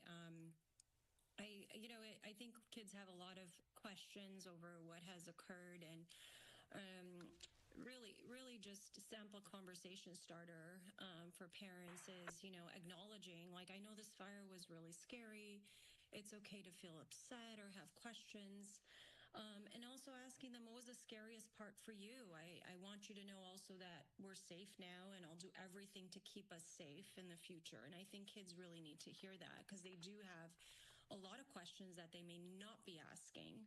Speaker 7: I think kids have a lot of questions over what has occurred, and really just sample conversation starter for parents is, acknowledging, like, I know this fire was really scary. It's okay to feel upset or have questions. And also asking them, what was the scariest part for you? I want you to know also that we're safe now, and I'll do everything to keep us safe in the future. And I think kids really need to hear that, because they do have a lot of questions that they may not be asking.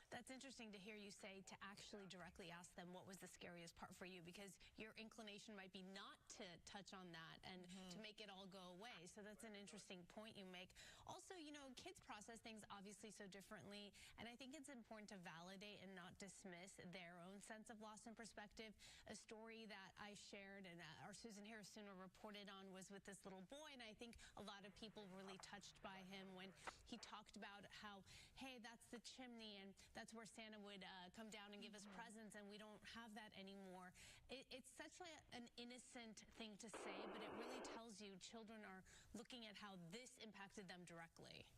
Speaker 19: That's interesting to hear you say to actually directly ask them what was the scariest part for you, because your inclination might be not to touch on that and to make it all go away. So that's an interesting point you make. Also, kids process things obviously so differently, and I think it's important to validate and not dismiss their own sense of loss and perspective. A story that I shared and our Susan Harrison reported on was with this little boy, and I think a lot of people were really touched by him when he talked about how, hey, that's the chimney, and that's where Santa would come down and give us presents, and we don't have that anymore. It's such an innocent thing to say, but it really tells you children are looking at how this impacted them directly.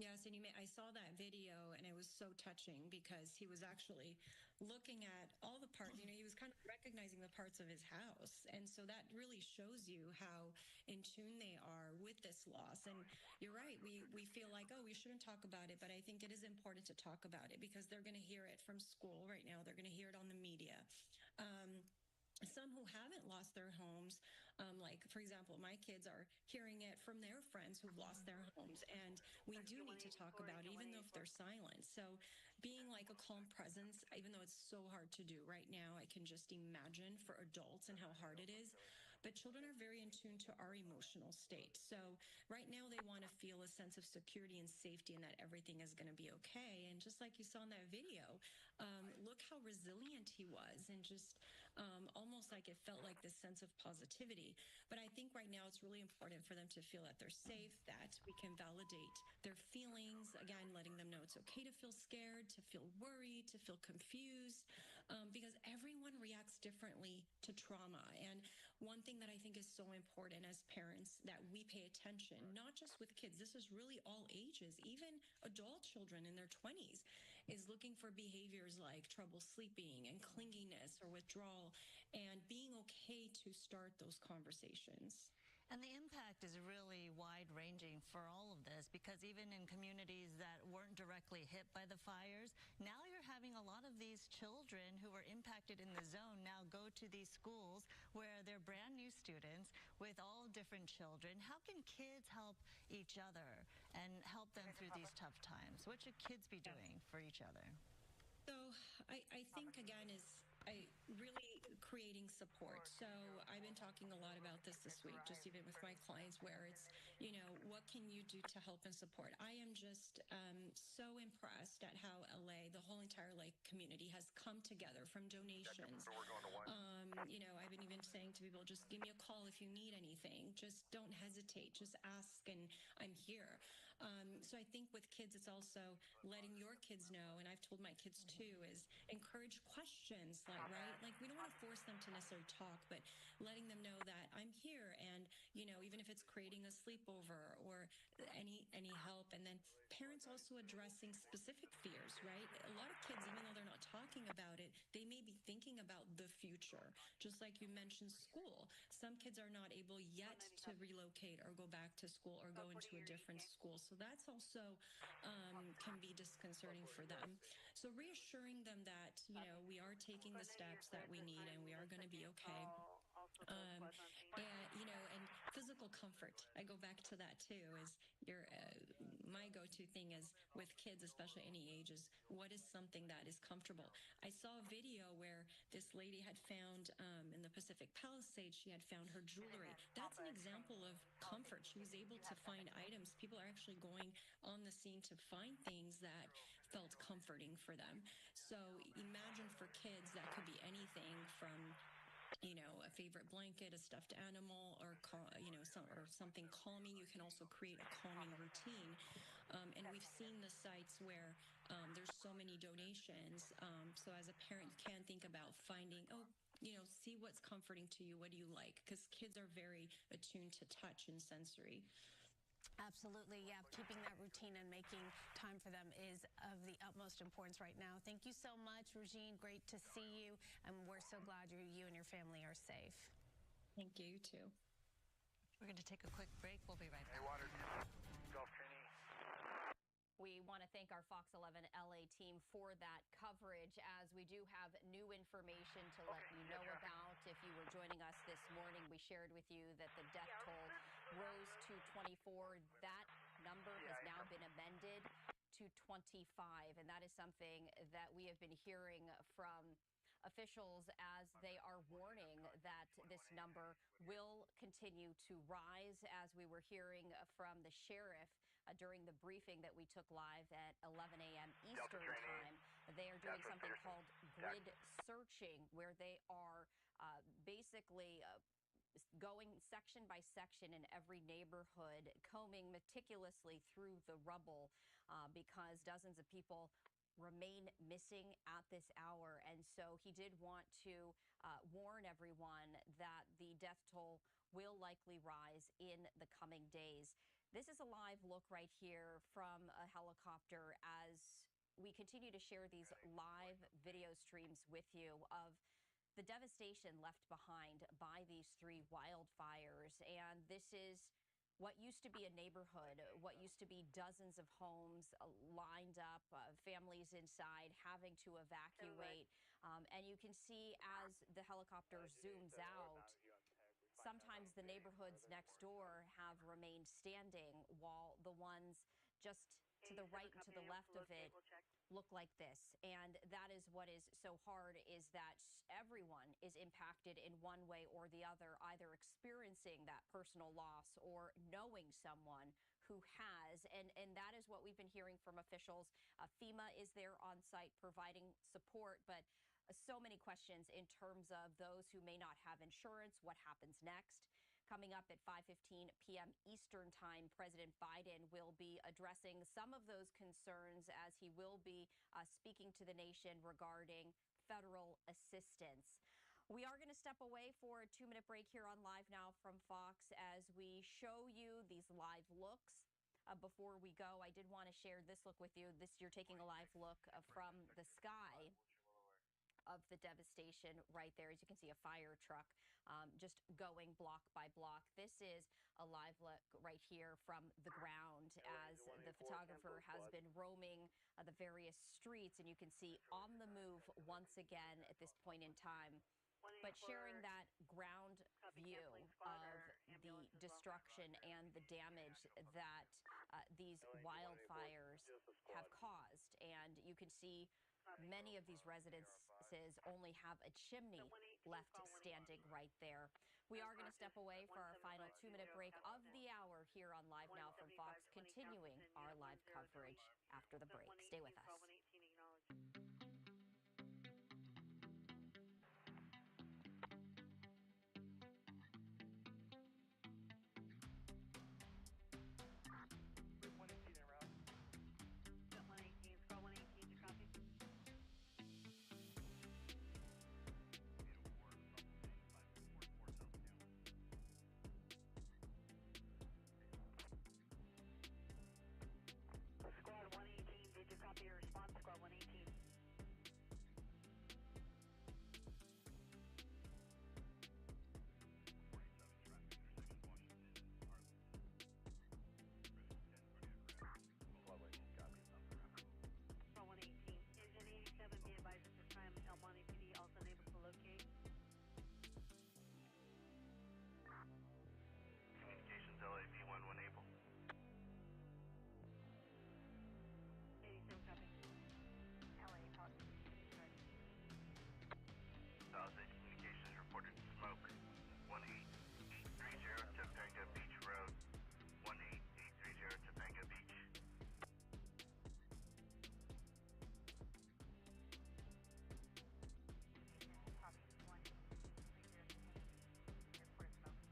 Speaker 7: Yes, and I saw that video, and it was so touching because he was actually looking at all the parts. He was kind of recognizing the parts of his house. And so that really shows you how in tune they are with this loss. And you're right, we feel like, we shouldn't talk about it, but I think it is important to talk about it because they're going to hear it from school right now. They're going to hear it on the media. Some who haven't lost their homes, like, for example, my kids are hearing it from their friends who've lost their homes. And we do need to talk about it, even though if they're silent. So being like a calm presence, even though it's so hard to do right now, I can just imagine for adults and how hard it is. But children are very in tune to our emotional state. So right now they want to feel a sense of security and safety and that everything is going to be okay. And just like you saw in that video, look how resilient he was, and just almost like it felt like this sense of positivity. But I think right now it's really important for them to feel that they're safe, that we can validate their feelings. Again, letting them know it's okay to feel scared, to feel worried, to feel confused, because everyone reacts differently to trauma. And one thing that I think is so important as parents that we pay attention, not just with kids, this is really all ages, even adult children in their 20s, is looking for behaviors like trouble sleeping and clinginess or withdrawal, and being okay to start those conversations.
Speaker 21: And the impact is really wide-ranging for all of this, because even in communities that weren't directly hit by the fires, now you're having a lot of these children who were impacted in the zone now go to these schools where they're brand new students with all different children. How can kids help each other and help them through these tough times? What should kids be doing for each other?
Speaker 7: So I think, again, is really creating support. So I've been talking a lot about this week, just even with my clients, where it's, what can you do to help and support? I am just so impressed at how LA, the whole entire LA community, has come together from donations. I've been even saying to people, just give me a call if you need anything. Just don't hesitate. Just ask, and I'm here. So I think with kids, it's also letting your kids know, and I've told my kids too, is encourage questions, right? Like, we don't want to force them to necessarily talk, but letting them know that I'm here, and, even if it's creating a sleepover or any help. And then parents also addressing specific fears, right? A lot of kids, even though they're not talking about it, they may be thinking about the future. Just like you mentioned, school. Some kids are not able yet to relocate or go back to school or go into a different school. So that's also can be disconcerting for them. So reassuring them that, we are taking the steps that we need and we are going to be okay. And physical comfort. I go back to that too, is my go-to thing is with kids, especially any ages, what is something that is comfortable? I saw a video where this lady had found, in the Pacific Palisades, she had found her jewelry. That's an example of comfort. She was able to find items. People are actually going on the scene to find things that felt comforting for them. So imagine for kids, that could be anything from a favorite blanket, a stuffed animal, or something calming. You can also create a calming routine. And we've seen the sites where there's so many donations. So as a parent, you can think about finding, see what's comforting to you. What do you like? Because kids are very attuned to touch and sensory.
Speaker 19: Absolutely, yeah. Keeping that routine and making time for them is of the utmost importance right now. Thank you so much, Regine. Great to see you, and we're so glad you and your family are safe.
Speaker 7: Thank you, you too.
Speaker 21: We're going to take a quick break. We'll be right back.
Speaker 22: We want to thank our Fox 11 LA team for that coverage, as we do have new information to let you know about. If you were joining us this morning, we shared with you that the death toll rose to 24. That number has now been amended to 25, and that is something that we have been hearing from officials as they are warning that this number will continue to rise, as we were hearing from the sheriff during the briefing that we took live at 11 a.m. Eastern time. They are doing something called grid searching, where they are basically going section by section in every neighborhood, combing meticulously through the rubble, because dozens of people remain missing at this hour. And so he did want to warn everyone that the death toll will likely rise in the coming days. This is a live look right here from a helicopter as we continue to share these live video streams with you of the devastation left behind by these 3 wildfires. And this is what used to be a neighborhood, what used to be dozens of homes lined up, families inside having to evacuate. And you can see as the helicopter zooms out, sometimes the neighborhoods next door have remained standing, while the ones just to the right and to the left of it look like this. And that is what is so hard, is that everyone is impacted in one way or the other, either experiencing that personal loss or knowing someone who has. And that is what we've been hearing from officials. FEMA is there on site providing support, but so many questions in terms of those who may not have insurance, what happens next. Coming up at 5:15 p.m. Eastern Time, President Biden will be addressing some of those concerns as he will be speaking to the nation regarding federal assistance. We are going to step away for a 2-minute break here on Live Now from Fox as we show you these live looks. Before we go, I did want to share this look with you. You're taking a live look from the sky of the devastation right there. As you can see, a fire truck just going block by block. This is a live look right here from the ground as the photographer has been roaming the various streets, and you can see on the move once again at this point in time. But sharing that ground view of the destruction and the damage that these wildfires have caused. And you can see many of these residences only have a chimney left standing right there. We are going to step away for our final 2-minute break of the hour here on Live Now from Fox, continuing our live coverage after the break. Stay with us.
Speaker 14: Copy your response, Squad 118. Squad 118. Engine 87, be advised at this time, El Monte PD also unable to locate.
Speaker 15: Communications LAV 1 able.
Speaker 14: 87, copy. LA, positive.
Speaker 15: Southside Communications reported smoke. 18830 Topanga Beach Road. 18830 Topanga Beach.
Speaker 14: Copy. 18830. Reported smoke.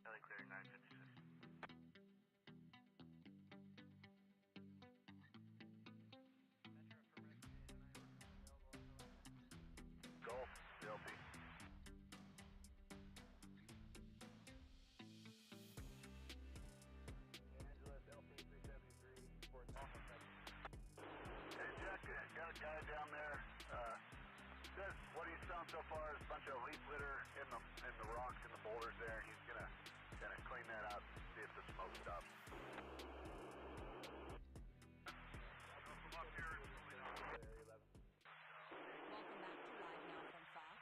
Speaker 15: LA clear 956. Gulf, LP. Angeles, LP 373, for Norfolk. Hey, Jack, got a guy down there. Says what he's found so far is a bunch of leaf litter in the rocks and the boulders there. He's gonna clean that out, see if the smoke stops.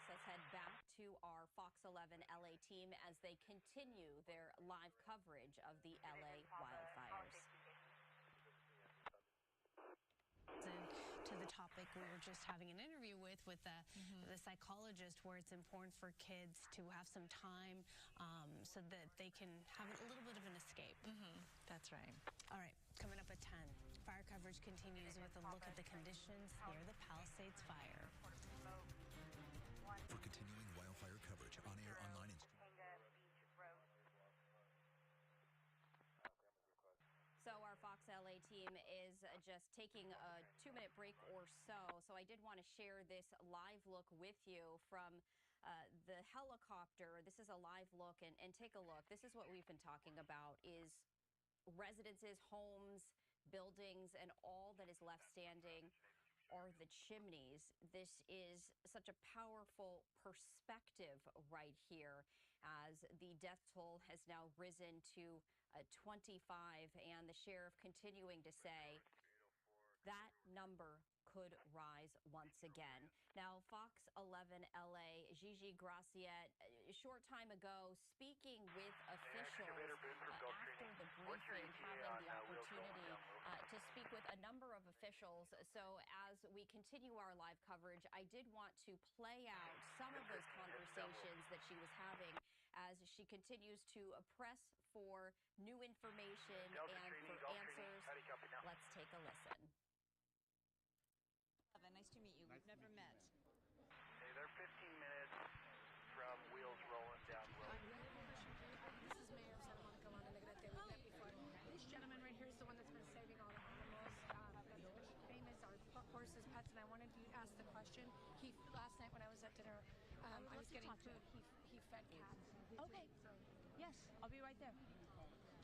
Speaker 22: Let's head back to our Fox 11 LA team as they continue their live coverage of the LA wildfires.
Speaker 7: To the topic we were just having an interview with the psychologist, where it's important for kids to have some time so that they can have a little bit of an escape.
Speaker 16: That's right.
Speaker 7: All right, coming up at 10. Fire coverage continues with a look at the conditions near the Palisades fire.
Speaker 17: For continuing wildfire coverage on air, online, and
Speaker 22: So our Fox LA team is just taking a 2-minute break or so. So I did want to share this live look with you from the helicopter. This is a live look, and take a look. This is what we've been talking about, is residences, homes, buildings, and all that is left standing are the chimneys. This is such a powerful perspective right here, as the death toll has now risen to 25, and the sheriff continuing to say that number could rise once again. Now, Fox 11 LA, Gigi Graciette, a short time ago, speaking with officials after the briefing, having the opportunity to speak with a number of officials. So as we continue our live coverage, I did want to play out some of those conversations that she was having as she continues to press for new information and for answers. Let's take a listen.
Speaker 21: never met.
Speaker 15: Hey, they're 15 minutes from wheels rolling down Wilson.
Speaker 4: This is Mayor of Santa Monica, Lana Negrete. We've met before. This gentleman right here is the one that's been saving all the animals. That's famous, our horses, pets, and I wanted to ask the question. Last night when I was at dinner, I was getting food. He fed cats.
Speaker 21: Okay. Yes, I'll be right there.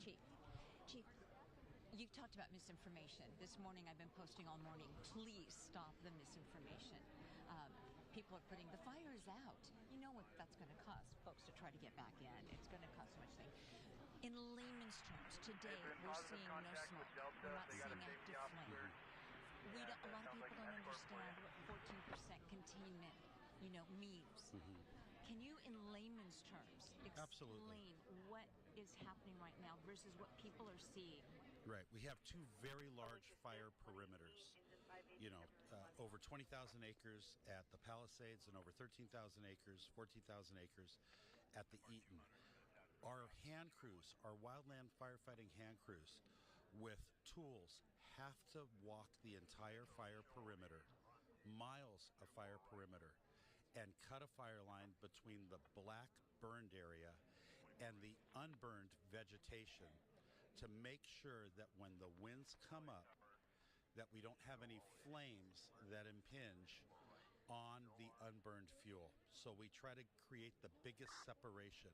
Speaker 21: Chief, you've talked about misinformation. This morning I've been posting all morning. Please stop the misinformation. People are putting the fire is out. You know what that's going to cost folks to try to get back in. It's going to cost so much thing. In layman's terms, today we're seeing no smoke. We're not seeing active flame. A lot of people don't understand what 14% containment, means. Can you, in layman's terms, explain what is happening right now versus what people are seeing?
Speaker 9: Right. We have two very large fire perimeters. Over 20,000 acres at the Palisades and over 13,000 acres, 14,000 acres at the Eaton. Our hand crews, our wildland firefighting hand crews, with tools, have to walk the entire fire perimeter, miles of fire perimeter, and cut a fire line between the black burned area and the unburned vegetation to make sure that when the winds come up, that we don't have any flames that impinge on the unburned fuel. So we try to create the biggest separation.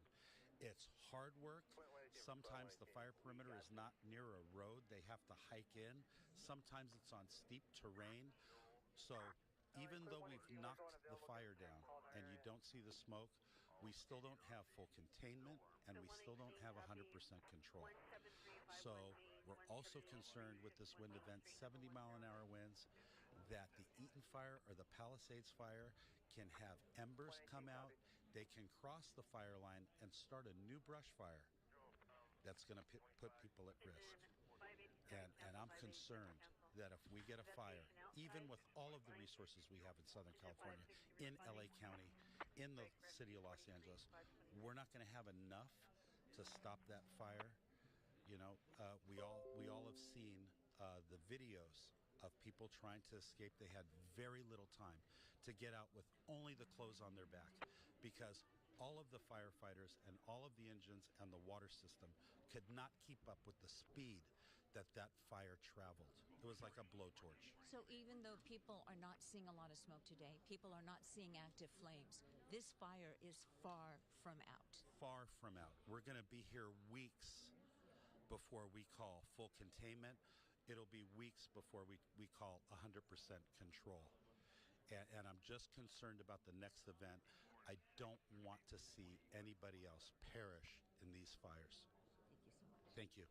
Speaker 9: It's hard work. Sometimes the fire perimeter is not near a road. They have to hike in. Sometimes it's on steep terrain. So even though we've knocked the fire down and you don't see the smoke, we still don't have full containment and we still don't have 100% control. So we're also concerned with this wind event, 70-mile-an-hour winds, that the Eaton fire or the Palisades fire can have embers come out. They can cross the fire line and start a new brush fire that's going to put people at risk. And I'm concerned that if we get a fire, even with all of the resources we have in Southern California, in LA County, in the city of Los Angeles, we're not going to have enough to stop that fire. We all have seen the videos of people trying to escape. They had very little time to get out with only the clothes on their back because all of the firefighters and all of the engines and the water system could not keep up with the speed that fire traveled. It was like a blowtorch.
Speaker 21: So even though people are not seeing a lot of smoke today, people are not seeing active flames, this fire is far from out.
Speaker 9: Far from out. We're going to be here weeks before we call full containment. It'll be weeks before we call 100% control. And I'm just concerned about the next event. I don't want to see anybody else perish in these fires. Thank you so much.
Speaker 21: Thank you.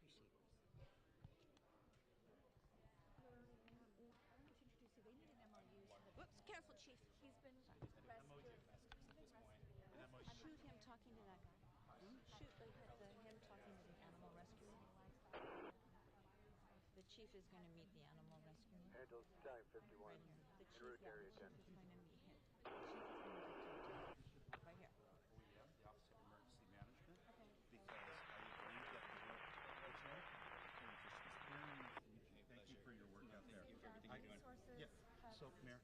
Speaker 21: Whoops, careful, Chief. He's been rescued. Shoot him talking to that guy. Shoot him talking to the animal rescuer. The chief is going to meet the animal rescuer.
Speaker 15: Angels, Sky 51.
Speaker 21: Right here. The chief,
Speaker 15: Route area
Speaker 21: the
Speaker 15: 10.
Speaker 21: chief is going to meet him. The chief is going to talk to him. Right here.
Speaker 9: OEM, the Office of Emergency Management, because I believe that the work it's right. Thank you for your work out there.
Speaker 21: Thank you for everything you're doing.
Speaker 9: Yeah. So, Mayor,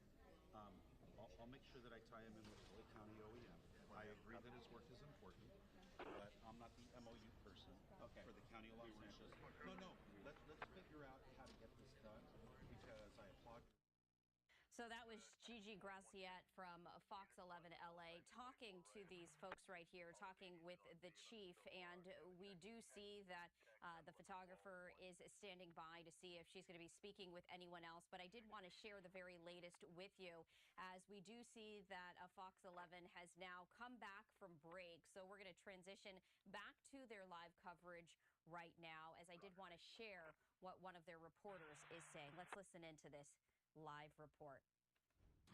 Speaker 9: I'll make sure that I tie him in with LA County OEM. I agree that his work is important, but I'm not the MOU person for the County of Los Angeles. No. Let's figure out how to get this done because I applaud.
Speaker 22: So that was Gigi Graciette from Fox 11 LA talking to these folks right here, talking with the chief. And we do see that the photographer is standing by to see if she's going to be speaking with anyone else. But I did want to share the very latest with you as we do see that Fox 11 has now come back from break. So we're going to transition back to their live coverage right now, as I did want to share what one of their reporters is saying. Let's listen into this live report.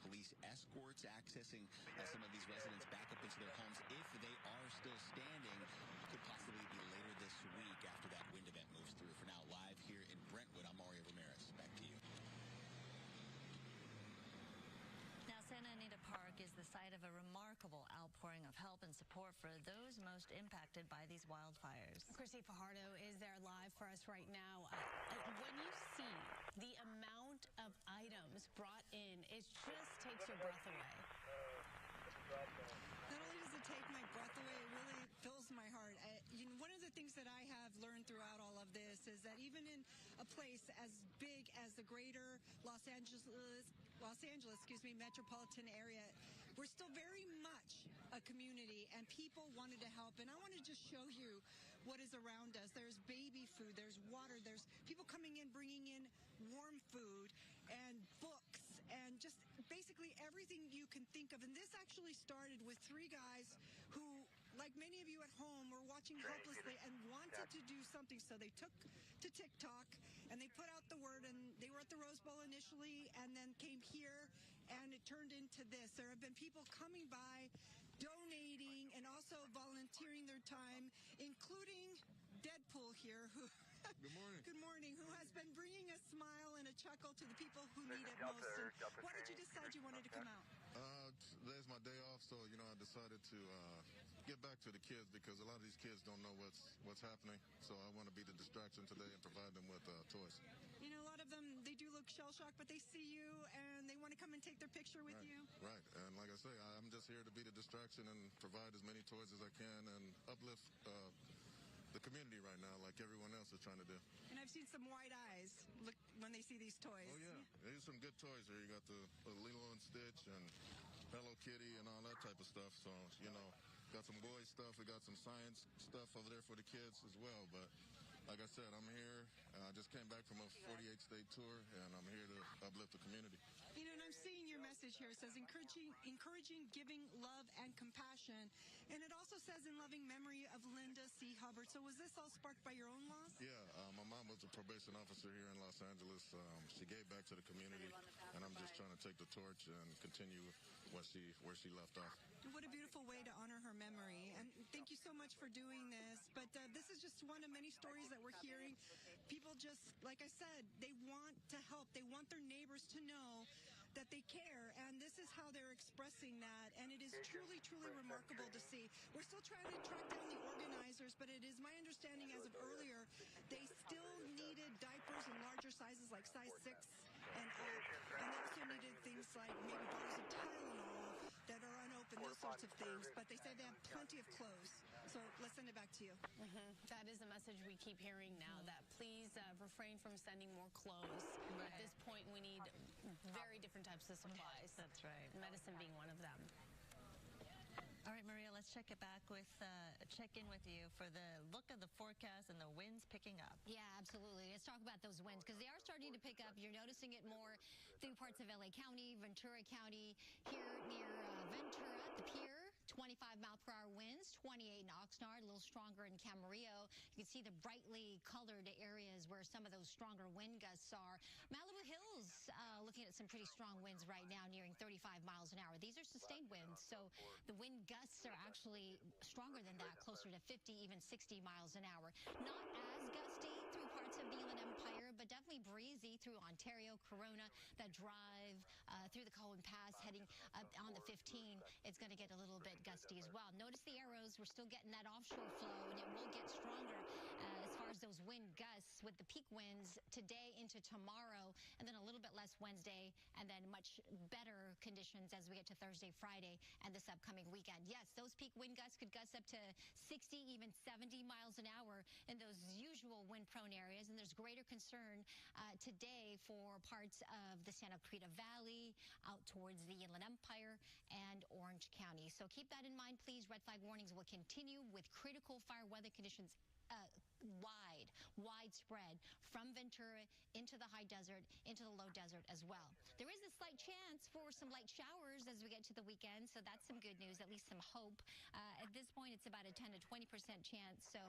Speaker 2: Police escorts accessing some of these residents back up into their homes if they are still standing. Could possibly be later this week after that wind event moves through. For now, live here in Brentwood, I'm Mario Ramirez. Back to you.
Speaker 21: Now, Santa Anita Park is the site of a remarkable outpouring of help and support for those most impacted by these wildfires.
Speaker 19: Christy Fajardo is there live for us right now. When you see the amount
Speaker 23: of items brought in. It just takes your breath away. Not only does it take my breath away, it really fills my heart. One of the things that I have learned throughout all of this is that even in a place as big as the greater Los Angeles, metropolitan area, we're still very much a community, and people wanted to help. And I want to just show you what is around us. There's baby food, there's water, there's people coming in, bringing in warm food and books and just basically everything you can think of. And this actually started with three guys who, like many of you at home, were watching helplessly and wanted to do something. So they took to TikTok and they put out the word, and they were at the Rose Bowl initially and then came here, and it turned into this. There have been people coming by, donating, and also volunteering their time, including Deadpool here, who
Speaker 1: Good morning.
Speaker 23: Good morning, who has been bringing a smile and a chuckle to the people who need it most. And why did you decide you wanted to come out?
Speaker 1: Today's my day off, so I decided to get back to the kids, because a lot of these kids don't know what's happening. So I want to be the distraction today and provide them with toys.
Speaker 23: A lot of them, they do look shell-shocked, but they see you and they want to come and take their picture with you.
Speaker 1: Right, and like I say, I'm just here to be the distraction and provide as many toys as I can and uplift the community right now, like everyone else is trying to do.
Speaker 23: And I've seen some wide eyes look when they see these toys.
Speaker 1: Oh yeah, there's some good toys here. You got the Lilo and Stitch and Hello Kitty and all that type of stuff. So got some boys stuff. We got some science stuff over there for the kids as well. But like I said, I'm here. I just came back from a 48-state tour, and I'm here to uplift the community.
Speaker 23: And I'm seeing your message here. It says encouraging, giving, love, and compassion. And it also says in loving memory of Linda C. Hubbard. So was this all sparked by your own loss?
Speaker 1: Yeah, my mom was a probation officer here in Los Angeles. She gave back to the community, and I'm just trying to take the torch and continue where she left off.
Speaker 23: What a beautiful way to honor her memory. And thank you so much for doing this. But this is just one of many stories that we're hearing. People just, like I said, they want to help. They want their neighbors to know that they care, and this is how they're expressing that, and it is truly, truly remarkable to see. We're still trying to track down the organizers, but it is my understanding as of earlier, they still needed diapers in larger sizes, like size 6 and up, and they also needed things like maybe bottles of Tylenol that are unopened, those sorts of things, but they say they have plenty of clothes. So let's send it back to you.
Speaker 7: That is a message we keep hearing now, that please refrain from sending more clothes. Right. At this point, we need very different types of supplies.
Speaker 21: That's right.
Speaker 7: Medicine being one of them.
Speaker 21: All right, Maria, let's check in with you for the look of the forecast and the winds picking up.
Speaker 24: Yeah, absolutely. Let's talk about those winds, because they are starting to pick up. You're noticing it more through parts of LA County, Ventura County, here near Ventura, the pier. 25-mile-per-hour winds, 28 in Oxnard, a little stronger in Camarillo. You can see the brightly colored areas where some of those stronger wind gusts are. Malibu Hills, looking at some pretty strong winds right now, nearing 35 miles an hour. These are sustained winds, so the wind gusts are actually stronger than that, closer to 50, even 60 miles an hour. Not as gusty through parts of the Inland Empire, but definitely breezy through Ontario, Corona, that drive through the Cohen Pass, heading up on the 15. It's going to get a little bit gusty as well. Notice the arrows. We're still getting that offshore flow, and it will get stronger as far as those wind gusts, with the peak winds today into tomorrow, and then a little bit less Wednesday, and then much better conditions as we get to Thursday, Friday, and this upcoming weekend. Yes, those peak wind gusts could gust up to 60, even 70 miles an hour in those usual wind-prone areas, and there's greater concern today for parts of the Santa Cruz Valley, out towards the Inland Empire and Orange County. So keep that in mind, please. Red flag warnings will continue with critical fire weather conditions widespread from Ventura into the high desert, into the low desert as well. There is a slight chance for some light showers as we get to the weekend, so that's some good news, at least some hope. At this point, it's about a 10 to 20% chance, so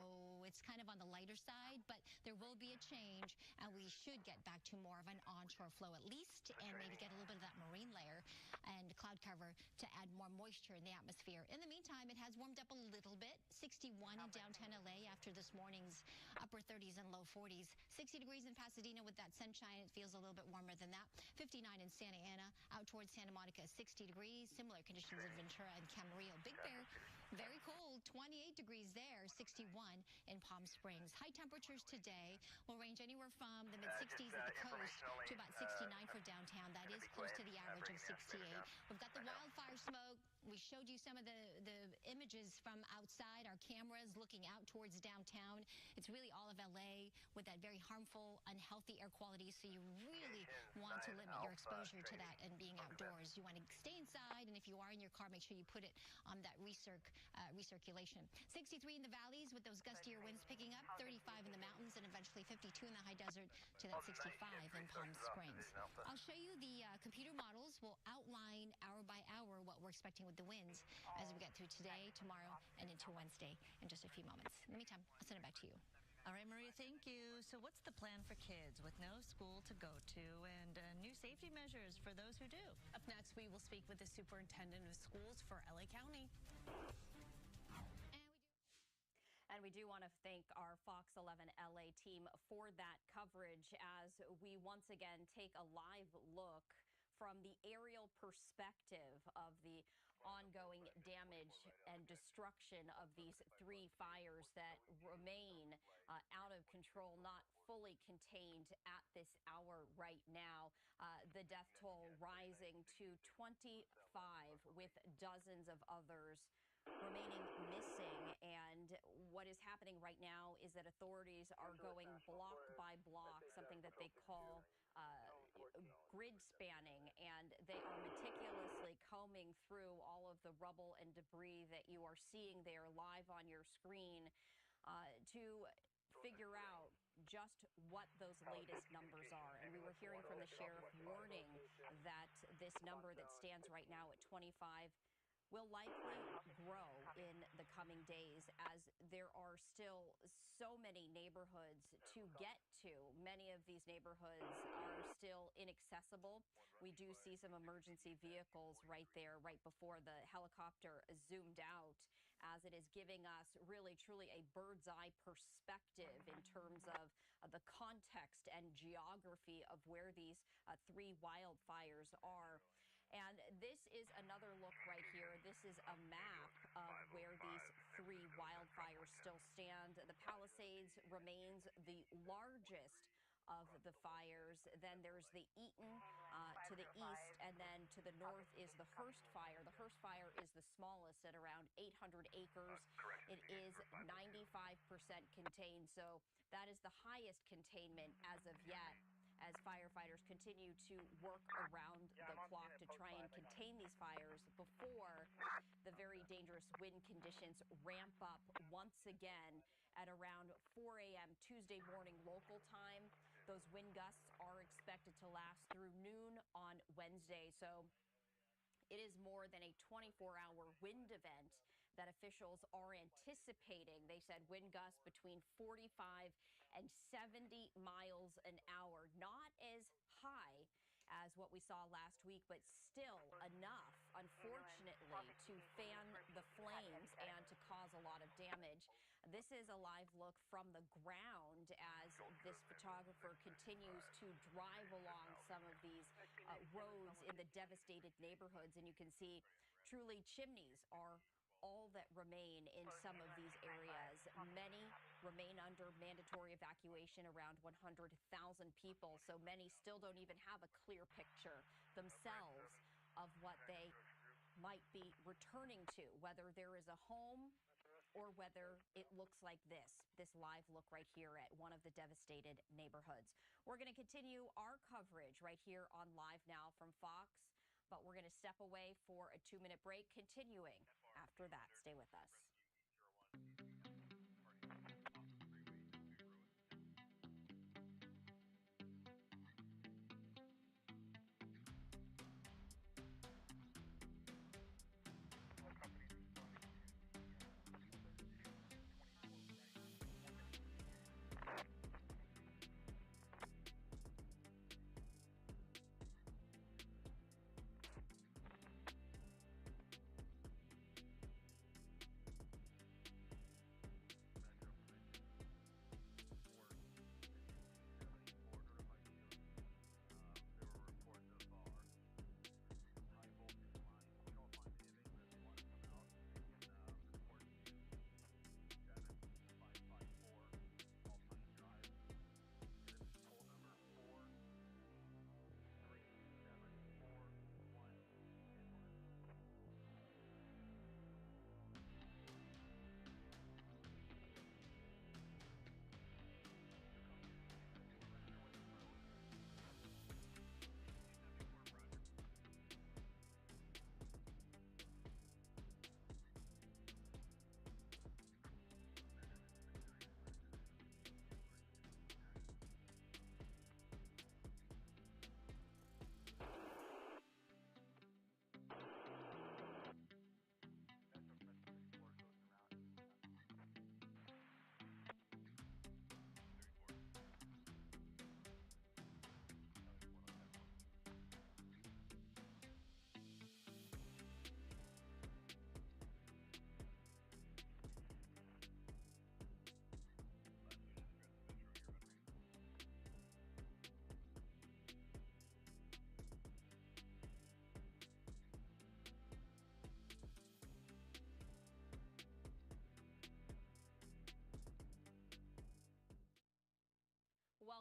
Speaker 24: it's kind of on the lighter side, but there will be a change, and we should get back to more of an onshore flow at least, and maybe get a little bit of that marine layer and cloud cover to add more moisture in the atmosphere. In the meantime, it has warmed up a little bit. 61 in downtown LA after this morning's upper 30s and low 40s. 60 degrees in Pasadena with that sunshine. It feels a little bit warmer than that. 59 in Santa Ana. Out towards Santa Monica, 60 degrees. Similar conditions in Ventura and Camarillo. Big Bear, Very cold, 28 degrees there, 61 in Palm Springs. High temperatures today will range anywhere from the mid-60s at the coast to about 69 for downtown. That is close to the average of 68. We've got the wildfire smoke. We showed you some of the images from outside, our cameras looking out towards downtown. It's really all of LA with that very harmful, unhealthy air quality. So you really want to limit your exposure to that and being outdoors. You want to stay inside, and if you are in your car, make sure you put it on that recirculation. 63 in the valleys with those gustier winds picking up, 35 in the mountains, and eventually 52 in the high desert to that 65 in Palm Springs. I'll show you the computer models. Will outline hour by hour what we're expecting with the winds as we get through today, tomorrow, and into Wednesday in just a few moments. In the meantime, I'll send it back to you.
Speaker 21: All right, Maria, thank you. So what's the plan for kids with no school to go to and new safety measures for those who do?
Speaker 19: Up next, we will speak with the superintendent of schools for LA County.
Speaker 22: And we do want to thank our Fox 11 LA team for that coverage as we once again take a live look from the aerial perspective of the ongoing damage and destruction of these three fires that remain out of control, not fully contained at this hour right now. The death toll rising to 25 with dozens of others remaining missing. And what is happening right now is that authorities are going block by block, something that they call grid spanning, and they are meticulously combing through all of the rubble and debris that you are seeing there live on your screen to figure out just what those latest numbers are. And we were hearing from the sheriff warning that this number that stands right now at 25 will likely grow in the coming days as there are still so many neighborhoods to get to. Many of these neighborhoods are still inaccessible. We do see some emergency vehicles right there, right before the helicopter zoomed out, as it is giving us really, truly a bird's eye perspective in terms of the context and geography of where these three wildfires are. And this is another look right here. This is a map of where these three wildfires still stand. The Palisades remains the largest of the fires. Then there's the Eaton to the east, and then to the north is the Hearst fire. The Hearst fire is the smallest at around 800 acres. It is 95% contained, so that is the highest containment as of yet, as firefighters continue to work around the clock to try and contain these fires before the very dangerous wind conditions ramp up once again at around 4 a.m. Tuesday morning local time. Those wind gusts are expected to last through noon on Wednesday, so it is more than a 24-hour wind event that officials are anticipating. They said wind gusts between 45 and 70 miles an hour. Not as high as what we saw last week, but still enough, unfortunately, to fan the flames and to cause a lot of damage. This is a live look from the ground as this photographer continues to drive along some of these roads in the devastated neighborhoods, and you can see truly chimneys are all that remain in some of these areas. Many remain under mandatory evacuation, around 100,000 people, so many still don't even have a clear picture themselves of what they might be returning to, whether there is a home or whether it looks like this live look right here at one of the devastated neighborhoods. We're going to continue our coverage right here on Live Now from Fox, but we're going to step away for a 2-minute break, continuing after that. Stay with us.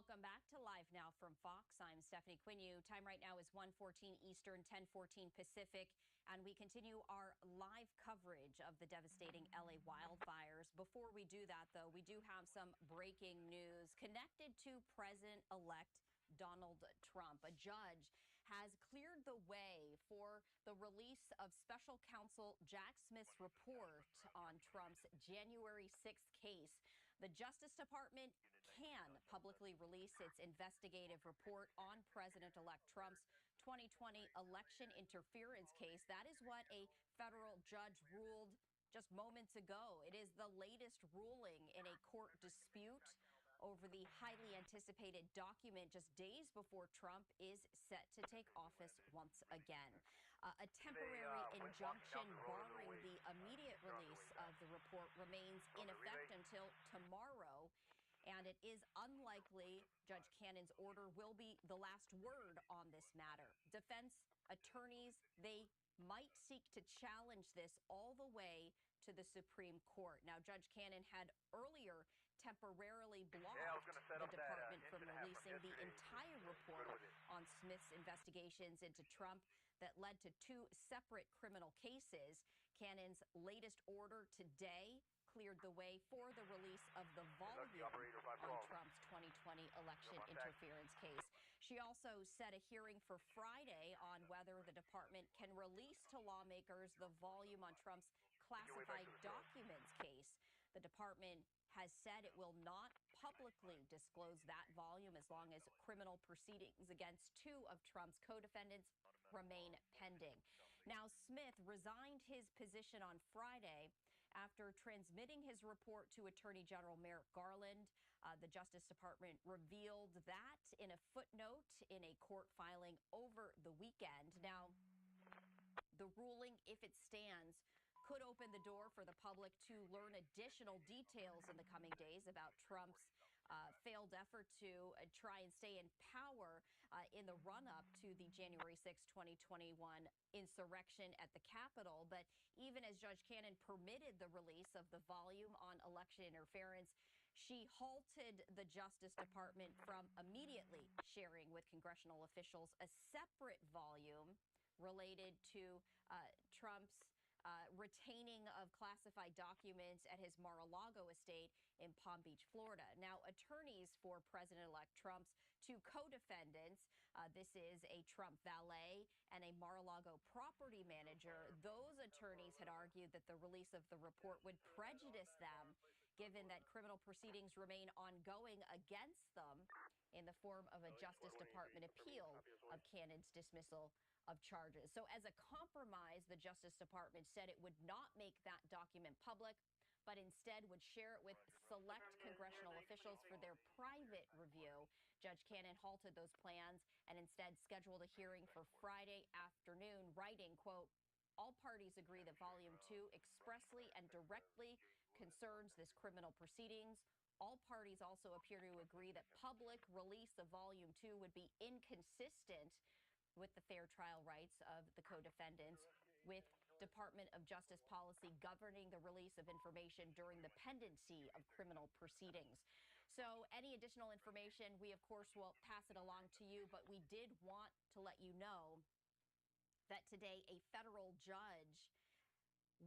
Speaker 22: Welcome back to Live Now from Fox. I'm Stephanie Quinu. Time right now is 1:14 Eastern, 10:14 Pacific, and we continue our live coverage of the devastating LA wildfires. Before we do that, though, we do have some breaking news connected to President-elect Donald Trump. A judge has cleared the way for the release of special counsel Jack Smith's report on Trump's January 6th case. The Justice Department can publicly release its investigative report on President-elect Trump's 2020 election interference case. That is what a federal judge ruled just moments ago. It is the latest ruling in a court dispute over the highly anticipated document just days before Trump is set to take office once again. A temporary injunction barring the immediate release of the report remains in effect until tomorrow, and it is unlikely Judge Cannon's order will be the last word on this matter. Defense attorneys, they might seek to challenge this all the way to the Supreme Court. Now, Judge Cannon had earlier temporarily blocked the department from releasing the entire report on Smith's investigations into Trump that led to two separate criminal cases. Cannon's latest order today cleared the way for the release of the volume on Trump's 2020 election interference case. She also set a hearing for Friday on whether the department can release to lawmakers the volume on Trump's classified documents case. The department has said it will not publicly disclose that volume as long as criminal proceedings against two of Trump's co-defendants remain pending. Now, Smith resigned his position on Friday after transmitting his report to Attorney General Merrick Garland. The Justice Department revealed that in a footnote in a court filing over the weekend. Now, the ruling, if it stands, could open the door for the public to learn additional details in the coming days about Trump's failed effort to try and stay in power in the run-up to the January 6, 2021 insurrection at the Capitol. But even as Judge Cannon permitted the release of the volume on election interference, she halted the Justice Department from immediately sharing with congressional officials a separate volume related to Trump's retaining of classified documents at his Mar-a-Lago estate in Palm Beach, Florida. Now, attorneys for President-elect Trump's two co-defendants, this is a Trump valet and a Mar-a-Lago property manager, those attorneys had argued that the release of the report would prejudice them, given that criminal proceedings remain ongoing against them in the form of a Justice Department appeal of Cannon's dismissal of charges. So as a compromise, the Justice Department said it would not make that document public, but instead would share it with select congressional officials for their private review. Judge Cannon halted those plans and instead scheduled a hearing for Friday afternoon, writing, quote, "All parties agree that Volume 2 expressly and directly concerns this criminal proceedings. All parties also appear to agree that public release of Volume 2 would be inconsistent with the fair trial rights of the co-defendants, with Department of Justice policy governing the release of information during the pendency of criminal proceedings." So any additional information, we of course will pass it along to you, but we did want to let you know that today a federal judge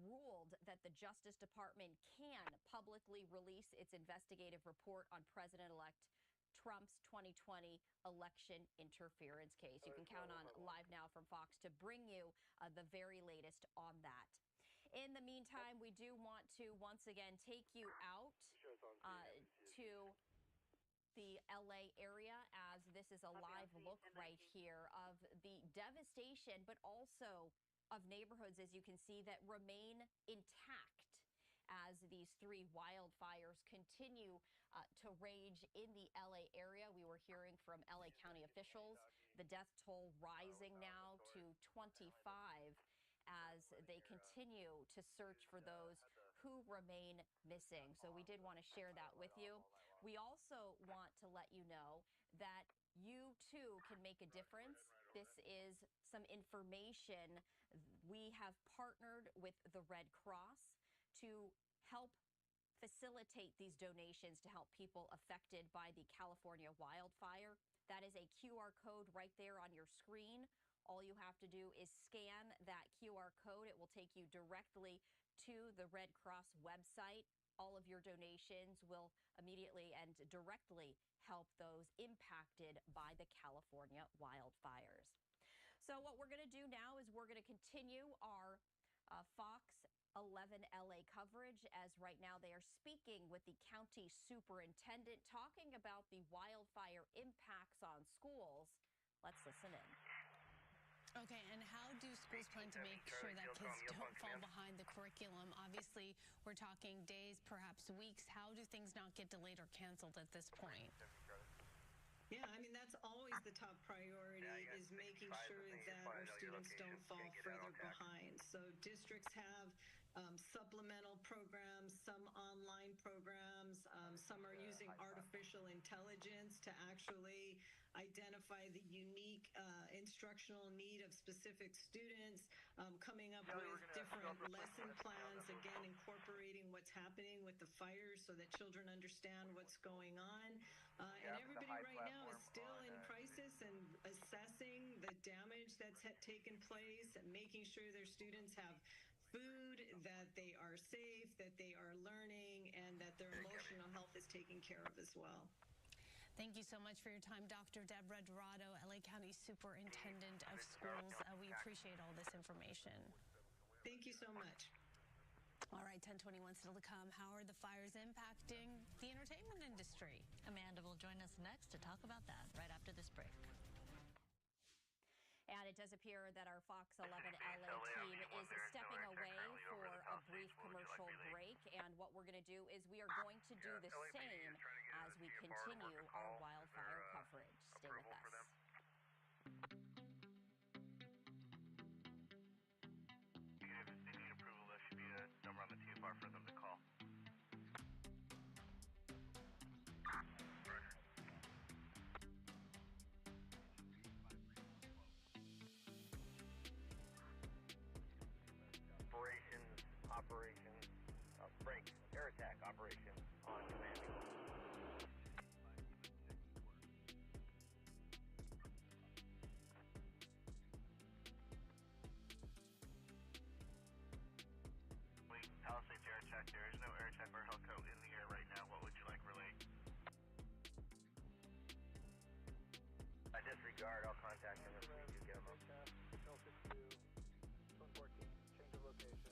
Speaker 22: ruled that the Justice Department can publicly release its investigative report on President-elect Trump's 2020 election interference case. You can count on Live Now from Fox to bring you the very latest on that. In the meantime, we do want to once again take you out to the LA area, as this is a live look right here of the devastation, but also of neighborhoods, as you can see, that remain intact as these three wildfires continue to rage in the LA area. We were hearing from LA County officials, the death toll rising now to 25 as they continue to search for those who remain missing. So we did want to share that with you. We also want to let you know that you too can make a difference. This is some information. We have partnered with the Red Cross to help facilitate these donations to help people affected by the California wildfire. That is a QR code right there on your screen. All you have to do is scan that QR code. It will take you directly to the Red Cross website. All of your donations will immediately and directly help those impacted by the California wildfires. So what we're going to do now is we're going to continue our Fox 11 LA coverage, as right now they are speaking with the county superintendent talking about the wildfire impacts on schools. Let's listen in.
Speaker 23: Okay, and how do schools plan to make sure that kids don't fall behind the curriculum? Obviously, we're talking days, perhaps weeks. How do things not get delayed or canceled at this point?
Speaker 7: Yeah, I mean, that's always the top priority, is making sure that our students don't fall further behind. So districts have supplemental programs, some online programs, some are using artificial intelligence to actually identify the unique instructional need of specific students, coming up with different lesson plans, again, incorporating what's happening with the fires so that children understand what's going on. And everybody right now is still in crisis and assessing the damage that's taken place and making sure their students have food, that they are safe, that they are learning, and that their emotional health is taken care of as well.
Speaker 23: Thank you so much for your time, Dr. Deborah Dorado, LA County Superintendent of Schools. We appreciate all this information.
Speaker 7: Thank you so much.
Speaker 23: All right, 10:21 still to come. How are the fires impacting the entertainment industry?
Speaker 21: Amanda will join us next to talk about that right after this break.
Speaker 22: And it does appear that our Fox 11 LA team is stepping away for a brief commercial break. And what we're going to do is we are going to do the same as we continue our wildfire coverage. Stay with us.
Speaker 15: If they need approval, there should be a number on the TFR for them to call. Operations, break, air attack operations on command. Palisades air attack. There is no air attack or Helco in the air right now. What would you like relayed? I disregard. I'll contact him if we do get him up. L 62, 114, change of location.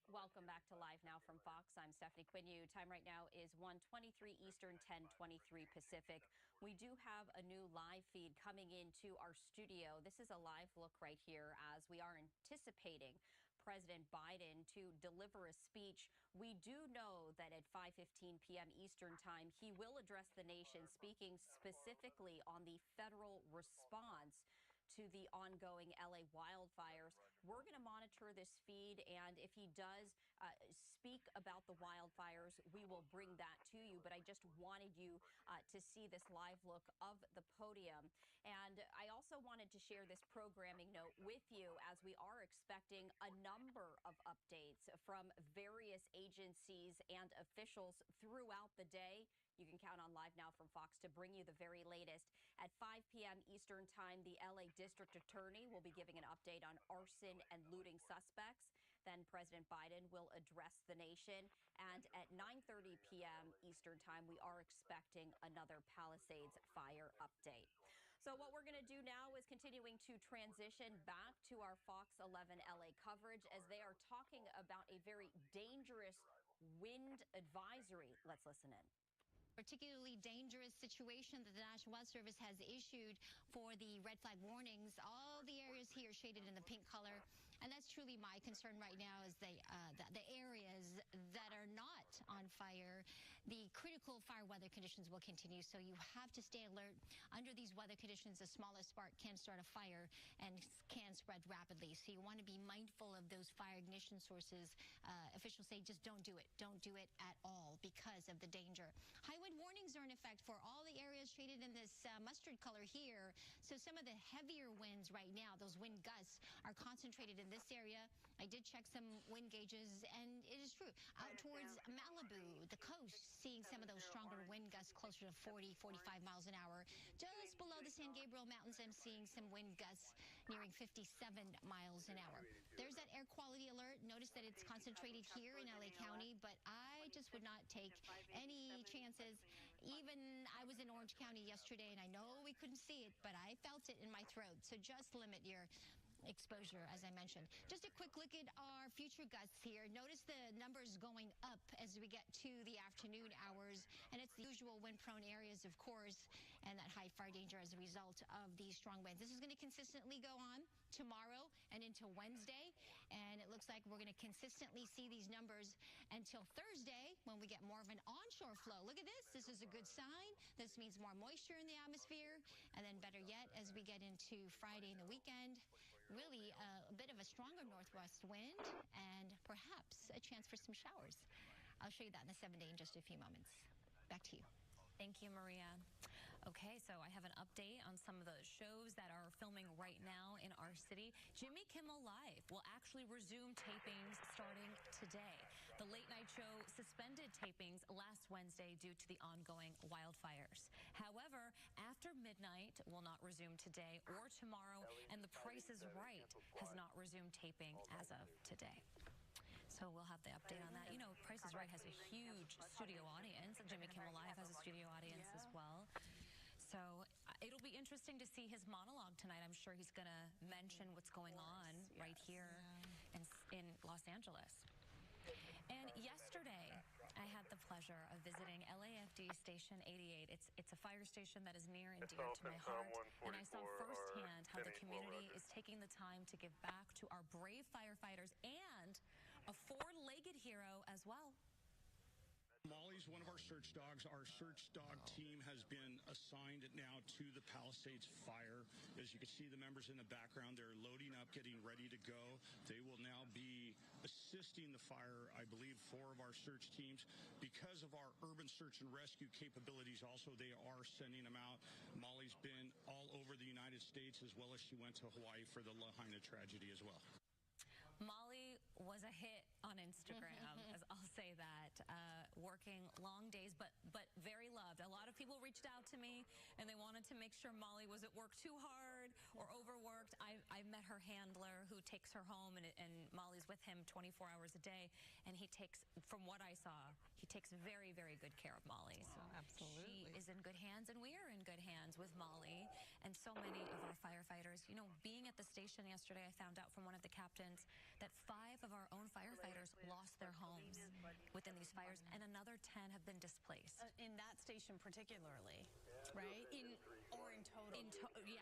Speaker 22: Welcome back to Live Now from Fox. I'm Stephanie Quinu. Time right now is 1:23 Eastern, 10:23 Pacific. We do have a new live feed coming into our studio. This is a live look right here as we are anticipating President Biden to deliver a speech. We do know that at 5:15 p.m. Eastern Time, he will address the nation, speaking specifically on the federal response to the ongoing LA wildfires. We're going to monitor this feed, and if he does speak about the wildfires, wildfires, we will bring that to you. But I just wanted you to see this live look of the podium. And I also wanted to share this programming note with you as we are expecting a number of updates from various agencies and officials throughout the day. You can count on Live Now from Fox to bring you the very latest. At 5 p.m. Eastern Time, the LA District Attorney will be giving an update on arson and looting suspects. Then President Biden will address the nation. And at 9:30 p.m. Eastern Time, we are expecting another Palisades fire update. So what we're going to do now is continuing to transition back to our Fox 11 LA coverage as they are talking about a very dangerous wind advisory. Let's listen in.
Speaker 24: Particularly dangerous situation that the National Weather Service has issued for the red flag warnings. All the areas here shaded in the pink color. And that's truly my concern right now is the areas that are not on fire. The critical fire weather conditions will continue, so you have to stay alert. Under these weather conditions, the smallest spark can start a fire and can spread rapidly. So you want to be mindful of those fire ignition sources. Officials say just don't do it. Don't do it at all because of the danger. High wind warnings are in effect for all the areas shaded in this mustard color here. So some of the heavier winds right now, those wind gusts, are concentrated in this area. I did check some wind gauges, and it is true. Out towards Malibu, the coast, seeing some of those stronger wind gusts closer to 40, 45 miles an hour. Just below the San Gabriel Mountains, I'm seeing some wind gusts nearing 57 miles an hour. There's that air quality alert. Notice that it's concentrated here in LA County, but I just would not take any chances. Even I was in Orange County yesterday, and I know we couldn't see it, but I felt it in my throat. So just limit your exposure, as I mentioned. Just a quick look at our future gusts here. Notice the numbers going up as we get to the afternoon hours, and it's the usual wind-prone areas, of course, and that high fire danger as a result of these strong winds. This is going to consistently go on tomorrow and into Wednesday, and it looks like we're going to consistently see these numbers until Thursday when we get more of an onshore flow. Look at this. This is a good sign. This means more moisture in the atmosphere, and then better yet, as we get into Friday and the weekend, really a bit of a stronger northwest wind and perhaps a chance for some showers. I'll show you that in the 7-day in just a few moments. Back to you.
Speaker 21: Thank you, Maria. Okay, so I have an update on some of the shows that are filming right now in our city. Jimmy Kimmel Live will actually resume tapings starting today. The late night show suspended tapings last Wednesday due to the ongoing wildfires. However, After Midnight will not resume today or tomorrow, and The Price is Right has not resumed taping as of today. So we'll have the update on that. You know, Price is Right has a huge studio audience. Jimmy Kimmel Live has a studio audience as well. So it'll be interesting to see his monologue tonight. I'm sure he's going to mention what's going on right here in Los Angeles. And yesterday, I had the pleasure of visiting LAFD Station 88. It's a fire station that is near and dear to my heart. And I saw firsthand how the community is taking the time to give back to our brave firefighters and a four-legged hero as well.
Speaker 10: Molly's one of our search dogs. Our search dog team has been assigned now to the Palisades fire. As you can see, the members in the background, they're loading up, getting ready to go. They will now be assisting the fire, I believe, 4 of our search teams. Because of our urban search and rescue capabilities also, they are sending them out. Molly's been all over the United States, as well as she went to Hawaii for the Lahaina tragedy as well.
Speaker 21: Molly was a hit on Instagram, as I'll say that. Working long days, but very loved. A lot of people reached out to me, and they wanted to make sure Molly wasn't worked too hard or overworked. I met her handler who takes her home, and Molly's with him 24 hours a day, and he takes, from what I saw, he takes very, very good care of Molly. So
Speaker 16: absolutely.
Speaker 21: She is in good hands, and we are in good hands with Molly and so many of our firefighters. You know, being at the station yesterday, I found out from one of the captains that 5 of our own firefighters lost their homes within these fires, and another 10 have been displaced.
Speaker 16: In that station particularly, right? In total?
Speaker 21: From the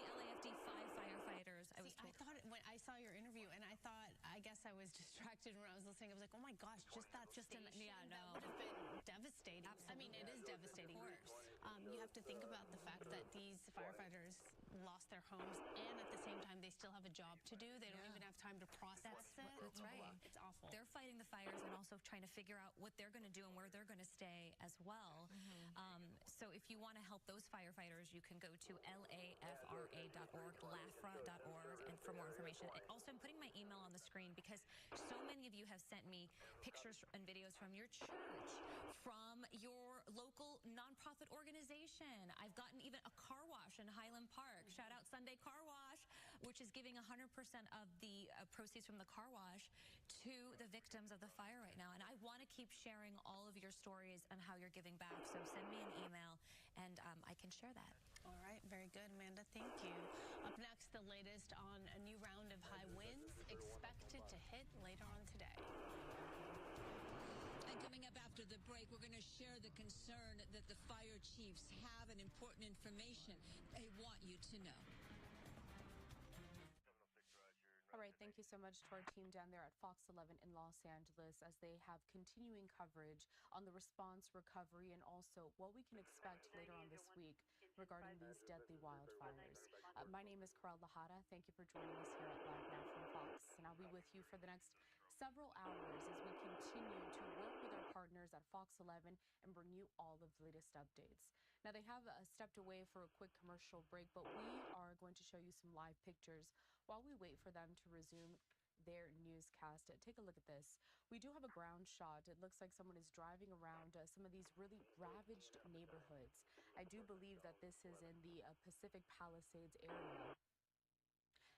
Speaker 21: LAFD 5 firefighters. I
Speaker 16: thought when I saw your interview, and I guess I was distracted when I was listening. I was like, oh my gosh, that station, that would have been devastating.
Speaker 21: Absolutely.
Speaker 16: I mean, it is devastating.
Speaker 21: Of course.
Speaker 16: You have to think about the fact that these firefighters lost their homes, and at the same time, they still have a job to do. They don't even have time to process it.
Speaker 21: That's right.
Speaker 16: It's awful.
Speaker 21: They're fighting the fires and also trying to figure out what they're going to do and where they're going to stay as well. So if you want to help those firefighters, you can go to lafra.org, lafra.org, and for more information. Also, I'm putting my email on the screen because so many of you have sent me pictures and videos from your church, from your local nonprofit organization. I've gotten even a car wash in Highland Park. Shout out Sunday Car Wash, which is giving 100% of the proceeds from the car wash to the victims of the fire right now. And I want to keep sharing all of your stories and how you're giving back. So send me an email and I can share that.
Speaker 16: All right, very good, Amanda. Thank you. Up next, the latest on a new round of high winds expected to hit later on today.
Speaker 8: And coming up after the break, we're going to share the concern that the fire chiefs have and important information they want you to know.
Speaker 22: All right, thank you so much to our team down there at Fox 11 in Los Angeles as they have continuing coverage on the response, recovery, and also what we can expect later on this week regarding these deadly wildfires. My name is Carol Lahada. Thank you for joining us here at Live Now from Fox, and I'll be with you for the next several hours as we continue to work with our partners at Fox 11 and bring you all of the latest updates. Now, they have stepped away for a quick commercial break, but we are going to show you some live pictures while we wait for them to resume their newscast. Take a look at this. We do have a ground shot. It looks like someone is driving around some of these really ravaged neighborhoods. I do believe that this is in the Pacific Palisades area.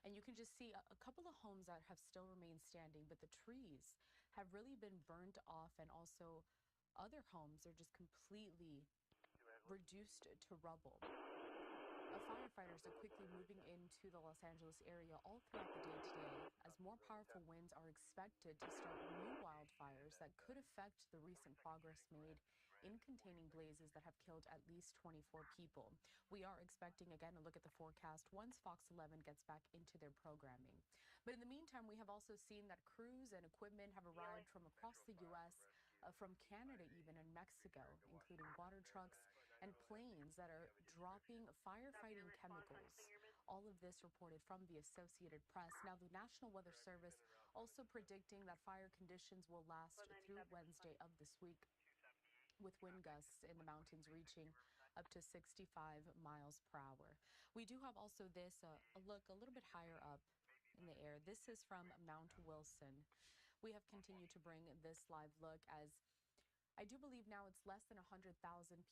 Speaker 22: And you can just see a couple of homes that have still remained standing, but the trees have really been burned off, and also other homes are just completely reduced to rubble. Firefighters are quickly moving into the Los Angeles area all throughout the day today as more powerful winds are expected to start new wildfires that could affect the recent progress made in containing blazes that have killed at least 24 people. We are expecting, again, a look at the forecast once Fox 11 gets back into their programming. But in the meantime, we have also seen that crews and equipment have arrived from across the U.S., from Canada even, and Mexico, including water trucks and planes that are dropping firefighting chemicals. All of this reported from the Associated Press. Now, the National Weather Service also predicting that fire conditions will last through Wednesday of this week, with wind gusts in the mountains reaching up to 65 miles per hour. We do have also this, a look a little bit higher up in the air. This is from Mount Wilson. We have continued to bring this live look as I do believe now it's less than 100,000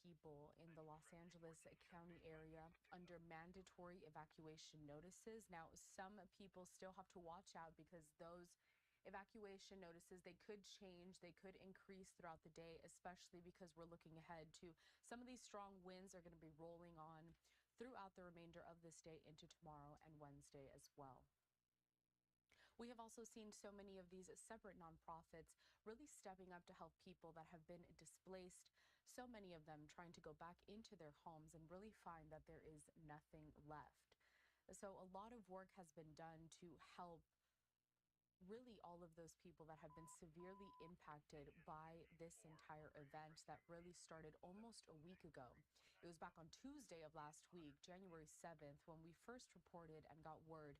Speaker 22: people in the Los Angeles County area under mandatory evacuation notices. Now, some people still have to watch out because those evacuation notices, they could change, they could increase throughout the day, especially because we're looking ahead to some of these strong winds are going to be rolling on throughout the remainder of this day into tomorrow and Wednesday as well. We have also seen so many of these separate nonprofits really stepping up to help people that have been displaced, so many of them trying to go back into their homes and really find that there is nothing left. So a lot of work has been done to help really all of those people that have been severely impacted by this entire event that really started almost a week ago. It was back on Tuesday of last week, January 7th, when we first reported and got word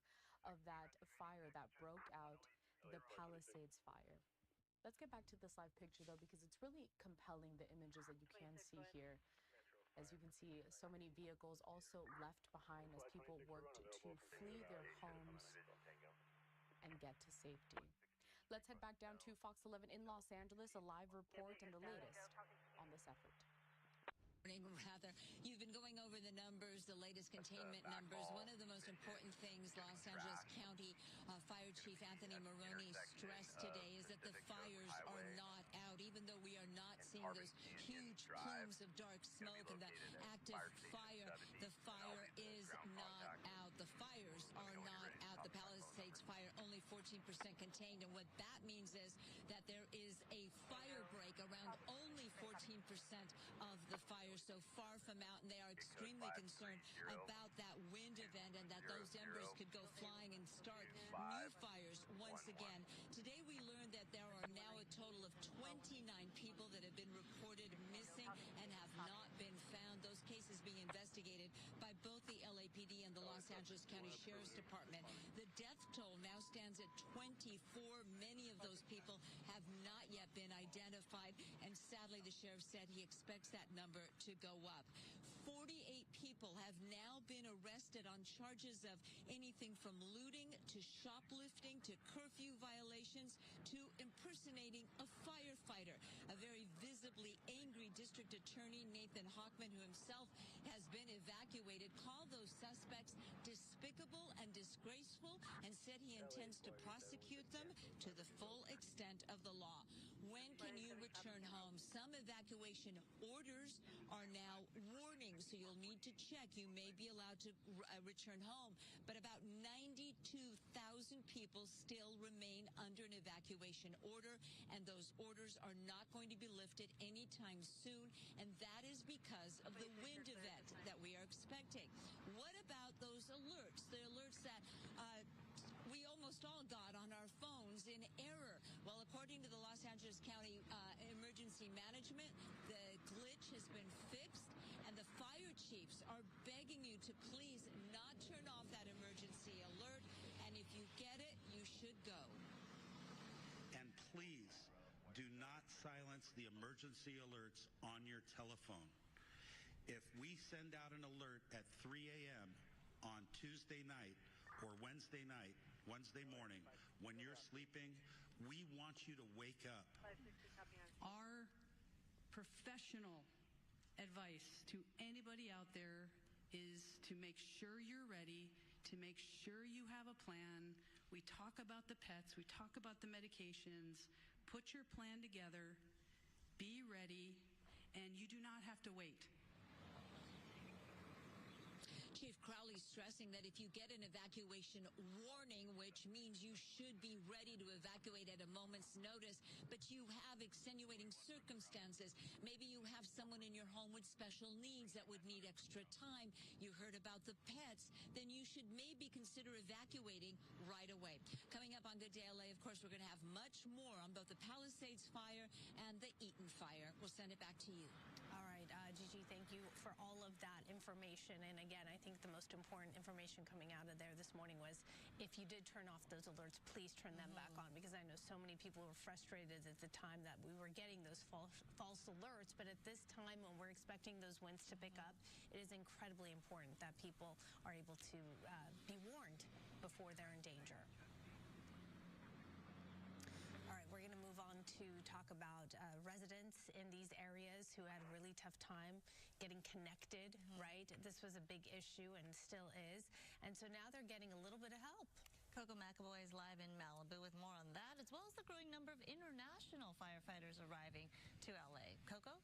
Speaker 22: of that fire that broke out, the Palisades fire. Let's get back to this live picture, though, because it's really compelling, the images that you can see here. As you can see, so many vehicles also left behind as people worked to flee their homes and get to safety. Let's head back down to Fox 11 in Los Angeles, a live report and the latest on this effort.
Speaker 8: Rather, you've been going over the numbers, the latest containment numbers. One of the most important things Los Angeles County Fire Chief Anthony Maroney stressed today is that the fires are not out, even though we are not seeing those huge plumes of dark smoke and the active fire. The fire is not out. The fires are not out. The Palisades fire only 14% contained, and what that means is that there is a fire break around only 14% of the fire so far from out, and they are extremely concerned about that wind event and that those embers could go flying and start new fires once again. Today we learned that there are now a total of 29 people that have been reported missing and have not been found. Those cases being investigated by both the LAPD and the Los Angeles County Sheriff's Department. The death toll now stands at 24. Many of those people have not yet been identified, and sadly, the sheriff said he expects that number to go up. 48 people have now been arrested on charges of anything from looting to shoplifting to curfew violations to impersonating a firefighter. A very visibly angry district attorney, Nathan Hochman, who himself has been evacuated, called those suspects despicable and disgraceful and said he intends to prosecute them to the full extent of the law. When can you return home? Some evacuation orders are now warnings, so you'll need to check. You may be allowed to return home, but about 92,000 people still remain under an evacuation order, and those orders are not going to be lifted anytime soon, and that is because of the wind event that we are expecting. What about those alerts, the alerts that we almost all got on our phones in error? Well, according to the Los Angeles County Emergency Management, the glitch has been fixed, and the fire chiefs are begging you to please not turn off that emergency alert, and if you get it, you should go.
Speaker 9: And please do not silence the emergency alerts on your telephone. If we send out an alert at 3 a.m. on Tuesday night or Wednesday morning, when you're sleeping, we want you to wake up.
Speaker 11: Our professional advice to anybody out there is to make sure you're ready, to make sure you have a plan. We talk about the pets, we talk about the medications. Put your plan together, be ready, and you do not have to wait.
Speaker 8: Chief Crowley stressing that if you get an evacuation warning, which means you should be ready to evacuate at a moment's notice, but you have extenuating circumstances. Maybe you have someone in your home with special needs that would need extra time. You heard about the pets. Then you should maybe consider evacuating right away. Coming up on Good Day LA, of course, we're going to have much more on both the Palisades fire and the Eaton fire. We'll send it back to you.
Speaker 19: All right, Gigi, thank you for all of that information. And again, I think the most important information coming out of there this morning was if you did turn off those alerts, please turn them back on, because I know so many people were frustrated at the time that we were getting those false alerts. But at this time, when we're expecting those winds to pick up, it is incredibly important that people are able to be warned before they're in danger. All right, we're going to move on to talk about residents in these areas who had a really tough time getting connected, right? This was a big issue and still is. And so now they're getting a little bit of help.
Speaker 21: Coco McAvoy is live in Malibu with more on that, as well as the growing number of international firefighters arriving to LA. Coco?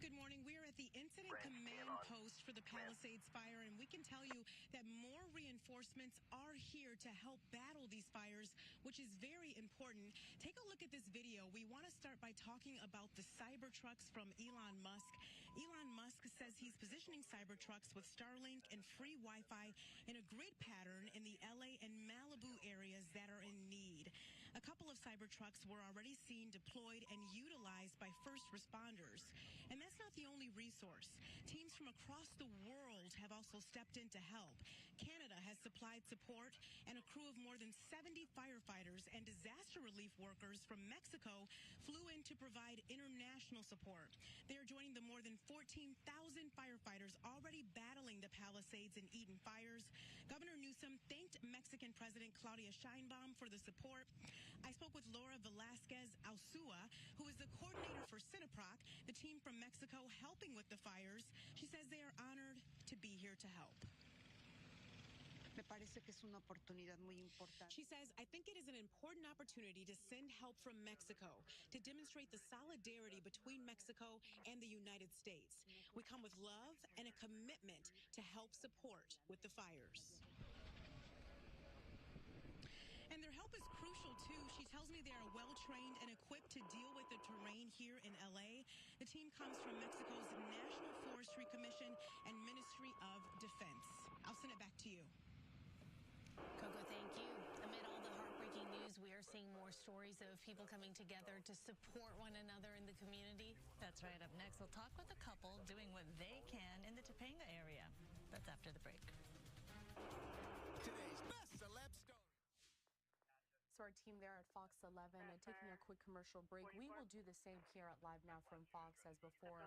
Speaker 23: Good morning. We are at the Incident Command Post for the Palisades fire, and we can tell you that more reinforcements are here to help battle these fires, which is very important. Take a look at this video. We want to start by talking about the Cybertrucks from Elon Musk. Elon Musk says he's positioning Cybertrucks with Starlink and free Wi-Fi in a grid pattern in the LA and Malibu areas that are in need. A couple of Cybertrucks were already seen deployed and utilized by first responders. And that's not the only resource. Teams from across the world have also stepped in to help. Canada has supplied support, and a crew of more than 70 firefighters and disaster relief workers from Mexico flew in to provide international support. They are joining the more than 14,000 firefighters already battling the Palisades and Eaton fires. Governor Newsom thanked Mexican President Claudia Sheinbaum for the support. I spoke with Laura Velasquez Alsua, who is the coordinator for Cineproc, the team from Mexico helping with the fires. She says they are honored to be here to help. She says, I think it is an important opportunity to send help from Mexico to demonstrate the solidarity between Mexico and the United States. We come with love and a commitment to help support with the fires. And their help is crucial, too. She tells me they are well-trained and equipped to deal with the terrain here in L.A. The team comes from Mexico's National Forestry Commission and Ministry of Defense. I'll send it back to you.
Speaker 19: Coco, thank you. Amid all the heartbreaking news we are seeing more stories of people coming together to support one another in the community.
Speaker 21: That's right. Up next, we'll talk with a couple doing what they can in the Topanga area. That's after the break.
Speaker 6: Today's best celeb story.
Speaker 13: So our team there at Fox 11 and taking a quick commercial break. We will do the same here at Live Now from Fox as before.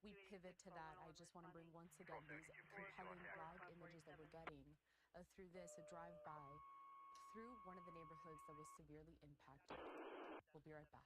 Speaker 13: We pivot to that. I just want to bring once again these compelling live images that we're getting through this, a drive-by through one of the neighborhoods that was severely impacted. We'll be right back.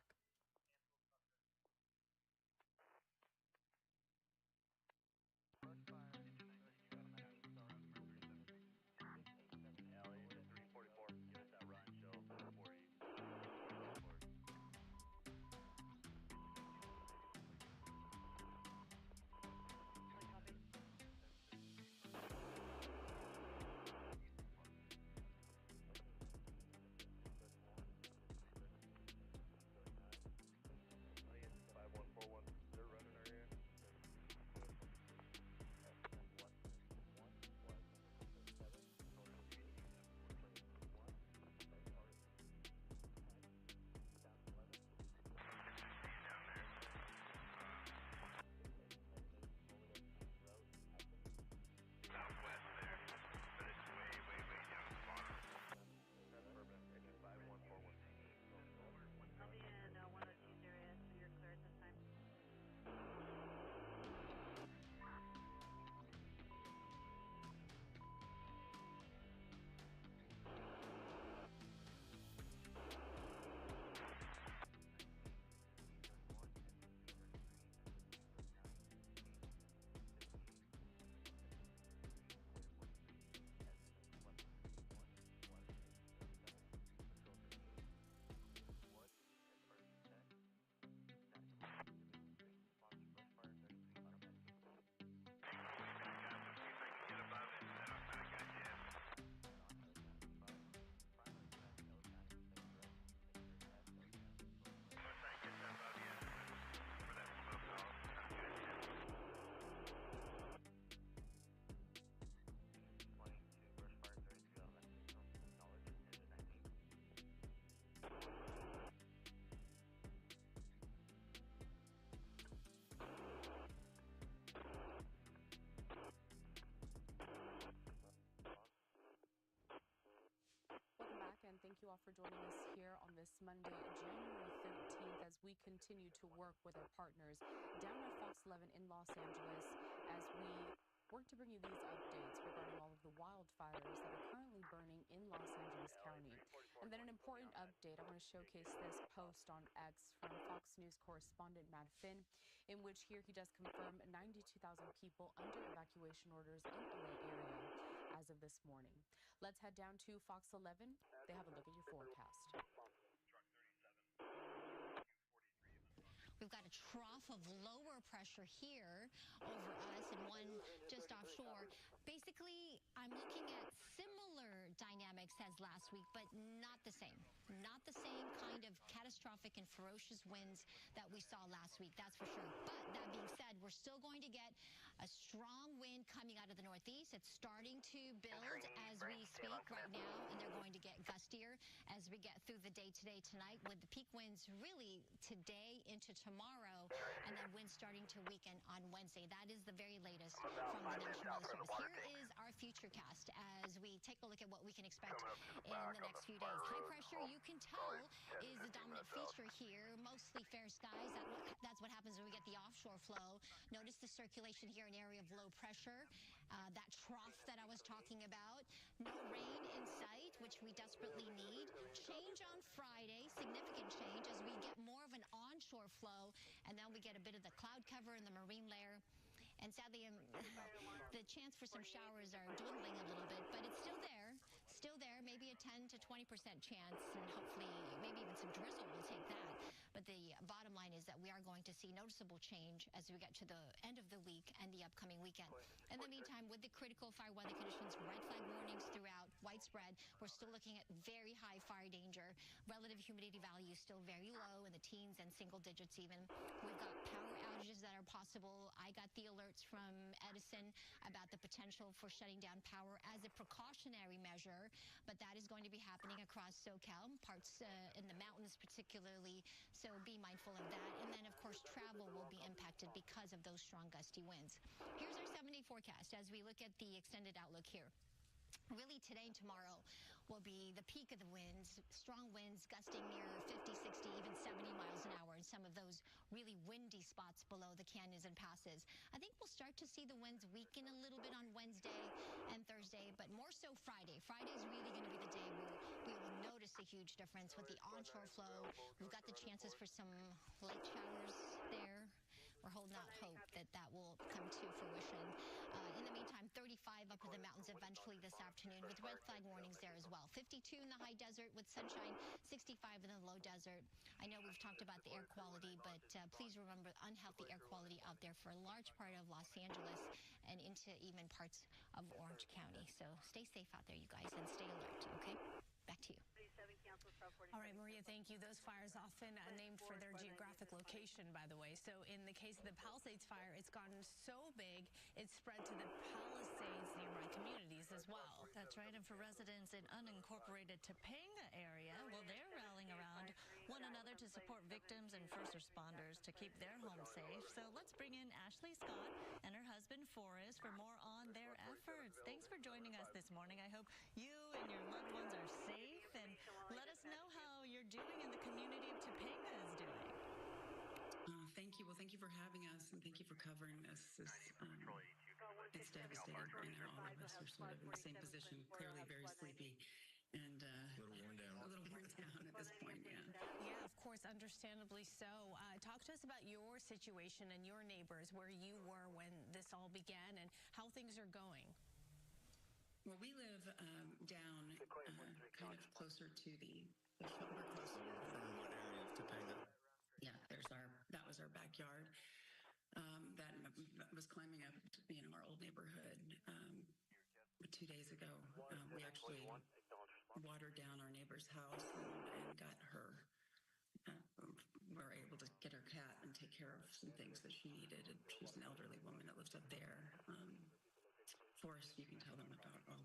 Speaker 13: Thank you all for joining us here on this Monday, January 13th, as we continue to work with our partners down at Fox 11 in Los Angeles as we work to bring you these updates regarding all of the wildfires that are currently burning in Los Angeles County. And then an important update, I want to showcase this post on X from Fox News correspondent Matt Finn, in which here he does confirm 92,000 people under evacuation orders in the LA area as of this morning. Let's head down to Fox 11. They have a look at your forecast.
Speaker 24: We've got a trough of lower pressure here over us and one just offshore. Basically, I'm looking at similar dynamics as last week, but not the same. Not the same kind of catastrophic and ferocious winds that we saw last week, that's for sure. But that being said, we're still going to get a strong wind coming out of the northeast. It's starting to build as we speak right now, and they're going to get gustier as we get through the day today, tonight, with the peak winds really today into tomorrow, and then winds starting to weaken on Wednesday. That is the very latest from the National Weather Service. Here is our futurecast as we take a look at what we can expect in the next few days. High pressure, you can tell, is the dominant feature here. Mostly fair skies. That's what happens when we get the offshore flow. Notice the circulation here, an area of low pressure. That trough that I was talking about. No rain in sight, which we desperately need. Change on Friday, significant change as we get more of an onshore flow, and then we get a bit of the cloud cover in the marine layer. And sadly, the chance for some showers are dwindling a little bit, but it's still there. Still there, maybe a 10 to 20% chance, and hopefully maybe even some drizzle will take that. But the bottom line is that we are going to see noticeable change as we get to the end of the week and the upcoming weekend. In the meantime, with the critical fire weather conditions, red flag warnings throughout, widespread, we're still looking at very high fire danger. Relative humidity values still very low in the teens and single digits even. We've got power outages outages that are possible. I got the alerts from Edison about the potential for shutting down power as a precautionary measure, but that is going to be happening across SoCal, parts in the mountains particularly, so be mindful of that. And then, of course, travel will be impacted because of those strong gusty winds. Here's our 7-day forecast as we look at the extended outlook here. Really, today and tomorrow will be the peak of the winds. Strong winds gusting near 50, 60, even 70 miles an hour in some of those really windy spots below the canyons and passes. I think we'll start to see the winds weaken a little bit on Wednesday and Thursday, but more so Friday. Friday is really going to be the day where we will notice a huge difference with the onshore flow. We've got the chances for some light showers there. We're holding out hope that that will come to fruition. In the meantime, 35 up in the mountains eventually this afternoon with red flag warnings there as well. 52 in the high desert with sunshine, 65 in the low desert. I know we've talked about the air quality, but please remember unhealthy air quality out there for a large part of Los Angeles and into even parts of Orange County. So stay safe out there, you guys, and stay alert, okay? Back to you.
Speaker 19: All right, Maria, thank you. Those fires often named for their geographic location, by the way. So in the case of the Palisades fire, it's gotten so big, it's spread to the Palisades nearby communities as well.
Speaker 21: That's right. And for residents in unincorporated Topanga area, well, they're rallying around one another to support victims and first responders to keep their homes safe. So let's bring in Ashley Scott and her husband, Forrest, for more on their efforts. Thanks for joining us this morning. I hope you and your loved ones are safe, and let us know how you're doing and the community of Topanga is doing.
Speaker 3: Thank you. Well, thank you for having us, and thank you for covering this. It's devastating. I know all of us are sort of in the same position, clearly very sleepy and a little worn down. A little worn down at this point, yeah.
Speaker 19: Yeah, of course, understandably so. Talk to us about your situation and your neighbors, where you were when this all began and how things are going.
Speaker 3: Well, we live down kind of closer to we're close to the Fernwood area of Topanga. Yeah, that was our backyard. That was climbing up, our old neighborhood 2 days ago. We actually watered down our neighbor's house and got her. We were able to get her cat and take care of some things that she needed. And she's an elderly woman that lives up there. Forrest, you can tell them about all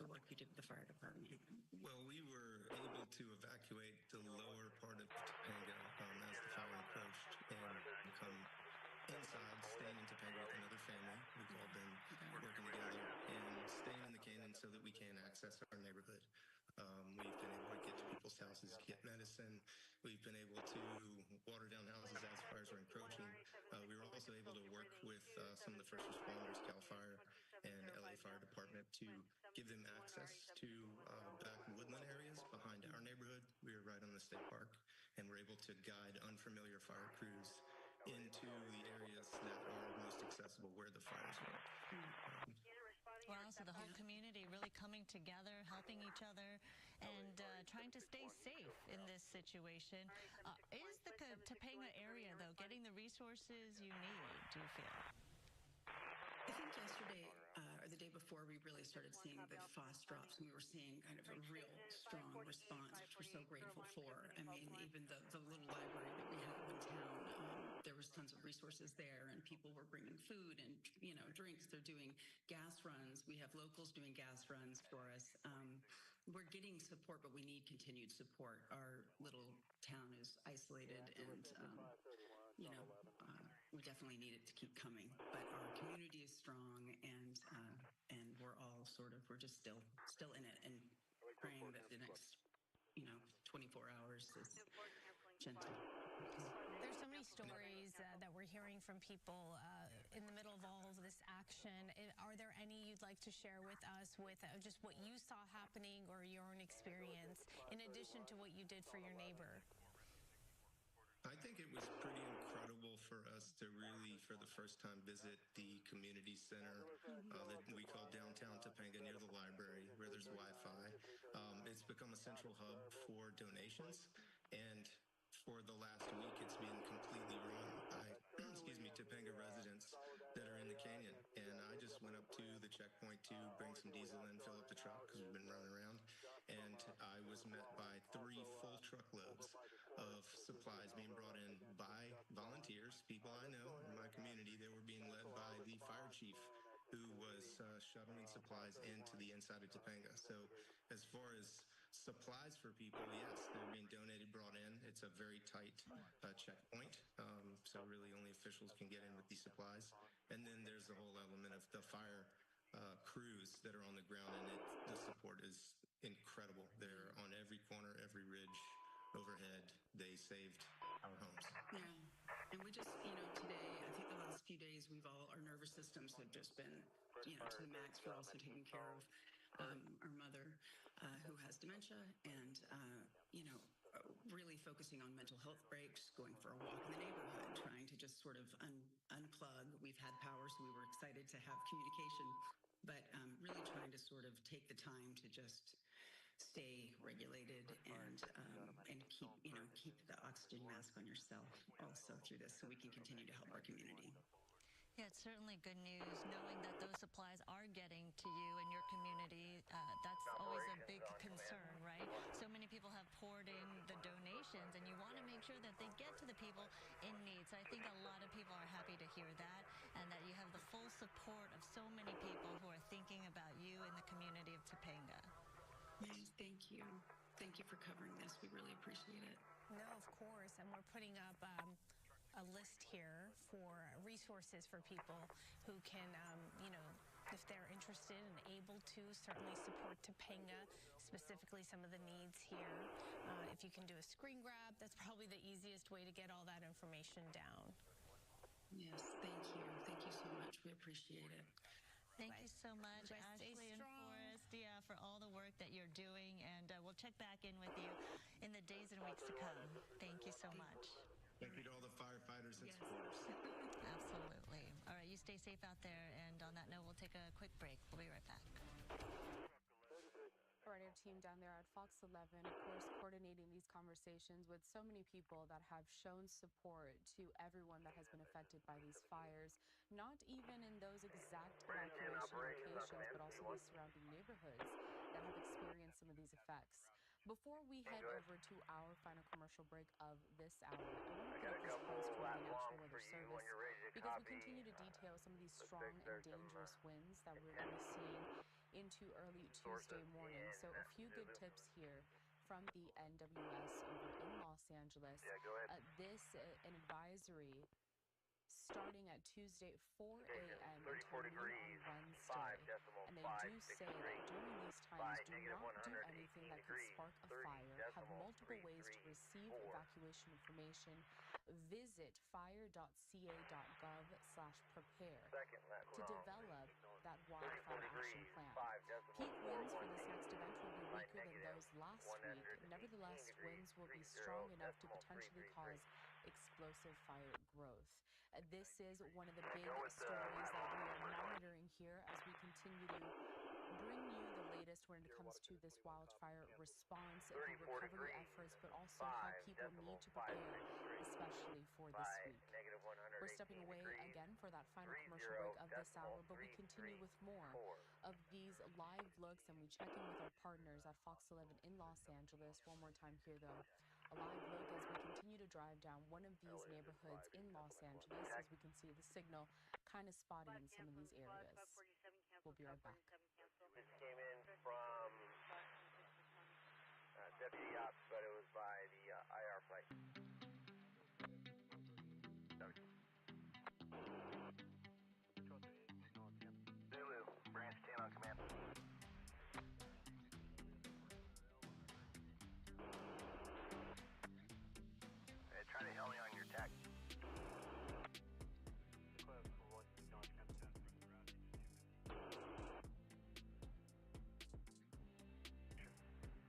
Speaker 3: the work you did with the fire department.
Speaker 6: Well, we were able to evacuate the lower part of Topanga as the fire encroached and come inside, staying in Topanga with another family. We've all been working together and staying in the canyon so that we can access our neighborhood. We've been able to get to people's houses, get medicine. We've been able to water down houses as fires are encroaching. We were also able to work with some of the first responders, CAL FIRE and LA Fire Department, to give them access to back woodland areas behind our neighborhood. We were right on the state park, and we're able to guide unfamiliar fire crews into the areas that are most accessible where the fires were.
Speaker 21: Wow, so the whole community really coming together, helping each other, and trying to stay safe in this situation. Is the Topanga area, though, getting the resources you need, do you feel?
Speaker 3: I think yesterday or the day before, we really started seeing the FOSS drops, and we were seeing kind of a real strong response, which we're so grateful for. I mean, even the little library that we have in town, there was tons of resources there, and people were bringing food and, drinks. They're doing gas runs. We have locals doing gas runs for us. We're getting support, but we need continued support. Our little town is isolated, and, we definitely need it to keep coming. But our community is strong, and we're all we're just still in it and praying that the next, 24 hours is gentle.
Speaker 19: There's so many stories that we're hearing from people in the middle of all of this action. Are there any you'd like to share with us with just what you saw happening or your own experience, in addition to what you did for your neighbor?
Speaker 6: I think it was pretty incredible for us to really, for the first time, visit the community center that we call downtown Topanga near the library, where there's Wi-Fi. It's become a central hub for donations, and for the last week, it's been completely run by, Topanga residents that are in the canyon. And I just went up to the checkpoint to bring some diesel in, fill up the truck, because we've been running around. And I was met by 3 full truckloads of supplies being brought in by volunteers, people I know, my community. They were being led by the fire chief, who was shuttling supplies into the inside of Topanga. So as far as supplies for people, yes, they're being donated, brought in. It's a very tight checkpoint, so really only officials can get in with these supplies. And then there's the whole element of the fire crews that are on the ground, and the support is incredible. They're on every corner, every ridge, overhead. They saved our homes.
Speaker 3: Yeah. And we just, today, I think the last few days, our nervous systems have just been, to the max. We're also taking care of our mother who has dementia and, really focusing on mental health breaks, going for a walk in the neighborhood, trying to just sort of unplug. We've had power, so we were excited to have communication, but really trying to sort of take the time to just stay regulated and keep the oxygen mask on yourself also through this, so we can continue to help our community.
Speaker 21: Yeah, it's certainly good news knowing that those supplies are getting to you and your community. That's always a big concern, right? So many people have poured in the donations, and you want to make sure that they get to the people in need. So I think a lot of people are happy to hear that, and that you have the full support of so many people who are thinking about you in the community of Topanga.
Speaker 3: Yes, thank you. Thank you for covering this. We really appreciate it.
Speaker 19: No, of course. And we're putting up a list here for resources for people who can, if they're interested and able to, certainly support Topanga, specifically some of the needs here. If you can do a screen grab, that's probably the easiest way to get all that information down.
Speaker 3: Yes, thank you. Thank you so much. We appreciate it.
Speaker 21: Thank you so much, Ashley and Forrest, for all the work that you're doing, and we'll check back in with you in the days and weeks to come. Thank you so much.
Speaker 6: Thank you to all the firefighters and supporters.
Speaker 21: Absolutely. All right, you stay safe out there, and on that note, we'll take a quick break. We'll be right back.
Speaker 13: All right, our team down there at Fox 11, of course, coordinating these conversations with so many people that have shown support to everyone that has been affected by these fires, not even in those exact evacuation locations, but also the surrounding neighborhoods that have experienced some of these effects. Before we head over to our final commercial break of this hour, I want to put up this post from the National Weather Service because we continue to detail some of these strong and dangerous winds that we're going to be seeing into early Tuesday morning. So a few good tips here from the NWS over in Los Angeles. An advisory starting at Tuesday, 4 a.m. until noon on Wednesday. And they do say that during these times, do not do anything that could spark a fire. Have multiple ways to receive evacuation information. Visit fire.ca.gov/prepare to develop that wildfire action plan. Peak winds for this next event will be weaker than those last week. Nevertheless, winds will be strong enough to potentially cause explosive fire growth. This is one of the big stories that we are monitoring here as we continue to bring you the latest when it comes to this wildfire response, the recovery efforts, but also how people need to prepare, especially for this week. We're stepping away again for that final commercial break of this hour, but we continue with more of these live looks, and we check in with our partners at Fox 11 in Los Angeles. One more time here, though. A live look as we continue to drive down one of these neighborhoods in Los Angeles, as we can see the signal kind of spotty in some of these areas. We'll be right back.
Speaker 5: This came in from Deputy Ops, but it was by the IR flight. Zulu, branch 10 on command. Try to help me on your tack.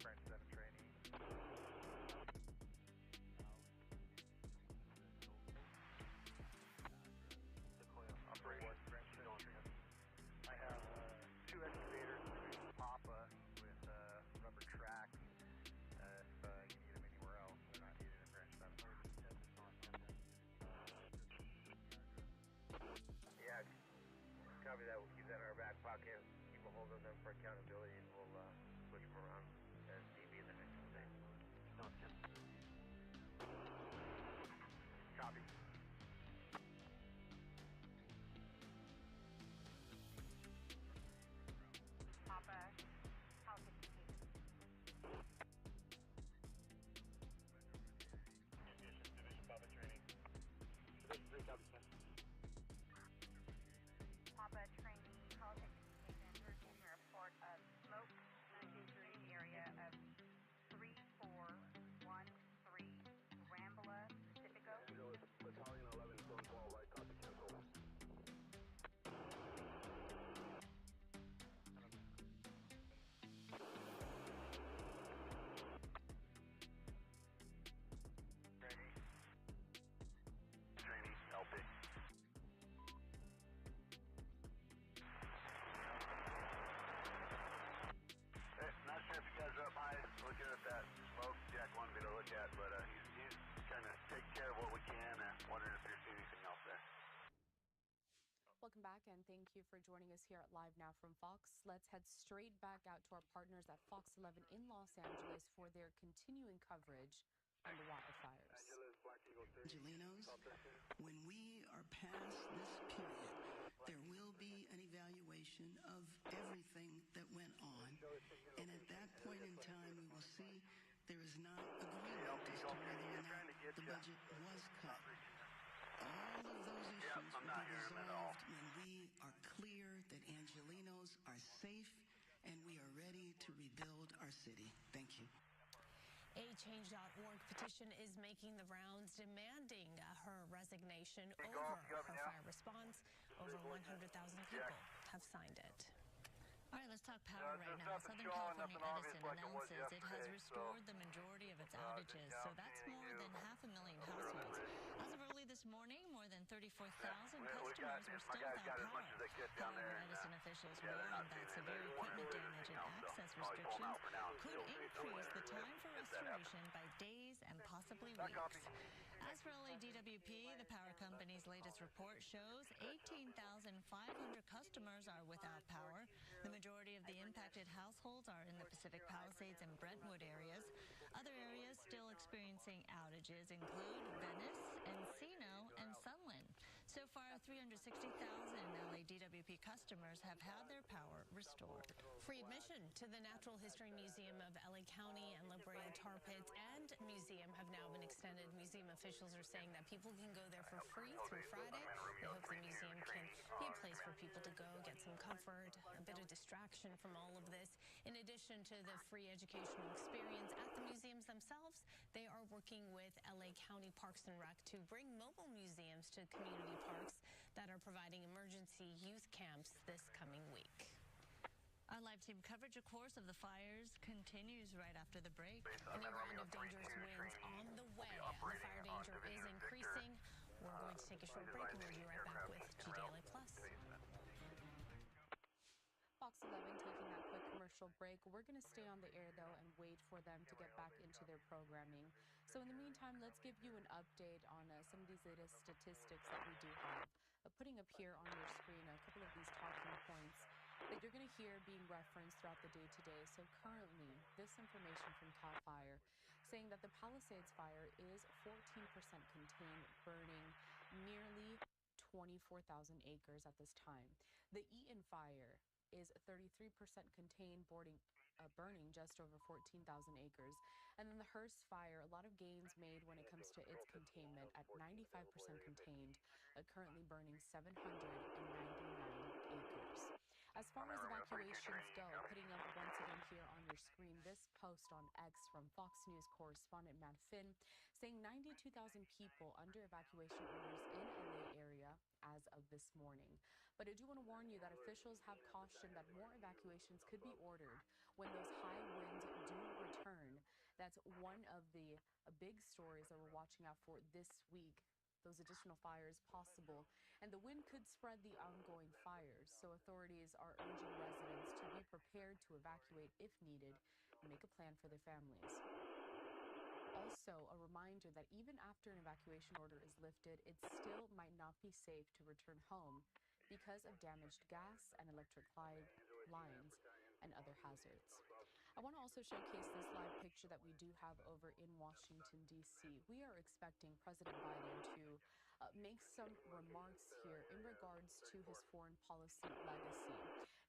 Speaker 5: Branch 7 trainee. Operation branch 7 trainee. I have 2 excavators moving Papa with rubber tracks. If you need them anywhere else, they're not needed in branch 7. Yeah, copy that. We'll keep that in our back pocket. Keep a hold of them for accountability, and we'll switch them around as need be in the next day. Copy.
Speaker 13: Welcome back, and thank you for joining us here at Live Now from Fox. Let's head straight back out to our partners at Fox 11 in Los Angeles for their continuing coverage on the wildfires.
Speaker 12: Angelenos, when we are past this period, there will be an evaluation of everything that went on. And at that point in time, we will see there is not agreement as to whether or not the budget was cut. All of those issues will be resolved when we are clear that Angelenos are safe and we are ready to rebuild our city. Thank you.
Speaker 19: A Change.org petition is making the rounds demanding her resignation over her fire response. Over 100,000 people have signed it.
Speaker 21: All right, let's talk power right now. Southern California Edison announces it has restored the majority of its outages, so that's more than 500,000 households. As of early this morning, more than 34,000 customers were still without power. However, Edison officials warned that severe equipment damage and access restrictions could increase the time for restoration by days and possibly weeks. As for LADWP, the power company's latest report shows 18,500 customers are without power. The majority of the impacted households are in the Pacific Palisades and Brentwood areas. Other areas still experiencing outages include Venice, Encino, and Sunland. So far, 360,000 LADWP customers have had their power restored.
Speaker 19: Free admission to the Natural History Museum of LA County and La Brea Tar Pits and Museum have now been extended. Museum officials are saying that people can go there for free through Friday. They hope the museum can be a place for people to go, get some comfort, a bit of distraction from all of this. In addition to the free educational experience at the museums themselves, they are working with LA County Parks and Rec to bring mobile museums to community parks that are providing emergency youth camps this coming week.
Speaker 21: Our live team coverage, of course, of the fires continues right after the break.
Speaker 19: A new round of dangerous winds on the way. The fire danger is increasing. We're going to take a short break and we'll be right back with GDLA Plus.
Speaker 13: Fox 11 taking that quick commercial break. We're going to stay on the air, though, and wait for them to get back into their programming. So in the meantime, let's give you an update on some of these latest statistics that we do have. Putting up here on your screen a couple of these talking points that you're going to hear being referenced throughout the day today. So currently, this information from CAL FIRE saying that the Palisades fire is 14% contained, burning nearly 24,000 acres at this time. The Eaton fire is 33% contained, burning just over 14,000 acres. And then the Hearst fire, a lot of gains made when it comes to its containment at 95% contained, currently burning 799 acres. As far as evacuations go, putting up once again here on your screen this post on X from Fox News correspondent Matt Finn saying 92,000 people under evacuation orders in LA area as of this morning. But I do want to warn you that officials have cautioned that more evacuations could be ordered when those high winds do return. That's one of the big stories that we're watching out for this week. Those additional fires possible, and the wind could spread the ongoing fires, so authorities are urging residents to be prepared to evacuate if needed and make a plan for their families. Also, a reminder that even after an evacuation order is lifted, it still might not be safe to return home because of damaged gas and electric lines and other hazards. I want to also showcase this live picture that we do have over in Washington, D.C. We are expecting President Biden to make some remarks here in regards to his foreign policy legacy.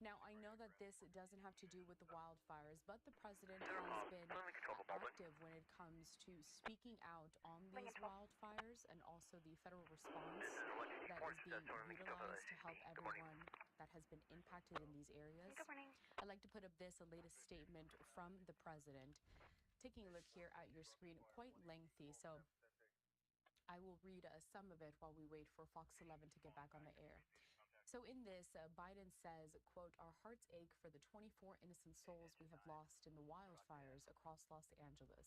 Speaker 13: Now, I know that this doesn't have to do with the wildfires, but the president has been active when it comes to speaking out on these wildfires and also the federal response that is being utilized to help everyone that has been impacted in these areas. I'd like to put up a latest statement from the president. Taking a look here at your screen, quite lengthy, so I will read some of it while we wait for Fox 11 to get back on the air. So in this, Biden says, quote, "Our hearts ache for the 24 innocent souls we have lost in the wildfires across Los Angeles.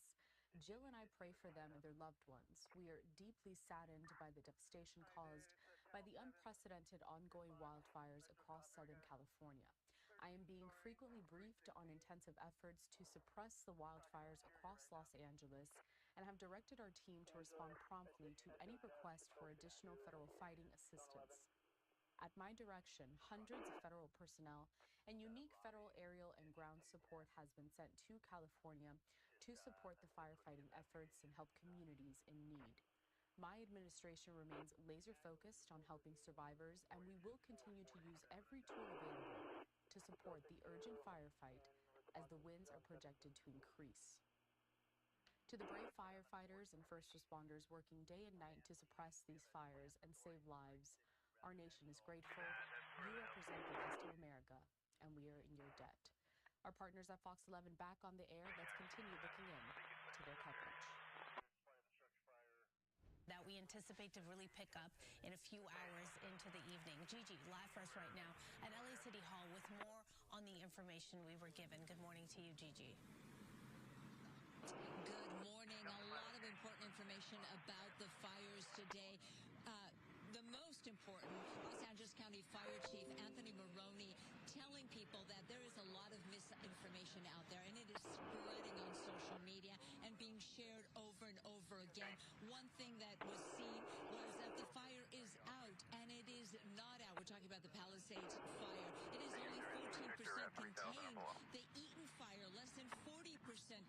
Speaker 13: Jill and I pray for them and their loved ones. We are deeply saddened by the devastation caused by the unprecedented ongoing wildfires across Southern California. I am being frequently briefed on intensive efforts to suppress the wildfires across Los Angeles and have directed our team to respond promptly to any request for additional federal fighting assistance. At my direction, hundreds of federal personnel and unique federal aerial and ground support has been sent to California to support the firefighting efforts and help communities in need. My administration remains laser focused on helping survivors, and we will continue to use every tool available to support the urgent firefight as the winds are projected to increase. To the brave firefighters and first responders working day and night to suppress these fires and save lives, our nation is grateful. You represent the best of America, and we are in your debt. Our partners at Fox 11 back on the air. Let's continue looking in to their coverage.
Speaker 19: That we anticipate to really pick up in a few hours into the evening. Gigi, live for us right now at LA City Hall with more on the information we were given. Good morning to you, Gigi.
Speaker 8: Good morning. A lot of important information about the fires today. The most important, Los Angeles County Fire Chief Anthony Maroney telling people that there is a lot of misinformation out there, and it is spreading on social media and being shared over and over again. One thing that was seen was that the fire is out, and it is not out. We're talking about the Palisades fire. It is only 14% contained. The Eaton fire, less than 40%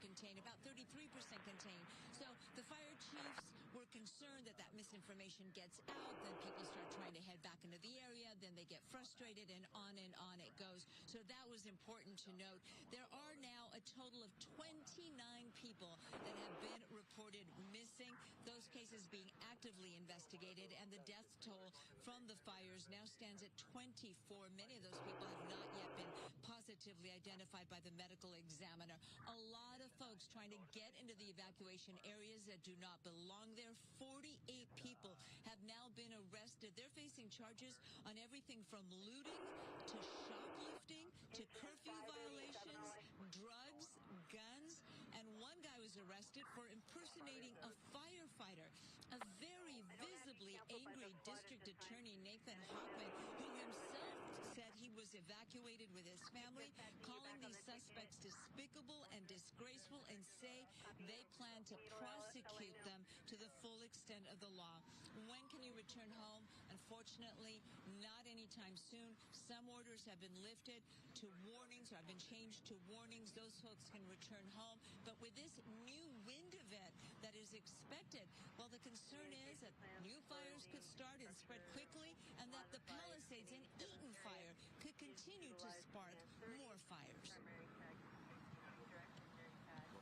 Speaker 8: contained, about 33% contained. So the fire chiefs were concerned that misinformation gets out, then people start trying to head back into the area, then they get frustrated, and on it goes. So that was important to note. There are now a total of 29 people that have been reported missing, those cases being actively investigated, and the death toll from the fires now stands at 24. Many of those people have not yet been positively identified by the medical examiner. A lot of folks trying to get into the evacuation areas that do not belong there. 48 people have now been arrested. They're facing charges on everything from looting to shoplifting to curfew violations, drugs, guns, and one guy was arrested for impersonating a firefighter. A very visibly angry district attorney, Nathan Hockman, who himself said he was evacuated with his family, calling these suspects despicable and disgraceful, and say they plan to prosecute them to the full extent of the law. When can you return home? Unfortunately, not anytime soon. Some orders have been lifted to warnings or have been changed to warnings. Those folks can return home. But with this new wind event that is expected, well, the concern is that new fires could start and spread quickly, and that the Palisades and Eaton fire could continue to spark more fires.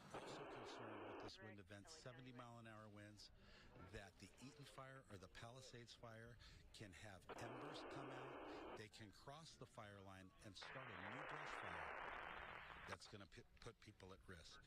Speaker 9: We're also concerned with this wind event, 70-mile-an-hour winds, that the Eaton fire or the Palisades fire can have embers come out. They can cross the fire line and start a new brush fire that's going to put people at risk.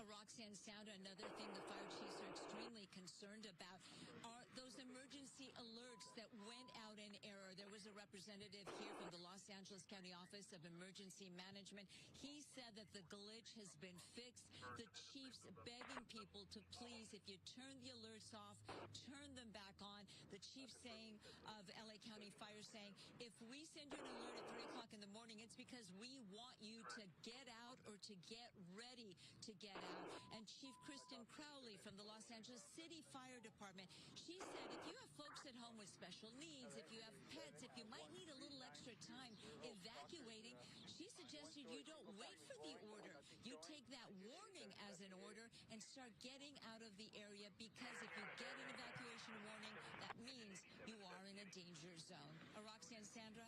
Speaker 8: Roxanne Sound, another thing the fire chiefs are extremely concerned about are those emergency alerts that went out in error. There was a representative here from the Los Angeles County Office of Emergency Management. He said that the glitch has been fixed. The chiefs begging people to please, if you turn the alerts off, turn them back on. The chief saying of LA County Fire saying, if we send you an alert at 3 o'clock in the morning, it's because we want you to get out or to get ready to get out. And Chief Kristen Crowley from the Los Angeles City Fire Department, she said if you have folks at home with special needs, if you have pets, if you might need a little extra time evacuating, she suggested you don't wait for the order. You take that warning as an order and start getting out of the area, because if you get an evacuation warning, that means you are in a danger zone. Roxanne, Sandra?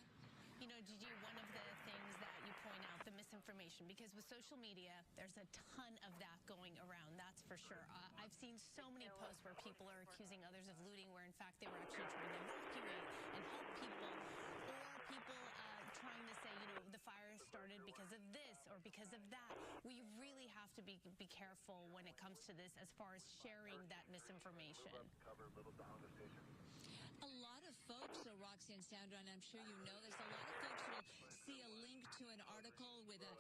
Speaker 19: You know, Gigi, one of the things that you point out, the misinformation, because with social media, there's a ton of that going around, that's for sure. I've seen so many posts where people are accusing others of looting, where in fact they were actually trying to evacuate and help people, or people trying to say, you know, the fire started because of this or because of that. We really have to be careful when it comes to this as far as sharing that misinformation.
Speaker 8: A lot of folks, Roxanne, Sandra, and I'm sure you know this, a lot of folks will see a link to an article with a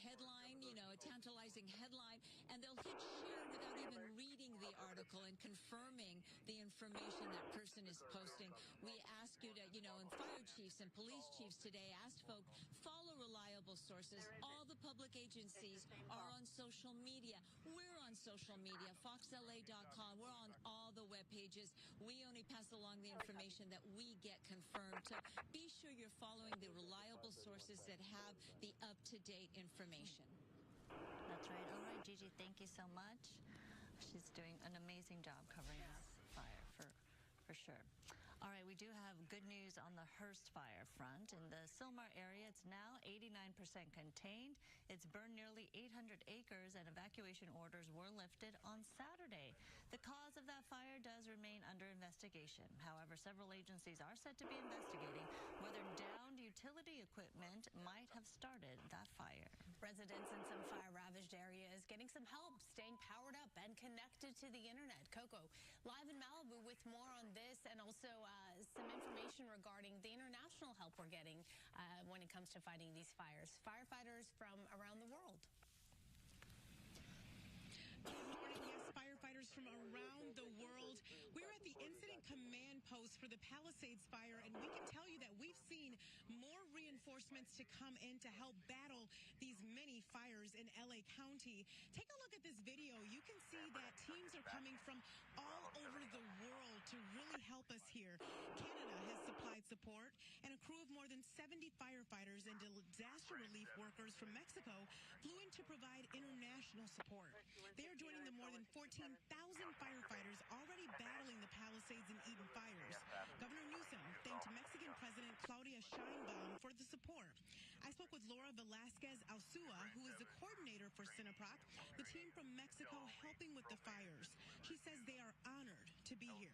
Speaker 8: headline, you know, a tantalizing headline, and they'll hit share without even reading the article and confirming the information that person is posting. We ask you to, you know, and fire chiefs and police chiefs today asked folks, follow reliable sources. All the public agencies are on social media. We're on social media, foxla.com. We're on all the web pages. We only pass along the information that we get confirmed. So be sure you're following the reliable sources that have the up-to-date information.
Speaker 21: That's right. All right, Gigi, thank you so much. She's doing an amazing job covering this fire for sure. All right, we do have good news on the Hearst fire front. In the Sylmar area, it's now 89% contained. It's burned nearly 800 acres, and evacuation orders were lifted on Saturday. The cause of that fire does remain under investigation. However, several agencies are said to be investigating whether downed utility equipment might have started that fire.
Speaker 19: Residents in some fire-ravaged areas getting some help staying powered up and connected to the internet. Coco, live in Malibu with more on this and also some information regarding the international help we're getting when it comes to fighting these fires. Firefighters from around the world.
Speaker 23: Good morning. Yes, firefighters from around the world. We're at the incident command post for the Palisades fire, and we can tell you that we've seen more reinforcements to come in to help battle these many fires in LA County. Take a look at this video. You can see that teams are coming from all over the world to really help us here. Canada has supplied support, and a crew of more than 70 firefighters and disaster relief workers from Mexico flew in to provide international support. They are joining the more than 14,000 firefighters already battling the Palisades and Eden fires. Governor Newsom thanked Mexican President Claudia Sheinbaum for the support. I spoke with Laura Velasquez Alsua, who is the coordinator for CINEPROC, the team from Mexico helping with the fires. She says they are honored to be here.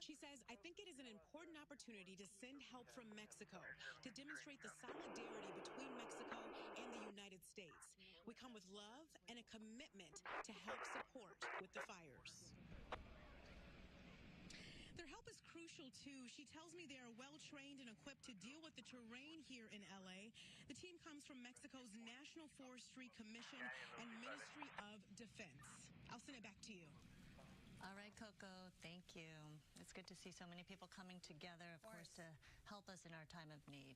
Speaker 23: She says, I think it is an important opportunity to send help from Mexico to demonstrate the solidarity between Mexico and the United States. We come with love and a commitment to help support with the fires. Their help is crucial, too. She tells me they are well-trained and equipped to deal with the terrain here in L.A. The team comes from Mexico's National Forestry Commission and Ministry of Defense. I'll send it back to you.
Speaker 21: All right, Coco, thank you. It's good to see so many people coming together, of course, to help us in our time of need.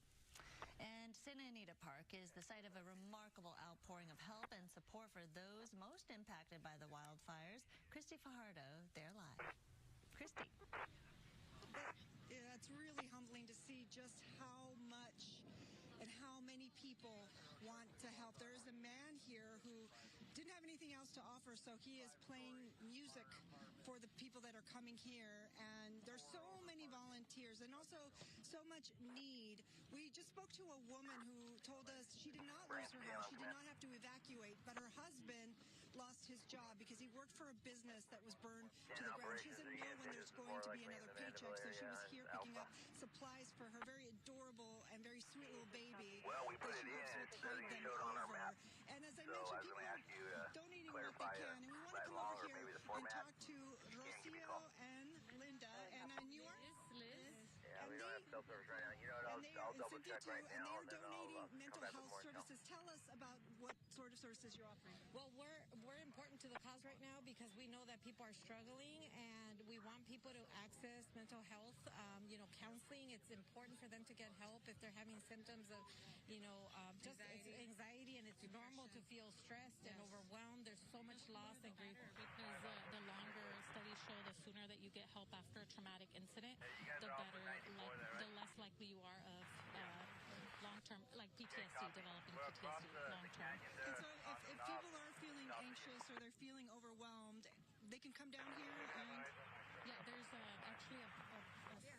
Speaker 21: And Santa Anita Park is the site of a remarkable outpouring of help and support for those most impacted by the wildfires. Christy Fajardo, there live. Christy.
Speaker 14: Yeah, it's really humbling to see just how much and how many people want to help. There is a man here who didn't have anything else to offer, so he is playing music for the people that are coming here. And there's so many volunteers and also so much need. We just spoke to a woman who told us she did not lose her house. She did not have to evacuate, but her husband lost his job because he worked for a business that was burned to the ground. She doesn't know when there's going to be another paycheck, so she was here picking up supplies for her very adorable and very sweet little baby
Speaker 15: Well, we put
Speaker 14: that
Speaker 15: it
Speaker 14: she
Speaker 15: in.
Speaker 14: works with
Speaker 15: It
Speaker 14: Tide
Speaker 15: doesn't
Speaker 14: them
Speaker 15: show it on our
Speaker 14: over.
Speaker 15: map.
Speaker 14: And as I
Speaker 15: So
Speaker 14: mentioned,
Speaker 15: I was
Speaker 14: people
Speaker 15: going to
Speaker 14: are
Speaker 15: ask you to
Speaker 14: donating what they
Speaker 15: clarify
Speaker 14: can, and we want to
Speaker 15: that
Speaker 14: come
Speaker 15: long
Speaker 14: over
Speaker 15: or
Speaker 14: here
Speaker 15: maybe the
Speaker 14: and
Speaker 15: format.
Speaker 14: talk to Rocio and Linda and New York.
Speaker 15: Yeah, we don't have cell service right now. You know what? I'll double check right now.
Speaker 14: And they are
Speaker 15: then
Speaker 14: donating
Speaker 15: I'll
Speaker 14: mental
Speaker 15: come back with
Speaker 14: health
Speaker 15: more info.
Speaker 14: services. Tell us about what sort of services you're offering.
Speaker 17: Well, we're important to the cause right now because we know that people are struggling, and we want people to access mental health, counseling. It's important for them to get help if they're having symptoms of, just anxiety, and it's normal to feel stressed and overwhelmed. There's so much loss and grief.
Speaker 18: Because the longer studies show, the sooner that you get help after a traumatic incident, the better, the less likely you are of long-term, like PTSD, developing PTSD long-term.
Speaker 14: And so if people are feeling anxious or they're feeling overwhelmed, they can come down here and...
Speaker 18: Yeah, there's actually a
Speaker 17: center here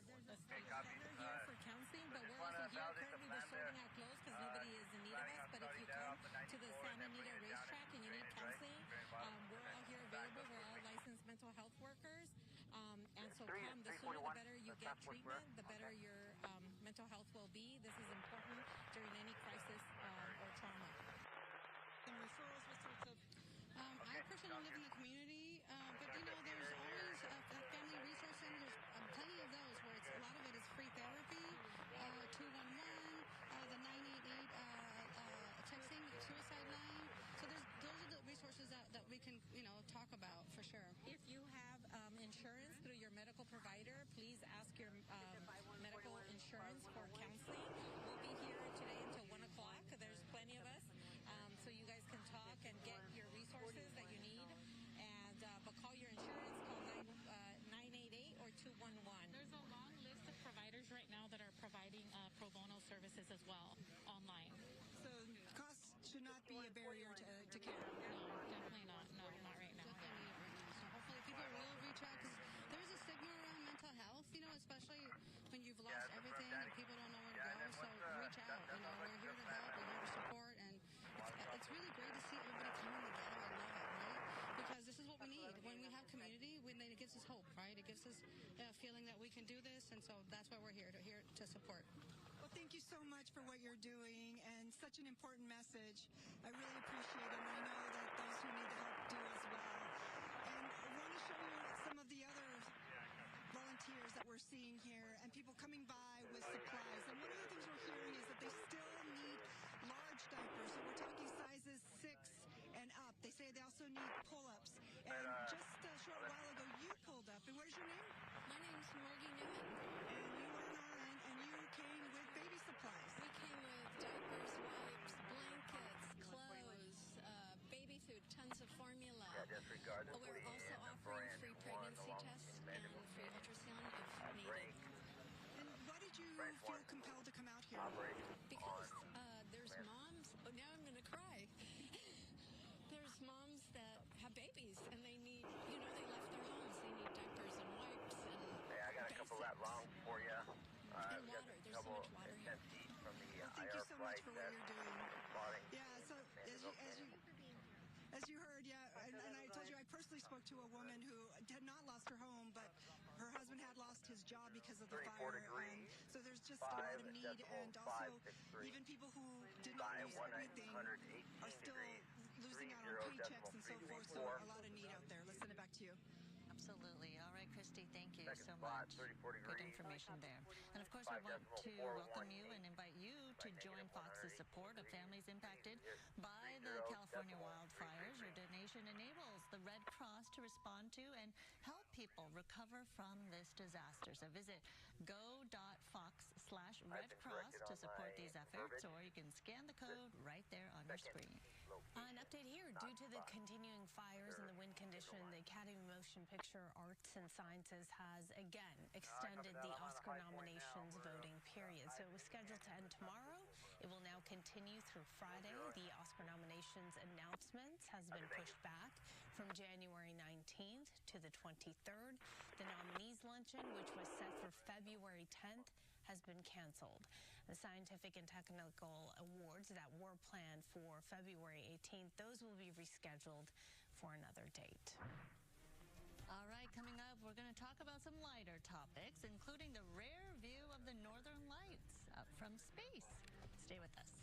Speaker 17: for counseling, but we're also here. Currently, we're sorting out clothes because nobody is in need of us. But if you come to the Santa Anita racetrack and you need counseling, we're all here available. We're all licensed mental health workers. And so come, the sooner the better you get treatment, the better your mental health will be. This is important during any crisis or trauma.
Speaker 14: Some referrals, what sorts of...
Speaker 17: I personally live in the community, but there's always family resource centers. Plenty of those where a lot of it is free therapy, 211, the 988 texting suicide line. So those are the resources that we can talk about for sure. If you have insurance through your medical provider, please ask your medical insurance for counseling. We'll be here today until 1 o'clock. There's plenty of us, so you guys can talk and get your resources that you need. And but
Speaker 18: right now that are providing pro bono services as well online.
Speaker 14: So cost should not be a barrier to care.
Speaker 18: No, definitely not. No, not right now.
Speaker 17: Definitely not right now. So hopefully people will reach out because there's a stigma around mental health, you know, especially when you've lost everything and people don't know where to go. So reach out. You know, we're here to help. We're here to support, and it's really great to see everybody coming together. I love it, right? Because this is what we need. When we have community, then it gives us hope, right? It gives us a feeling that we can do this, and so that's why we're here to support.
Speaker 14: Well, thank you so much for what you're doing and such an important message. I really appreciate it, and I know that those who need the help do as well. And I want to show you some of the other volunteers that we're seeing here and people coming by with supplies. And one of the things we're hearing is that they still need large diapers. So we're talking sizes 6 and up. They say they also need pull-ups. And just a short while ago, you pulled up. And what is your name?
Speaker 16: My name's Margie Newman.
Speaker 14: And you are an RN, and you came with baby supplies.
Speaker 16: We came with diapers, wipes, blankets, clothes, baby food, tons of formula. We're also offering free pregnancy tests and free ultrasound if needed.
Speaker 14: And why did you feel compelled to come out here?
Speaker 16: Because there's moms. Oh, now I'm going to cry. There's moms that have babies and they need, you know, they left their homes. They need diapers and wipes and
Speaker 5: Hey, I got a couple of that long for you.
Speaker 16: and water. There's so much water here.
Speaker 5: From the
Speaker 14: Thank you so much for what you're doing. Yeah, so as you heard, and I told you I personally spoke to a woman who had not lost her home, but her husband had lost his job because of the fire. So there's just a lot of need, and also even people who did not lose everything are still losing out on paychecks and so forth. So a lot of need out there. Let's send it back to you.
Speaker 21: Absolutely. All right, Christy, thank you so much. Good information there. And of course, we want to welcome you and invite you to join Fox's support of families impacted by the California wildfires. Your donation enables the Red Cross to respond to and help people recover from this disaster. So visit go.fox/Red Cross to support these efforts, or you can scan the code right there on your screen.
Speaker 19: An update here. Due to the continuing fires and the wind condition, the Academy of Motion Picture Arts and Sciences has again extended the Oscar nominations voting period. So it was scheduled to end tomorrow. It will now continue through Friday. The Oscar nominations announcements has been pushed back from January 19th to the 23rd. The nominees luncheon, which was set for February 10th, has been canceled. The scientific and technical awards that were planned for February 18th, those will be rescheduled for another date.
Speaker 21: All right, coming up, we're going to talk about some lighter topics, including the rare view of the northern lights up from space. Stay with us.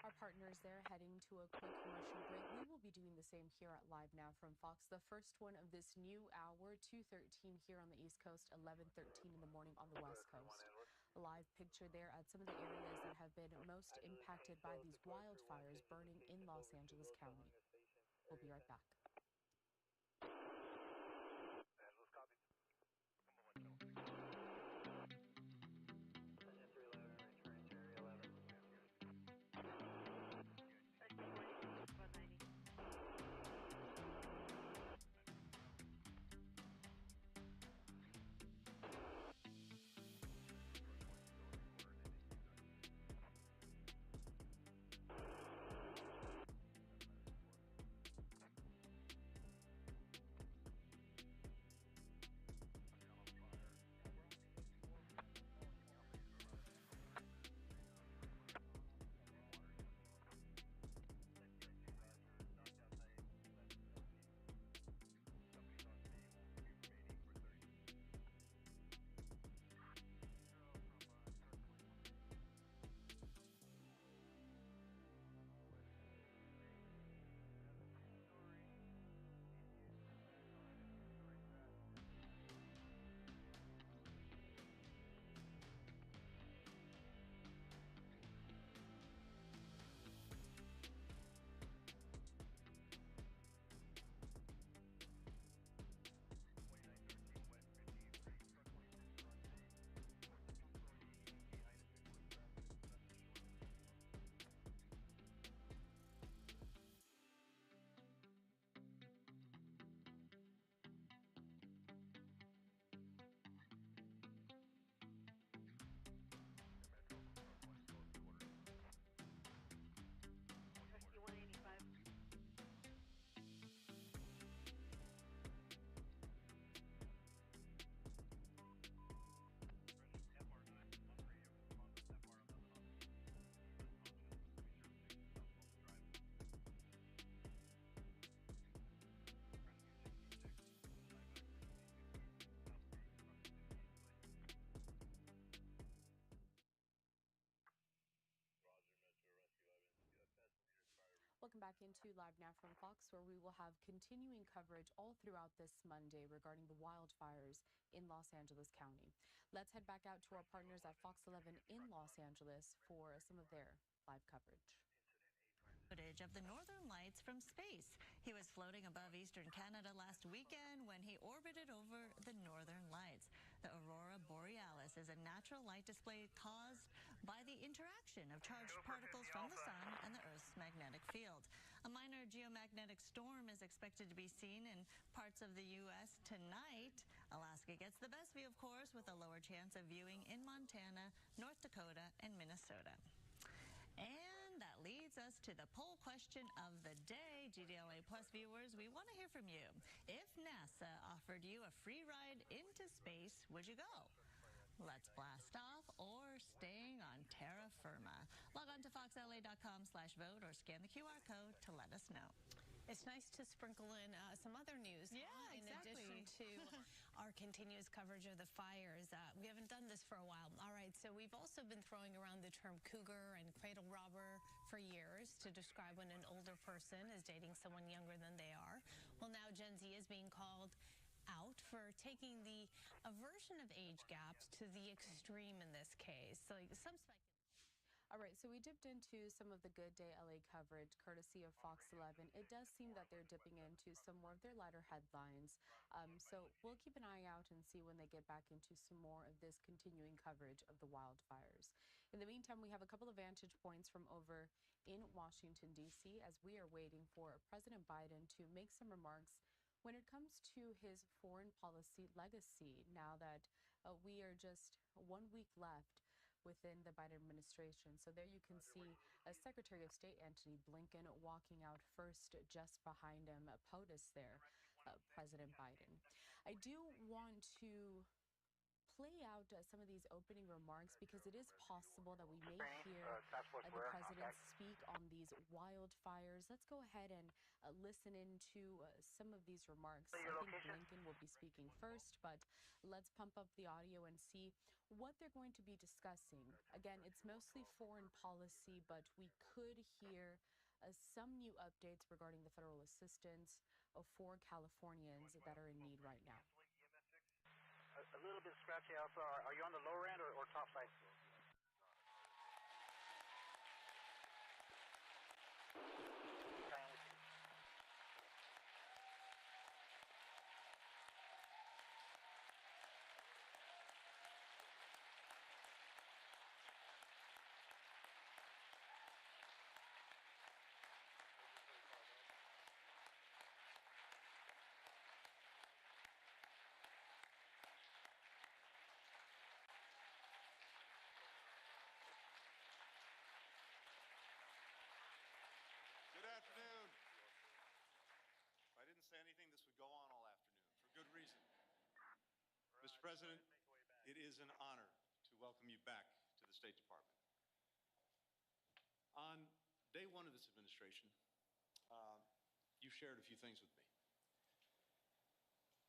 Speaker 13: Our partners there heading to a quick commercial break. We will be doing the same here at Live Now from Fox. The first one of this new hour, 2:13 here on the East Coast, 11:13 in the morning on the West Coast. A live picture there at some of the areas that have been most impacted by these wildfires burning in Los Angeles County. We'll be right back. Welcome back into Live Now from Fox, where we will have continuing coverage all throughout this Monday regarding the wildfires in Los Angeles County. Let's head back out to our partners at Fox 11 in Los Angeles for some of their live coverage.
Speaker 21: Footage of the northern lights from space. He was floating above eastern Canada last weekend when he orbited over the northern lights. The aurora borealis is a natural light display caused by the interaction of charged particles from the sun and the Earth's magnetic field. A minor geomagnetic storm is expected to be seen in parts of the U.S. tonight. Alaska gets the best view, of course, with a lower chance of viewing in Montana, North Dakota, and Minnesota. And that leads us to the poll question of the day. GDLA Plus viewers, we want to hear from you. If NASA offered you a free ride into space, would you go? Let's blast off or staying on terra firma. Log on to foxla.com/vote or scan the QR code to let us know.
Speaker 19: It's nice to sprinkle in some other news.
Speaker 21: Yeah,
Speaker 19: in
Speaker 21: exactly.
Speaker 19: addition to our continuous coverage of the fires. We haven't done this for a while. All right, so we've also been throwing around the term cougar and cradle robber for years to describe when an older person is dating someone younger than they are. Well, now Gen Z is being called out for taking the aversion of age gaps to the extreme in this case. So some
Speaker 13: All right, so we dipped into some of the Good Day LA coverage courtesy of Fox 11. It does seem that they're dipping into some more of their lighter headlines. So we'll keep an eye out and see when they get back into some more of this continuing coverage of the wildfires. In the meantime, we have a couple of vantage points from over in Washington, D.C., as we are waiting for President Biden to make some remarks when it comes to his foreign policy legacy, now that we are just 1 week left within the Biden administration. So there you can see Secretary of State Antony Blinken walking out first, just behind him, POTUS there, President Biden. I do want to play out some of these opening remarks because it is possible that we may hear the president speak on these wildfires. Let's go ahead and listen into some of these remarks. I think Blinken will be speaking first, but let's pump up the audio and see what they're going to be discussing. Again, it's mostly foreign policy, but we could hear some new updates regarding the federal assistance for Californians that are in need right now.
Speaker 5: A little bit scratchy also. Are you on the lower end or top side?
Speaker 1: Good afternoon. If I didn't say anything, this would go on all afternoon, for good reason. Mr. President, it is an honor to welcome you back to the State Department. On day one of this administration, you shared a few things with me.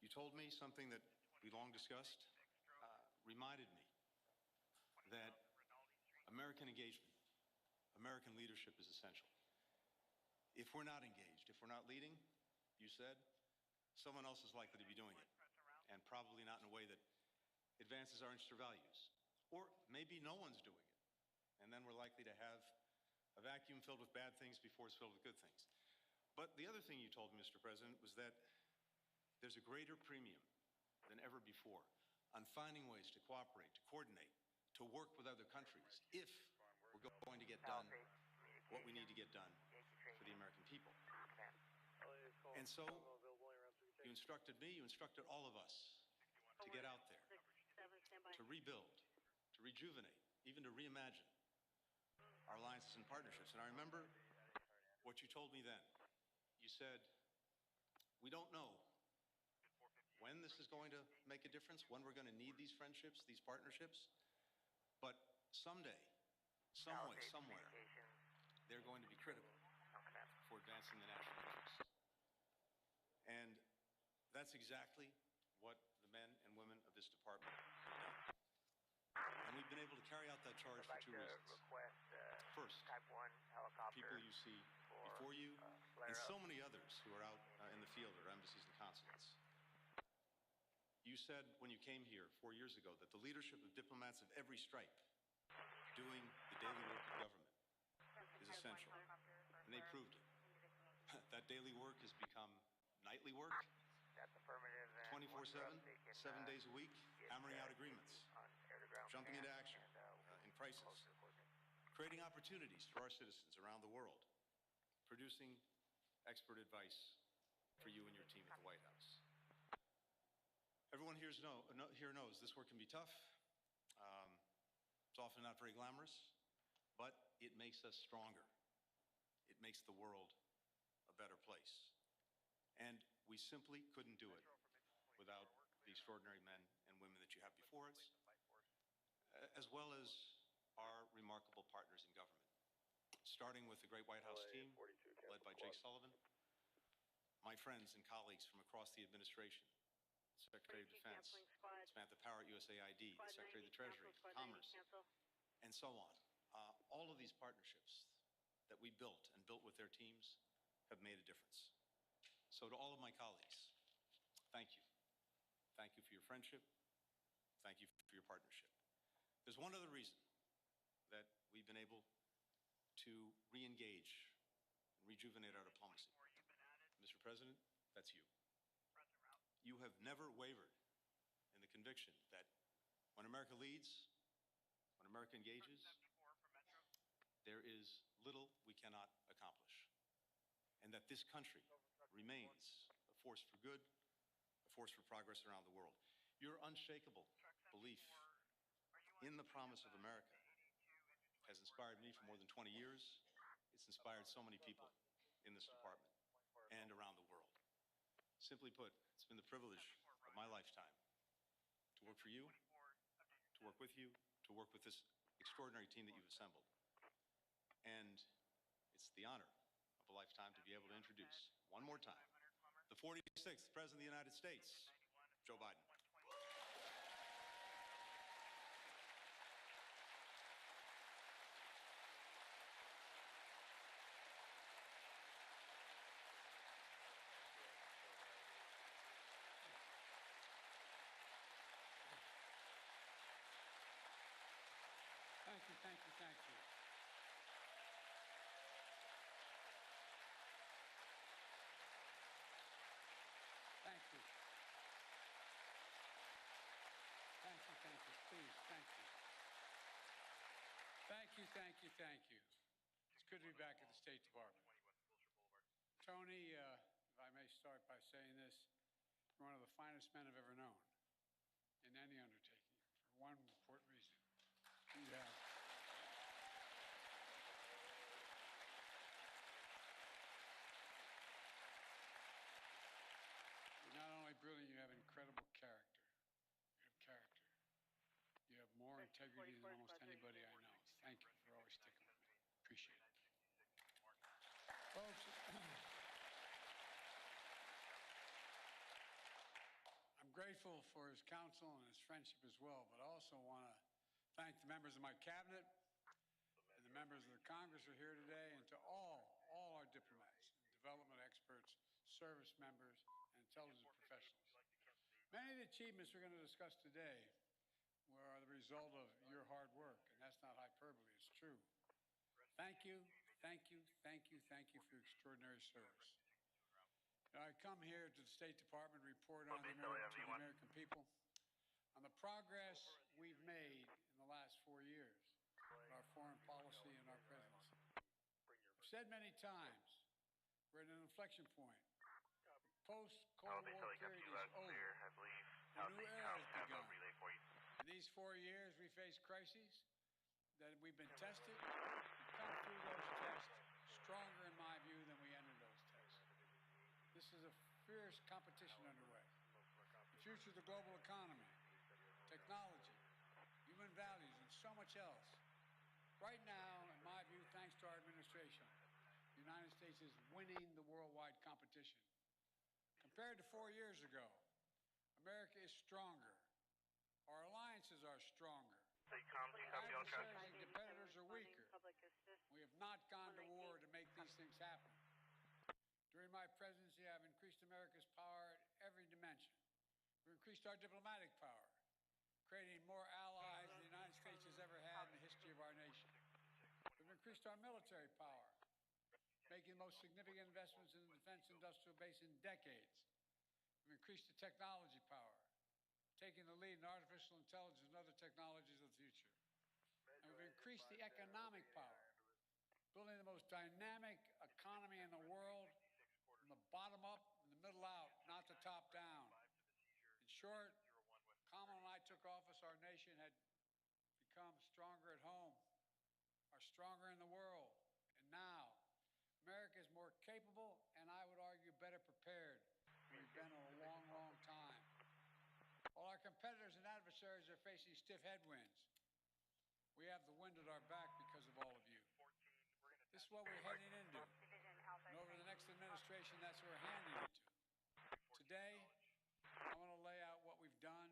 Speaker 1: You told me something that we long discussed, reminded me that American engagement, American leadership is essential. If we're not engaged, if we're not leading, you said, someone else is likely to be doing it, and probably not in a way that advances our interests or values. Or maybe no one's doing it, and then we're likely to have a vacuum filled with bad things before it's filled with good things. But the other thing you told me, Mr. President, was that there's a greater premium than ever before on finding ways to cooperate, to coordinate, to work with other countries if we're going to get done what we need to get done for the American people. And so you instructed me, you instructed all of us to get out there, to rebuild, to rejuvenate, even to reimagine our alliances and partnerships. And I remember what you told me then. You said, we don't know when this is going to make a difference, when we're going to need these friendships, these partnerships, but someday, some way, somewhere, they're going to be critical for advancing the national interest. And that's exactly what the men and women of this department have done. And we've been able to carry out that charge for two reasons. First, people you see before you and so many others who are out in the field at our embassies and consulates. You said when you came here 4 years ago that the leadership of diplomats of every stripe doing the daily work of government is essential, and they proved it. That daily work has become nightly work, 24/7, 7 days a week, hammering out agreements, jumping into action in crisis, creating opportunities for our citizens around the world, producing expert advice for you and your team at the White House. Everyone here knows this work can be tough. It's often not very glamorous, but it makes us stronger. It makes the world a better place. And we simply couldn't do it without the extraordinary men and women that you have before us, as well as our remarkable partners in government, starting with the great White House team led by Jake Sullivan, my friends and colleagues from across the administration, Secretary of Defense, Samantha Power at USAID, the Secretary of the Treasury, Commerce, and so on. All of these partnerships that we built and built with their teams have made a difference. So to all of my colleagues, thank you. Thank you for your friendship. Thank you for your partnership. There's one other reason that we've been able to re-engage and rejuvenate our diplomacy. Mr. President, that's you. You have never wavered in the conviction that when America leads, when America engages, there is little we cannot accomplish, and that this country remains a force for good, a force for progress around the world. Your unshakable belief in the promise of America has inspired me for more than 20 years. It's inspired so many people in this department and around the world. Simply put, it's been the privilege of my lifetime to work for you, to work with you, to work with this extraordinary team that you've assembled. And it's the honor of a lifetime to be able to introduce, one more time, the 46th President of the United States, Joe Biden.
Speaker 2: Thank you, thank you, thank you. Thank you. Thank you, thank you, please, thank you. Thank you, thank you, thank you. It's good to be back at the State Department. Tony, if I may start by saying this, you're one of the finest men I've ever known in any undertaking, for one important reason. You have you're not only brilliant, you have incredible character. You have character. You have more integrity than almost anybody I know. Thank you for always sticking with me. Appreciate it. Folks, I'm grateful for his counsel and his friendship as well, but I also want to thank the members of my cabinet and the members of the Congress who are here today, and to all our diplomats, development experts, service members, and intelligence professionals. Many of the achievements we're going to discuss today are the result of your hard work, and that's not hyperbole, it's true. Thank you, thank you, thank you, thank you for your extraordinary service. I come here to the State Department to report on to the American people on the progress we've made in the last 4 years in our foreign policy and our presidency. I've said many times, we're at an inflection point. The post-Cold War period is over. A new era has begun. In these 4 years, we faced crises that we've been tested. We've come through those tests stronger, in my view, than we entered those tests. This is a fierce competition underway. The future of the global economy, technology, human values, and so much else. Right now, in my view, thanks to our administration, the United States is winning the worldwide competition. Compared to 4 years ago, America is stronger. Our alliances are stronger. Our adversaries and competitors are weaker. We have not gone to war to make these things happen. my presidency, I've increased America's power at every dimension. We've increased our diplomatic power, creating more allies than the United States has ever had in the history of our nation. We've increased our military power, making the most significant investments in the defense industrial base in decades. We've increased the technology power, taking the lead in artificial intelligence and other technologies of the future. And we've increased the economic power, building the most dynamic economy in the world from the bottom up and the middle out, not the top down. In short, Kamala and I took office, our nation had become stronger at home, are stronger in the world. And now, America is more capable and, I would argue, better prepared than we've been in a long, long time. While our competitors and adversaries are facing stiff headwinds, we have the wind at our back because of all of you. This is what we're heading into. And over the next administration, that's what we're handing it to. Today, I want to lay out what we've done,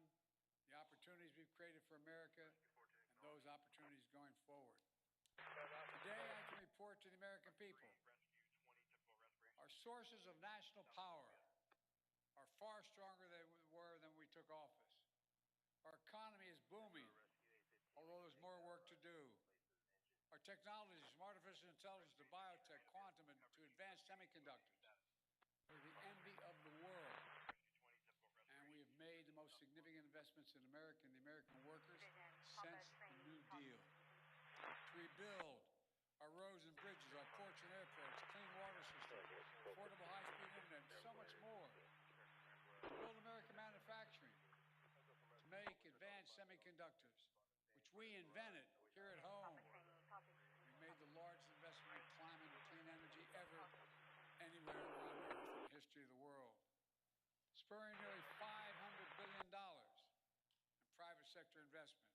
Speaker 2: the opportunities we've created for America, and those opportunities going forward. Today, I can report to the American people our sources of national power are far stronger than we were when we took office. Our economy is booming, although there's more work to do. Our technologies, from artificial intelligence to biotech, quantum, and to advanced semiconductors, are the envy of the world. And we have made the most significant investments in America and the American workers since the New Deal. To rebuild our roads and bridges, our ports and airports, clean water systems, affordable high-speed internet, and so much more. To build American manufacturing, to make advanced semiconductors, which we invented here at home. We made the largest investment in climate and clean energy ever anywhere on Earth in the history of the world, spurring nearly $500 billion in private sector investment.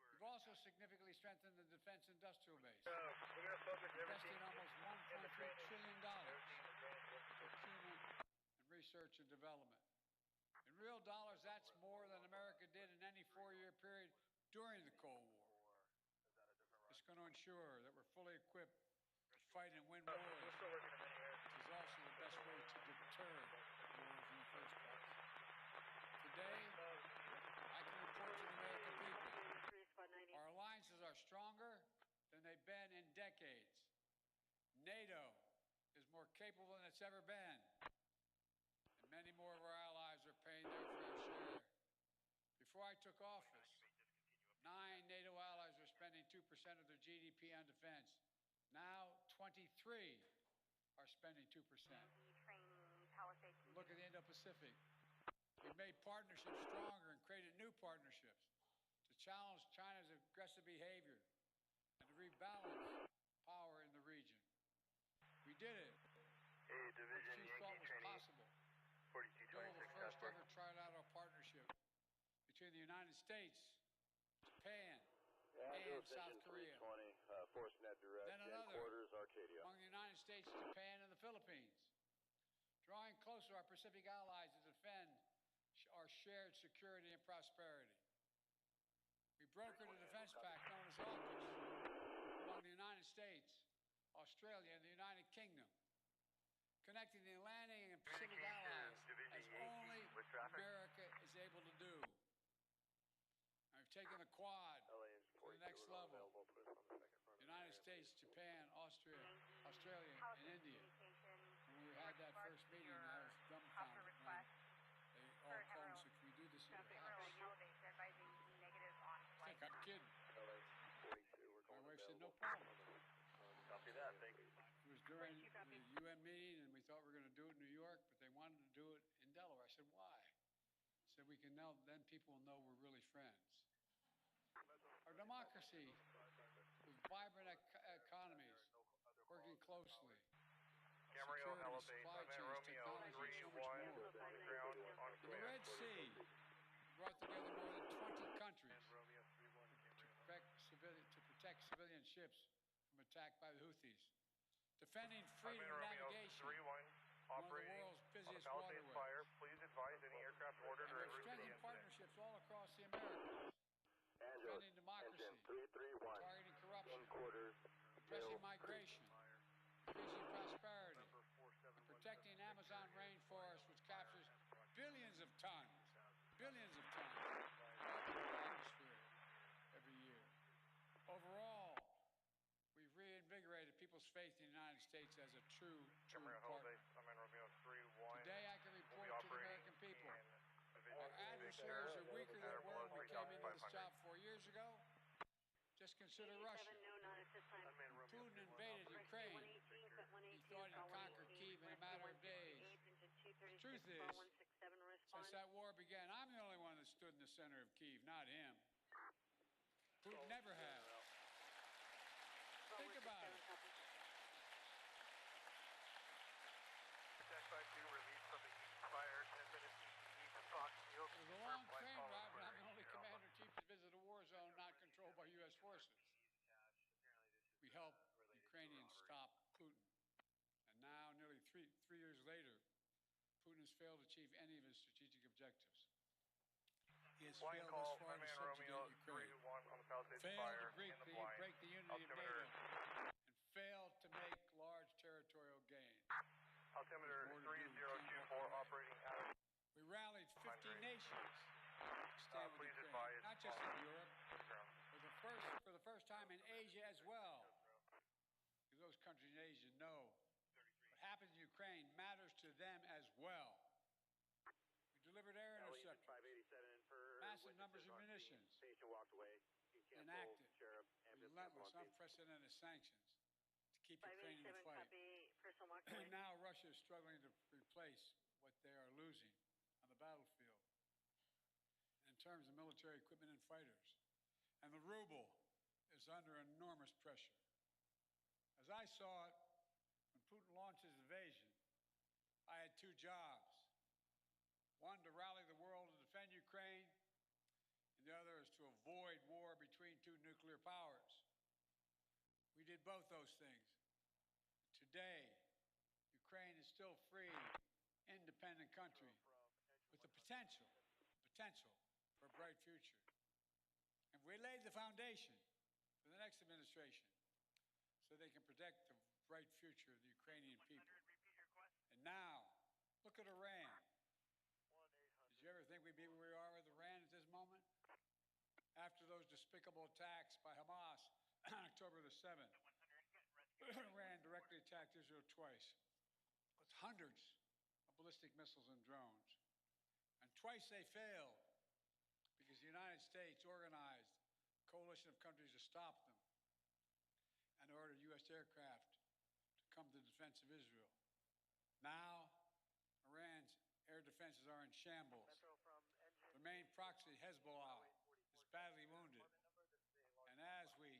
Speaker 2: We've also significantly strengthened the defense industrial base, investing almost $1.3 trillion for procurement and research and development. In real dollars, that's more than America did in any four-year period during the Cold War. It's going to ensure that we're fully equipped to fight and win wars, which is also the best way to deter wars in the first place. Today, I can report to the American people, our alliances are stronger than they've been in decades. NATO is more capable than it's ever been, and many more of our allies are paying their fair share. Before I took office, 9 NATO allies were spending 2% of their GDP on defense. Now, 23 are spending 2%. Look at the Indo-Pacific. We've made partnerships stronger and created new partnerships to challenge China's aggressive behavior and to rebalance power in the region. We did it.
Speaker 5: Hey, Division
Speaker 2: What few thought was possible. To build the first ever trilateral partnership between the United States, Japan, and South Korea.
Speaker 5: Force net direct,
Speaker 2: Then another
Speaker 5: quarters, Arcadia.
Speaker 2: among the United States, Japan, and the Philippines, drawing closer our Pacific allies to defend our shared security and prosperity. We brokered a defense pact known as AUKUS among the United States, Australia, and the United Kingdom, connecting the Atlantic and Pacific allies as only America is able to do. And we've taken the Quad to the next level. The United States, Japan, Australia, and India. When we had that first meeting, I was dumbfounded when they all called and said, "Can we do this in your house?" I think I'm kidding. My wife said, "No problem."
Speaker 5: Copy that, thanks.
Speaker 2: It was during the UN meeting, and we thought we were going to do it in New York, but they wanted to do it in Delaware. I said, "Why?" I said, "We can now, then people will know we're really friends." Our democracy with vibrant economies, working closely,
Speaker 5: Camarillo,
Speaker 2: security,
Speaker 5: elevate,
Speaker 2: supply chains,
Speaker 5: Romeo,
Speaker 2: technology, and so
Speaker 5: 3-1,
Speaker 2: much more.
Speaker 5: on the ground, on
Speaker 2: In the Red Sea, brought together more than 20 countries
Speaker 5: Romeo, 3-1,
Speaker 2: to protect civilian ships from attack by the Houthis, defending freedom of
Speaker 5: Romeo,
Speaker 2: navigation,
Speaker 5: 3-1,
Speaker 2: one of the
Speaker 5: operating
Speaker 2: world's
Speaker 5: on
Speaker 2: busiest
Speaker 5: the Palisades
Speaker 2: waterways.
Speaker 5: fire. Please advise any aircraft ordered
Speaker 2: And
Speaker 5: or en
Speaker 2: we've
Speaker 5: route to the
Speaker 2: strengthened
Speaker 5: incident.
Speaker 2: partnerships all across the Americas, defending democracy,
Speaker 5: 331,
Speaker 2: targeting corruption,
Speaker 5: quarters,
Speaker 2: addressing migration, increasing prosperity, and faith in the United States as a true
Speaker 5: Cameron
Speaker 2: partner.
Speaker 5: Base, I'm in Romeo 3-1.
Speaker 2: Today I can report to the American people our adversaries
Speaker 5: Area.
Speaker 2: are weaker than were when we came into this job 4 years ago. Just consider Russia. When Putin invaded Ukraine, he thought he'd conquer Kyiv in a matter of days. The truth is, since that war began, I'm the only one that stood in the center of Kyiv, not him. Putin never has. Think about it.
Speaker 5: Attack by 2 released from the fires has been achieved in Fox Field.
Speaker 2: It was a long train ride, but I'm the only commander-in-chief to visit a war zone not controlled by U.S. forces. We helped Ukrainians stop Putin. And now, nearly three years later, Putin has failed to achieve any of his strategic objectives. He has failed thus far to subjugate Ukraine, failed to break the unity of NATO, and failed to make large territorial gains.
Speaker 5: Altimeter 3024 operating out.
Speaker 2: We rallied 50 nations to stand with Ukraine, not just in Europe, for the first time in Asia as well. Because those countries in Asia know what happens in Ukraine matters to them as well. We delivered air interceptors, massive numbers of munitions, enacted relentless, unprecedented sanctions to keep Ukraine in the fight. And now Russia is struggling to replace what they are losing on the battlefield in terms of military equipment and fighters. And the ruble is under enormous pressure. As I saw it, when Putin launched his invasion, I had two jobs. One, to rally the world to defend Ukraine, and the other is to avoid war between two nuclear powers. We did both those things. Today, Ukraine is still free, independent country with the potential for a bright future. And we laid the foundation for the next administration so they can protect the bright future of the Ukrainian people. And now, look at Iran. Did you ever think we'd be where we are with Iran at this moment? After those despicable attacks by Hamas on October the 7th, Iran directly attacked Israel twice with hundreds of ballistic missiles and drones. And twice they failed because the United States organized a coalition of countries to stop them and ordered U.S. aircraft to come to the defense of Israel. Now, Iran's air defenses are in shambles. The main proxy, Hezbollah, is badly wounded. And as we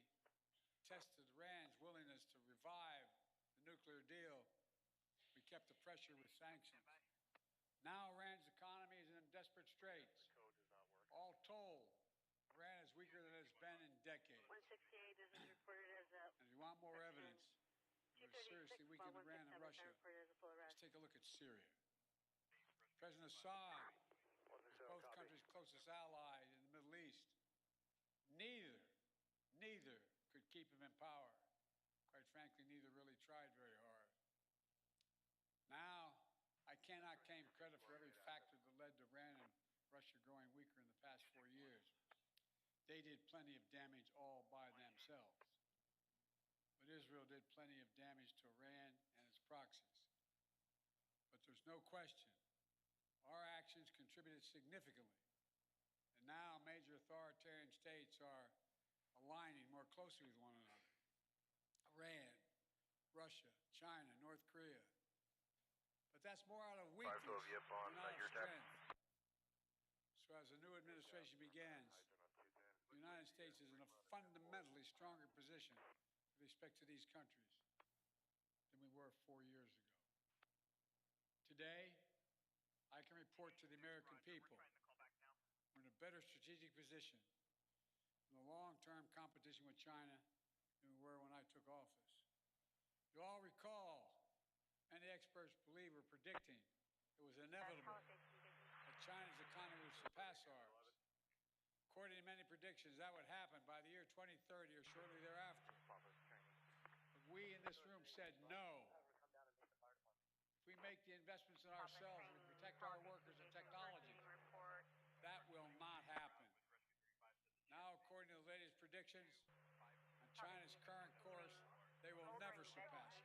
Speaker 2: tested Iran's willingness to revive the nuclear deal, we kept the pressure with sanctions. Now Iran's economy is in desperate straits. All told, Iran is weaker than it's been in decades.
Speaker 4: 168, this is reported as a...
Speaker 2: And if you want more evidence, we're seriously weakened Iran and Russia. Let's take a look at Syria. President Assad is both countries' closest ally in the Middle East. Neither could keep him in power. Quite frankly, neither really tried very hard. Now, I cannot claim credit for every factor that led to Iran and Russia growing weaker in the past 4 years. They did plenty of damage all by themselves. But Israel did plenty of damage to Iran and its proxies. But there's no question, our actions contributed significantly. And now major authoritarian states are aligning more closely with one another. Iran, Russia, China, North Korea. But that's more out of weakness than out of strength. So as the new administration begins, the United States is in a fundamentally stronger position with respect to these countries than we were 4 years ago. Today, I can report to the American people we're in a better strategic position in the long-term competition with China than we were when I took office. You all recall, many experts believe were predicting it was inevitable that China's economy would surpass ours. According to many predictions, that would happen by the year 2030 or shortly thereafter. But we in this room said no. If we make the investments in ourselves and protect our workers and technology, that will not happen. Now, according to the latest predictions, on China's current course, they will never surpass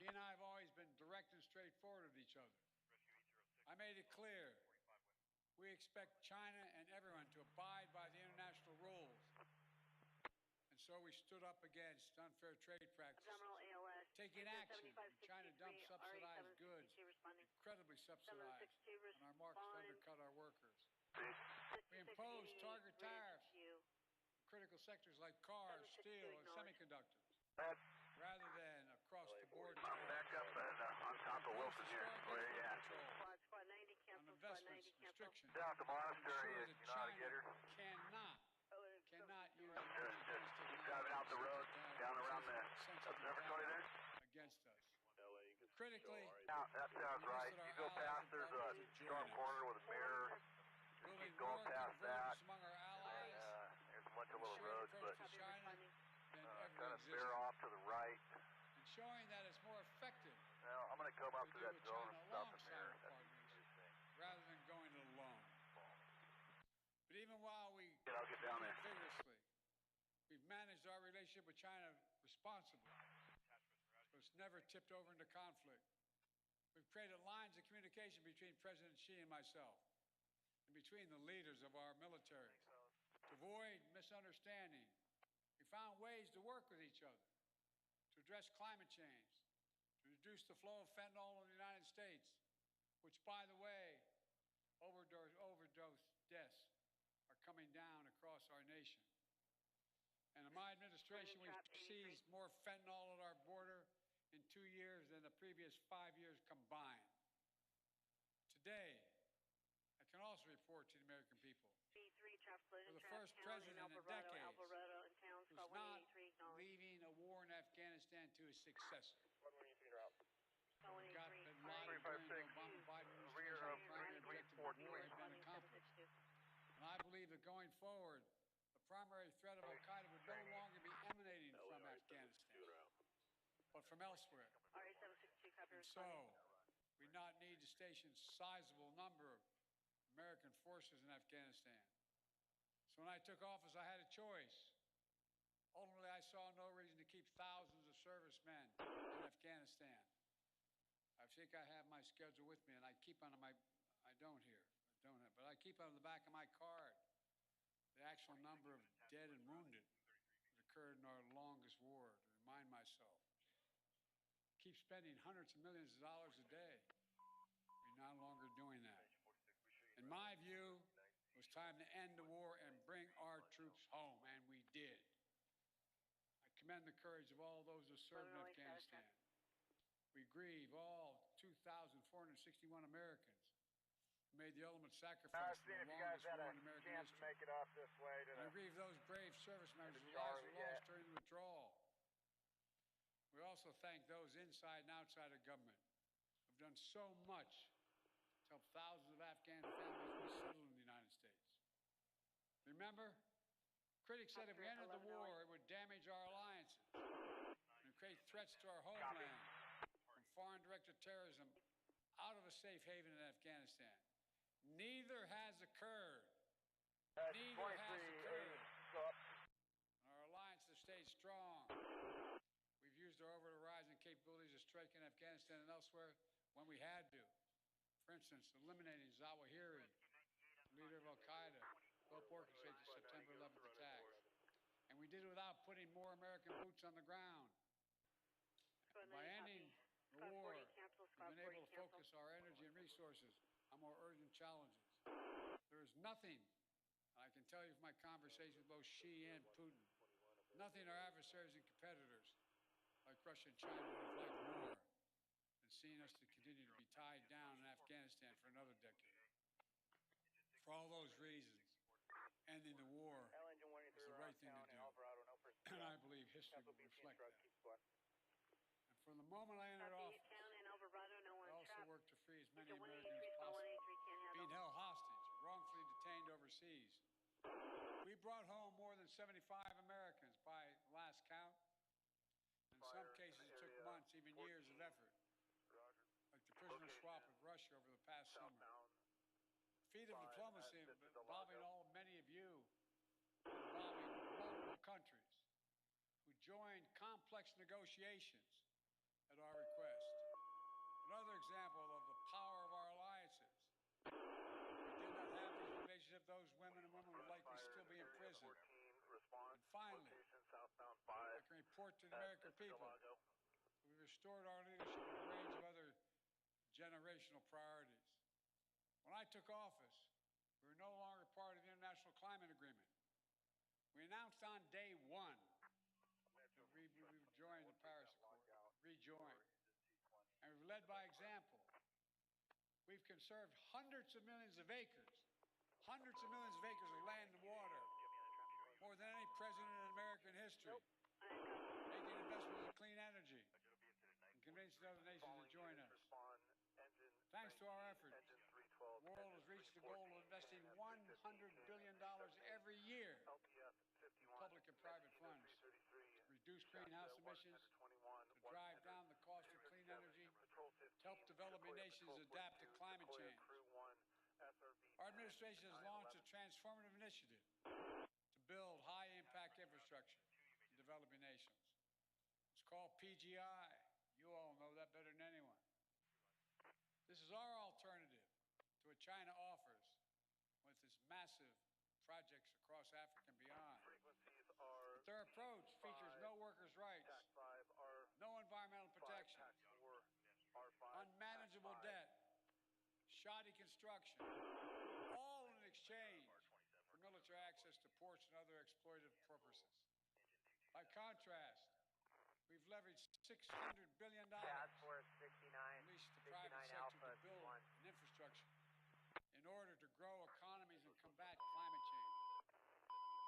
Speaker 2: He and I have always been direct and straightforward with each other. I made it clear we expect China and everyone to abide by the international rules. And so we stood up against unfair trade practices, taking action when China dumped subsidized goods, incredibly subsidized, and our markets undercut our workers. We imposed target tariffs in critical sectors like cars, steel, and semiconductors, rather than across the board.
Speaker 15: Back up on top of Wilson here. Where are you at?
Speaker 2: On investments, restrictions,
Speaker 15: Down at the monastery,
Speaker 2: ensure
Speaker 15: you
Speaker 2: that
Speaker 15: know how to get
Speaker 2: China
Speaker 15: her?
Speaker 2: cannot use
Speaker 15: Keep driving out the road, down around the observatory there?
Speaker 2: against us. Critically,
Speaker 15: Now, that sounds right. You go past, there's a storm corner with a mirror. Just keep going past that.
Speaker 2: among our allies,
Speaker 15: There's a bunch of little roads, but
Speaker 2: China than ever
Speaker 15: kind of
Speaker 2: existed,
Speaker 15: veer off to the right.
Speaker 2: and showing that it's more effective
Speaker 15: Now, I'm going to come up to
Speaker 2: to
Speaker 15: that
Speaker 2: do with
Speaker 15: zone
Speaker 2: China
Speaker 15: and stop the
Speaker 2: alongside
Speaker 15: mirror.
Speaker 2: our partners rather than going it alone. But even while we
Speaker 15: Yeah, I'll get down there.
Speaker 2: vigorously, we've managed our relationship with China responsibly, so it's never tipped over into conflict. We've created lines of communication between President Xi and myself, and between the leaders of our militaries, to avoid misunderstanding. We found ways to work with each other, to address climate change, to reduce the flow of fentanyl in the United States, which, by the way, overdose deaths are coming down across our nation. And in my administration, we've seized more fentanyl at our border in 2 years than the previous 5 years combined. Today, I can also report to the American people, we're the first president in decades who's not leaving a war in Afghanistan to his successor. We got bin Laden during the Obama-Biden administration, the primary objective of war had been accomplished. And I believe that going forward, the primary threat of al-Qaeda would no longer be emanating from Afghanistan, but from elsewhere. And so, we not need to station a sizable number of American forces in Afghanistan. So when I took office, I had a choice. Ultimately, I saw no reason to keep thousands of servicemen in Afghanistan. I think I have my schedule with me, and I keep on my, I don't here, I don't have, but I keep on the back of my card the actual number of dead and wounded that occurred in our longest war, to remind myself. Keep spending hundreds of millions of dollars a day. We're no longer doing that. In my view, it was time to end the war and bring our troops home, and we did. I commend the courage of all those who served in Afghanistan. We grieve all 2,461 Americans who made the ultimate sacrifice for the longest war in American history.
Speaker 15: Make it off this way to
Speaker 2: I
Speaker 15: the...
Speaker 2: grieve those brave service members whose lives
Speaker 15: Charlie
Speaker 2: were lost
Speaker 15: yet.
Speaker 2: during the withdrawal. We also thank those inside and outside of government who have done so much to help thousands of Afghan families resettle in the United States. Remember, critics said if we entered the war, it would damage our alliances and create threats to our homeland from foreign directed terrorism out of a safe haven in Afghanistan. Neither has occurred. Neither has occurred. Our alliance has stayed strong. We've used our over-the-horizon capabilities to strike in Afghanistan and elsewhere when we had to. For instance, eliminating Zawahiri, leader of al-Qaeda, who helped orchestrate the September 11th attacks. And we did it without putting more American boots on the ground. And by ending the war, we've been able to focus our energy and resources on more urgent challenges. There is nothing, I can tell you from my conversation with both Xi and Putin, nothing our adversaries and competitors, like Russia and China, would have liked more than seeing us to continue to be tied down in Afghanistan for another decade. For all those reasons, ending the war was the right thing to do, and I believe history will reflect that. And from the moment I entered office, I also worked to free as many Americans as possible being held hostage, wrongfully detained overseas. We brought home more than 75 Americans by last count. In some cases, it took months, even years of effort, like the prisoner swap with Russia over the past summer. Feat of diplomacy involving many of you, involving multiple countries who joined complex negotiations at our request. example of the power of our alliances. If we did not have these relationships, those women and women would likely still be in prison. And finally, I can report to the American people, we restored our leadership in a range of other generational priorities. When I took office, we were no longer part of the International Climate Agreement. We announced on day one that we would join the Paris Accord, rejoin. And we've led by example. We've conserved hundreds of millions of acres of land and water, more than any president in American history, making investments in clean energy and convincing other nations to join us. Thanks to our efforts, the world has reached the goal of investing $100 billion every year in public and private funds to reduce greenhouse emissions, to drive down the cost of clean energy, to help developing nations adapt to climate change. Our administration has launched a transformative initiative to build high-impact infrastructure in developing nations. It's called PGI. You all know that better than anyone. This is our alternative to what China offers with its massive projects across Africa and beyond. But their approach features no workers' rights, no environmental protection, unmanageable debt, shoddy construction, all in exchange for military access to ports and other exploitative purposes. By contrast, we've leveraged $600 billion released the private sector to build an infrastructure in order to grow economies and combat climate change.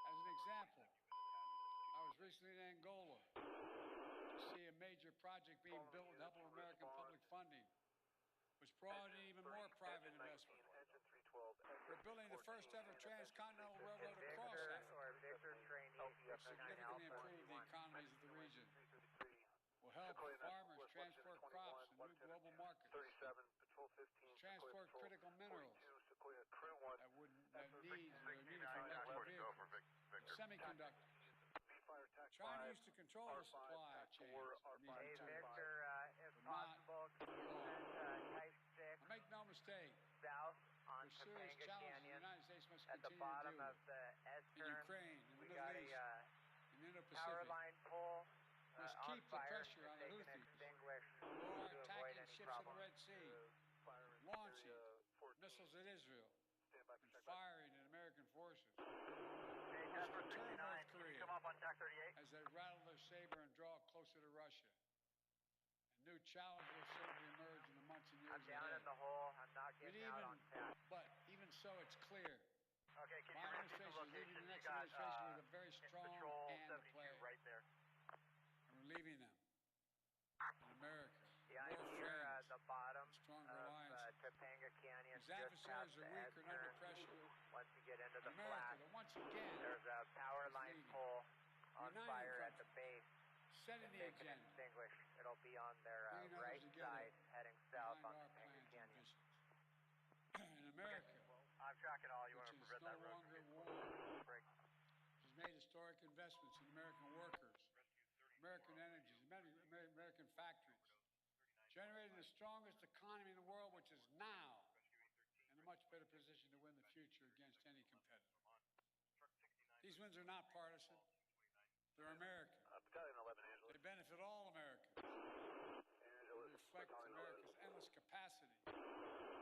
Speaker 2: As an example, I was recently in Angola to see a major project being built with help of American public funding, which brought in even more private investment. We're building the first ever transcontinental railroad across Africa, which significantly improve the economies of the region. Will help farmers transport crops to new global markets, transport critical minerals that are needed for electric vehicles, semiconductors. China used to control the supply chains of these materials, but not for long. Now make no mistake, there's serious challenges the United States must continue to deal with in Ukraine, in the Middle East, in the Indo-Pacific. We must keep the pressure on the Houthis, who are attacking ships in the Red Sea, launching missiles at Israel, and firing at American forces. We must deter North Korea as they rattle their saber and draw closer to Russia. A new challenge will certainly emerge in the months and years ahead. But even so, it's clear. My administration is leaving the next administration with a very strong hand to play. And we're leaving them in America. More friends, stronger alliances. These adversaries are weak and under pressure. In America, that once again is leading, uniting countries, setting the agenda, bringing others together behind our plans and visions. In America, which is no longer at war, has made historic investments in American workers, American energies, American factories, generating the strongest economy in the world, which is now in a much better position to win the future against any competitor. These wins are not partisan. They're American. They benefit all Americans. They reflect America's endless capacity,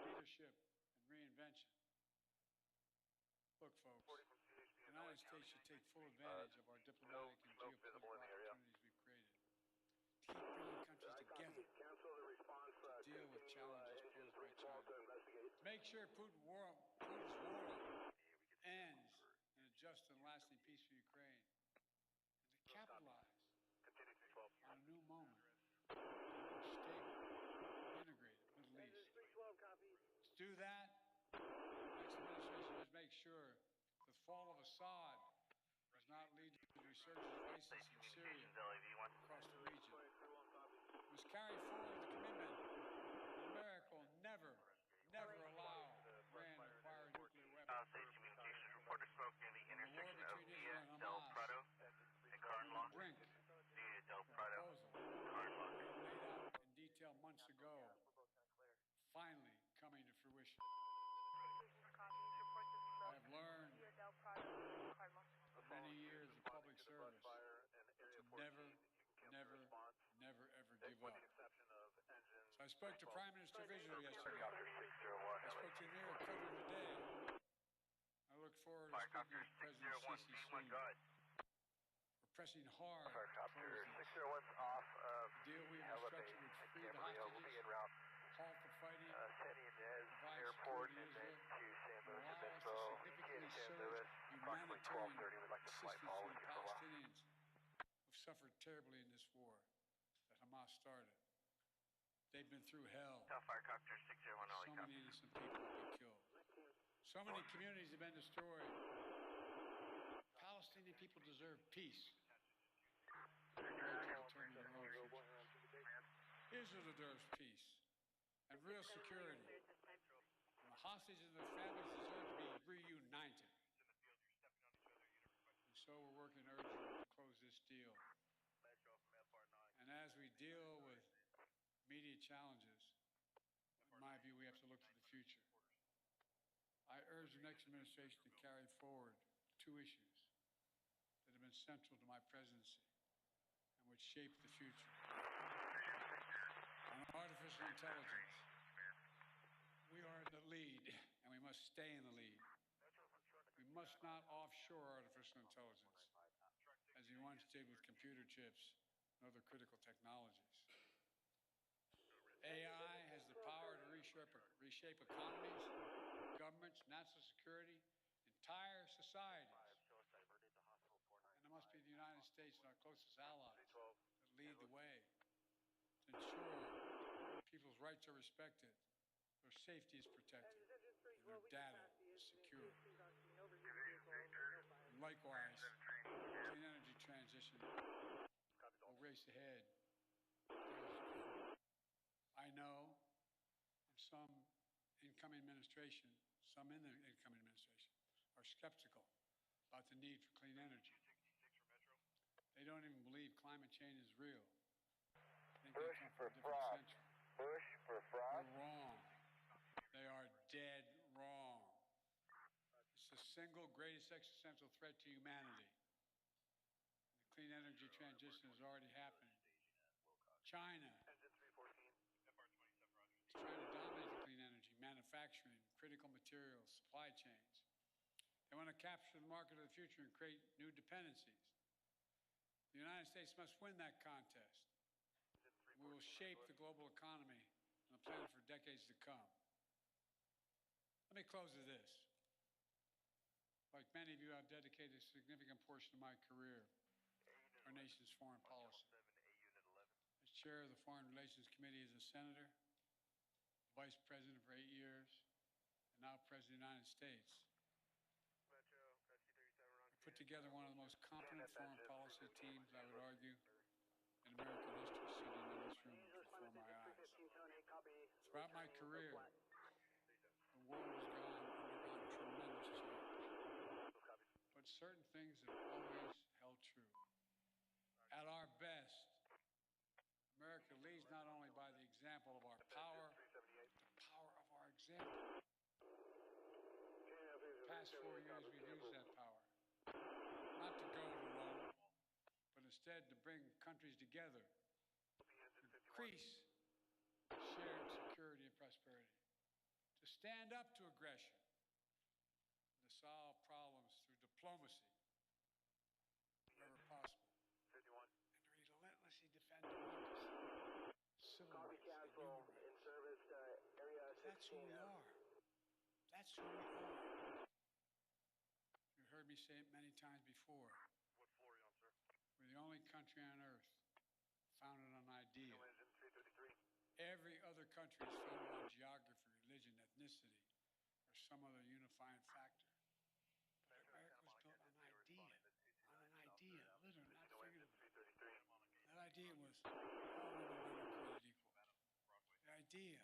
Speaker 2: leadership, and reinvention. Look, folks, the United States should take full advantage of our diplomatic and geopolitical opportunities we've created. Keep bringing countries together to deal with challenges posed by China. To make sure Putin's war ends in a just and lasting peace for Ukraine. And to capitalize on a new moment in a more stable, integrated Middle East. To do that, the next administration must make sure the fall of Assad does not lead to the resurgence of ISIS in Syria across the region. We must carry forward the commitment that America will never allow Iran to acquire nuclear weapons.
Speaker 5: Reporter spoke near the intersection of Via del Prado and Carnlock.
Speaker 2: Brink
Speaker 5: Via del Prado,
Speaker 2: proposal
Speaker 5: Carnlock.
Speaker 2: laid out in detail months ago I spoke to Prime Minister Visual yesterday.
Speaker 5: Helicopter 601,
Speaker 2: I spoke to Neil Cutter today. I look forward to speaking with President Sisi soon. We're pressing hard to
Speaker 5: Helicopter
Speaker 2: close
Speaker 5: 601's off of
Speaker 2: the deal we've
Speaker 5: Elevate
Speaker 2: structured would
Speaker 5: at
Speaker 2: free the
Speaker 5: Camarillo. We'll be en
Speaker 2: hostages,
Speaker 5: route
Speaker 2: halt the fighting,
Speaker 5: San Ynez
Speaker 2: provide
Speaker 5: Airport
Speaker 2: security
Speaker 5: and
Speaker 2: to
Speaker 5: then
Speaker 2: Israel,
Speaker 5: to San Luis
Speaker 2: allow us
Speaker 5: Obispo,
Speaker 2: to
Speaker 5: ETA
Speaker 2: significantly
Speaker 5: to San
Speaker 2: surge
Speaker 5: Luis. Approximately
Speaker 2: humanitarian
Speaker 5: 12:30. We'd like to fly
Speaker 2: assistance
Speaker 5: follow
Speaker 2: to
Speaker 5: with
Speaker 2: the
Speaker 5: you for a while.
Speaker 2: Palestinians who've suffered terribly in this war that Hamas started. They've been through hell.
Speaker 5: Helicopter 601
Speaker 2: So many innocent people have been killed. So many communities have been destroyed. Palestinian people deserve peace. Israel deserves peace and real security. And the hostages and their families deserve to be reunited. And so we're working urgently to close this deal. And as we deal with immediate challenges, in my view, we have to look to the future. I urge the next administration to carry forward two issues that have been central to my presidency and which shape the future. On artificial intelligence, we are in the lead, and we must stay in the lead. We must not offshore artificial intelligence, as we once did with computer chips and other critical technologies. AI has the power to reshape economies, governments, national security, entire societies. And it must be the United States and our closest allies that lead the way to ensure people's rights are respected, their safety is protected, and their data is secure. Likewise, clean energy transition will race ahead. I know some incoming administration, some in the incoming administration, are skeptical about the need for clean energy. They don't even believe climate change is real. They think they come from a different century.
Speaker 5: Push for frost.
Speaker 2: They're wrong. They are dead wrong. It's the single greatest existential threat to humanity. The clean energy transition is already happening. China is trying to dominate the clean energy, manufacturing, critical materials, supply chains. They want to capture the market of the future and create new dependencies. The United States must win that contest. We will shape the global economy and the planet for decades to come. Let me close with this. Like many of you, I've dedicated a significant portion of my career to our nation's foreign policy. As chair of the Foreign Relations Committee as a senator, vice president for 8 years, and now president of the United States. I put together one of the most competent foreign policy teams, I would argue, in American history, sitting in this room before my eyes. Throughout my career, the world has undergone tremendous change. But certain things have always held true. At our best, America leads not only by the example of our power, but the power of our example. The past 4 years, we've used that power. Not to go it alone, but instead to bring countries together, increase shared security and prosperity, to stand up to aggression, and to solve problems through diplomacy, wherever possible, and to relentlessly defend democracy, civil rights, and human rights. That's who we are. That's who we are. You've heard me say it many times before. We're the only country on earth founded on idea. Every other country is founded on geography, religion, ethnicity, or some other unifying factor. But America was built on an idea, literally, not figuratively. That idea was all women and men are created equal. The idea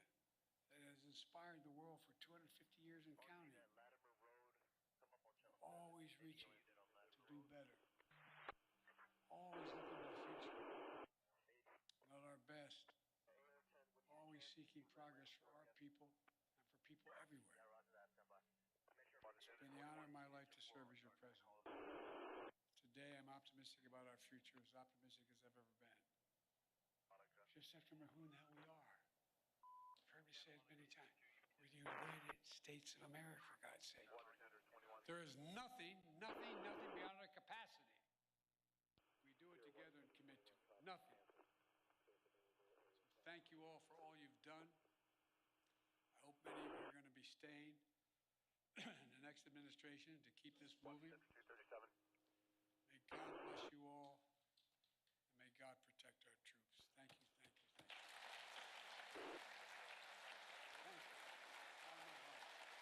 Speaker 2: that has inspired the world for 250 years and counting. We're always reaching to do better. Always looking to the future. Not our best. Always seeking progress for our people and for people everywhere. It's been the honor of my life to serve as your president. Today, I'm optimistic about our future, as optimistic as I've ever been. Just have to remember who in the hell we are. me say it many times. We're the United States of America, for God's sake. There is nothing beyond our capacity. We do it together and commit to it. Nothing. So thank you all for all you've done. I hope many of you are going to be staying in the next administration to keep this moving. May God bless you all, and may God protect our troops. Thank you, thank you, thank you. Thank you. Out of my heart. Thank you.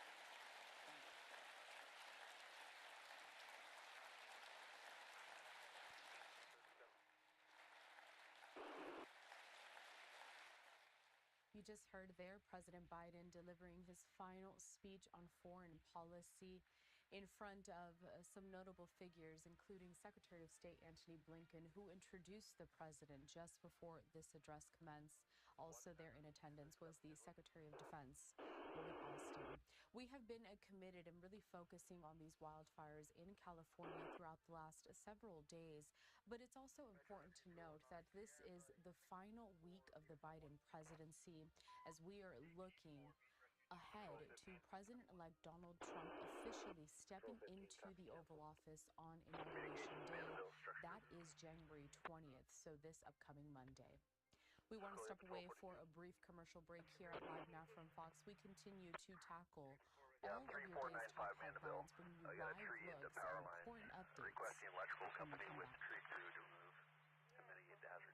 Speaker 13: You just heard there President Biden delivering his final speech on foreign policy in front of some notable figures, including Secretary of State Antony Blinken, who introduced the president just before this address commenced. Also there in attendance was the Secretary of Defense, Lloyd Austin. We have been committed and really focusing on these wildfires in California throughout the last several days, but it's also important to note that this is the final week of the Biden presidency as we are looking ahead to President-elect Donald Trump officially stepping into the Oval Office on Inauguration Day. That is January 20th, so this upcoming Monday. We want to step away for a brief commercial break here at Live Now from Fox. We continue to tackle all of your day's top headlines, bringing you live looks and important updates.
Speaker 5: Requesting electrical company with tree crew to move to mitigate the hazard.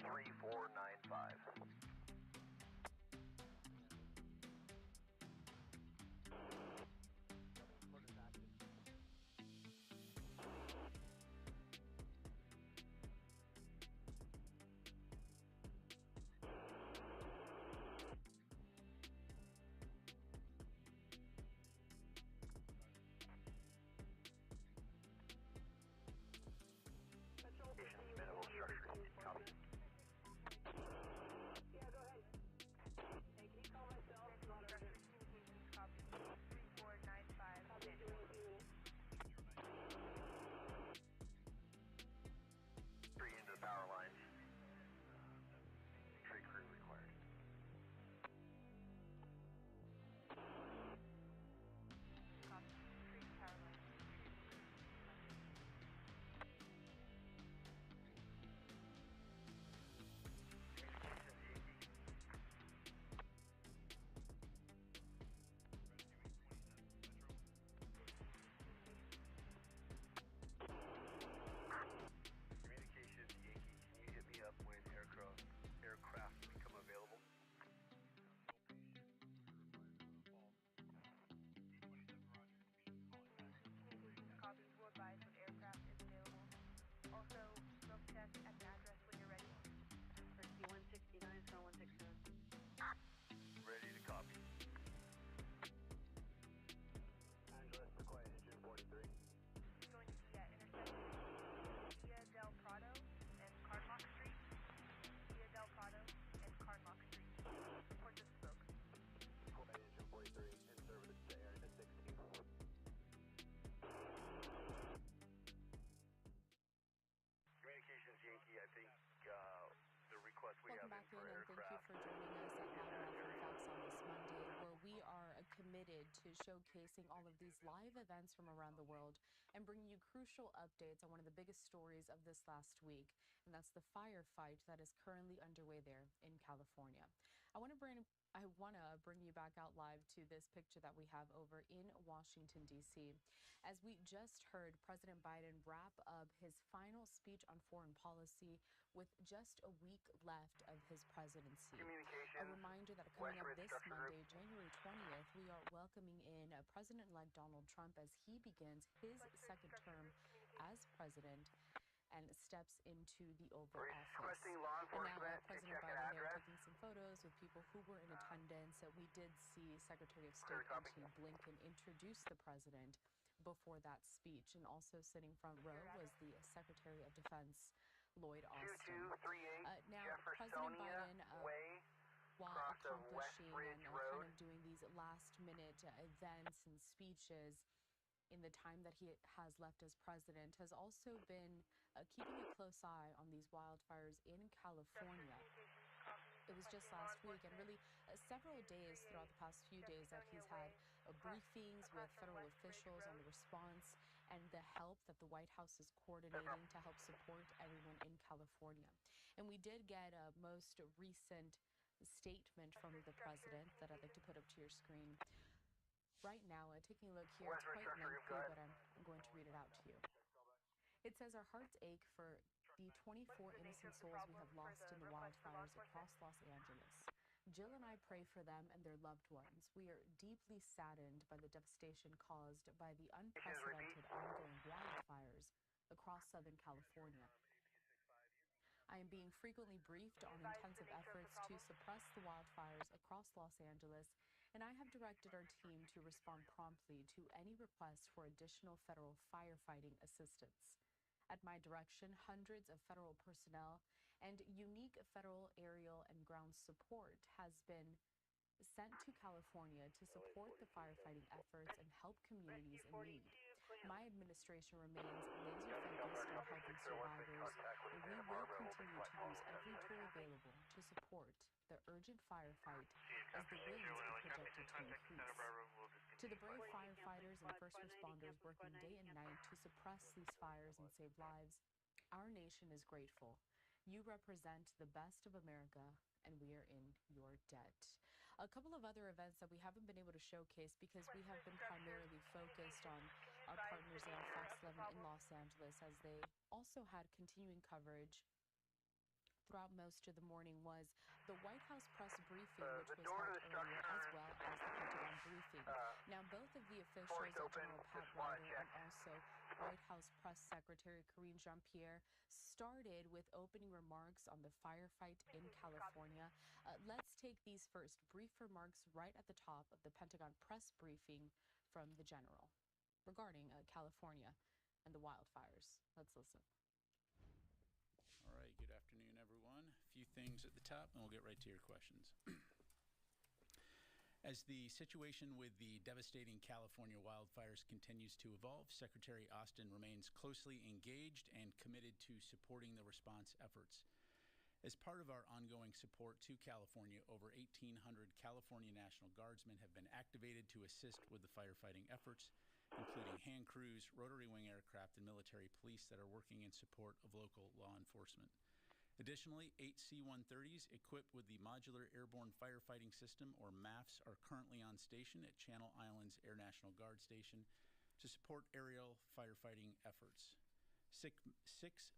Speaker 5: 3495. Minimal structure needed. Copy. Yeah, go ahead. Hey, can you call myself? Copy. 3495. Three into the power lines. Tree crew required. Copy. Tree power lines. Communications Yankee, can you hit me up when aircraft become available? Copies will advise when aircraft is available. Also, smoke test at an address when you're ready. Rescue 169, Star 167. Ready to copy. Angeles, quiet, engine 43. Going to be at intersection Via del Prado and Carlock Street. Via del Prado and Carlock Street. Report to spoke. Quiet, engine 43, in service to area 16. Communications Yankee, I think the request we
Speaker 13: Welcome
Speaker 5: have
Speaker 13: back
Speaker 5: in
Speaker 13: in,
Speaker 5: for
Speaker 13: and thank you
Speaker 5: aircraft.
Speaker 13: for joining us at Live Now from Fox on this Monday, where we are committed to showcasing all of these live events from around the world and bringing you crucial updates on one of the biggest stories of this last week, and that's the firefight that is currently underway there in California. I want to bring you back out live to this picture that we have over in Washington, D.C. As we just heard President Biden wrap up his final speech on foreign policy with just a week left of his presidency. A reminder that coming up this Monday, January 20th, we are welcoming in President-elect Donald Trump as he begins his second term as president and steps into the Oval Office. And now President Biden there taking some photos with people who were in attendance. We did see Secretary of State Antony Blinken introduce the president before that speech, and also sitting front row was the Secretary of Defense, Lloyd Austin. Now, President Biden, while accomplishing and kind of doing these last-minute events and speeches, in the time that he has left as president has also been keeping a close eye on these wildfires in California. It was just last week, and really several days throughout the past few days, that he's had briefings with federal officials on the response and the help that the White House is coordinating to help support everyone in California. And we did get a most recent statement from the president that I'd like to put up to your screen right now. Taking a look here, it's quite lengthy, but I'm going to read it out to you. It says, "Our hearts ache for the 24 innocent souls we have lost in the wildfires across Los Angeles. Jill and I pray for them and their loved ones. We are deeply saddened by the devastation caused by the unprecedented ongoing wildfires across Southern California. I am being frequently briefed on intensive efforts to suppress the wildfires across Los Angeles, and I have directed our team to respond promptly to any requests for additional federal firefighting assistance. At my direction, hundreds of federal personnel and unique federal aerial and ground support has been sent to California to support the firefighting efforts and help communities in need. My administration remains laser-focused on helping survivors, and we will continue to use every tool available to support the urgent firefight as the winds are projected to increase. To the brave firefighters and first responders working day and night to suppress these fires and save lives, our nation is grateful. You represent the best of America, and we are in your debt." A couple of other events that we haven't been able to showcase because we have been primarily focused on our partners at Fox 11 in Los Angeles, as they also had continuing coverage throughout most of the morning, was the White House press briefing, which was held earlier, as well as the Pentagon briefing. Now, both of the officials, General Pat Ryder and also White House Press Secretary Karine Jean-Pierre, started with opening remarks on the firefight in California. Let's take these first brief remarks right at the top of the Pentagon press briefing from the General regarding California and the wildfires. Let's listen.
Speaker 7: All right, good afternoon, everyone. A few things at the top, and we'll get right to your questions. As the situation with the devastating California wildfires continues to evolve, Secretary Austin remains closely engaged and committed to supporting the response efforts. As part of our ongoing support to California, over 1,800 California National Guardsmen have been activated to assist with the firefighting efforts, including hand crews, rotary wing aircraft, and military police that are working in support of local law enforcement. Additionally, 8 C-130s equipped with the Modular Airborne Firefighting System, or MAFS, are currently on station at Channel Islands Air National Guard Station to support aerial firefighting efforts. Six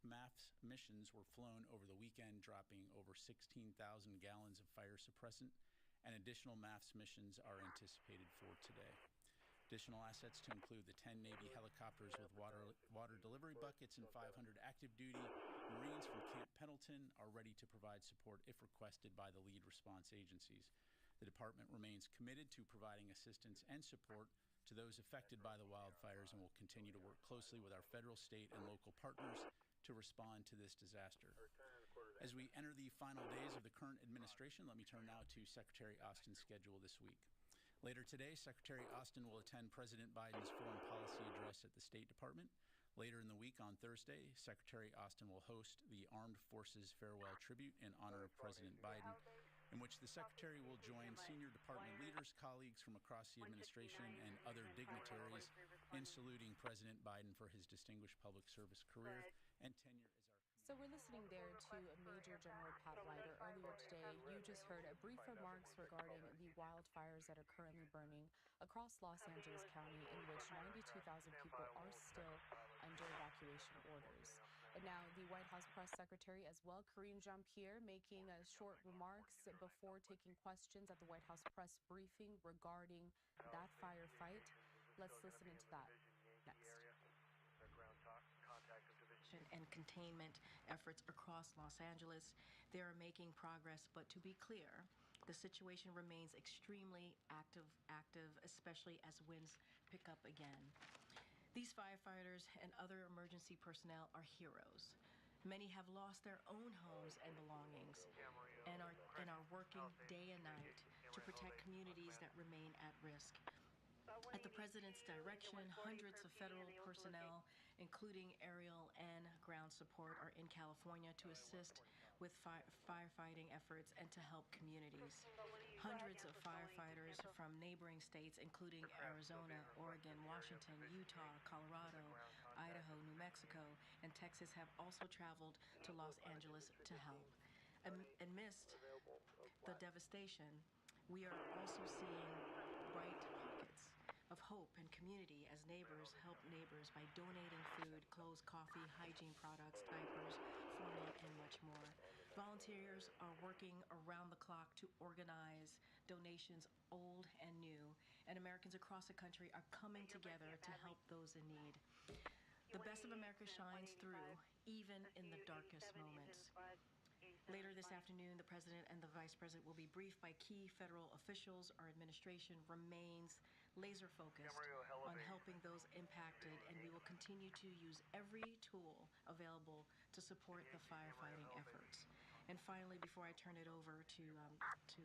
Speaker 7: MAFS missions were flown over the weekend, dropping over 16,000 gallons of fire suppressant, and additional MAFS missions are anticipated for today. Additional assets to include the 10 Navy helicopters with water delivery buckets and 500 active duty Marines from Camp Pendleton are ready to provide support if requested by the lead response agencies. The department remains committed to providing assistance and support to those affected by the wildfires and will continue to work closely with our federal, state, and local partners to respond to this disaster. As we enter the final days of the current administration, let me turn now to Secretary Austin's schedule this week. Later today, Secretary Austin will attend President Biden's foreign policy address at the State Department. Later in the week, on Thursday, Secretary Austin will host the Armed Forces Farewell Tribute in honor of President Biden, in which the Secretary will join senior department leaders, colleagues from across the administration, and other dignitaries in saluting President Biden for his distinguished public service career and tenure as our...
Speaker 13: So we're listening there to Major General Pat Ryder. Earlier today, you just heard brief remarks regarding the wildfires that are currently burning across Los Angeles County, in which 92,000 people are still under evacuation orders. And now the White House Press Secretary as well, Karine Jean-Pierre, making short remarks before taking questions at the White House press briefing regarding that firefight. Let's listen into that next.
Speaker 10: And containment efforts across Los Angeles. They are making progress, but to be clear, the situation remains extremely active, especially as winds pick up again. These firefighters and other emergency personnel are heroes. Many have lost their own homes and belongings and are working day and night to protect communities that remain at risk. At the president's direction, hundreds of federal personnel, including aerial and ground support, are in California to assist with firefighting efforts and to help communities. Hundreds of firefighters from neighboring states, including Arizona, Oregon, Washington, Utah, Colorado, Idaho, New Mexico, and Texas, have also traveled to Los Angeles to help. Amidst the devastation, we are also seeing bright pockets of hope and community as neighbors help neighbors by donating food, clothes, coffee, hygiene products, diapers, formula, and much more. Volunteers are working around the clock to organize donations, old and new, and Americans across the country are coming together to help those in need. The best of America shines through, even in the darkest moments. Later this afternoon, the President and the Vice President will be briefed by key federal officials. Our administration remains laser-focused on helping those impacted, and we will continue to use every tool available to support the firefighting efforts. And finally, before I turn it over to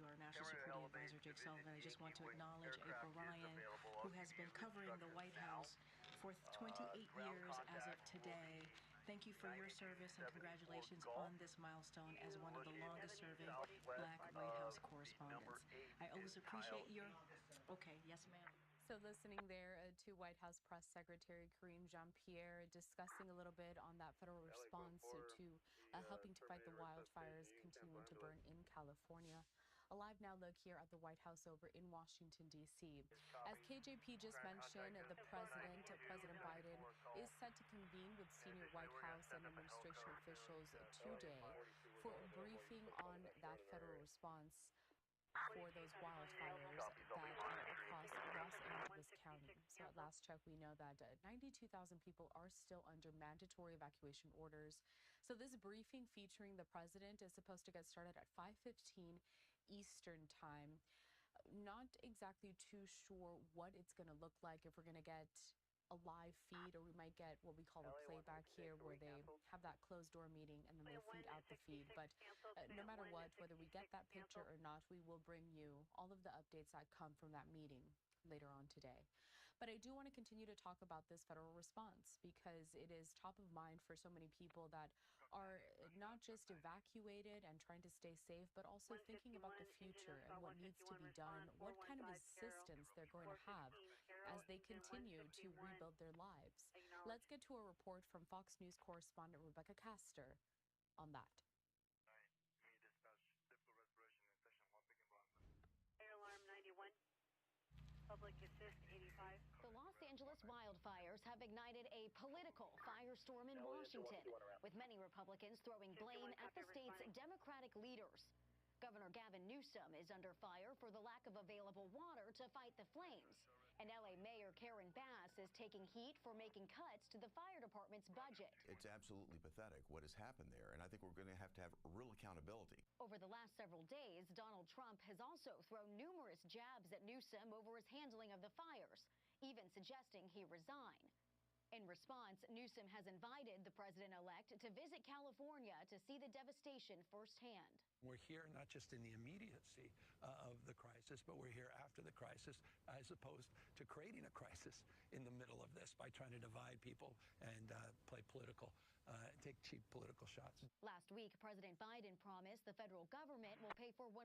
Speaker 10: our National Security Advisor, Jake Sullivan, I just want to acknowledge April Ryan, who has been covering the White House for 28 years as of today. Thank you for your service and congratulations on this milestone as one of the longest-serving Black White House correspondents. I always appreciate your... Okay, yes, ma'am.
Speaker 13: So listening there to White House Press Secretary Karine Jean-Pierre discussing a little bit on that federal response to helping to fight the wildfires continuing to burn in California. A live now look here at the White House over in Washington, D.C. As KJP just mentioned, the President Biden, is set to convene with senior White House and administration officials today for a briefing on that federal response for those wildfires that are across Los Angeles County. So at last check, we know that 92,000 people are still under mandatory evacuation orders. So this briefing featuring the president is supposed to get started at 5:15 Eastern time. Not exactly too sure what it's going to look like, if we're going to get a live feed or we might get what we call a playback here where they have that closed door meeting and then they feed out the feed. But no matter what, whether we get that picture or not, we will bring you all of the updates that come from that meeting later on today. But I do want to continue to talk about this federal response because it is top of mind for so many people that are not just evacuated and trying to stay safe, but also thinking about the future and what needs to be done, what kind of assistance they're going to have as they continue to rebuild their lives. Let's get to a report from Fox News correspondent Rebecca Castor on that.
Speaker 4: Air alarm 91. Public assist 85.
Speaker 11: The Los Angeles wildfires have ignited a political firestorm in Washington, with many Republicans throwing blame at the state's Democratic leaders. Governor Gavin Newsom is under fire for the lack of available water to fight the flames. And LA Mayor Karen Bass is taking heat for making cuts to the fire department's budget.
Speaker 20: It's absolutely pathetic what has happened there, and I think we're going to have real accountability.
Speaker 11: Over the last several days, Donald Trump has also thrown numerous jabs at Newsom over his handling of the fires, even suggesting he resign. In response, Newsom has invited the president-elect to visit California to see the devastation firsthand.
Speaker 22: We're here not just in the immediacy of the crisis, but we're here after the crisis, as opposed to creating a crisis in the middle of this by trying to divide people and play political, take cheap political shots.
Speaker 11: Last week, President Biden promised the federal government will pay for 100%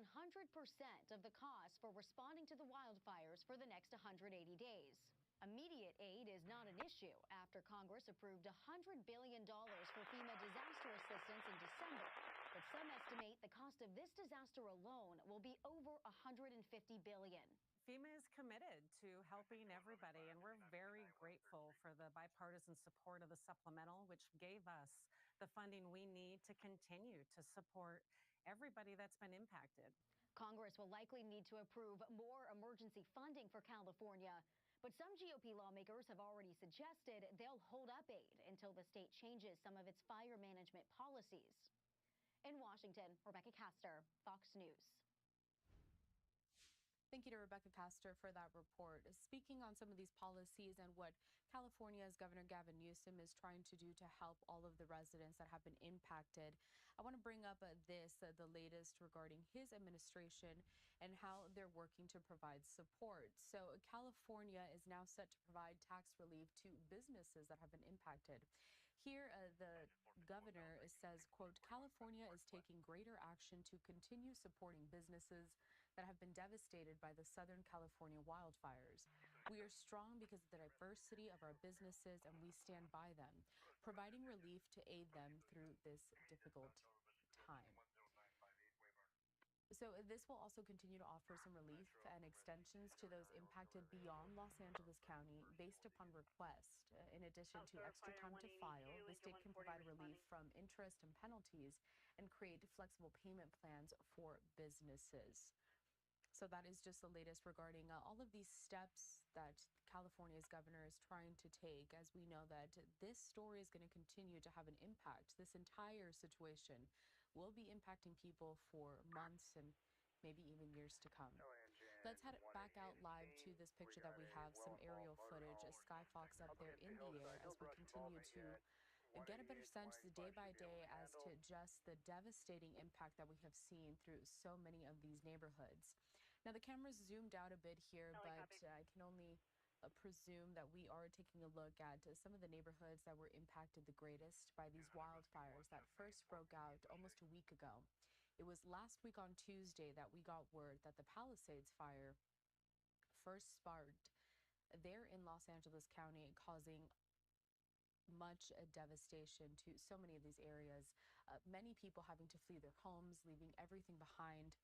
Speaker 11: of the cost for responding to the wildfires for the next 180 days. Immediate aid is not an issue after Congress approved $100 billion for FEMA disaster assistance in December. But some estimate the cost of this disaster alone will be over $150 billion.
Speaker 24: FEMA is committed to helping everybody, and we're very grateful for the bipartisan support of the supplemental, which gave us the funding we need to continue to support everybody that's been impacted.
Speaker 11: Congress will likely need to approve more emergency funding for California. But some GOP lawmakers have already suggested they'll hold up aid until the state changes some of its fire management policies. In Washington, Rebecca Castor, Fox News.
Speaker 13: Thank you to Rebecca Castor for that report. Speaking on some of these policies and what California's Governor Gavin Newsom is trying to do to help all of the residents that have been impacted, I I want to bring up the latest regarding his administration and how they're working to provide support. So California is now set to provide tax relief to businesses that have been impacted. Here, the governor says, quote, California is taking greater action to continue supporting businesses that have been devastated by the Southern California wildfires. We are strong because of the diversity of our businesses, and we stand by them, providing relief to aid them through this difficult time. So this will also continue to offer some relief and extensions to those impacted beyond Los Angeles County based upon request. In addition to extra time to file, the state can provide relief from interest and penalties and create flexible payment plans for businesses. So that is just the latest regarding all of these steps that California's governor is trying to take, as we know that this story is going to continue to have an impact. This entire situation will be impacting people for months and maybe even years to come. Let's head back out live to this picture that we have, some aerial footage, a Skyfox up there in the air as we continue to get a better sense day by day as to just the devastating impact that we have seen through so many of these neighborhoods. Now, the camera's zoomed out a bit here, but I can only presume that we are taking a look at some of the neighborhoods that were impacted the greatest by these wildfires that first broke out almost a week ago. It was last week on Tuesday that we got word that the Palisades fire first sparked there in Los Angeles County, causing much devastation to so many of these areas. Many people having to flee their homes, leaving everything behind.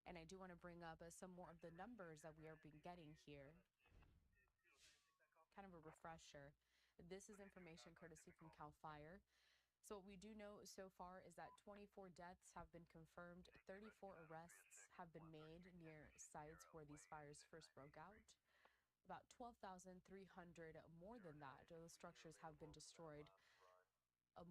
Speaker 13: And I do want to bring up some more of the numbers that we are getting here. Kind of a refresher. This is information courtesy from CAL FIRE. So what we do know so far is that 24 deaths have been confirmed, 34 arrests have been made near sites where these fires first broke out. About 12,300, more than that, those structures have been destroyed.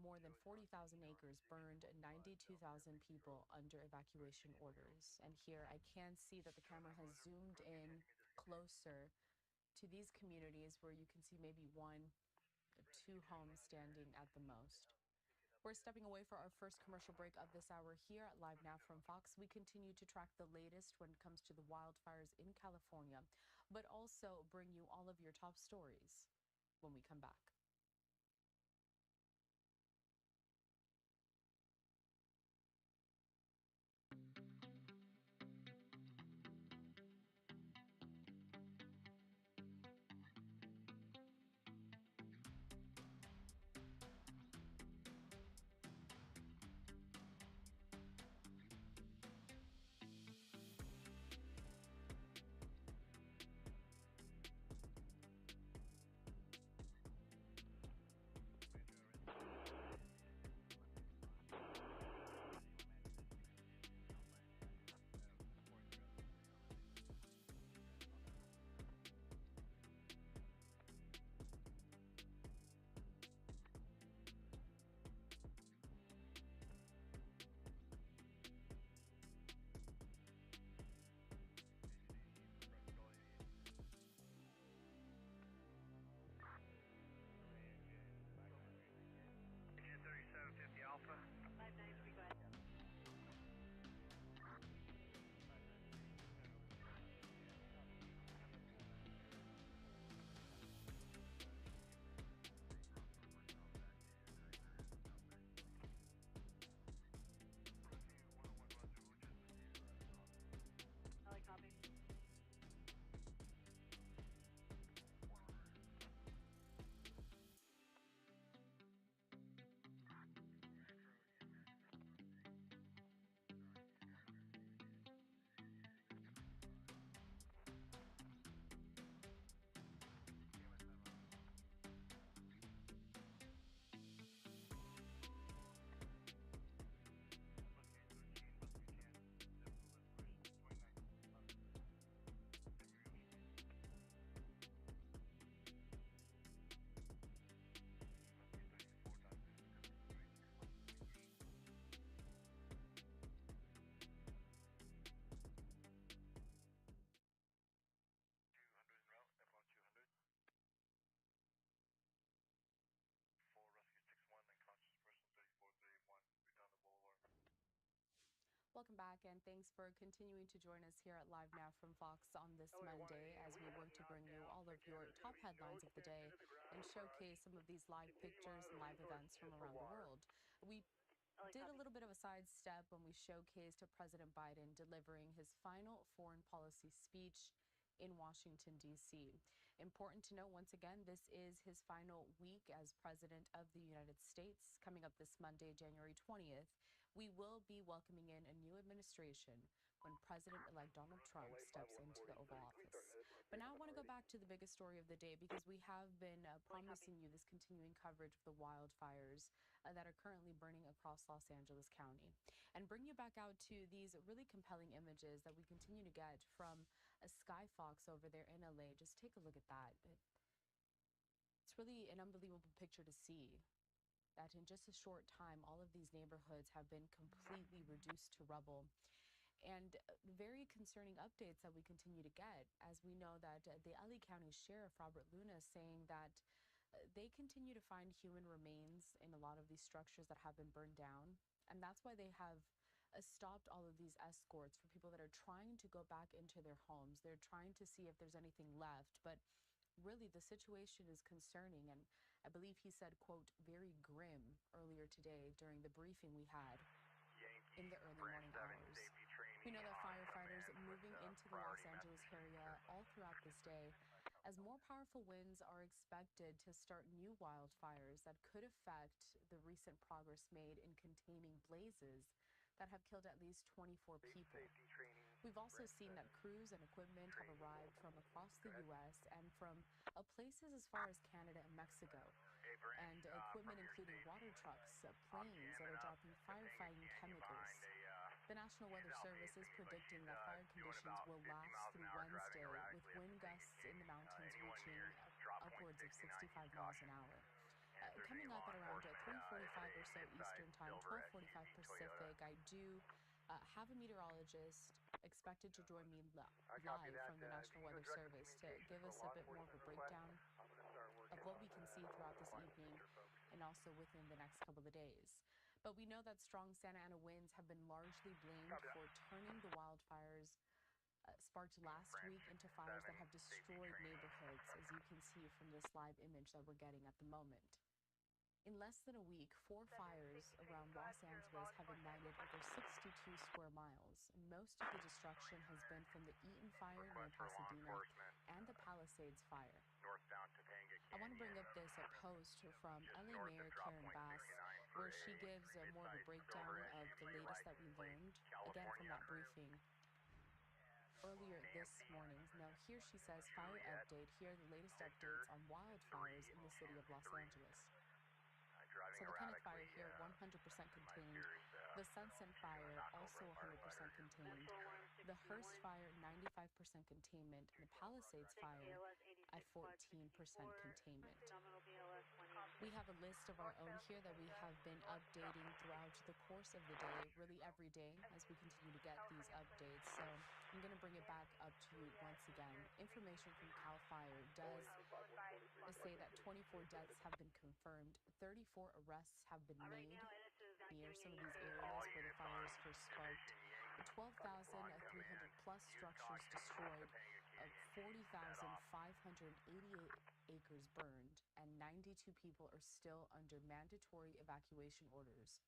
Speaker 13: More than 40,000 acres burned, 92,000 people under evacuation orders. And here I can see that the camera has zoomed in closer to these communities where you can see maybe 1 or 2 homes standing at the most. We're stepping away for our first commercial break of this hour here at Live Now from Fox. We continue to track the latest when it comes to the wildfires in California, but also bring you all of your top stories when we come back. Welcome back, and thanks for continuing to join us here at Live Now from Fox on this Monday as we work to bring you all of your top headlines of the day and showcase some of these live pictures and live events from around the world. We did a little bit of a sidestep when we showcased President Biden delivering his final foreign policy speech in Washington, D.C. Important to note, once again, this is his final week as President of the United States. Coming up this Monday, January 20th, we will be welcoming in a new administration when President-elect Donald Trump steps into the Oval Office. But now I want to go back to the biggest story of the day because we have been promising you this continuing coverage of the wildfires that are currently burning across Los Angeles County, and bring you back out to these really compelling images that we continue to get from a sky fox over there in LA. Just take a look at that. It's really an unbelievable picture to see that in just a short time, all of these neighborhoods have been completely reduced to rubble. And very concerning updates that we continue to get, as we know that the LA County Sheriff, Robert Luna, is saying that they continue to find human remains in a lot of these structures that have been burned down. And that's why they have stopped all of these escorts for people that are trying to go back into their homes. They're trying to see if there's anything left. But really, the situation is concerning. And I believe he said, quote, very grim earlier today during the briefing we had in the early morning hours. We know that firefighters moving into the Los Angeles area all throughout this day as more powerful winds are expected to start new wildfires that could affect the recent progress made in containing blazes that have killed at least 24 people. We've also seen that crews and equipment have arrived from across the U.S. and from places as far as Canada and Mexico. And equipment including water trucks, planes that are dropping firefighting chemicals. The National Weather Service is predicting that fire conditions will last through Wednesday, with wind gusts in the mountains reaching upwards of 65 miles an hour. Coming up at around 3:45 or so Eastern Time, 12:45 Pacific, I do have a meteorologist expected to join me live from the National Weather Service to give us a bit more of a breakdown of what we can see throughout this evening and also within the next couple of days. But we know that strong Santa Ana winds have been largely blamed for turning the wildfires sparked last week into fires that have destroyed neighborhoods, as you can see from this live image that we're getting at the moment. In less than a week, 4 fires around Los Angeles have ignited over 62 square miles. Most of the destruction has been from the Eaton Fire near Pasadena and the Palisades Fire. I want to bring up this post from LA Mayor Karen Bass, where she gives more of a breakdown of the latest that we learned, again from that briefing earlier this morning. Now, here she says, fire update. Here are the latest updates on wildfires in the city of Los Angeles. So the Kenneth Fire here, 100% contained. The Sunset Fire, also 100% contained. The Hearst Fire, 95% containment. And the Palisades Fire at 14% containment. We have a list of our own here that we have been updating throughout the course of the day, really every day, as we continue to get these updates. So I'm going to bring it back up to you once again. Information from CAL FIRE does say that 24 deaths have been confirmed, 34 arrests have been made near some of these areas where the fires first sparked, 12,300 plus structures destroyed, 40,588 acres burned, and 92 people are still under mandatory evacuation orders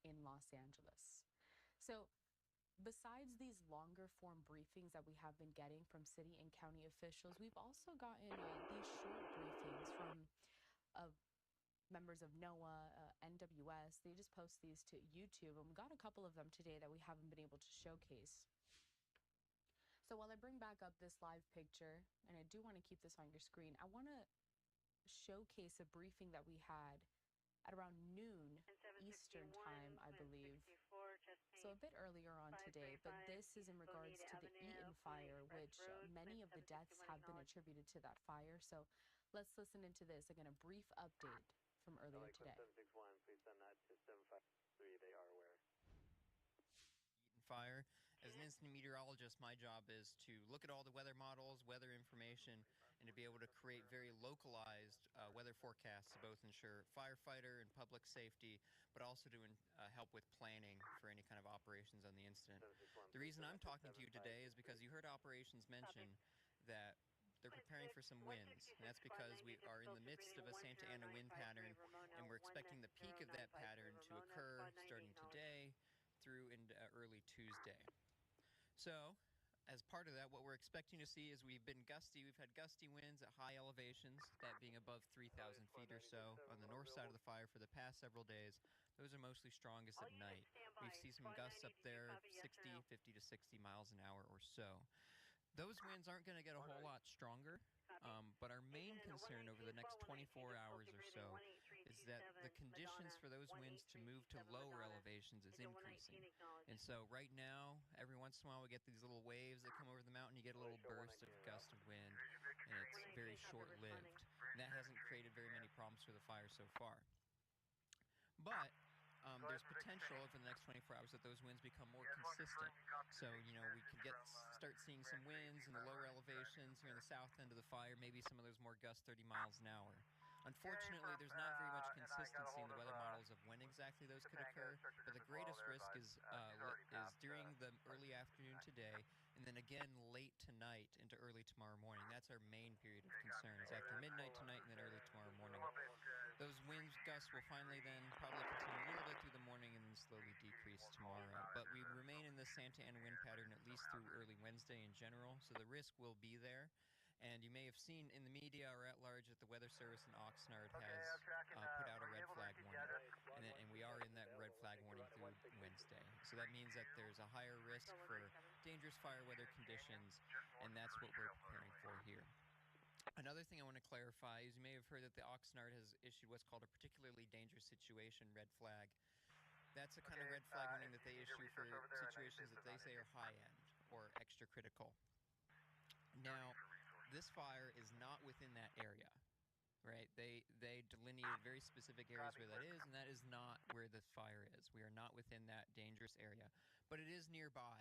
Speaker 13: in Los Angeles. So besides these longer form briefings that we have been getting from city and county officials, we've also gotten these short briefings from members of NOAA, NWS. They just post these to YouTube, and we got a couple of them today that we haven't been able to showcase. So while I bring back up this live picture, and I do want to keep this on your screen, I want to showcase a briefing that we had at around noon Eastern Time, I believe. So a bit earlier on today, but this is in regards to the Eaton Fire, which many of the deaths have been attributed to that fire. So let's listen into this. Again, a brief update from earlier today.
Speaker 3: 761, please send that to 753. They are aware.
Speaker 6: Eaton Fire. As an instant meteorologist, my job is to look at all the weather models, weather information, and to be able to create very localized weather forecasts to both ensure firefighter and public safety, but also to help with planning for any kind of operations on the incident. The reason I'm talking to you today is because you heard operations mention that they're preparing for some winds, and that's because we are in the midst of a Santa Ana wind pattern, and we're expecting the peak of that pattern to occur starting today through into early Tuesday. So, as part of that, what we're expecting to see is we've had gusty winds at high elevations, that being above 3,000 feet or so on the north side of the fire for the past several days. Those are mostly strongest at night. We see some gusts up there, 50 to 60 miles an hour or so. Those winds aren't going to get a whole lot stronger, but our main concern over the next 24 hours or so is that the conditions for those winds to move to lower elevations is increasing. And so right now, every once in a while we get these little waves that come over the mountain, you get a little burst of gust of wind, and it's very short-lived. And that hasn't created very many problems for the fire so far. But there's potential over the next 24 hours that those winds become more consistent. So, we could start seeing some winds in the lower elevations here in the south end of the fire, maybe some of those more gusts 30 miles an hour. Unfortunately, there's not very much consistency in the weather models of when exactly those could occur, but the greatest risk is during the early afternoon today, and then again late tonight into early tomorrow morning. That's our main period of concern, is after midnight tonight and then early tomorrow morning. Those wind gusts will finally then probably continue a little bit through the morning and then slowly decrease tomorrow. But we remain in this Santa Ana wind pattern at least through early Wednesday in general, so the risk will be there. And you may have seen in the media or at large that the Weather Service in Oxnard has put out a red flag warning. And we are in that red flag warning through Wednesday. So that means that there's a higher risk for dangerous fire weather conditions, and that's what we're preparing for here. Another thing I want to clarify is you may have heard that the Oxnard has issued what's called a particularly dangerous situation red flag. That's the kind of red flag warning that they issue for situations that they say are high-end or extra critical. Now, this fire is not within that area, right? They delineated very specific areas where that is, and that is not where this fire is. We are not within that dangerous area, but it is nearby.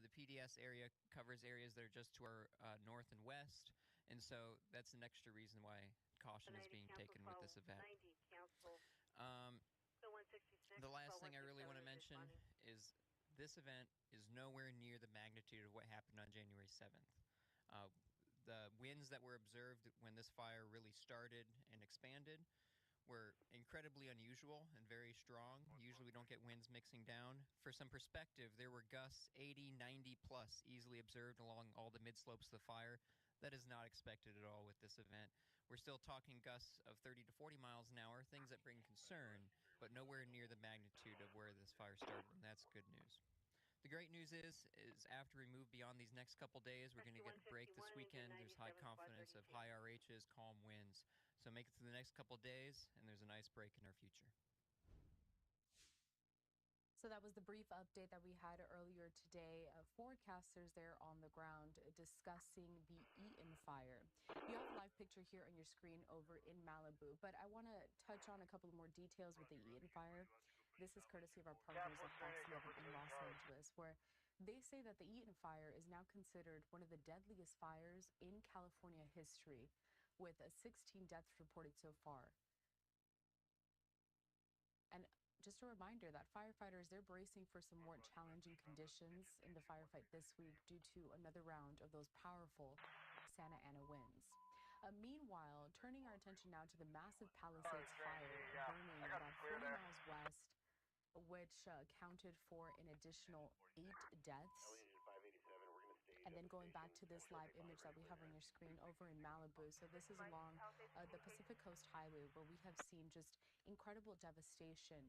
Speaker 6: The PDS area covers areas that are just to our north and west, and so that's an extra reason why caution is being taken with this event. The last thing I really want to mention is this event is nowhere near the magnitude of what happened on January 7th. The winds that were observed when this fire really started and expanded were incredibly unusual and very strong. Usually we don't get winds mixing down. For some perspective, there were gusts 80, 90 plus easily observed along all the mid-slopes of the fire. That is not expected at all with this event. We're still talking gusts of 30 to 40 miles an hour, things that bring concern, but nowhere near the magnitude of where this fire started, and that's good news. The great news is after we move beyond these next couple days, we're going to get a break this weekend. There's high confidence of high RHs, calm winds. So make it through the next couple days, and there's a nice break in our future.
Speaker 13: So that was the brief update that we had earlier today. Forecasters there on the ground discussing the Eaton fire. You have a live picture here on your screen over in Malibu, but I want to touch on a couple more details with the Eaton fire. This is courtesy of our partners at Fox 11 in Los Angeles, where they say that the Eaton fire is now considered one of the deadliest fires in California history, with 16 deaths reported so far. And just a reminder that firefighters, they're bracing for some more challenging conditions in the firefight this week due to another round of those powerful Santa Ana winds. Meanwhile, turning our attention now to the massive Palisades fire burning about 40 miles west, which accounted for an additional 8 deaths. And then going back to this live image that we have on your screen over in Malibu. So this is along the Pacific Coast Highway, where we have seen just incredible devastation.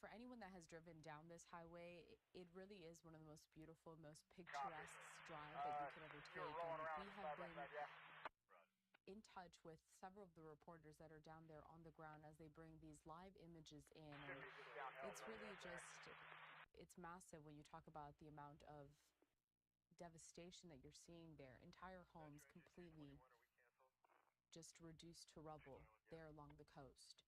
Speaker 13: For anyone that has driven down this highway, it really is one of the most beautiful, most picturesque drive that you could ever take. And we have been in touch with several of the reporters that are down there on the ground as they bring these live images in. And it's really it's massive when you talk about the amount of devastation that you're seeing there. Entire homes completely just reduced to rubble there along the coast.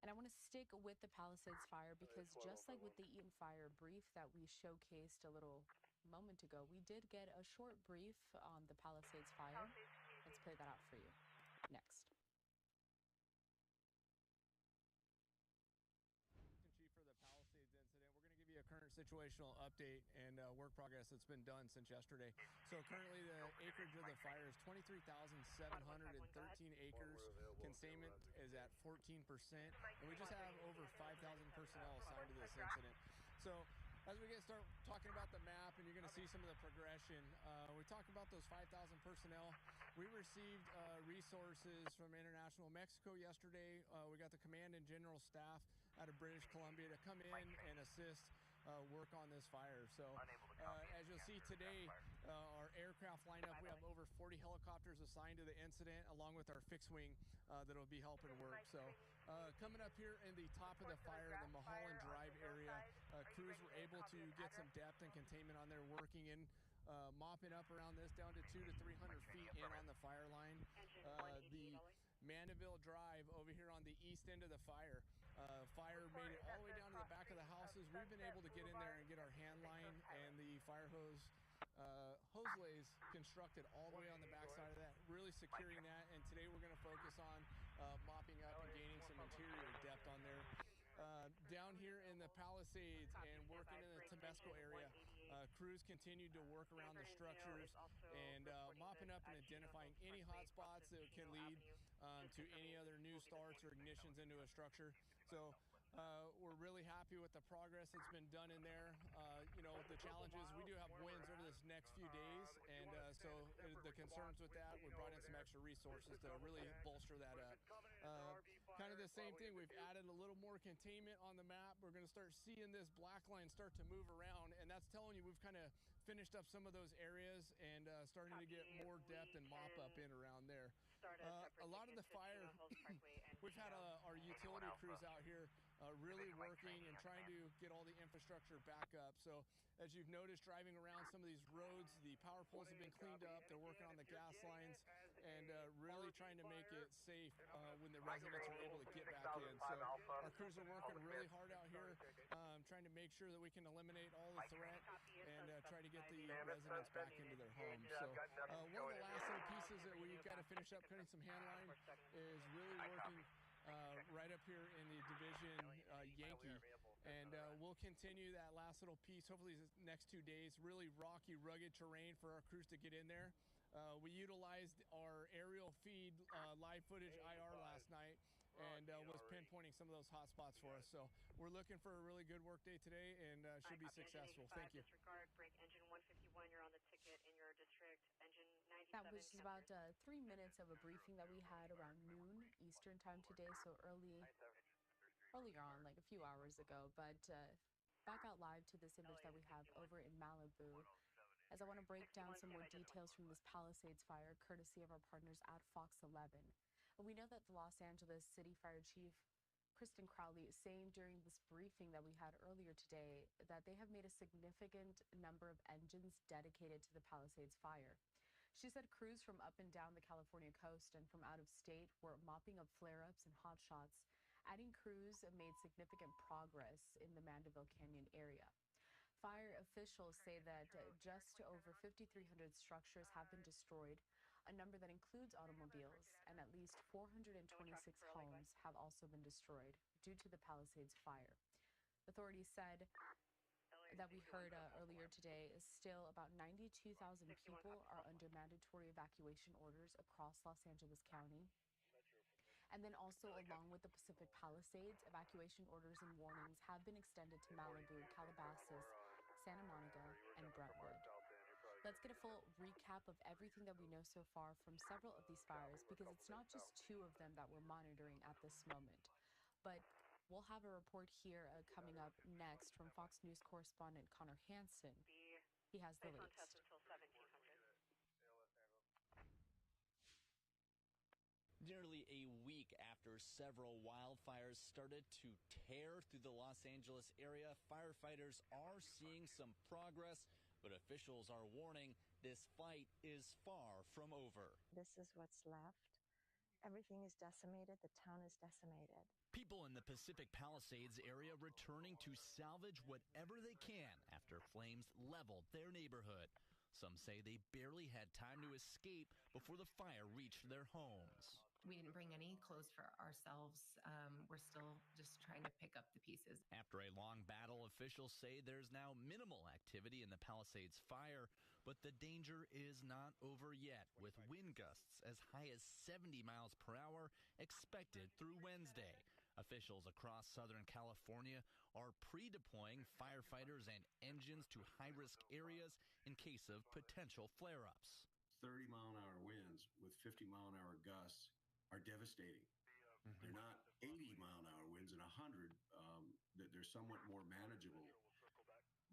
Speaker 13: And I want to stick with the Palisades fire because just like with the Eaton fire brief that we showcased a little a moment ago, we did get a short brief on the Palisades fire. Let's play that out for you next.
Speaker 8: Chief for the Palisades incident. We're going to give you a current situational update and work progress that's been done since yesterday. So currently the acreage of the fire is 23,713 acres. Containment is at 14%, and we just have over 5,000 personnel assigned to this incident. So as we start talking about the map, and you're going to see some of the progression, we talk about those 5,000 personnel. We received resources from International Mexico yesterday. We got the command and general staff out of British Columbia to come in and assist work on this fire. So as you'll see today, our aircraft lineup, we have over 40 helicopters assigned to the incident, along with our fixed wing that will be helping work. So coming up here in the top of the fire, the Mulholland Drive area, crews were able to get some depth and containment on there, working in, mopping up around this down to 200 to 300 feet in on the fire line. The Mandeville Drive over here on the east end of the fire, fire made it all the way down to the back of the houses. We've been able to get in there and get our hand line and the fire hose lays constructed all the way on the back side of that, really securing that. And today we're going to focus on mopping up and gaining some interior depth on there. Down here in the Palisades and working in the Temesco area, crews continued to work around the structures and mopping up and identifying any hot spots that can lead to any other new starts or ignitions into a structure. So we're really happy with the progress that's been done in there. The challenge is we do have winds over this next few days, and so the concerns with that, we brought in some extra resources to really bolster that up. Kind of the same thing, we've added a little more containment on the map. We're going to start seeing this black line start to move around, and that's telling you we've kind of finished up some of those areas and starting to get more depth and mop up in around there. A lot of the fire, we've had our utility crews out here really working and trying to get all the infrastructure back up. So as you've noticed, driving around some of these roads, the power poles have been cleaned up. They're working on the gas lines and really trying to make it safe when the residents are able to get back in. So our crews are working really hard out here, trying to make sure that we can eliminate all the threat and try to get the residents back into their homes. So one of the last little pieces that we've got to finish up cutting some hand line is really working right up here in the division Yankee, and we'll continue that last little piece hopefully the next 2 days. Really rocky, rugged terrain for our crews to get in there. We utilized our aerial feed live footage IR last night and was pinpointing some of those hot spots for us. So we're looking for a really good work day today and should be successful. Thank you.
Speaker 4: Disregard, break engine 151, you're on the ticket in your district. Engine 97.
Speaker 13: That was about 3 minutes of a briefing that we had around noon Eastern time today, so earlier on, like a few hours ago. But back out live to this image that we have over in Malibu, as I want to break down some more details from this Palisades fire, courtesy of our partners at Fox 11. We know that the Los Angeles City Fire Chief Kristen Crowley is saying during this briefing that we had earlier today that they have made a significant number of engines dedicated to the Palisades fire. She said crews from up and down the California coast and from out of state were mopping up flare-ups and hot shots. Adding crews made significant progress in the Mandeville Canyon area. Fire officials say that just over 5,300 structures have been destroyed, a number that includes automobiles, and at least 426 homes have also been destroyed due to the Palisades fire. Authorities said that we heard earlier today is still about 92,000 people are under mandatory evacuation orders across Los Angeles County. And then also, along with the Pacific Palisades, evacuation orders and warnings have been extended to Malibu, Calabasas, Santa Monica, and Brentwood. Let's get a full recap of everything that we know so far from several of these fires, because it's not just 2 of them that we're monitoring at this moment. But we'll have a report here coming up next from Fox News correspondent Connor Hansen. He has the latest.
Speaker 9: Nearly a week after several wildfires started to tear through the Los Angeles area, firefighters are seeing some progress, but officials are warning this fight is far from over.
Speaker 12: This is what's left, Everything is decimated. The town is decimated.
Speaker 9: People in the Pacific Palisades area returning to salvage whatever they can after flames leveled their neighborhood. Some say they barely had time to escape before the fire reached their homes.
Speaker 17: We didn't bring any clothes for ourselves. We're still just trying to pick up the pieces.
Speaker 9: After a long battle, officials say there's now minimal activity in the Palisades fire, but the danger is not over yet, with wind gusts as high as 70 miles per hour expected through Wednesday. Officials across Southern California are pre-deploying firefighters and engines to high-risk areas in case of potential flare-ups.
Speaker 18: 30-mile-an-hour winds with 50-mile-an-hour gusts are devastating. They're not 80-mile-an-hour winds and 100. They're somewhat more manageable.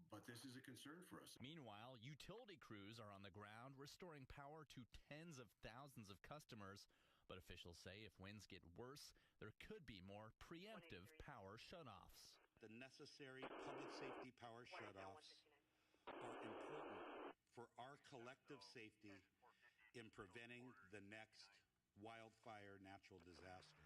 Speaker 18: But this is a concern for us.
Speaker 9: Meanwhile, utility crews are on the ground restoring power to tens of thousands of customers. But officials say if winds get worse, there could be more preemptive power shutoffs.
Speaker 23: The necessary public safety power shutoffs are important for our collective safety in preventing the next wildfire natural disaster.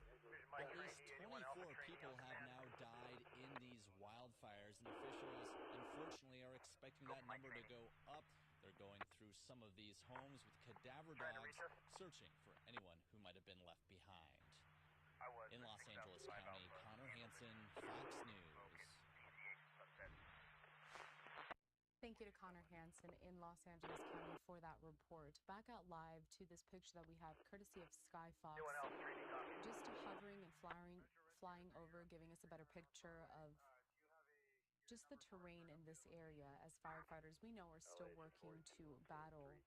Speaker 9: At least 24 people have now died in these wildfires, and officials unfortunately are expecting that number to go up. They're going through some of these homes with cadaver dogs, searching for anyone who might have been left behind. In Los Angeles County, Connor Hansen, Fox News.
Speaker 13: Thank you to Connor Hansen in Los Angeles County for that report. Back out live to this picture that we have courtesy of Skyfox. Just hovering and flying over, giving us a better picture of just the terrain in this area as firefighters we know are still working to battle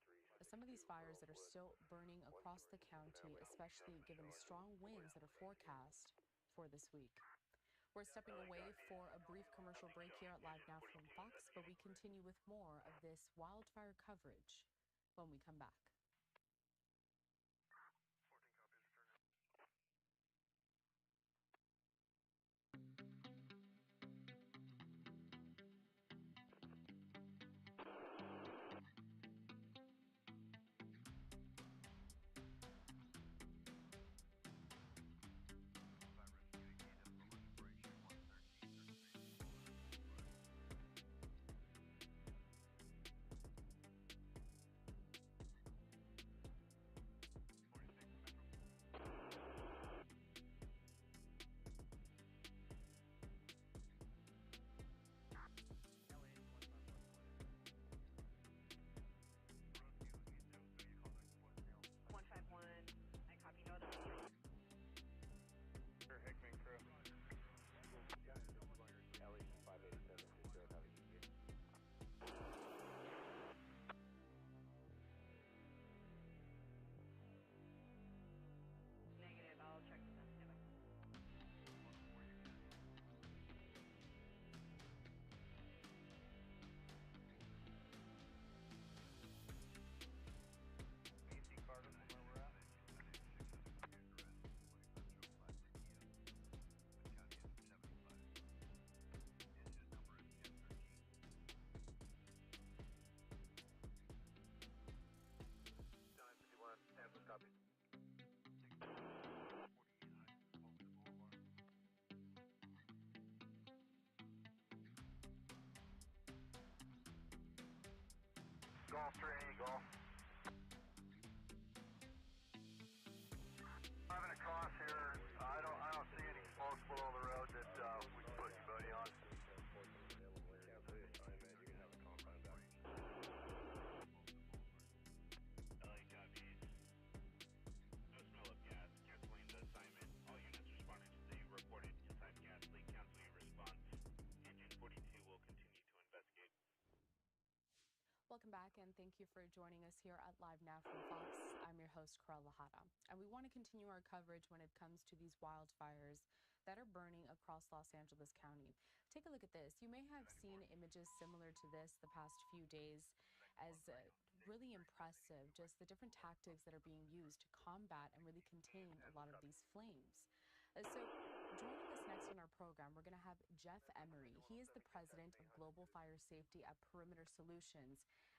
Speaker 13: some of these fires that are still burning across the county, especially given the strong winds that are forecast for this week. We're stepping away for a brief commercial break here at Live Now from Fox, but we continue with more of this wildfire coverage when we come back.
Speaker 15: Golf training, golf. Driving across here, I don't see any smoke below the road that we can put anybody on.
Speaker 13: Welcome back, and thank you for joining us here at Live Now from Fox. I'm your host, Carl Lahada, and we want to continue our coverage when it comes to these wildfires that are burning across Los Angeles County. Take a look at this. You may have seen images similar to this the past few days as really impressive, just the different tactics that are being used to combat and really contain a lot of these flames. So joining us next on our program, we're going to have Jeff Emery. He is the president of Global Fire Safety at Perimeter Solutions,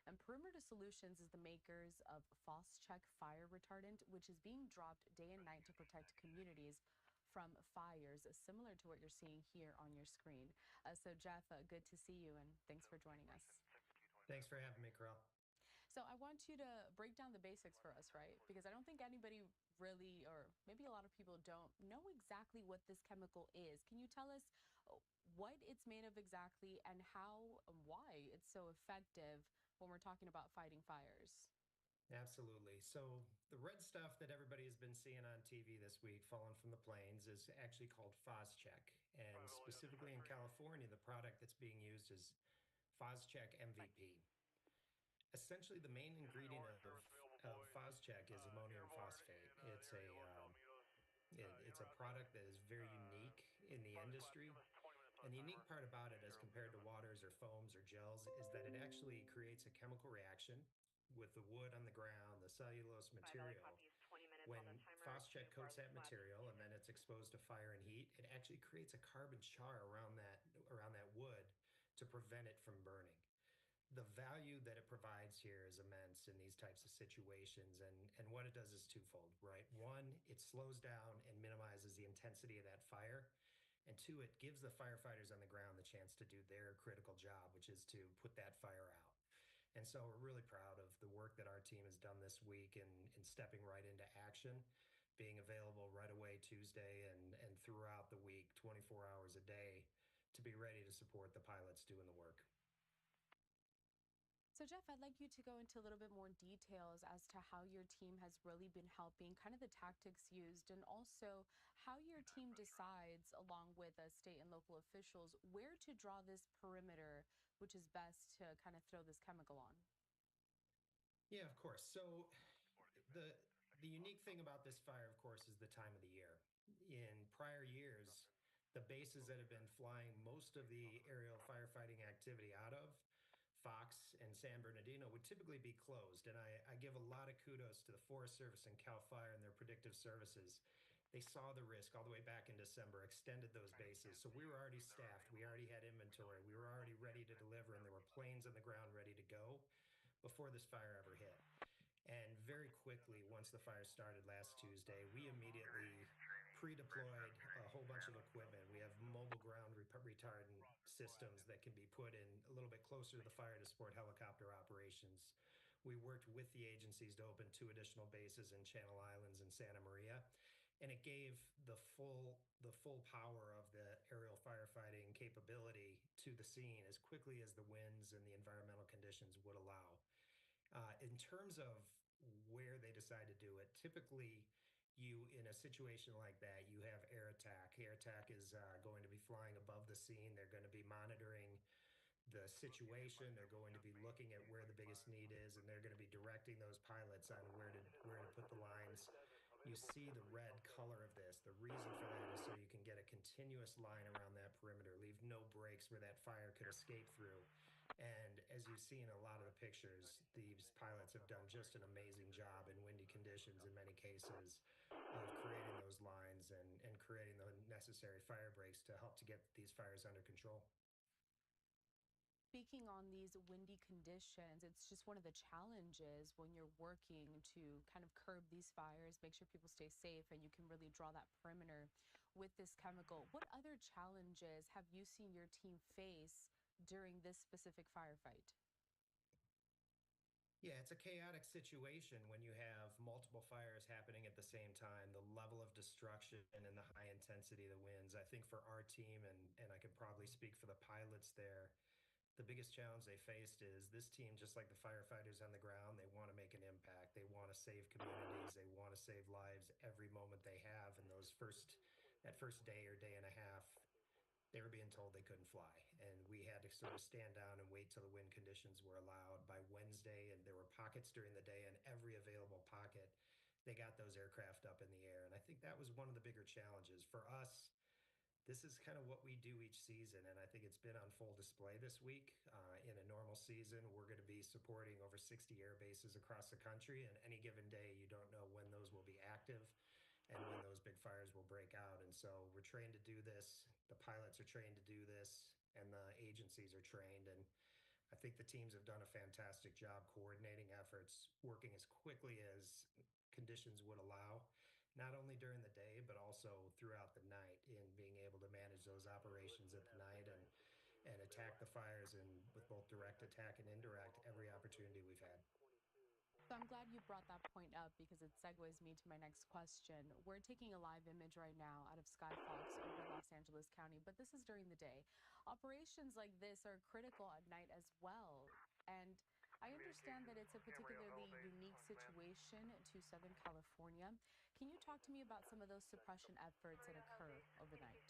Speaker 13: And Perimeter Solutions is the makers of FosCheck fire retardant, which is being dropped day and night to protect communities from fires, similar to what you're seeing here on your screen. So Jeff, good to see you, and thanks for joining us.
Speaker 14: Thanks for having me, Carell.
Speaker 13: So I want you to break down the basics for us, right? Because I don't think anybody really, or maybe a lot of people don't know exactly what this chemical is. Can you tell us what it's made of exactly and how and why it's so effective when we're talking about fighting fires?
Speaker 14: Absolutely. So the red stuff that everybody has been seeing on TV this week falling from the planes is actually called FosCheck. And specifically in California, the product that's being used is FosCheck MVP. Essentially, the main ingredient of FosCheck is ammonium phosphate. It's a product that is very unique in the industry. And the unique part about it, as compared to waters or foams or gels, is that it actually creates a chemical reaction with the wood on the ground, the cellulose material. When FosCheck coats that material and then it's exposed to fire and heat, it actually creates a carbon char around that wood to prevent it from burning. The value that it provides here is immense in these types of situations. And what it does is twofold, right? One, it slows down and minimizes the intensity of that fire. And two, it gives the firefighters on the ground the chance to do their critical job, which is to put that fire out. And so we're really proud of the work that our team has done this week in stepping right into action, being available right away Tuesday and throughout the week, 24 hours a day, to be ready to support the pilots doing the work.
Speaker 13: So Jeff, I'd like you to go into a little bit more details as to how your team has really been helping, kind of the tactics used, and also how your team decides, along with state and local officials, where to draw this perimeter, which is best to kind of throw this chemical on.
Speaker 14: Yeah, of course. So the unique thing about this fire, of course, is the time of the year. In prior years, the bases that have been flying most of the aerial firefighting activity out of, Fox and San Bernardino, would typically be closed. And I give a lot of kudos to the Forest Service and CAL FIRE and their predictive services. They saw the risk all the way back in December, extended those bases. So we were already staffed. We already had inventory. We were already ready to deliver, and there were planes on the ground ready to go before this fire ever hit. And very quickly, once the fire started last Tuesday, we immediately pre-deployed a whole bunch of equipment. We have mobile ground retardant systems that can be put in a little bit closer to the fire to support helicopter operations. We worked with the agencies to open 2 additional bases in Channel Islands and Santa Maria, and it gave the full power of the aerial firefighting capability to the scene as quickly as the winds and the environmental conditions would allow. In terms of where they decide to do it, typically in a situation like that, you have air attack. Air attack is going to be flying above the scene. They're going to be monitoring the situation. They're going to be looking at where the biggest need is, and they're going to be directing those pilots on where to put the lines. You see the red color of this. The reason for that is so you can get a continuous line around that perimeter, leave no breaks where that fire could escape through. And as you've seen in a lot of the pictures, these pilots have done just an amazing job in windy conditions in many cases of creating those lines and creating the necessary fire breaks to help to get these fires under control.
Speaker 13: Speaking on these windy conditions, it's just one of the challenges when you're working to kind of curb these fires, make sure people stay safe, and you can really draw that perimeter with this chemical. What other challenges have you seen your team face during this specific firefight?
Speaker 14: Yeah, it's a chaotic situation when you have multiple fires happening at the same time, the level of destruction and the high intensity of the winds. I think for our team, and I can probably speak for the pilots there, the biggest challenge they faced is this team, just like the firefighters on the ground, they want to make an impact. They want to save communities. They want to save lives every moment they have. And that first day or day and a half, they were being told they couldn't fly. And we had to sort of stand down and wait till the wind conditions were allowed. By Wednesday, and there were pockets during the day, and every available pocket, they got those aircraft up in the air. And I think that was one of the bigger challenges. For us, this is kind of what we do each season, and I think it's been on full display this week. In a normal season, we're going to be supporting over 60 air bases across the country, and any given day, you don't know when those will be active and when those big fires will break out. And so we're trained to do this. The pilots are trained to do this, and the agencies are trained. And I think the teams have done a fantastic job coordinating efforts, working as quickly as conditions would allow, not only during the day, but also throughout the night in being able to manage those operations at the night and attack the fires and with both direct attack and indirect every opportunity we've had.
Speaker 13: So I'm glad you brought that point up because it segues me to my next question. We're taking a live image right now out of Skyfox over Los Angeles County, but this is during the day. Operations like this are critical at night as well. And I understand that it's a particularly unique situation to Southern California. Can you talk to me about some of those suppression efforts that occur overnight?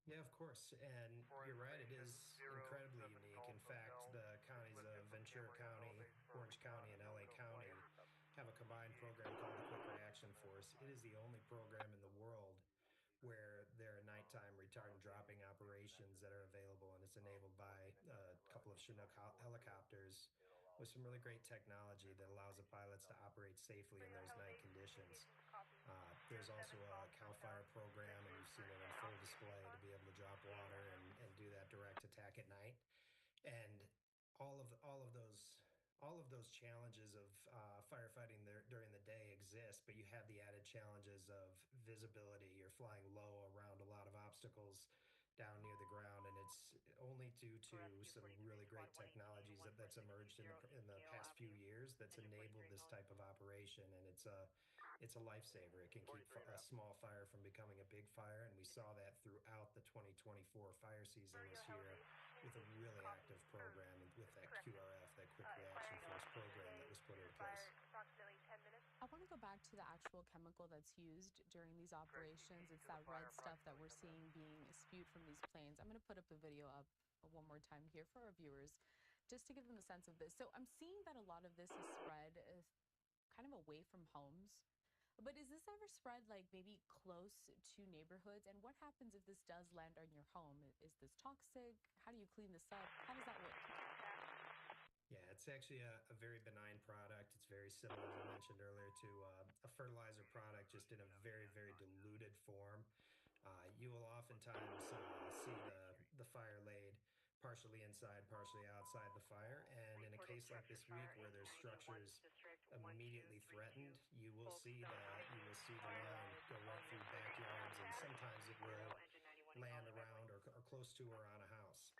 Speaker 14: Yeah, of course. And you're right, it is incredibly unique. In fact, the counties of Ventura County, Orange County, and LA County have a combined program called the Quick Reaction Force. It is the only program in the world where there are nighttime retardant dropping operations that are available, and it's enabled by a couple of Chinook helicopters with some really great technology that allows the pilots to operate safely in those night conditions. There's also a CAL FIRE program, and you've seen it on full display to be able to drop water and do that direct attack at night. And all of those challenges of firefighting there during the day exist, but you have the added challenges of visibility. You're flying low around a lot of obstacles down near the ground, and it's only due to some really great technologies that's emerged in the past few years that's enabled this type of operation, and it's a lifesaver. It can keep a small fire from becoming a big fire, and we saw that throughout the 2024 fire season this year with a really active program with that QRF, that Quick Reaction Force program that was put into place.
Speaker 13: I want to go back to the actual chemical that's used during these operations. It's that red stuff that we're seeing being spewed from these planes. I'm going to put up the video up one more time here for our viewers, just to give them a sense of this. So I'm seeing that a lot of this is spread kind of away from homes. But is this ever spread like maybe close to neighborhoods? And what happens if this does land on your home? Is this toxic? How do you clean this up? How does that work?
Speaker 14: Yeah, it's actually a very benign product. It's very similar, as I mentioned earlier, to a fertilizer product, just in a very, very diluted form. You will oftentimes see the fire laid partially inside, partially outside the fire. And in a case like this week where there's structures immediately threatened, you will see the line go right through backyards, and sometimes it will land around or close to or on a house.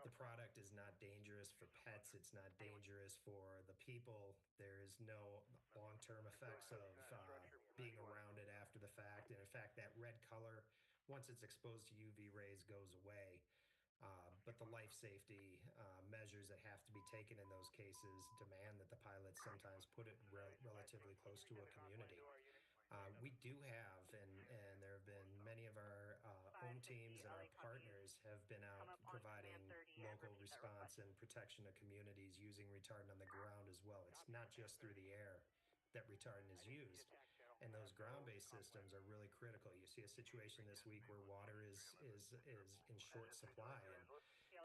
Speaker 14: The product is not dangerous for pets. It's not dangerous for the people. There is no long-term effects of being around it after the fact. And in fact, that red color, once it's exposed to UV rays, goes away. But the life safety measures that have to be taken in those cases demand that the pilots sometimes put it relatively close to a community. We do have, and there have been many of our home teams and our partners have been out providing local response and protection to communities using retardant on the ground as well. It's not just through the air that retardant is used. And those ground-based systems are really critical. You see a situation this week where water is in short supply, and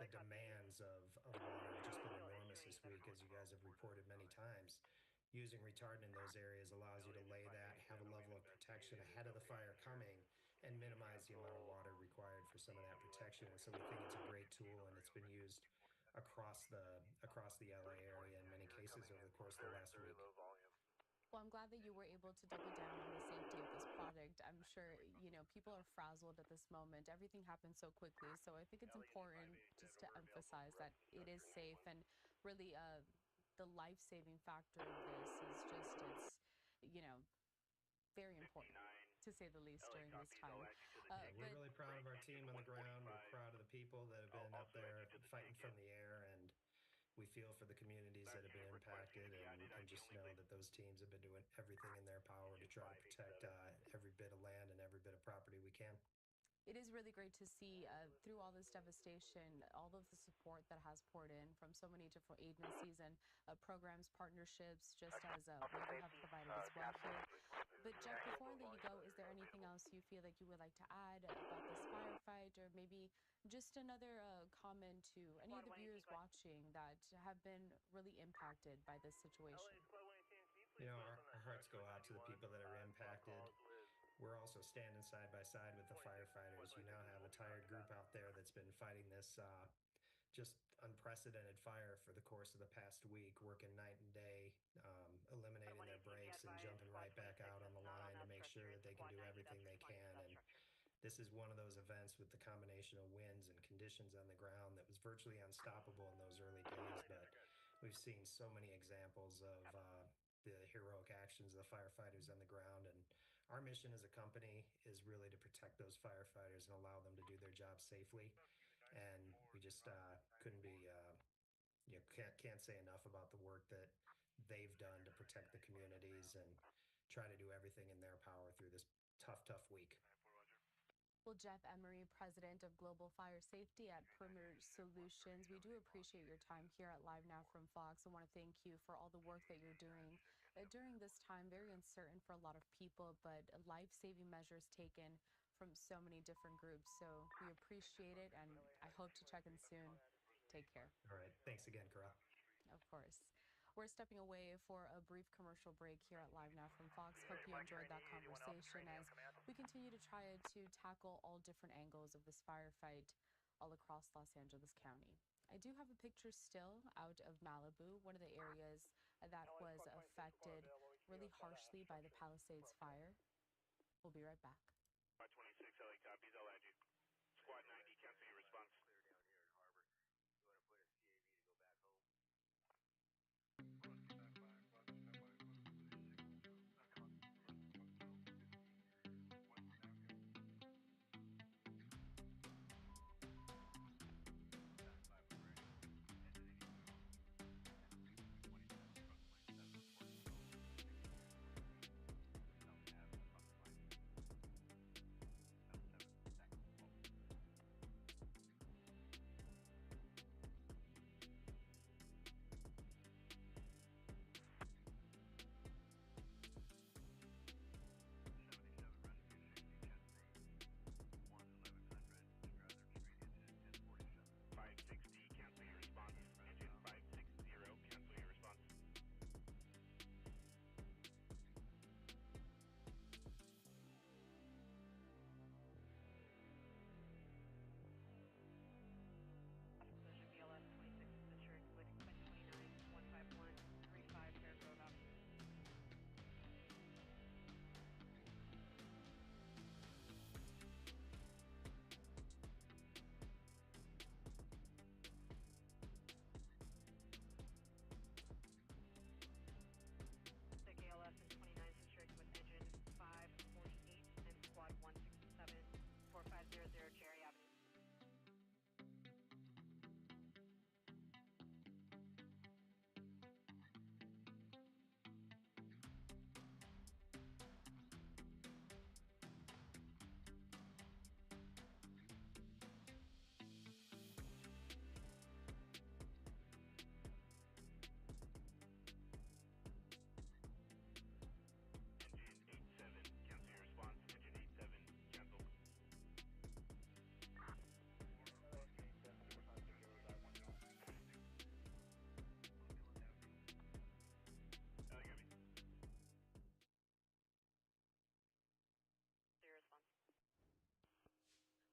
Speaker 14: the demands of water have just been enormous this week, as you guys have reported many times. Using retardant in those areas allows you to lay that, have a level of protection ahead of the fire coming, and minimize the amount of water required for some of that protection. And so we think it's a great tool, and it's been used across the LA area in many cases over the course of the last week.
Speaker 13: Well, I'm glad that you were able to double down on the safety of this product. I'm sure, people are frazzled at this moment. Everything happens so quickly. So I think it's important just to emphasize that it is safe, and really the life-saving factor of this is just, very important, to say the least, during this time.
Speaker 14: We're really proud of our team on the ground. We're proud of the people that have been up there fighting from the air, and we feel for the communities that have been impacted, and just know that those teams have been doing everything in their power to try to protect every bit of land and every bit of property we can.
Speaker 13: It is really great to see through all this devastation, all of the support that has poured in from so many different agencies and programs, partnerships, just as we have provided as well here. But Jeff, before I let you go, is there anything else you feel like you would like to add about this firefight, or maybe just another comment to any of the viewers watching that have been really impacted by this situation?
Speaker 14: Our hearts go out to the people that are impacted. We're also standing side by side with the firefighters. You now have a tired group out there that's been fighting this just unprecedented fire for the course of the past week, working night and day, eliminating their breaks and jumping right back out on the line to make sure that they can do everything they can. And this is one of those events with the combination of winds and conditions on the ground that was virtually unstoppable in those early days. But we've seen so many examples of the heroic actions of the firefighters on the ground. And our mission as a company is really to protect those firefighters and allow them to do their job safely. And we just couldn't be, can't say enough about the work that they've done to protect the communities and try to do everything in their power through this tough week.
Speaker 13: Well, Jeff Emery, President of Global Fire Safety at Perimeter Solutions, we do appreciate your time here at Live Now from Fox. I want to thank you for all the work that you're doing during this time, very uncertain for a lot of people, but life-saving measures taken from so many different groups. So we appreciate it, and I hope to check in soon. Take care.
Speaker 14: All right. Thanks again, Carell.
Speaker 13: Of course. We're stepping away for a brief commercial break here at Live Now from Fox. Hope you enjoyed that conversation as we continue to try to tackle all different angles of this firefight all across Los Angeles County. I do have a picture still out of Malibu, one of the areas that was affected really harshly by the Palisades fire. We'll be right back.
Speaker 15: 26 LA copies, I'll add you. Squad 90, cancel your response.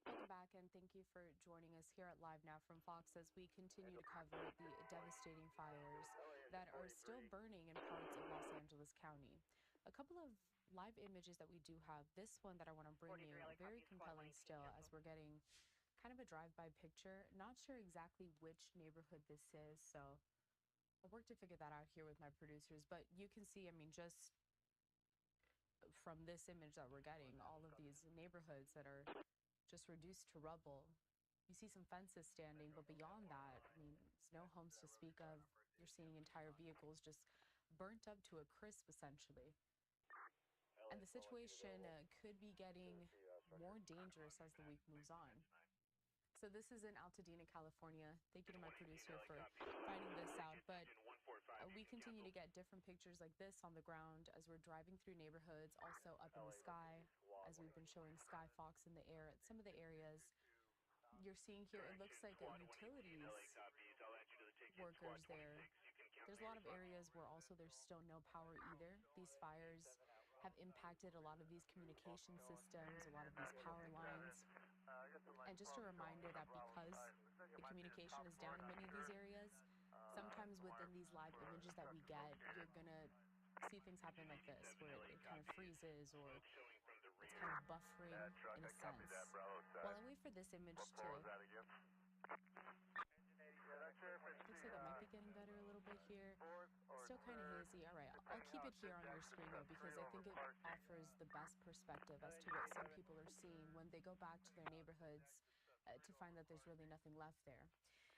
Speaker 13: Welcome back, and thank you for joining us here at Live Now from Fox as we continue to cover the devastating fires that are still burning in parts of Los Angeles County. A couple of live images that we do have. This one that I want to bring you, very compelling still, as we're getting kind of a drive-by picture. Not sure exactly which neighborhood this is, so I'll work to figure that out here with my producers. But you can see, I mean, just from this image that we're getting, all of these neighborhoods that are just reduced to rubble. You see some fences standing, but beyond that, I mean, there's no homes to speak of. You're seeing entire vehicles just burnt up to a crisp, essentially. And the situation could be getting more dangerous as the week moves on. So this is in Altadena, California. Thank you to my producer for finding this out. But we continue to get different pictures like this on the ground as we're driving through neighborhoods, also up in the sky, as we've been showing sky fox in the air at some of the areas. You're seeing here, it looks like utilities workers there. There's a lot of areas where also there's still no power either. These fires have impacted a lot of these communication systems, a lot of these power lines. And just a reminder that because the communication is down in many of these areas, sometimes within these live images that we get, you're going to see things happen like this, where it kind of freezes or it's kind of buffering in a sense. While I wait for this image to... Looks like it might be getting better a little bit here. Still kind of hazy. All right, I'll keep it here on your screen though, because I think it offers the best perspective as to what some people are seeing when they go back to their neighborhoods to find that there's really nothing left there.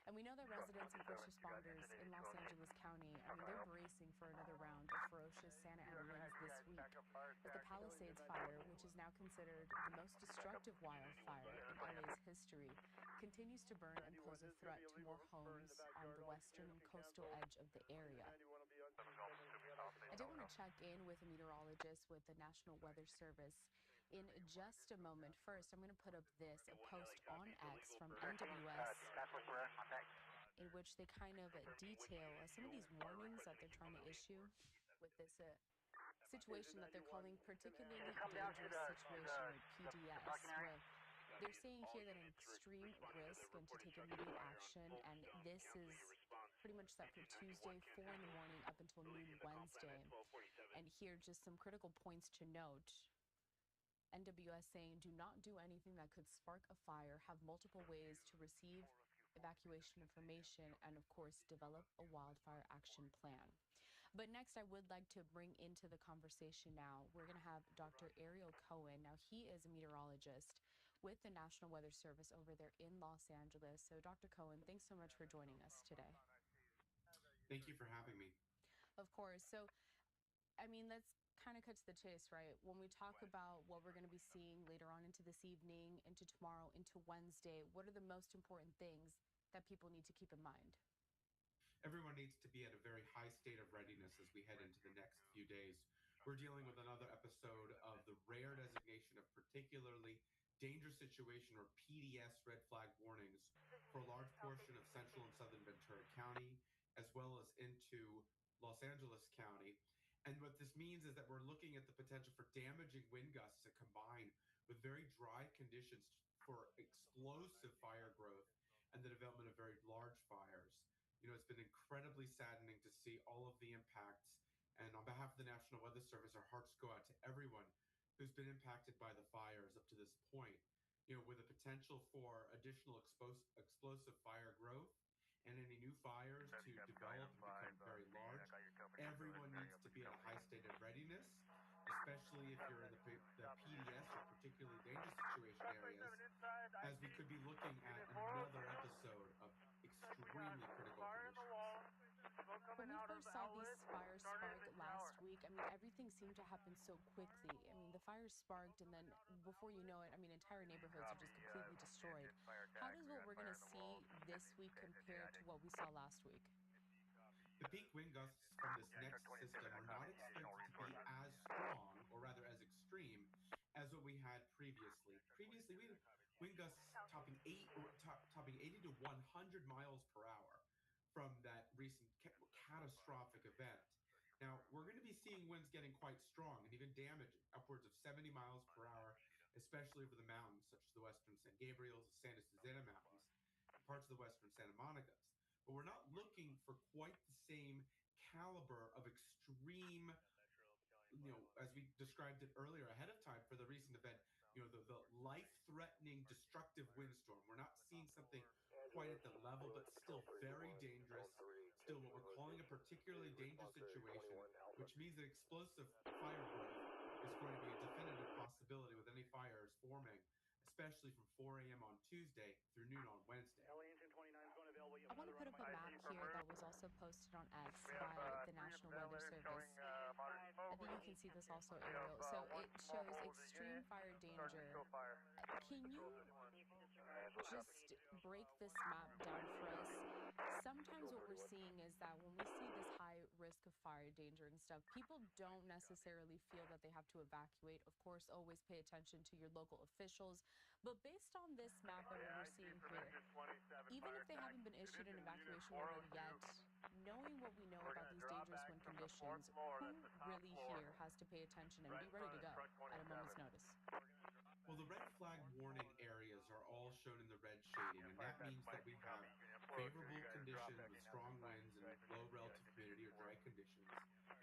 Speaker 13: And we know that residents and first responders in Los Angeles County, I mean, they're bracing for another round of ferocious Santa Ana winds this week, as the Palisades Fire, which is now considered the most destructive wildfire in LA's history, continues to burn and pose a threat to more homes on the western and coastal edge of the area. I did want to check in with a meteorologist with the National Weather Service in just a moment. First, I'm going to put up a post on X from NWS, in which they kind of detail some of these warnings that they're trying to issue with this situation that they're calling particularly dangerous situation, or PDS, where they're saying here that an extreme risk and to take immediate action, and this is pretty much set for Tuesday, 4 in the morning up until noon Wednesday. And here, just some critical points to note. NWS saying, do not do anything that could spark a fire, have multiple ways to receive evacuation information, and of course, develop a wildfire action plan. But next, I would like to bring into the conversation now, we're going to have Dr. Ariel Cohen. Now, he is a meteorologist with the National Weather Service over there in Los Angeles. So, Dr. Cohen, thanks so much for joining us today.
Speaker 1: Thank you for having me.
Speaker 13: Of course. So, I mean, let's kind of cut to the chase, right? When we talk about what we're going to be seeing later on into this evening, into tomorrow, into Wednesday, what are the most important things that people need to keep in mind?
Speaker 1: Everyone needs to be at a very high state of readiness as we head into the next few days. We're dealing with another episode of the rare designation of particularly dangerous situation, or PDS, red flag warnings, for a large portion of central and southern Ventura County, as well as into Los Angeles County. And what this means is that we're looking at the potential for damaging wind gusts that combine with very dry conditions for explosive fire growth and the development of very large fires. You know, it's been incredibly saddening to see all of the impacts. And on behalf of the National Weather Service, our hearts go out to everyone who's been impacted by the fires up to this point. You know, with the potential for additional explosive fire growth and any new fires to develop and become very large, everyone needs to be at a high state of readiness, especially if you're in the PDS or particularly dangerous situation areas, as we could be looking at another episode of extremely critical conditions.
Speaker 13: When we first saw these fires spark last week, I mean, everything seemed to happen so quickly. I mean, the fires sparked, and then before you know it, I mean, entire neighborhoods are just completely destroyed. How does what we're going to see this week compare to what we saw last week?
Speaker 1: The peak wind gusts from this next system are not expected to be as strong, or rather as extreme, as what we had previously. Previously, we had wind gusts topping 80 to 100 miles per hour from that recent catastrophic event. Now, we're going to be seeing winds getting quite strong and even damaging, upwards of 70 miles per hour, especially over the mountains, such as the western San Gabriel's, the Santa Susana Mountains, and parts of the western Santa Monica's. But we're not looking for quite the same caliber of extreme, you know, as we described it earlier ahead of time for the recent event, you know, the life-threatening, destructive windstorm. We're not seeing something quite at the level, but still very dangerous, still what we're calling a particularly dangerous situation, which means that explosive fire growth is going to be a definitive possibility with any fires forming, especially from 4 a.m. on Tuesday through noon on Wednesday.
Speaker 13: I want to put up a map here that was also posted on X by the National Weather Service. I think you can see this also, Ariel. So it shows extreme fire danger. Can you just break this map down for us? Sometimes what we're seeing is that when we see this high risk of fire danger and stuff, people don't necessarily feel that they have to evacuate. Of course, always pay attention to your local officials. But based on this map that we're seeing here, even if they haven't been issued an evacuation order yet, knowing what we know about these dangerous wind conditions, conditions, who really here has to pay attention and be ready to go at a moment's notice?
Speaker 1: Well, the red flag warning areas are all shown in the red shading, and that means that we have favorable conditions with strong winds and low relative humidity or dry conditions,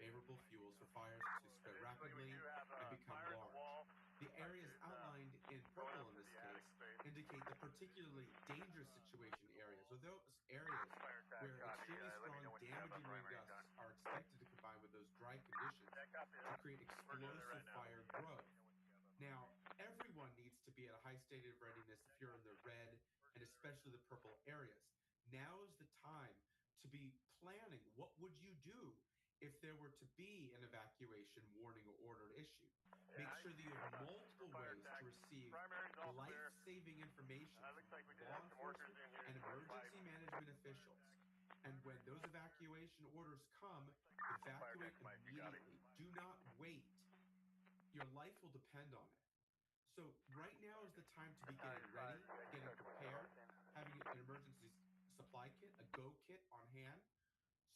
Speaker 1: favorable fuels for fires to spread rapidly and become large. The areas outlined in purple in this case indicate the particularly dangerous situation areas, or those areas where extremely strong damaging wind gusts are expected to combine with those dry conditions to create explosive fire growth. Now, everyone needs to be at a high state of readiness if you're in the red and especially the purple areas. Now is the time to be planning. What would you do if there were to be an evacuation warning or order issued? Make sure that you have multiple ways to receive life-saving information from law enforcement and emergency management officials. And when those evacuation orders come, evacuate immediately. Do not wait. Your life will depend on it. So right now is the time to be getting ready, getting prepared, having an emergency supply kit, a go kit on hand,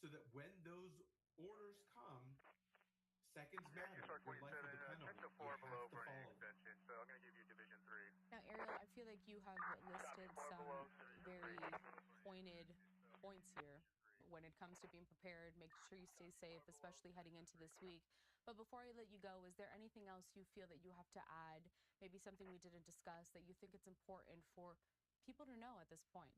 Speaker 1: so that when those orders come, seconds matter. Your life will depend on it. You have to follow them.
Speaker 5: So I'm going to give you Division 3.
Speaker 13: Now, Ariel, I feel like you have listed some very pointed points here when it comes to being prepared, making sure you stay safe, especially heading into this week. But before I let you go, is there anything else you feel that you have to add, maybe something we didn't discuss that you think it's important for people to know at this point?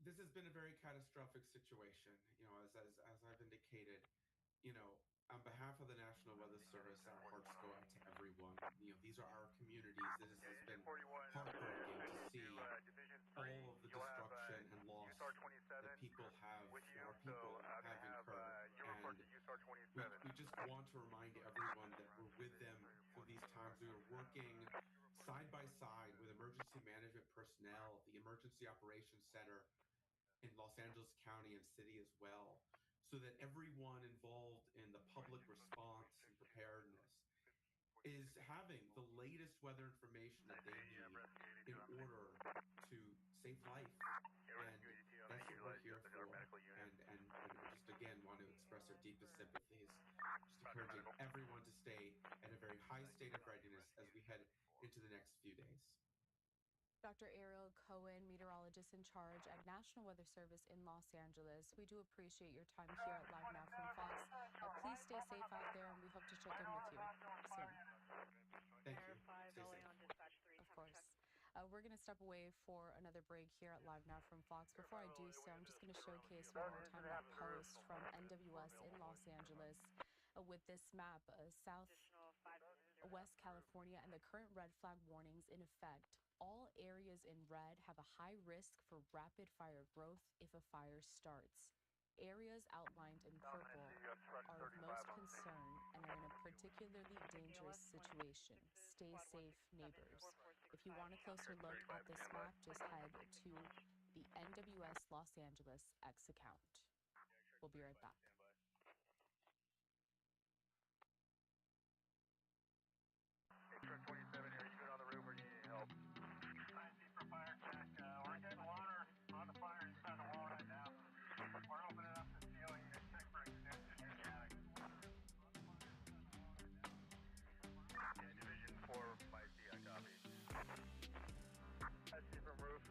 Speaker 1: This has been a very catastrophic situation. As I've indicated, on behalf of the National Weather Service, our hearts go out to everyone. These are our communities. This has been heartbreaking to see all of the destruction and loss that people have, our people have incurred. And we just want to remind everyone that we're with them through these times. We are working side by side with emergency management personnel, the Emergency Operations Center in Los Angeles County and City as well, so that everyone involved in the public response and preparedness is having the latest weather information that they need in order to save life. And that's what we're here for. And just again want to express our deepest sympathies, just encouraging everyone to stay at a very high state of readiness as we head into the next few days.
Speaker 13: Dr. Ariel Cohen, meteorologist in charge at National Weather Service in Los Angeles. We do appreciate your time here at Live Now from Fox. Please stay safe out there, and we hope to check in with you soon.
Speaker 1: Thank you.
Speaker 13: Of course. We're going to step away for another break here at Live Now from Fox. Before I do so, I'm just going to showcase one more time that post from NWS in Los Angeles with this map, Southwest California, and the current red flag warnings in effect. All areas in red have a high risk for rapid fire growth if a fire starts. Areas outlined in purple are of most concern and are in a particularly dangerous situation. Stay safe, neighbors. If you want a closer look at this map, just head to the NWS Los Angeles X account. We'll be right back.
Speaker 5: Truck 27 here, you good on the roof or do you need help? I see for fire check. We're getting water on the fire inside the wall right now. We're opening up the ceiling to check for extension here in the attic. Yeah, Division 4, 5D, I copy. I see from roof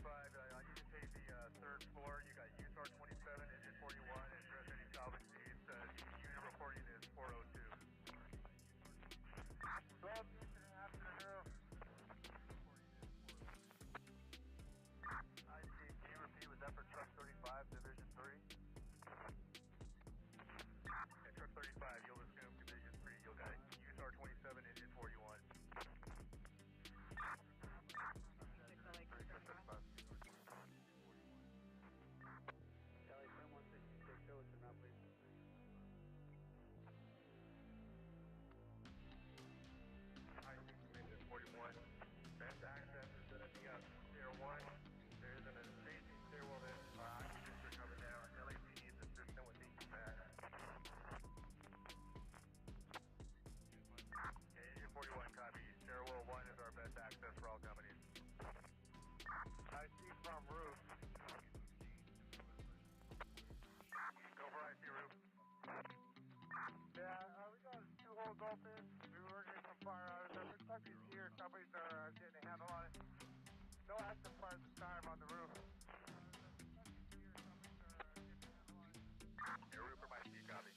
Speaker 5: 5, you can take the third floor. You got USAR 27, engine 41, and address any salvage needs. active fire at this time on the roof. Your roof or my speed copy.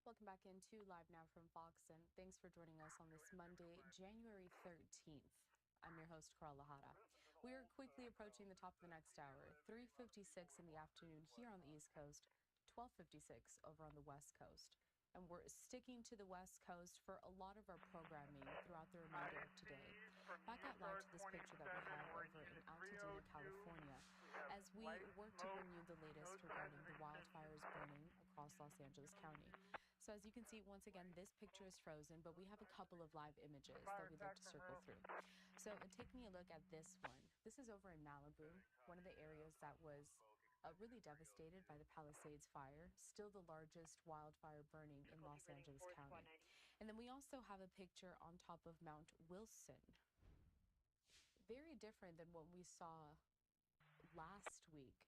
Speaker 13: Welcome back into Live Now from Fox, and thanks for joining us on this Monday, January 13th. I'm your host, Carl Lahara. We are quickly approaching the top of the next hour, 3:56 in the afternoon here on the East Coast, 12:56 over on the West Coast. And we're sticking to the West Coast for a lot of our programming throughout the remainder of today. Back out loud to this picture that we have over in Altadena, California, as we work to bring you the latest regarding the wildfires burning across Los Angeles County. So as you can see, once again, this picture is frozen, but we have a couple of live images that we'd like to circle through. So taking a look at this one, this is over in Malibu, one of the areas that was really devastated by the Palisades fire, still the largest wildfire burning in Los Angeles County. And then we also have a picture on top of Mount Wilson. Very different than what we saw last week.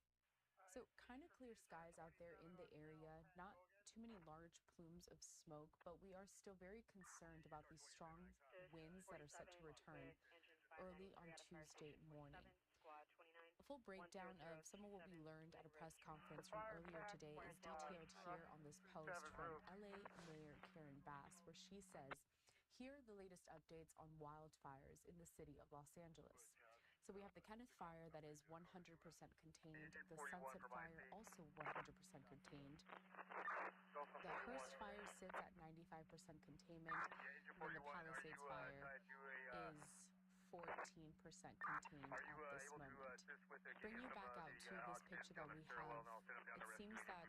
Speaker 13: So kind of clear skies out there in the area, not too many large plumes of smoke, but we are still very concerned about these strong winds that are set to return early on Tuesday morning. A full breakdown of some of what we learned at a press conference from earlier today is detailed here on this post from LA Mayor Karen Bass, where she says, here are the latest updates on wildfires in the city of Los Angeles. So we have the Kenneth fire that is 100% contained, the Sunset fire also 100% contained. The Hearst fire sits at 95% containment, and then the Palisades fire is 14% contained at this moment. Bring you back out to this picture that we have. It seems that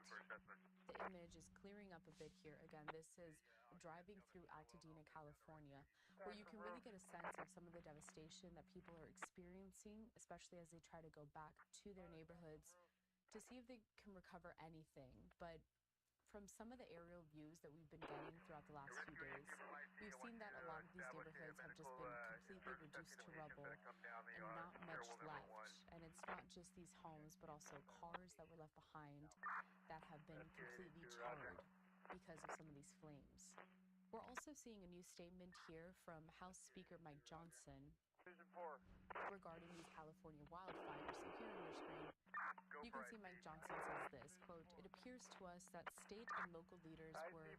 Speaker 13: the image is clearing up a bit here. Again, this is driving through Altadena, California, where you can really get a sense of some of the devastation that people are experiencing, especially as they try to go back to their neighborhoods to see if they can recover anything. But from some of the aerial views that we've been getting throughout the last few days, we've seen that a lot of these neighborhoods have just been completely reduced to rubble and not much left. And it's not just these homes, but also cars that were left behind that have been completely charred because of some of these flames. We're also seeing a new statement here from House Speaker Mike Johnson regarding these California wildfires. So here on your screen, you can see Mike Johnson says this, quote, "It appears to us that state and local leaders were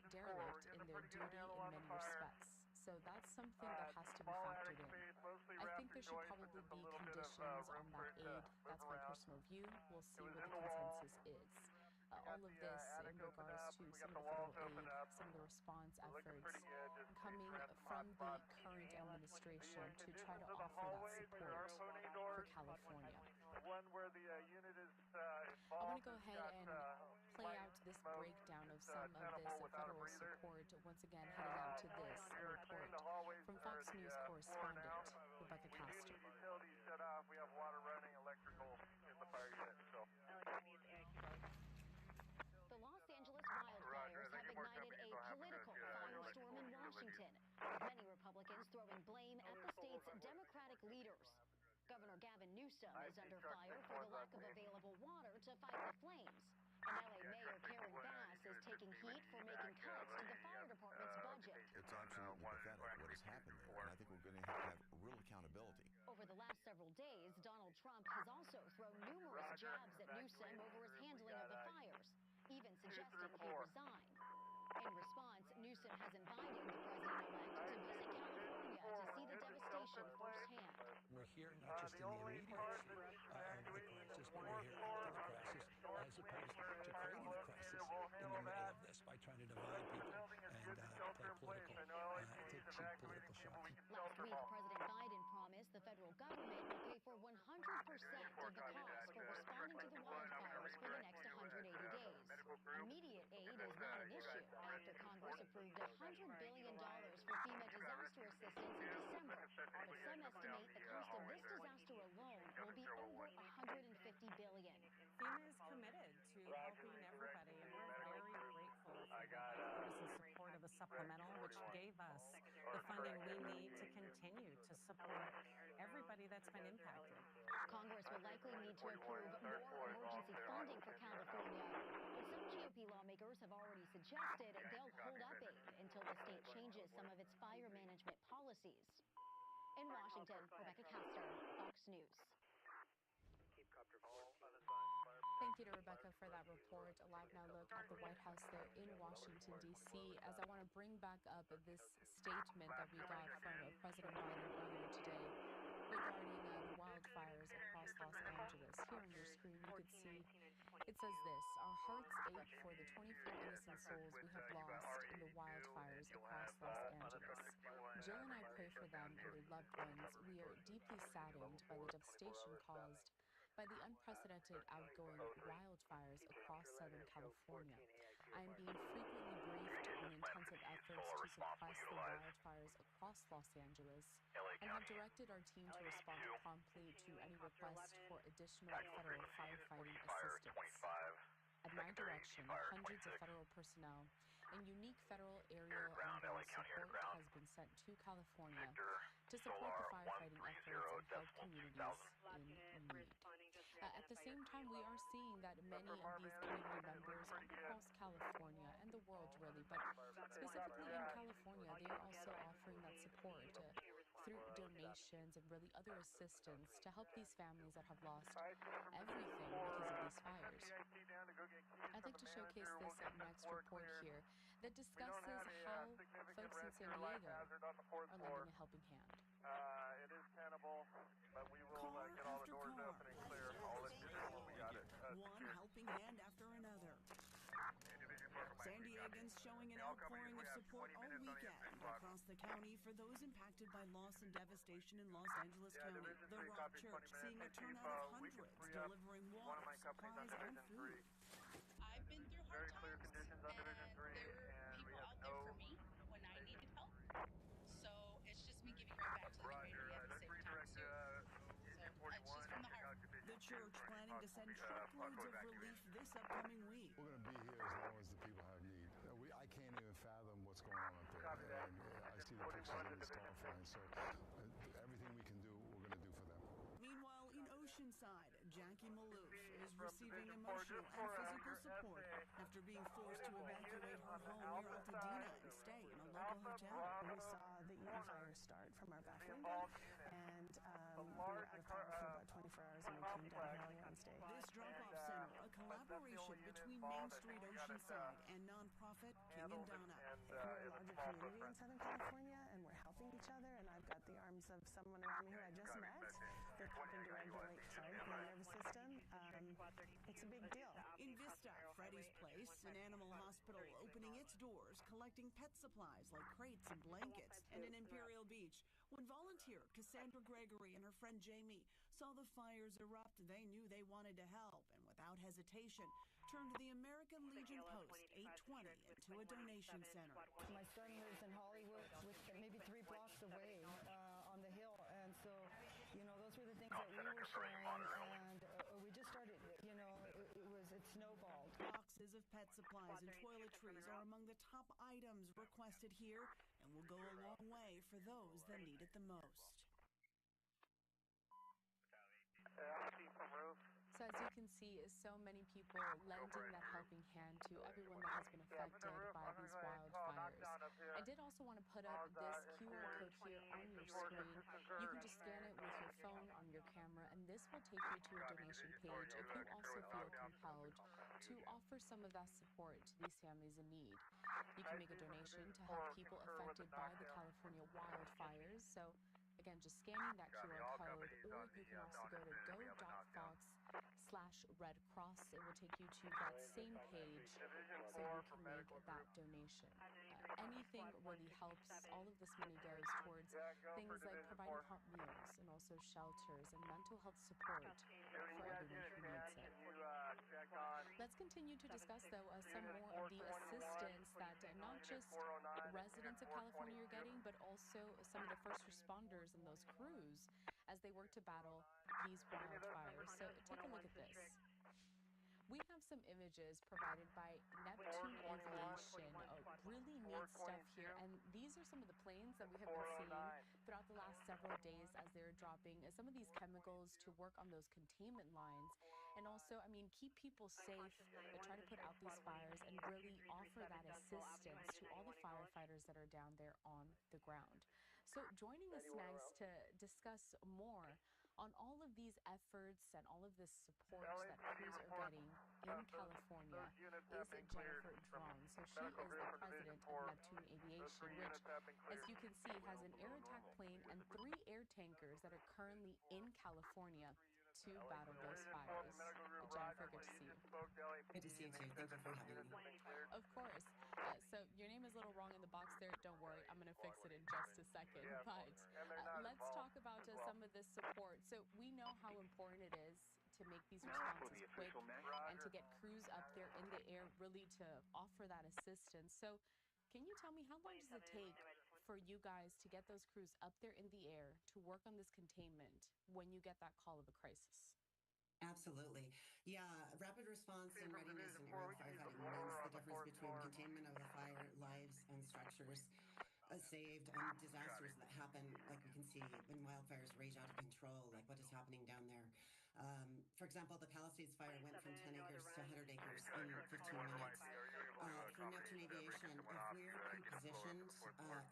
Speaker 13: derelict in their duty in many respects. So that's something that has to be factored in. I think there should probably be conditions on that aid. That's my personal view. We'll see what the consensus is." All of this in regards to some of the federal aid, some of the response efforts coming from the current administration to try to offer that support for California. I want to go ahead and play out this breakdown of some of this federal support. Once again, heading out to this report from Fox News correspondent Rebecca Castor.
Speaker 5: We have water running, electrical in the fire unit.
Speaker 11: The Los Angeles wildfires have ignited a political firestorm in Washington, with many Republicans throwing blame at the state's Democratic leaders. Governor Gavin Newsom is under fire for the lack of available water to fight the flames. And LA Mayor Karen Bass is taking heat for making cuts to the fire department's budget.
Speaker 20: It's absolutely pathetic what has happened there, and I think we're going to have real accountability.
Speaker 11: Over the last several days, Donald Trump has also thrown numerous jabs at Newsom over his handling of the fires, even suggesting he resign. In response, Newsom has invited the president-elect to visit California to see the devastation firsthand.
Speaker 22: We're here not just in the immediacy of the crisis, but we're here after the crisis, as opposed to creating a crisis in the middle of this by trying to divide people and play political, take cheap political shots.
Speaker 11: Last week, President Biden promised the federal government will pay for 100% of the cost for responding to the wildfires for the next 180 days. Immediate aid is not an issue after Congress approved a $100 billion assistance in December, but some estimate the cost of this disaster alone will be over $150 billion.
Speaker 24: FEMA is committed to helping everybody, and we're very grateful for the bipartisan support of the supplemental, which gave us the funding we need to continue to support everybody that's been impacted.
Speaker 11: Congress will likely need to approve more emergency funding for California, but some GOP lawmakers have already suggested they'll hold up aid until the state changes some of its fire management policies. In Washington, Rebecca Castor, Fox News.
Speaker 13: Thank you to Rebecca for that report. A live now look at the White House there in Washington, D.C., as I want to bring back up this statement that we got from President Biden earlier today regarding the wildfires across Los Angeles. Here on your screen, you can see it says this: "Our hearts ache for the 24 innocent souls we have lost in the wildfires across Los Angeles. Jill and I pray for them and their loved ones. We are deeply saddened by the devastation caused by the unprecedented outgoing wildfires across Southern California. I am being frequently briefed on intensive efforts to suppress the wildfires across Los Angeles and have directed our team to respond promptly to any request for additional federal firefighting assistance. At my direction, hundreds of federal personnel and unique federal aerial ambulance support has been sent to California to support the firefighting efforts and help communities in need." At the same time, we are seeing that many of these community members across California and the world really, but specifically in California, they are also offering that support through donations and really other assistance to help these families that have lost everything because of these fires. I'd like to showcase this next report here that discusses how folks in San Diego are lending a helping hand.
Speaker 5: It is cannibal, but we will get all the doors open and clear. I'll let you know when we got it.
Speaker 2: One helping hand after another. San Diegans showing an outpouring of support all weekend across the county for those impacted by loss and devastation in Los Angeles County. The Rock Church seeing a turnout of hundreds delivering water, supplies, and food.
Speaker 16: I've been through hard times, and there were people out there for me when I needed help. So it's just me giving right back to the community at the same time, too. So it's just from the heart.
Speaker 2: The church planning to send truckloads of relief this upcoming week.
Speaker 19: We're going to be here as long as the people have need. I can't even fathom what's going on up there. And I see the pictures and it's terrifying. So everything we can do, we're going to do for them.
Speaker 2: Meanwhile, in Oceanside, Jackie Maloof is receiving emotional and physical support after being forced to evacuate her home near Altadena and stay in a local hotel.
Speaker 21: We saw the Eaton fire start from our back window, and we were out of power for about 24 hours, and we came down here on stay.
Speaker 2: This drop-off center, a collaboration between Main Street Oceanside and nonprofit King and Donna.
Speaker 21: We're a larger community in Southern California, and we're helping each other, and I've got the arms of someone around me who I just met. They're helping to regulate, the nervous system. It's a big deal.
Speaker 2: In Vista, Freddy's Place, an animal hospital opening its doors, collecting pet supplies like crates and blankets. And in Imperial Beach, when volunteer Cassandra Gregory and her friend Jamie saw the fires erupt, they knew they wanted to help, and without hesitation, turned the American Legion Post 820 into a donation center.
Speaker 25: My son lives in Hollywood, with maybe 3 blocks away on the hill, and so, those were the things that we were sharing, and we just started, it snowballed.
Speaker 2: Boxes of pet supplies and toiletries are among the top items requested here and will go a long way for those that need it the most.
Speaker 13: So as you can see, so many people lending that helping hand to everyone that has been affected by these wildfires. I did also want to put up this QR code here on your screen. You can just scan it with your phone on your camera, and this will take you to a donation page if you also feel compelled to offer some of that support to these families in need. You can make a donation to help people affected by the California wildfires. So again, just scanning that QR code, or you can also go to go.fox/Red Cross. It will take you to that same page so you can make that donation. Anything really helps. All of this money goes towards things like providing hot meals and also shelters and mental health support for everyone who needs it. Let's continue to discuss, though, some more of the assistance that not just residents of California are getting, but also some of the first responders and those crews as they work to battle these wildfires. So take a look at this. We have some images provided by Neptune Aviation. Really neat stuff here. And these are some of the planes that we have been seeing throughout the last several days as they're dropping some of these chemicals to work on those containment lines. And also, I mean, keep people safe, try to put out these fires and really offer that assistance to all the firefighters that are down there on the ground. So joining us next to discuss more on all of these efforts and all of this support that crews are getting in California is Jennifer Drone. So she is the president of Neptune Aviation, which, as you can see, has an air attack plane and 3 air tankers that are currently in California to battle those fires. Jennifer, good to see you.
Speaker 3: Good to see you too. Thank you for having me.
Speaker 13: Of course. So your name is a little wrong in the box there. Don't worry, I'm going to fix it in just a second. But let's talk about some of this support. So we know how important it is to make these responses quick and to get crews up there in the air really to offer that assistance. So can you tell me, how long does it take for you guys to get those crews up there in the air to work on this containment when you get that call of a crisis?
Speaker 3: Absolutely. Yeah, rapid response and readiness in aerial firefighting means the difference between containment of a fire, lives, and structures saved, and disasters that happen, like we can see when wildfires rage out of control, like what is happening down there. For example, the Palisades fire went from 10 acres to 100 acres in 15 minutes. For Neptune Aviation, if we're pre-positioned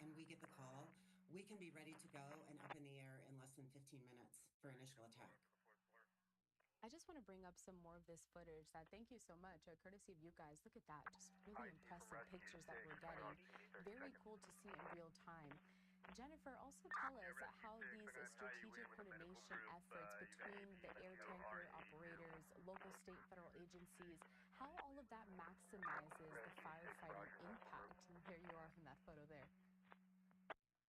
Speaker 3: and we get the call, we can be ready to go and up in the air in less than 15 minutes for initial attack.
Speaker 13: I just want to bring up some more of this footage. Thank you so much, courtesy of you guys. Look at that, just really impressive pictures that we're getting. Very cool to see in real time. Jennifer, also tell us how these strategic coordination efforts between the air tanker operators, local, state, federal agencies, how all of that maximizes the firefighting impact. And here you are from that photo there.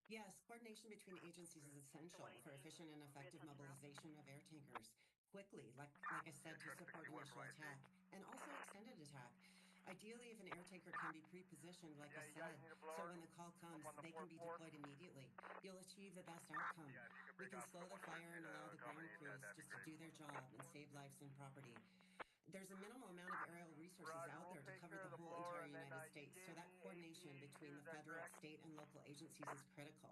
Speaker 3: Yes, coordination between agencies is essential for efficient and effective mobilization of air tankers quickly, like I said, to support initial attack and also extended attack. Ideally, if an air tanker can be pre-positioned, like I said, so when the call comes, they can be deployed immediately. You'll achieve the best outcome. We can slow the fire and allow the ground crews just to do their job and save lives and property. There's a minimal amount of aerial resources out there to cover the whole entire United States, so that coordination between the federal, state, and local agencies is critical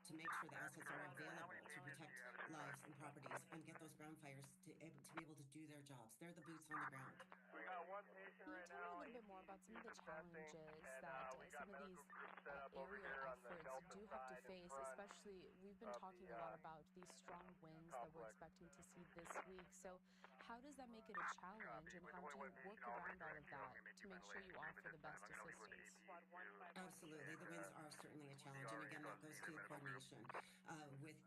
Speaker 3: to make sure the assets are available to protect lives and properties and get those ground fires to be able to do their jobs. They're the boots on the ground.
Speaker 13: Can you tell me a little bit more about some of the challenges that some of these aerial efforts do have to face, especially we've been talking a lot about these strong winds that we're expecting to see this week. So how does that make it a challenge, and how do you work around all of that to make sure you offer the best assistance?
Speaker 3: Absolutely. The winds are certainly a challenge. And again, that goes to the coordination with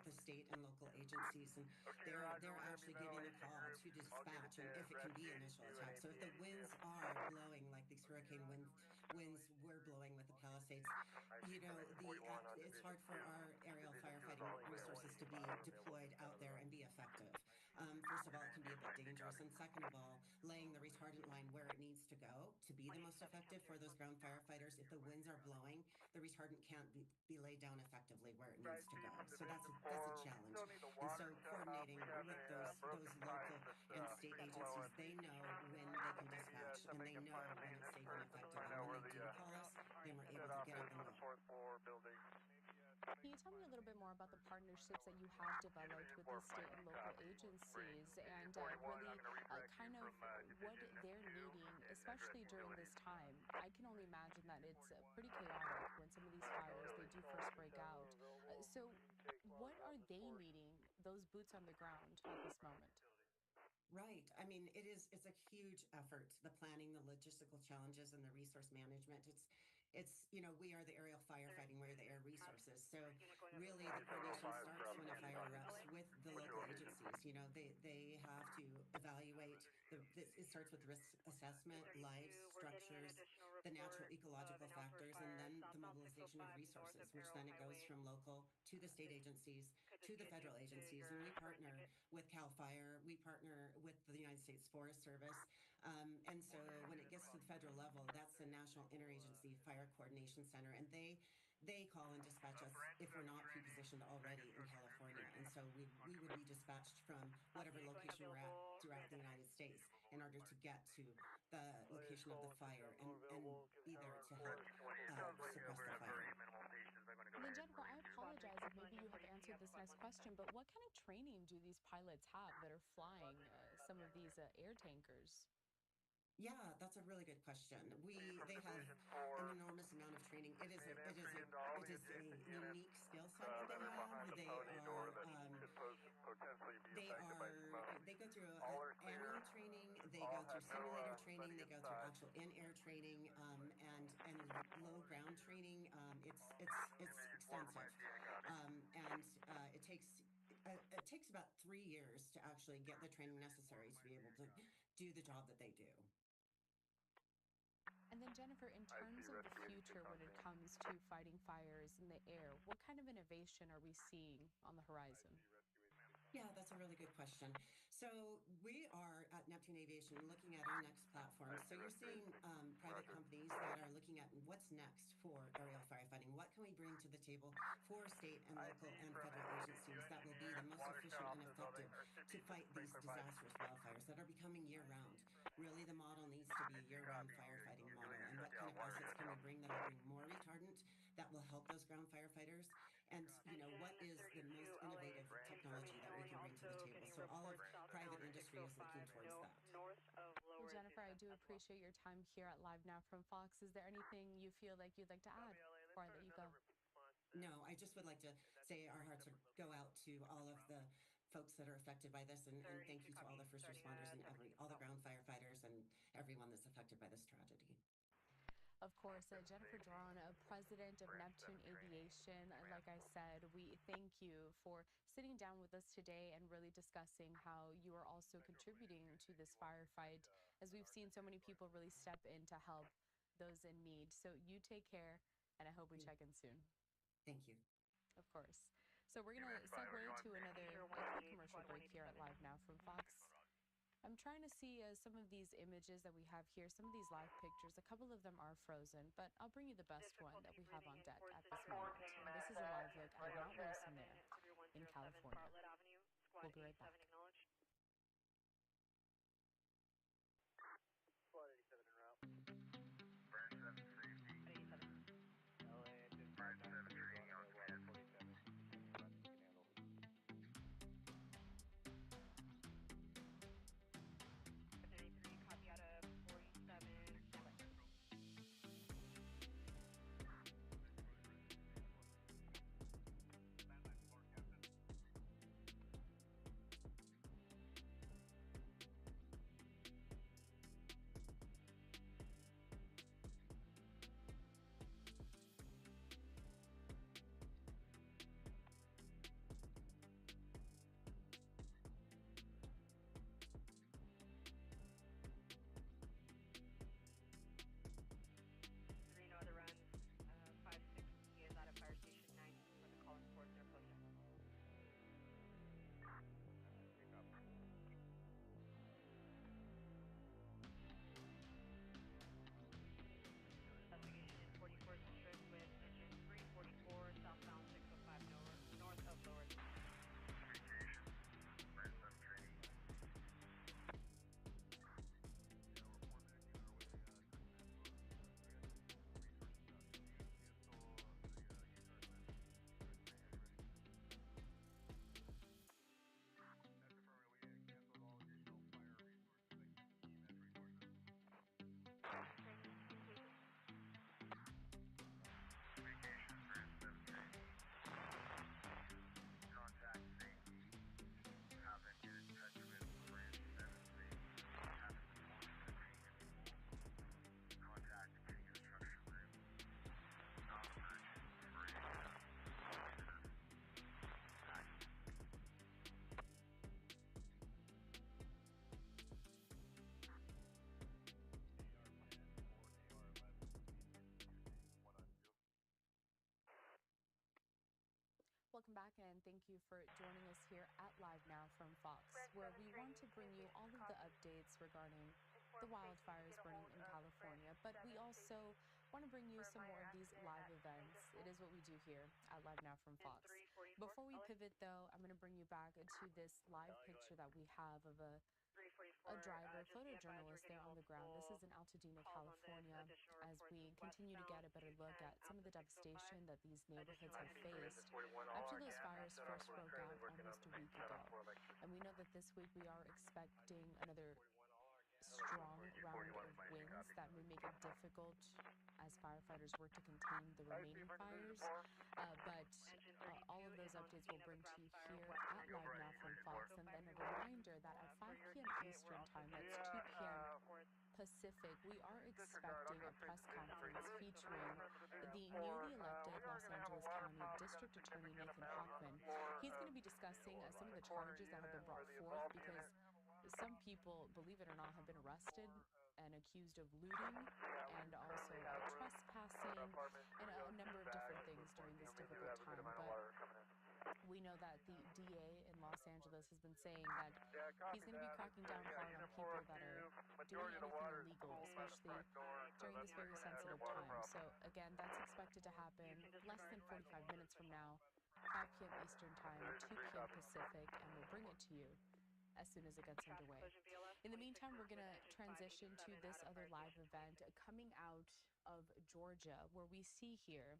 Speaker 3: the state and local agencies. And they're actually giving the call to dispatch, and if it can be initial attack. So if the winds are blowing like these hurricane winds were blowing with the Palisades, you know, it's hard for our aerial firefighting resources to be deployed out there and be effective. First of all, it can be a bit dangerous. And second of all, laying the retardant line where it needs to go to be the most effective for those ground firefighters. If the winds are blowing, the retardant can't be laid down effectively where it needs to go. So that's a challenge. And so coordinating with those local and state agencies, they know when they can dispatch and they know when it's safe and effective. And when they do call us, then we're able to get up and go.
Speaker 13: Can you tell me a little bit more about the partnerships that you have developed with the state and local agencies and really kind of what they're needing, especially during this time? I can only imagine that it's pretty chaotic when some of these fires, they do first break out. So what are they needing, those boots on the ground at this moment?
Speaker 3: Right. I mean, it's a huge effort, the planning, the logistical challenges, and the resource management. It's you know, we are the aerial firefighting, we're the air resources. So really the coordination starts when a fire erupts with the local agencies. You know, they have to evaluate, it starts with risk assessment, lives, structures, the natural ecological factors, and then the mobilization of resources, which then it goes from local to the state agencies, to the federal agencies. And we partner with CAL FIRE, we partner with the United States Forest Service. And so when it gets to the federal level, that's the National Interagency Fire Coordination Center, and they call and dispatch us if we're not pre-positioned already in California. And so we would be dispatched from whatever location we're at throughout the United States in order to get to the location of the fire and be there to help suppress the fire.
Speaker 13: And then Jennifer, I apologize if maybe you have answered this next question, but what kind of training do these pilots have that are flying some of these air tankers?
Speaker 3: Yeah, that's a really good question. They have an enormous amount of training. It is a unique skill set that they have. They go through annual training. They go through simulator training. They go through actual in-air training and low ground training. It's extensive, and it takes about 3 years to actually get the training necessary to be able to do the job that they do.
Speaker 13: And then Jennifer, in terms of the future when it comes to fighting fires in the air, what kind of innovation are we seeing on the horizon?
Speaker 3: Yeah, that's a really good question. So we are at Neptune Aviation looking at our next platform. So you're seeing private companies that are looking at what's next for aerial firefighting. What can we bring to the table for state and local and federal agencies that will be the most efficient and effective to fight these disastrous wildfires that are becoming year-round? Really, the model needs to be a year-round firefighting model. And what kind of assets can we bring that will bring more retardant that will help those ground firefighters? And, what is the most innovative technology that we can bring to the table? So all of private industry is looking towards that.
Speaker 13: Well, Jennifer, I do appreciate your time here at Live Now from Fox. Is there anything you feel like you'd like to add before I let you go?
Speaker 3: No, I just would like to say our hearts go out to all of the folks that are affected by this, and thank you to all the first responders and all the ground firefighters and everyone that's affected by this tragedy.
Speaker 13: Of course, Jennifer Drawn, president of Neptune Aviation. Like I said, we thank you for sitting down with us today and really discussing how you are also contributing to this firefight, as we've seen so many people really step in to help those in need. So you take care, and I hope we check in soon.
Speaker 3: Thank you.
Speaker 13: Of course. So we're going to segue to another commercial break here at Live Now from Fox. I'm trying to see some of these images that we have here, some of these live pictures. A couple of them are frozen, but I'll bring you the best one that we have on deck at this moment. And this is a live look at Mount Wilson there in California. We'll be right back. Welcome back, and thank you for joining us here at Live Now from Fox, where we want to bring you all of the updates updates regarding the wildfires burning in California, but we also want to bring you some more of these live events. It is what we do here at Live Now from Fox. Before we pivot, though, I'm going to bring you back to this live picture that we have of a driver, photojournalist there on the ground. This is in Altadena, California, as we continue to get a better look at some of the devastation that these neighborhoods have faced after those fires first broke out almost a week ago. And we know that this week we are expecting another strong round of winds that may make it difficult as firefighters work to contain the remaining fires. But all of those updates we'll bring to you here at Live Now from Fox. And then a reminder that at 5 p.m. Eastern Time, that's 2 p.m. Pacific, we are expecting a press conference featuring the newly elected Los Angeles County District Attorney Nathan Hochman. He's going to be discussing some of the charges that have been brought forth because some people, believe it or not, have been arrested and accused of looting and also trespassing and a number of different things during this difficult time. But we know that the DA in Los Angeles has been saying that he's going to be cracking down hard on people that are doing anything illegal, especially during this very sensitive time. So again, that's expected to happen less than 45 minutes from now, 5 p.m. Eastern Time, 2 p.m. Pacific, and we'll bring it to you as soon as it gets underway. In the meantime, we're going to transition to this other live event coming out of Georgia, where we see here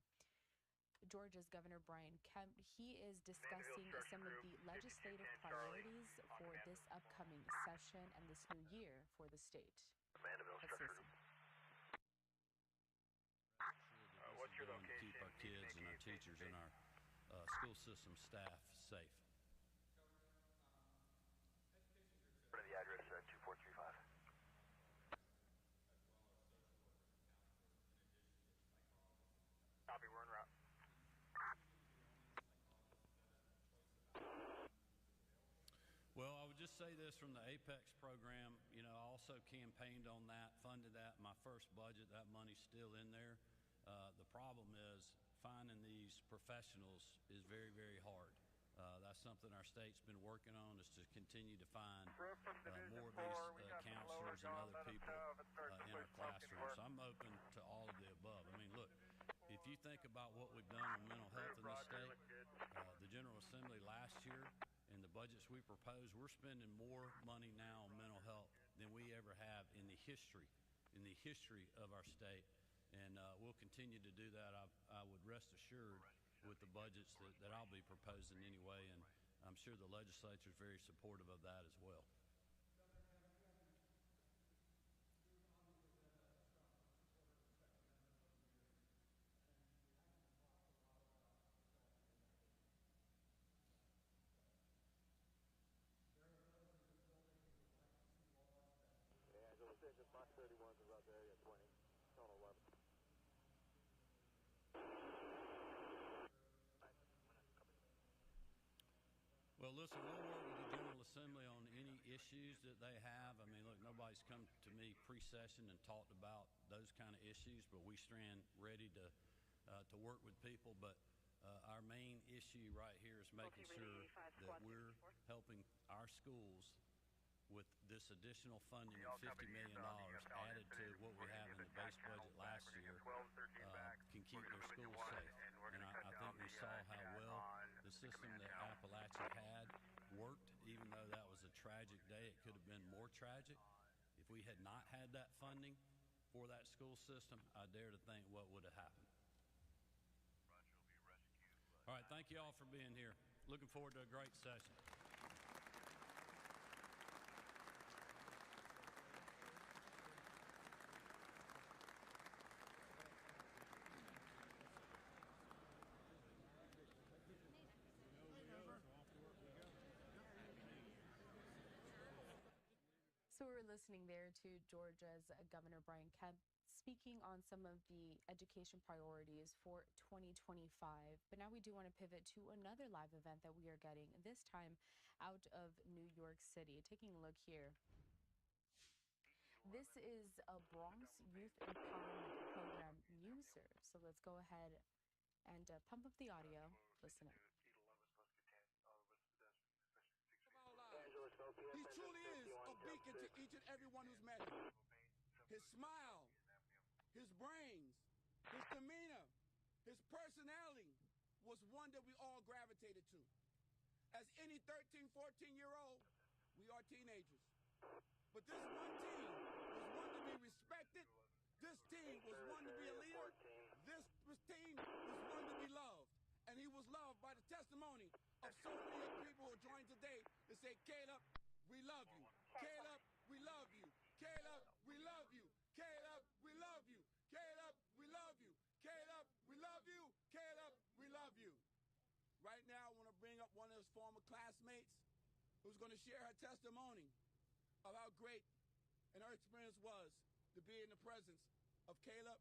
Speaker 13: Georgia's Governor Brian Kemp. He is discussing some of the legislative priorities for this upcoming session and this new year for the state. Let's listen.
Speaker 4: What's your location? To keep our kids and our teachers and our school system staff safe.
Speaker 5: The address 2435. Copy, we're en route.
Speaker 4: Well, I would just say this from the APEX program. You know, I also campaigned on that, funded that. My first budget, that money's still in there. The problem is finding these professionals is very, very hard. That's something our state's been working on, is to continue to find more of these counselors and other people in our classrooms. So I'm open to all of the above. I mean, look, if you think about what we've done on mental health in this state, the General Assembly last year and the budgets we proposed, we're spending more money now on mental health than we ever have in the history of our state. And we'll continue to do that, I would rest assured, with the budgets that I'll be proposing anyway, and I'm sure the legislature is very supportive of that as well.
Speaker 5: Yeah, so we're saying just Mach 31 is out there, yeah, 20, total 11.
Speaker 4: Well, listen, we'll work with the General Assembly on any issues that they have. I mean, look, nobody's come to me pre-session and talked about those kind of issues, but we stand ready to work with people. But our main issue right here is making sure that we're helping our schools with this additional funding of $50 million added to what we have in the base budget last year, can keep their schools safe. And I think we saw how well the system that Appalachia had worked, even though that was a tragic day. It could have been more tragic. If we had not had that funding for that school system, I dare to think what would have happened. All right, thank you all for being here. Looking forward to a great session.
Speaker 13: So we're listening there to Georgia's Governor Brian Kemp speaking on some of the education priorities for 2025. But now we do want to pivot to another live event that we are getting, this time out of New York City. Taking a look here. This is a Bronx Youth Empowerment Program user. So let's go ahead and pump up the audio. Listen in.
Speaker 6: He truly is a beacon to each and every one who's met him. His smile, his brains, his demeanor, his personality was one that we all gravitated to. As any 13, 14-year-old, we are teenagers. But this one team was one to be respected. This team was one to be a leader. This team was one to be loved. And he was loved by the testimony of so many of people who joined today to say, Caleb, we love you. Caleb, we love you. Caleb, we love you. Caleb, we love you. Caleb, we love you. Caleb, we love you. Caleb, we love you. Right now, I want to bring up one of his former classmates who's going to share her testimony of how great and her experience was to be in the presence of Caleb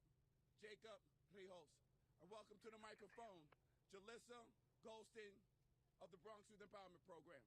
Speaker 6: Jacob Rijos. And welcome to the microphone, Jalissa Goldstein of the Bronx Youth Empowerment Program.